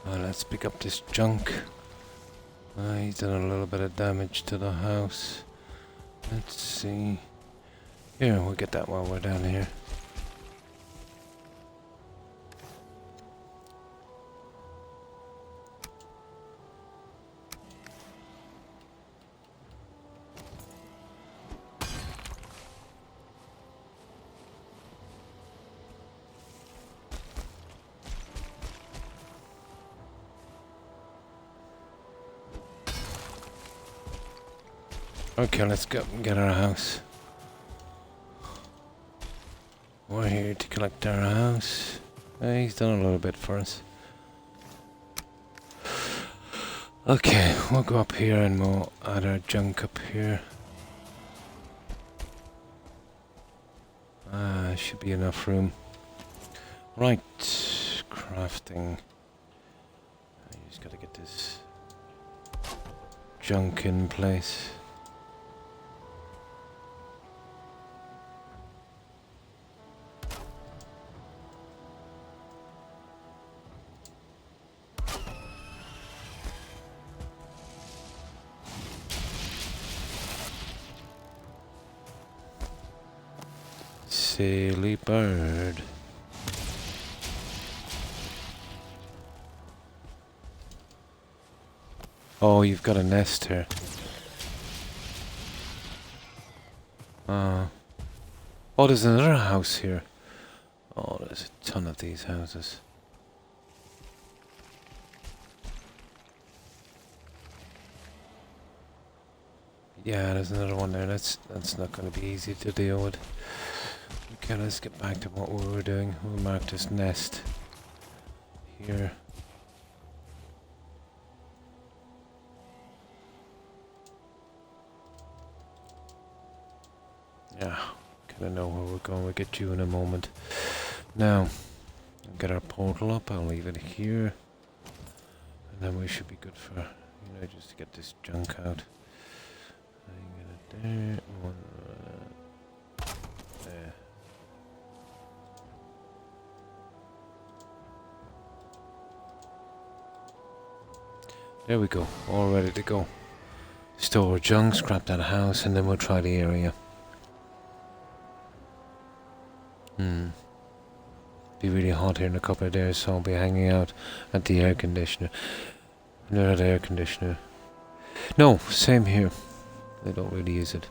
Well, let's pick up this junk. He's done a little bit of damage to the house. Let's see. Here, we'll get that while we're down here. Okay, let's go and get our house. We're here to collect our house. He's done a little bit for us. Okay, we'll go up here and we'll add our junk up here. Should be enough room. Right, crafting. I just gotta get this junk in place. Silly bird. Oh, you've got a nest here. Oh, there's another house here. Oh, there's a ton of these houses. Yeah, there's another one there. That's not going to be easy to deal with. Okay, let's get back to what we were doing. We'll mark this nest here. Yeah, kind of know where we're going. We'll get you in a moment. Now, get our portal up. I'll leave it here. And then we should be good for, just to get this junk out. Get it there. One, there. There we go. All ready to go. Store junk, scrap that house, and then we'll try the area. Be really hot here in a couple of days, so I'll be hanging out at the air conditioner. Not air conditioner. No, same here. I don't really use it.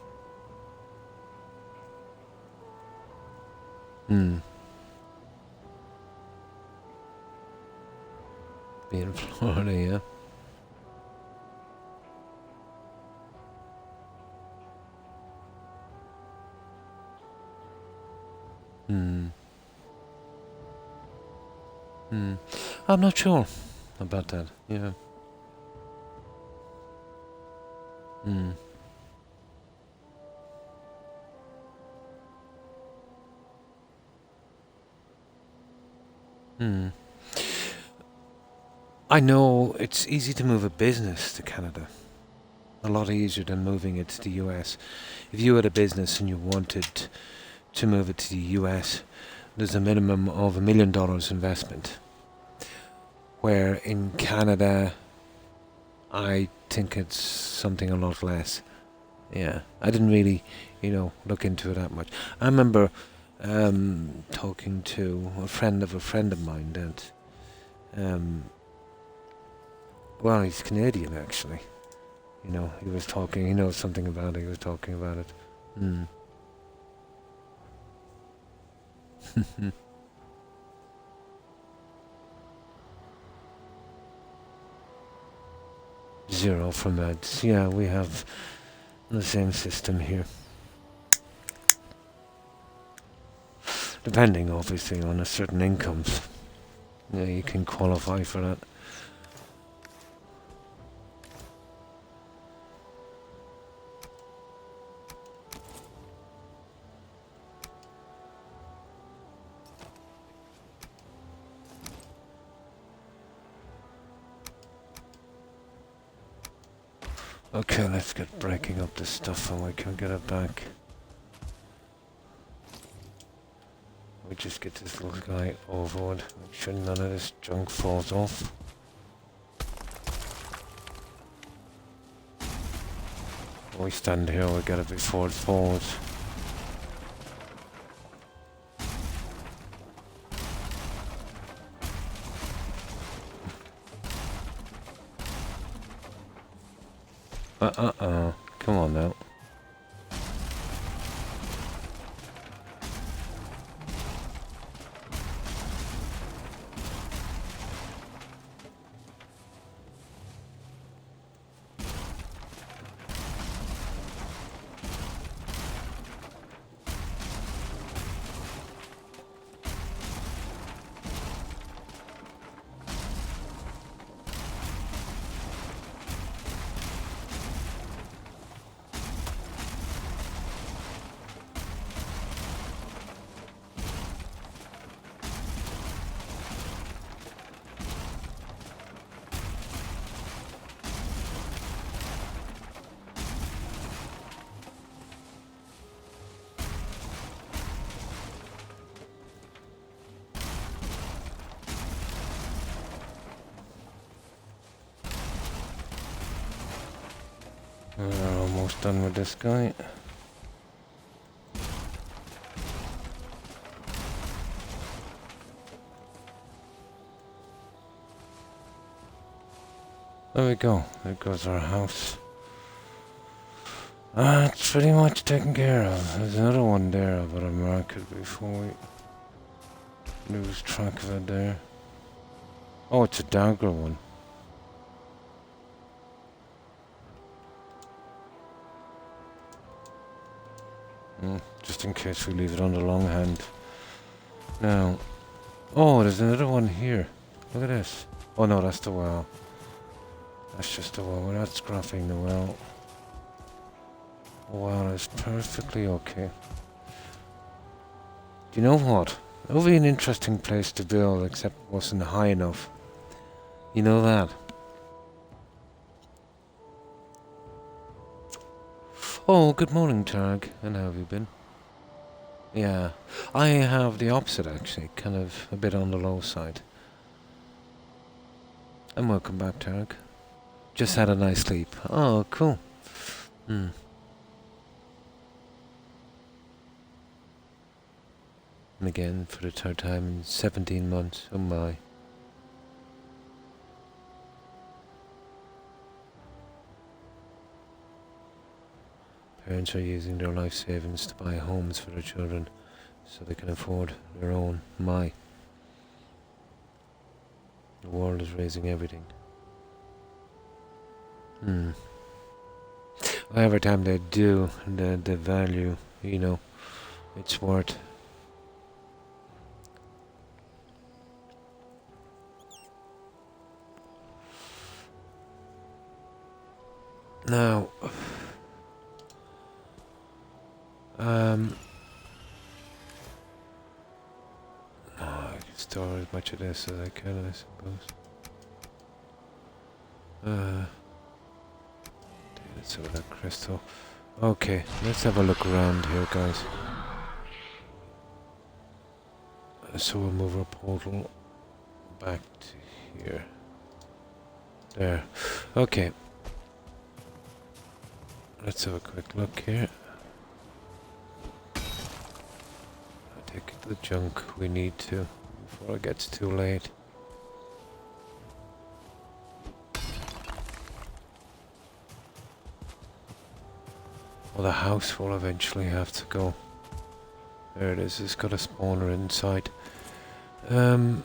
Be in Florida, yeah. I'm not sure about that, yeah. I know it's easy to move a business to Canada. A lot easier than moving it to the US. If you had a business and you wanted to move it to the US, there's a minimum of $1 million investment. Where in Canada, I think it's something a lot less. Yeah, I didn't really, look into it that much. I remember talking to a friend of mine that, well, he's Canadian actually. He was talking, he knows something about it, he was talking about it. Zero for meds. Yeah, we have the same system here. Depending, obviously, on a certain incomes. Yeah, you can qualify for that. Okay, let's get breaking up this stuff and we can get it back. We just get this little guy overboard. Make sure none of this junk falls off. We stand here, we get it before it falls. Come on now. We're almost done with this guy. There we go. There goes our house. It's pretty much taken care of. There's another one there, but I'll mark it before we lose track of it there. Oh, it's a darker one. Just in case we leave it on the long hand. Now, oh, there's another one here. Look at this. Oh no, that's the well. That's just the well. We're not scruffing the well. Well, it's perfectly okay. Do you know what? It would be an interesting place to build, except it wasn't high enough. You know that? Oh, good morning, Targ. And how have you been? Yeah, I have the opposite actually, kind of a bit on the low side. And welcome back, Targ. Just had a nice sleep. Oh, cool. And again, for the third time in 17 months. Oh my. Parents are using their life savings to buy homes for their children so they can afford their own. My. The world is raising everything. Every time they do, the value, you know, it's worth. Now, I can store as much of this as I can, I suppose. Let's have that crystal. Okay, let's have a look around here, guys. So we'll move our portal back to here. There. Okay. Let's have a quick look here. I'll take the junk we need to before it gets too late. Well, the house will eventually have to go. There it is, it's got a spawner inside. I'm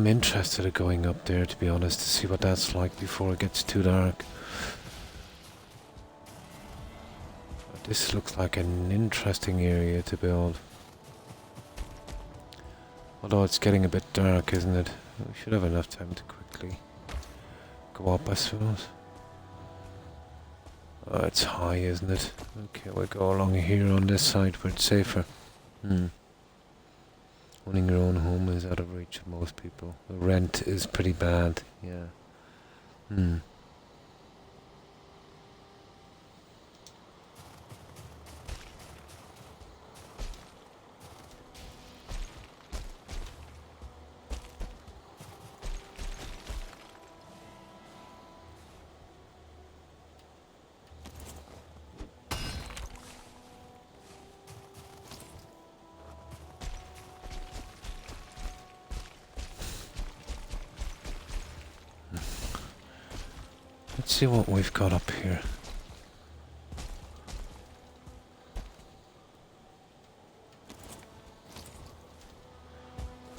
interested in going up there, to be honest, to see what that's like before it gets too dark. But this looks like an interesting area to build. Although it's getting a bit dark, isn't it? We should have enough time to quickly go up, I suppose. Oh, it's high, isn't it? Okay, we'll go along here on this side where it's safer. Owning your own home is out of reach of most people. The rent is pretty bad, yeah. Let's see what we've got up here.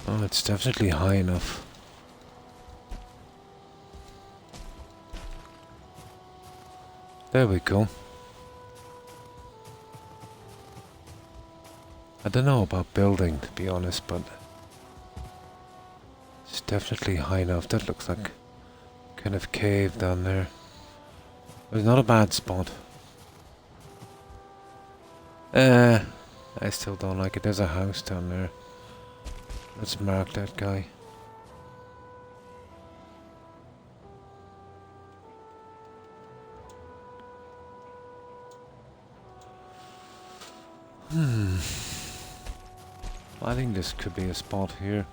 Oh, it's definitely high enough. There we go. I don't know about building, to be honest, but it's definitely high enough. That looks like kind of cave down there. It's not a bad spot. I still don't like it. There's a house down there. Let's mark that guy. I think this could be a spot here.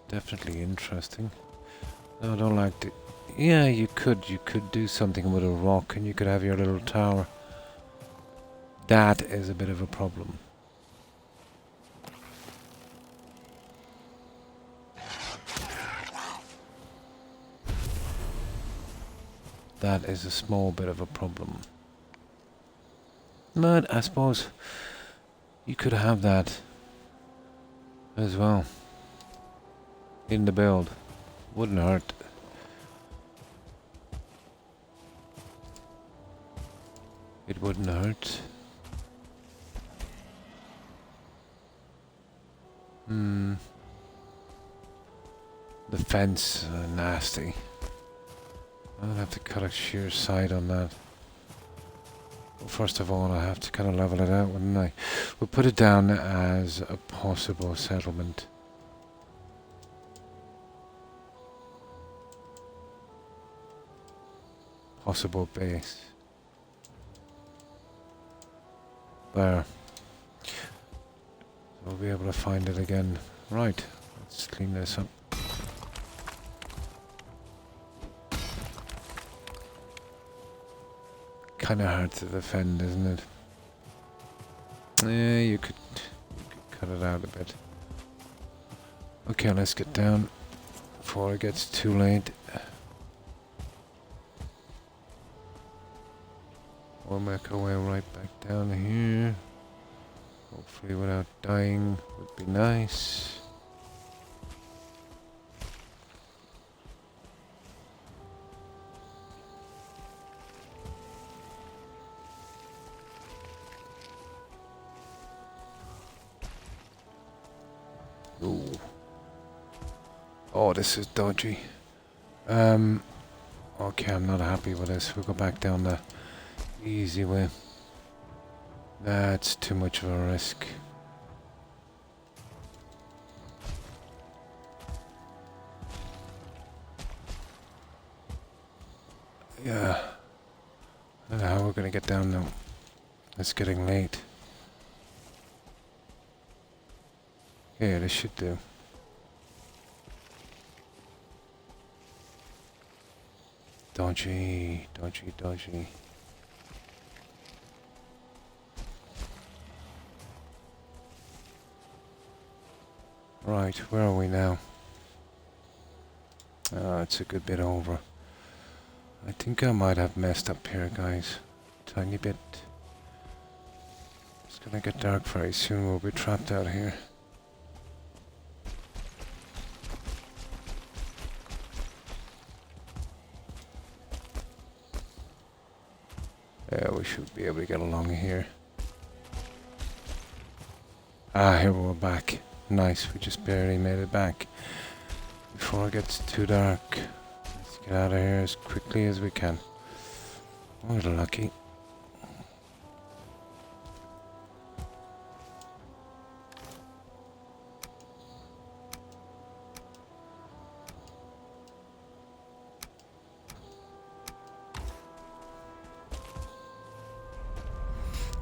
definitely interesting. No, I don't like the... Yeah, you could do something with a rock and you could have your little tower. That is a bit of a problem. That is a small bit of a problem. But I suppose you could have that as well in the build. Wouldn't hurt. It wouldn't hurt. The fence, nasty. I'll have to cut a sheer side on that. Well, first of all, I have to kind of level it out, wouldn't I? We'll put it down as a possible settlement. Possible base. There. We'll be able to find it again. Right, let's clean this up. Kind of hard to defend, isn't it? Yeah, you could cut it out a bit. Okay, let's get down before it gets too late. We'll make our way right back down here. Hopefully without dying would be nice. Ooh. Oh, this is dodgy. Okay, I'm not happy with this. We'll go back down the easy way. That's too much of a risk. Yeah. I don't know how we're gonna get down though. It's getting late. Yeah, this should do. Dodgy, dodgy, dodgy. Right, where are we now? It's a good bit over. I think I might have messed up here, guys. Tiny bit. It's gonna get dark very soon. We'll be trapped out here. Yeah, we should be able to get along here. Ah, here we're back. Nice, we just barely made it back before it gets too dark. Let's get out of here as quickly as we can. We're lucky.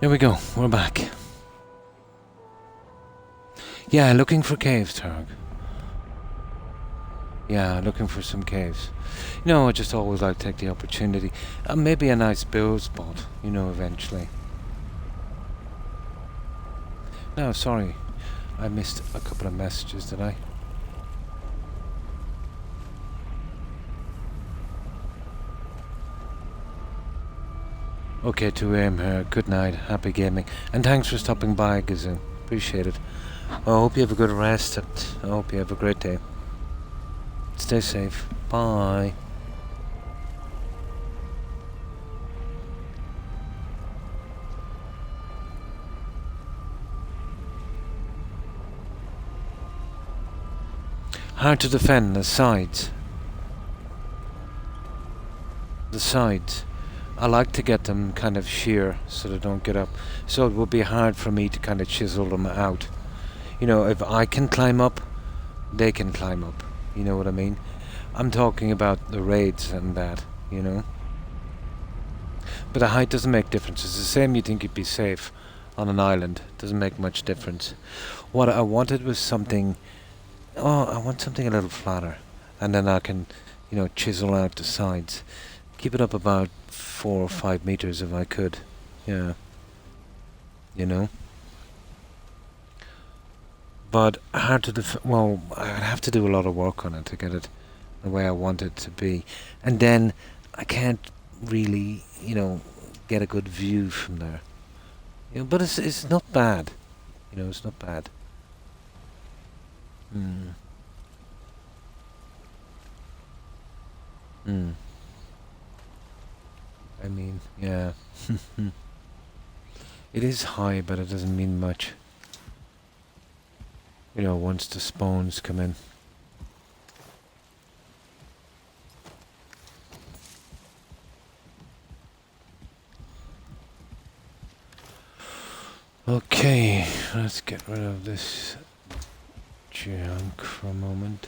Here we go, we're back. Yeah, looking for caves, Targ. Yeah, looking for some caves. You know, I just always like to take the opportunity. Maybe a nice build spot, you know, eventually. No, sorry. I missed a couple of messages, did I? Okay, to aim here. Good night. Happy gaming. And thanks for stopping by, Gazoo. Appreciate it. Well, I hope you have a good rest and I hope you have a great day. Stay safe. Bye. Hard to defend the sides. The sides. I like to get them kind of sheer so they don't get up. So it would be hard for me to kind of chisel them out. You know, if I can climb up, they can climb up. You know what I mean? I'm talking about the raids and that, you know. But the height doesn't make difference. It's the same you think you'd be safe on an island. Doesn't make much difference. What I wanted was something Oh, I want something a little flatter. And then I can, chisel out the sides. Keep it up about 4 or 5 meters if I could. Yeah. You know? But hard to well, I'd have to do a lot of work on it to get it the way I want it to be. And then I can't really, get a good view from there. But it's not bad. It's not bad. Hmm. Hmm. I mean, yeah. It is high, but it doesn't mean much. Once the spawns come in. Okay, let's get rid of this junk for a moment.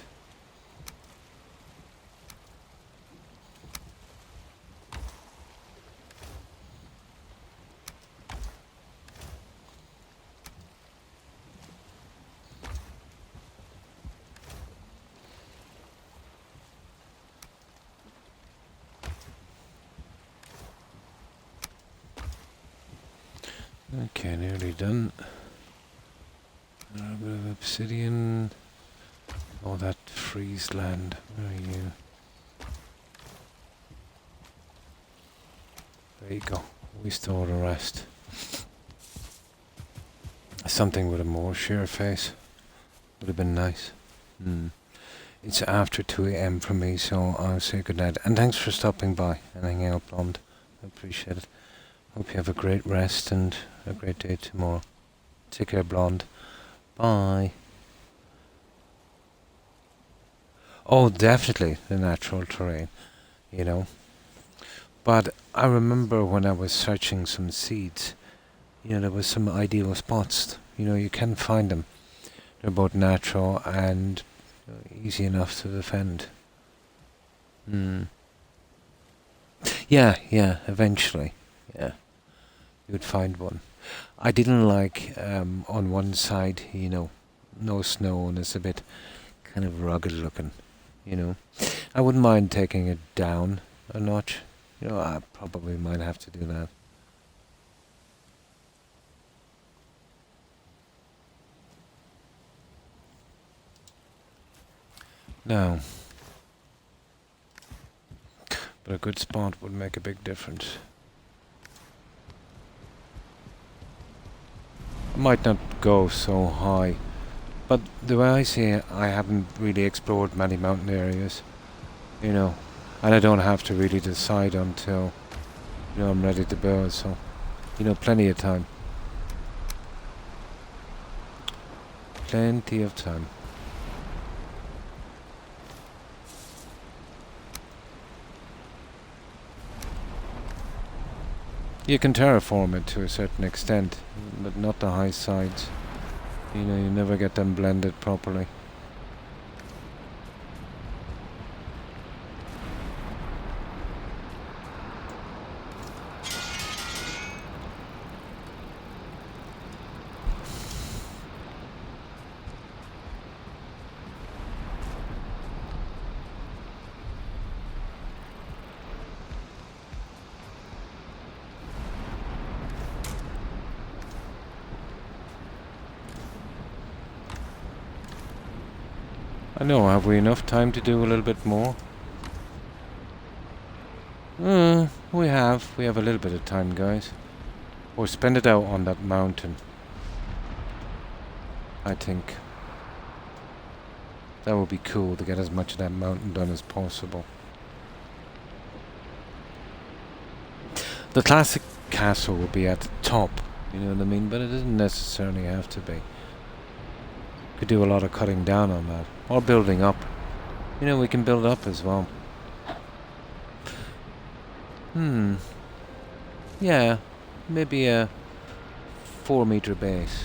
Okay, nearly done. A little bit of obsidian. Oh, that freeze land. Where are you? There you go. We store the rest. Something with a more sheer face would have been nice. It's after 2 a.m. for me, so I'll say goodnight. And thanks for stopping by and hanging out, Blonde. I appreciate it. Hope you have a great rest and a great day tomorrow. Take care, Blonde. Bye. Oh, definitely the natural terrain, But I remember when I was searching some seeds, there was some ideal spots. You can find them. They're both natural and easy enough to defend. Yeah, eventually. Yeah, you would find one. I didn't like on one side, no snow and it's a bit kind of rugged looking, I wouldn't mind taking it down a notch. I probably might have to do that. No. But a good spot would make a big difference. I might not go so high, but the way I see it, I haven't really explored many mountain areas, and I don't have to really decide until, I'm ready to build, so, plenty of time. Plenty of time. You can terraform it to a certain extent, but not the high sides. You never get them blended properly. I know, have we enough time to do a little bit more? We have a little bit of time, guys. Or spend it out on that mountain. I think. That would be cool to get as much of that mountain done as possible. The classic castle will be at the top, you know what I mean? But it doesn't necessarily have to be. Could do a lot of cutting down on that. Or building up. We can build up as well. Yeah, maybe a 4-meter base.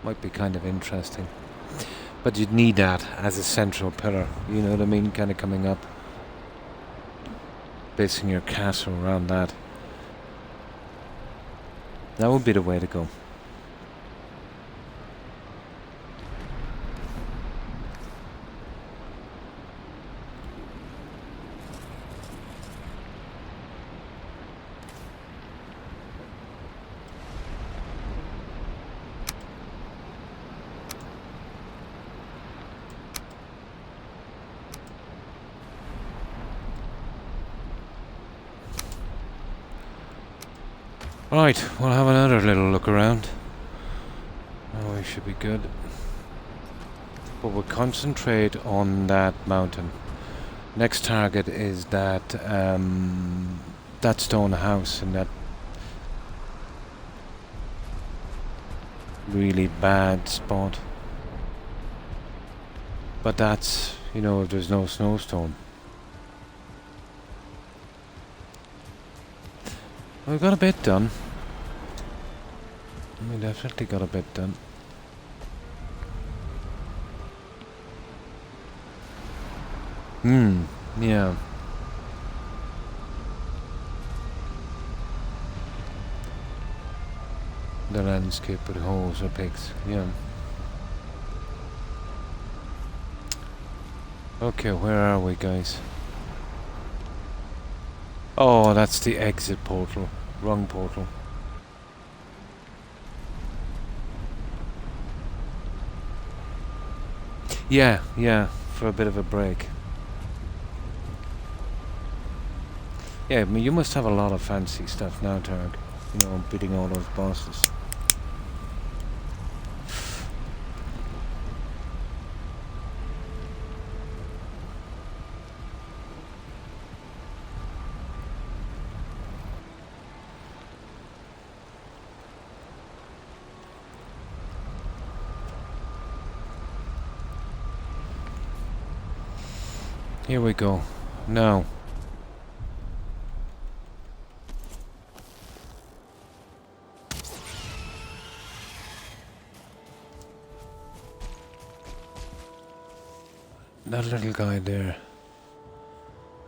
Might be kind of interesting. But you'd need that as a central pillar, you know what I mean? Kind of coming up. Basing your castle around that. That would be the way to go. Right, we'll have another little look around. Oh, we should be good. But we'll concentrate on that mountain. Next target is that that stone house and that really bad spot. But that's, you know, if there's no snowstorm. We got a bit done. We definitely got a bit done. Yeah. The landscape with holes or pigs, yeah. Okay, where are we, guys? Oh, that's the exit portal. Wrong portal. Yeah, for a bit of a break. Yeah, I mean, you must have a lot of fancy stuff now, Targ. You know, beating all those bosses. Here we go. Now. That little guy there.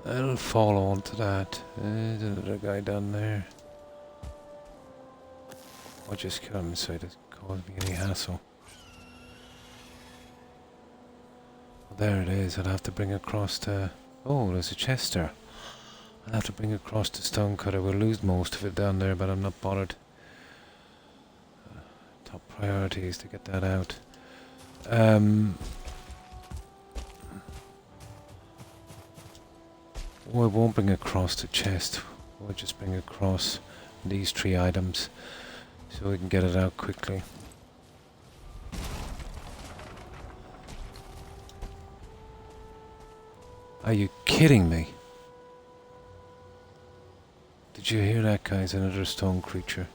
I'll fall onto that. There's another guy down there. I'll just kill him inside it. Cause me any hassle. Well, there it is. I'll have to bring it across to... Oh, there's a chest there. I'll have to bring it across to Stonecutter. We'll lose most of it down there, but I'm not bothered. Top priority is to get that out. We won't bring across the chest. We'll just bring across these 3 items so we can get it out quickly. Are you kidding me? Did you hear that, guys? Another stone creature.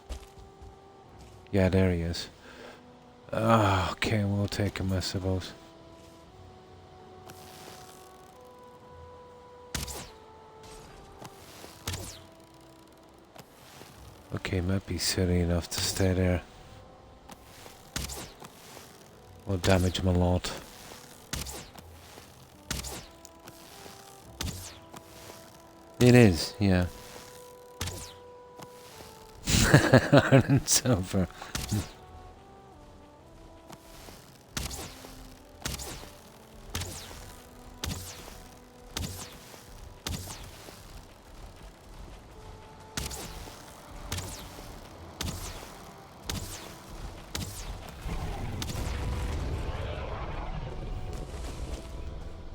Yeah, there he is. Ah, okay, we'll take him, I suppose. Okay, might be silly enough to stay there. We'll damage him a lot. It is, yeah. Iron and silver.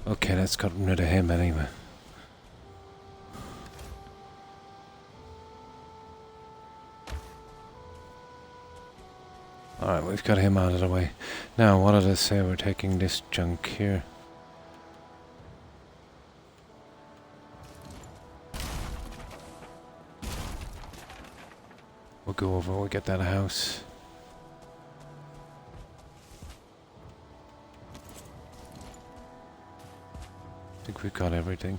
Okay, that's gotten rid of him anyway. Alright, we've got him out of the way. Now, what did I say? We're taking this junk here. We'll go over, we'll get that house. I think we've got everything.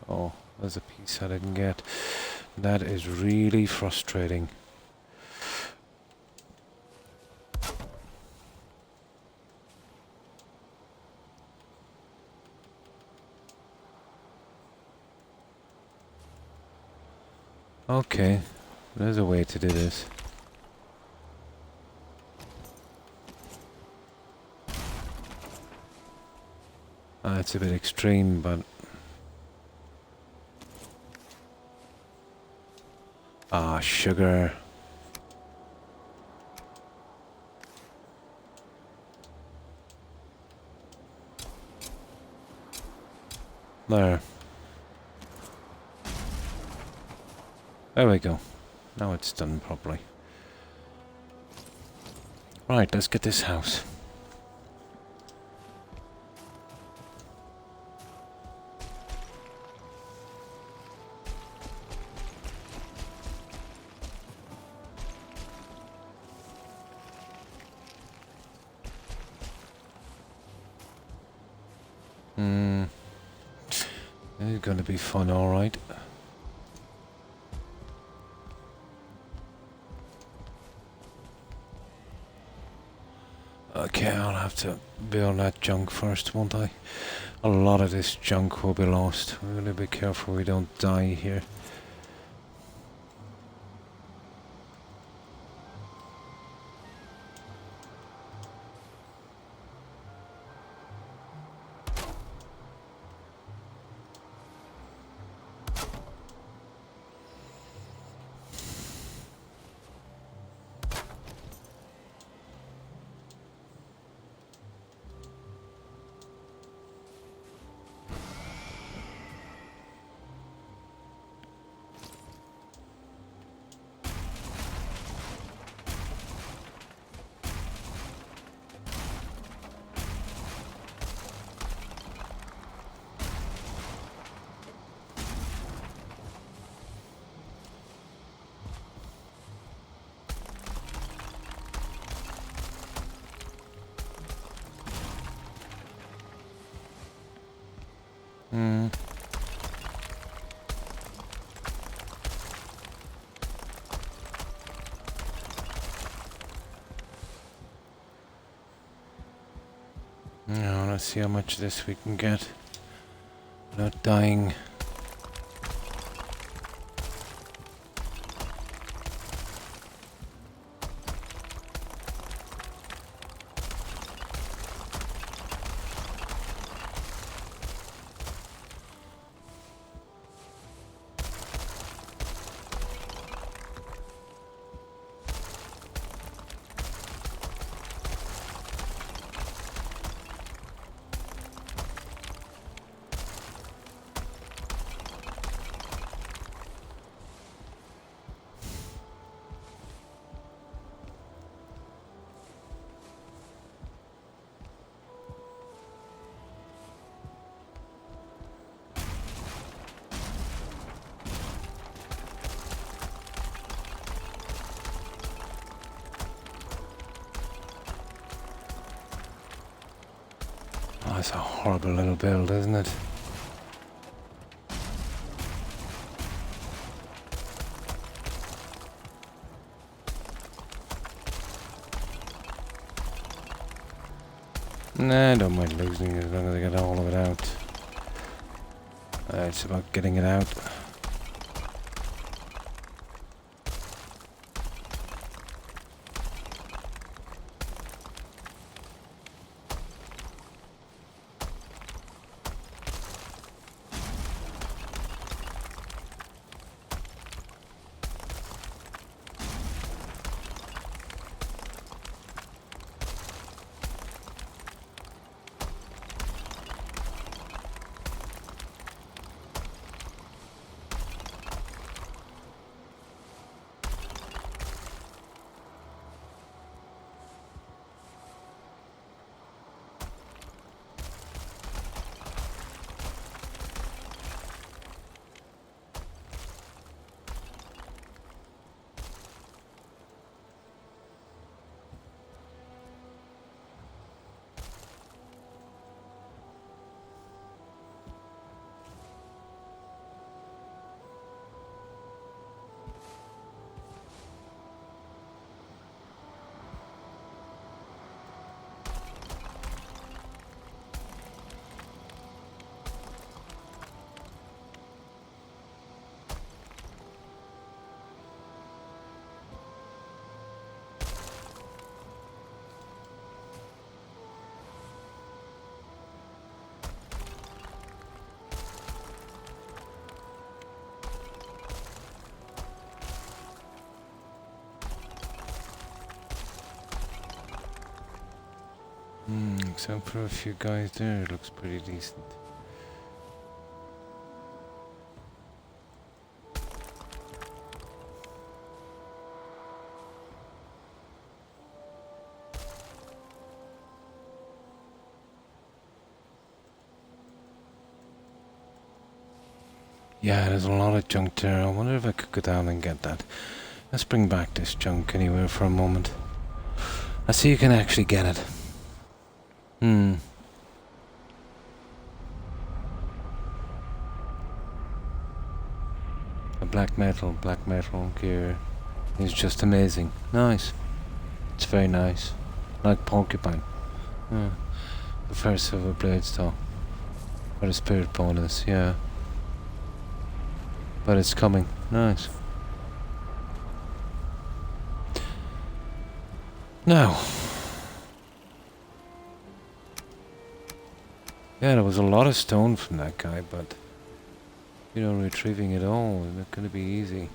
Oh, there's a piece I didn't get. That is really frustrating. Okay, there's a way to do this. It's a bit extreme, but... Ah, sugar. There. There we go. Now it's done properly. Right, let's get this house. This is going to be fun, alright. Okay, I'll have to build that junk first, won't I? A lot of this junk will be lost. We're going to be careful we don't die here. Now, let's see how much of this we can get without dying. Oh, it's a horrible little build, isn't it? Nah, I don't mind losing as long as I get all of it out. It's about getting it out. Except for a few guys there, it looks pretty decent. Yeah, there's a lot of junk there. I wonder if I could go down and get that. Let's bring back this junk anywhere for a moment. I see you can actually get it. The black metal gear is just amazing. Nice. It's very nice. Like porcupine. Yeah. The first silver blades though. For the spirit bonus, yeah. But it's coming. Nice. Now. Yeah, there was a lot of stone from that guy, but you know, retrieving it all is not going to be easy.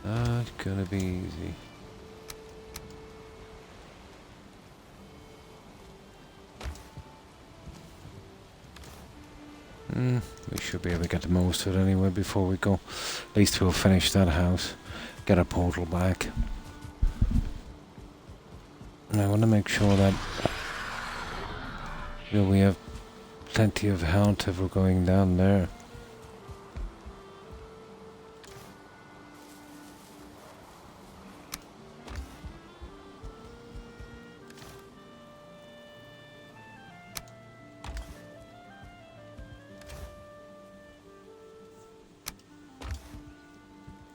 Not gonna be easy. We should be able to get the most of it anyway before we go. At least we'll finish that house. Get our portal back. And I want to make sure that you know, we have plenty of health if we're going down there.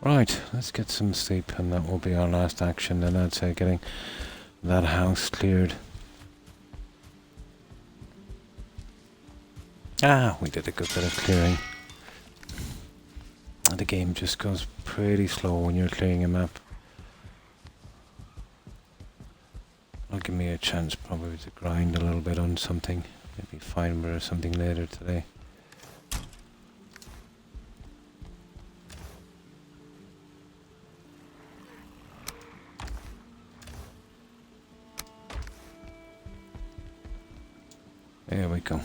Right, let's get some sleep and that will be our last action then I'd say, getting that house cleared. We did a good bit of clearing. And the game just goes pretty slow when you're clearing a map. It'll give me a chance probably to grind a little bit on something. Maybe fiber or something later today. There we go.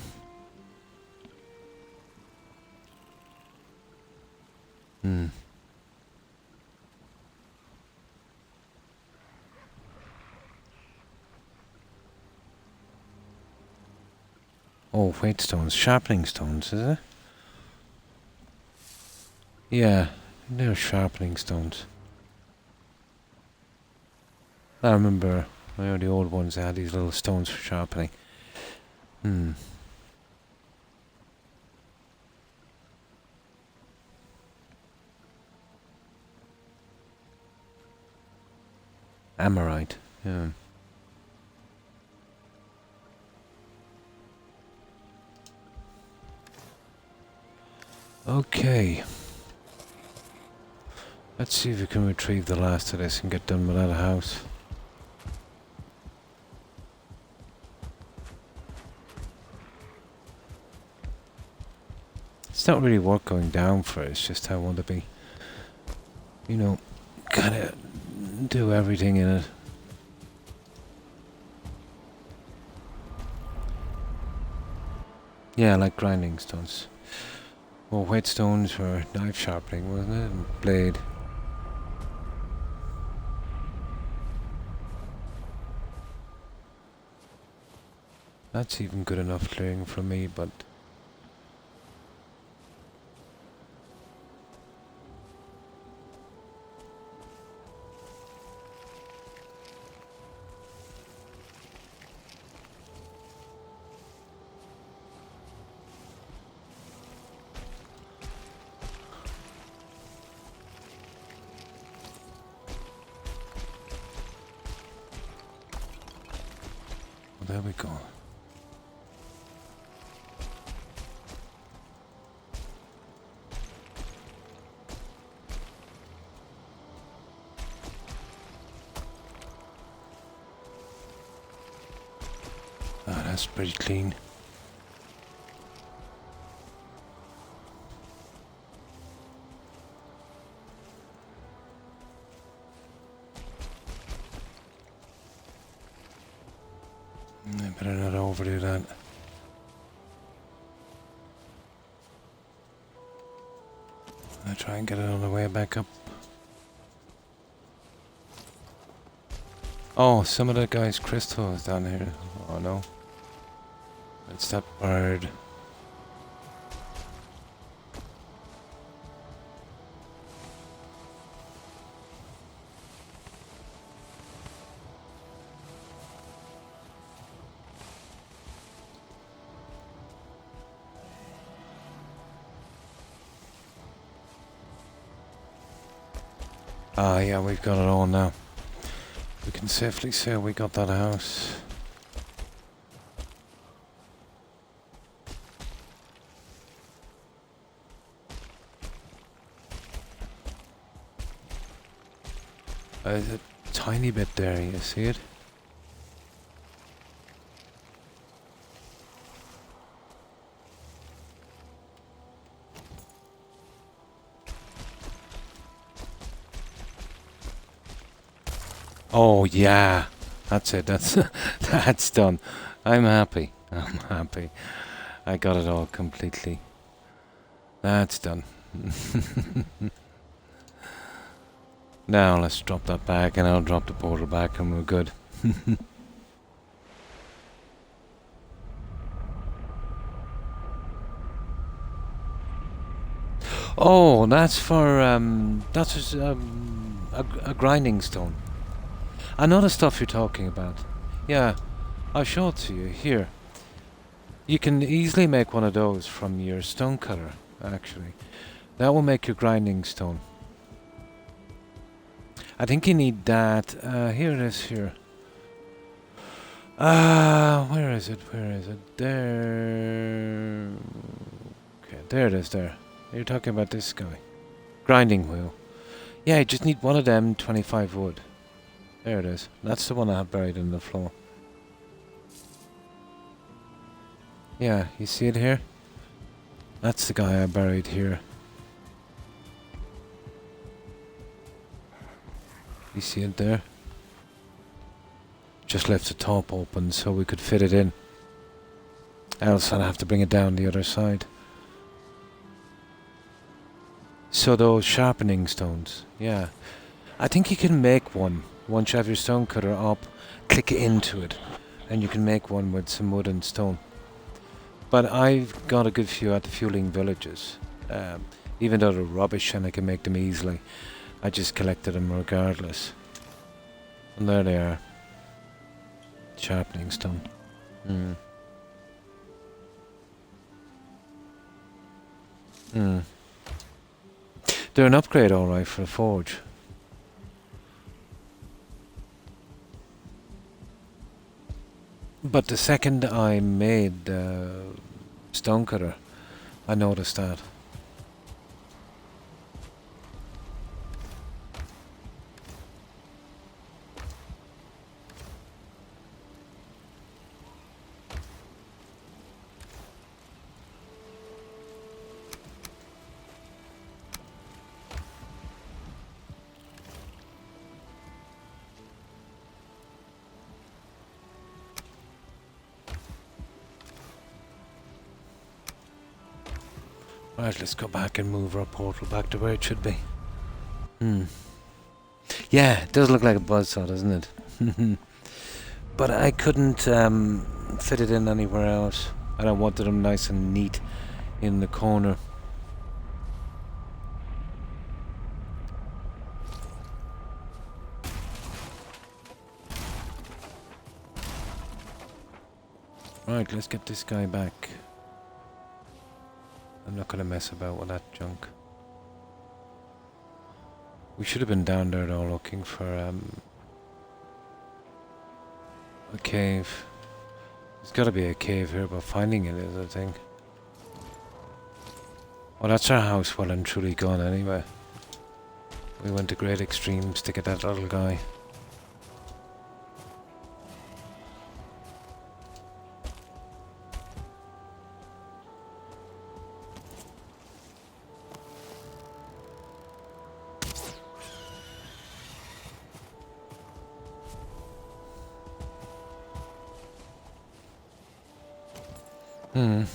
Oh, weight stones, sharpening stones, is it? Yeah, they're sharpening stones. I remember, the old ones, they had these little stones for sharpening. Amorite, yeah. Okay. Let's see if we can retrieve the last of this and get done with that house. It's not really worth going down for, it's just I want to be, you know, kind of do everything in it. Yeah, like grinding stones. Well, whetstones for knife sharpening, wasn't it? And blade. That's even good enough clearing for me, but well, there we go. that's pretty clean. I better not overdo that. I'll try and get it on the way back up. Oh, some of that guy's crystal is down here. Oh no. It's that bird. Ah, yeah, we've got it all now. We can safely say we got that house. There's a tiny bit there, you see it? Oh yeah, that's it. That's that's done. I'm happy. I'm happy. I got it all completely. That's done. Now let's drop that back, and I'll drop the portal back, and we're good. Oh, that's for that's just, a grinding stone. I know the stuff you're talking about. Yeah, I'll show it to you. Here. You can easily make one of those from your stone cutter, actually. That will make your grinding stone. I think you need that. Here it is, here. Where is it? Where is it? There. Okay, there it is, there. You're talking about this guy. Grinding wheel. Yeah, you just need one of them, 25 wood. There it is. That's the one I have buried in the floor. Yeah, you see it here? That's the guy I buried here. You see it there? Just left the top open so we could fit it in. Else I'd have to bring it down the other side. So those sharpening stones, yeah. I think you can make one. Once you have your stone cutter up, click into it, and you can make one with some wood and stone. But I've got a good few at the fueling villages. Even though they're rubbish and I can make them easily, I just collected them regardless. And there they are. Sharpening stone. They're an upgrade alright for a forge. But the second I made the stone cutter, I noticed that. Right, let's go back and move our portal back to where it should be. Yeah, it does look like a buzzsaw, doesn't it? But I couldn't fit it in anywhere else. And I wanted them nice and neat in the corner. Right, let's get this guy back. I'm not going to mess about with that junk. We should have been down there though looking for a cave. There's got to be a cave here, but finding it is, I think. Oh, that's our house well and truly gone anyway. We went to great extremes to get that little guy. Hmm.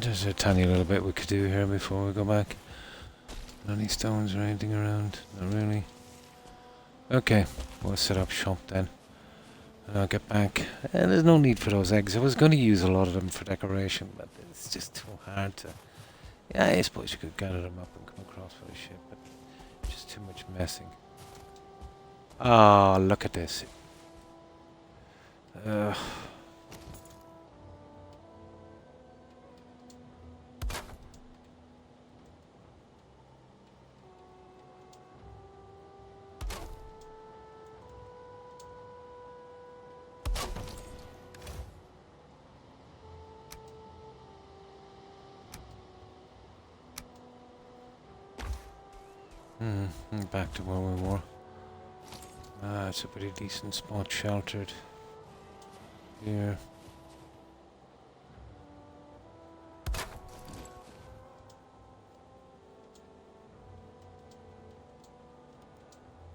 There's a tiny little bit we could do here before we go back. Any stones or anything around? Not really. Okay, we'll set up shop then. And I'll get back. And there's no need for those eggs. I was going to use a lot of them for decoration, but it's just too hard to... Yeah, I suppose you could gather them up and come across with a ship, but just too much messing. Oh, look at this. Back to where we were. It's a pretty decent spot, sheltered here.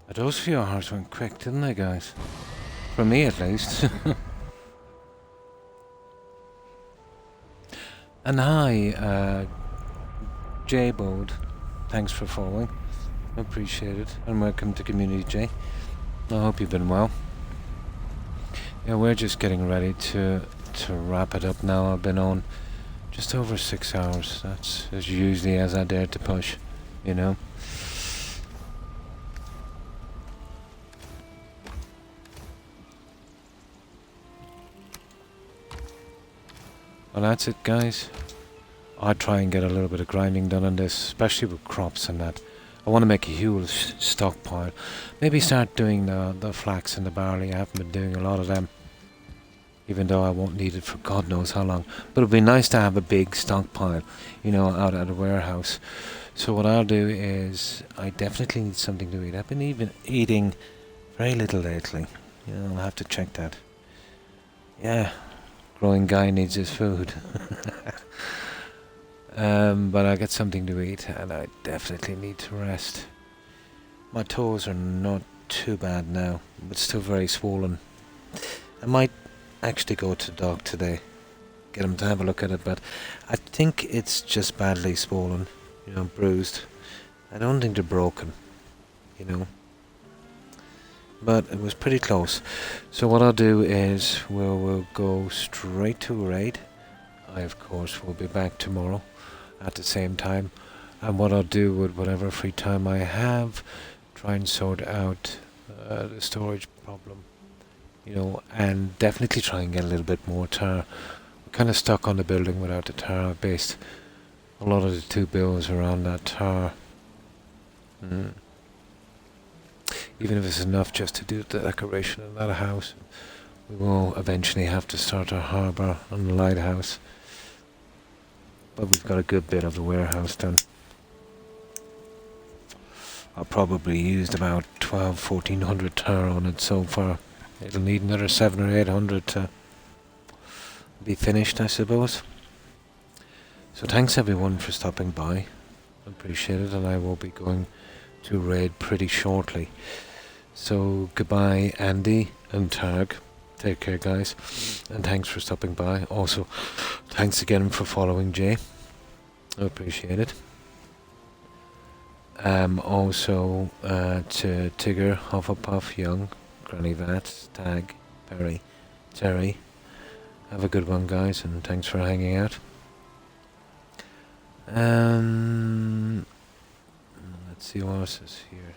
But those few hours went quick, didn't they, guys? For me, at least. And hi, J-Bode. Thanks for following. Appreciate it. And welcome to Community J. I hope you've been well. Yeah, we're just getting ready to wrap it up now. I've been on just over 6 hours. That's as usually as I dare to push, you know. Well, that's it, guys. I try and get a little bit of grinding done on this, especially with crops and that. I want to make a huge stockpile. Maybe start doing the flax and the barley. I haven't been doing a lot of them, even though I won't need it for God knows how long. But it'd be nice to have a big stockpile, you know, out at a warehouse. So what I'll do is, I definitely need something to eat. I've been even eating very little lately. You know, I'll have to check that. Yeah, growing guy needs his food. But I get something to eat, and I definitely need to rest. My toes are not too bad now, but still very swollen. I might actually go to the dog today, get him to have a look at it, but I think it's just badly swollen, you know, bruised. I don't think they're broken, you know. But it was pretty close. So what I'll do is we'll go straight to raid. I, of course, will be back tomorrow at the same time, and what I'll do with whatever free time I have, try and sort out the storage problem, you know, and definitely try and get a little bit more tar. We're kind of stuck on the building without the tar. I've based a lot of the 2 bills around that tar. Even if it's enough just to do the decoration of that house, we will eventually have to start our harbour and the lighthouse. But we've got a good bit of the warehouse done. I've probably used about 1400 tar on it so far. It'll need another 700 or 800 to be finished, I suppose. So thanks everyone for stopping by. Appreciate it, and I will be going to raid pretty shortly. So goodbye, Andy and Tag. Take care, guys, and thanks for stopping by. Also, thanks again for following Jay. I appreciate it. Also to Tigger, Hufflepuff, Young, Granny Vat, Tag, Perry, Terry. Have a good one, guys, and thanks for hanging out. Let's see what else is here.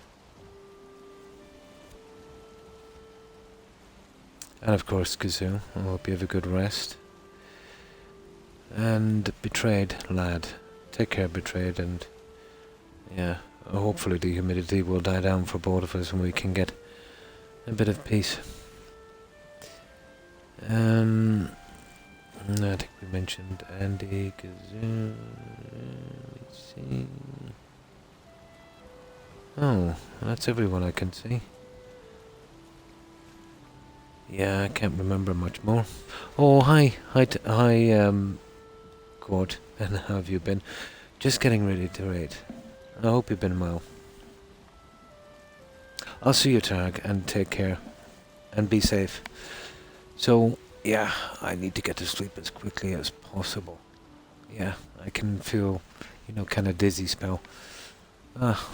And of course, Kazoo. I hope you have a good rest. And Betrayed, lad. Take care, Betrayed, and yeah, hopefully the humidity will die down for both of us and we can get a bit of peace. I think we mentioned Andy, Kazoo. Let's see. Oh, that's everyone I can see. Yeah, I can't remember much more. Oh, hi, Cord, and how have you been? Just getting ready to raid. I hope you've been well. I'll see you, Tag, and take care, and be safe. So, yeah, I need to get to sleep as quickly as possible. Yeah, I can feel, kind of dizzy spell. Ah,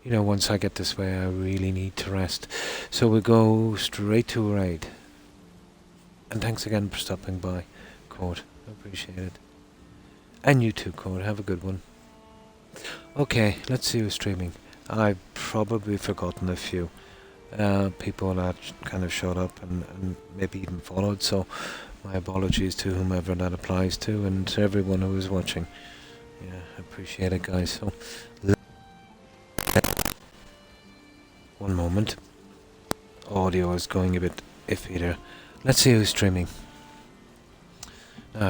once I get this way, I really need to rest. So we go straight to a raid. And thanks again for stopping by, Cord. I appreciate it. And you too, Cord. Have a good one. Okay, let's see who's streaming. I've probably forgotten a few people that kind of showed up and maybe even followed, so my apologies to whomever that applies to and to everyone who is watching. Yeah, appreciate it, guys. So, one moment. Audio is going a bit iffy there. Let's see who's streaming.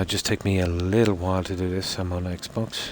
Just take me a little while to do this. I'm on Xbox.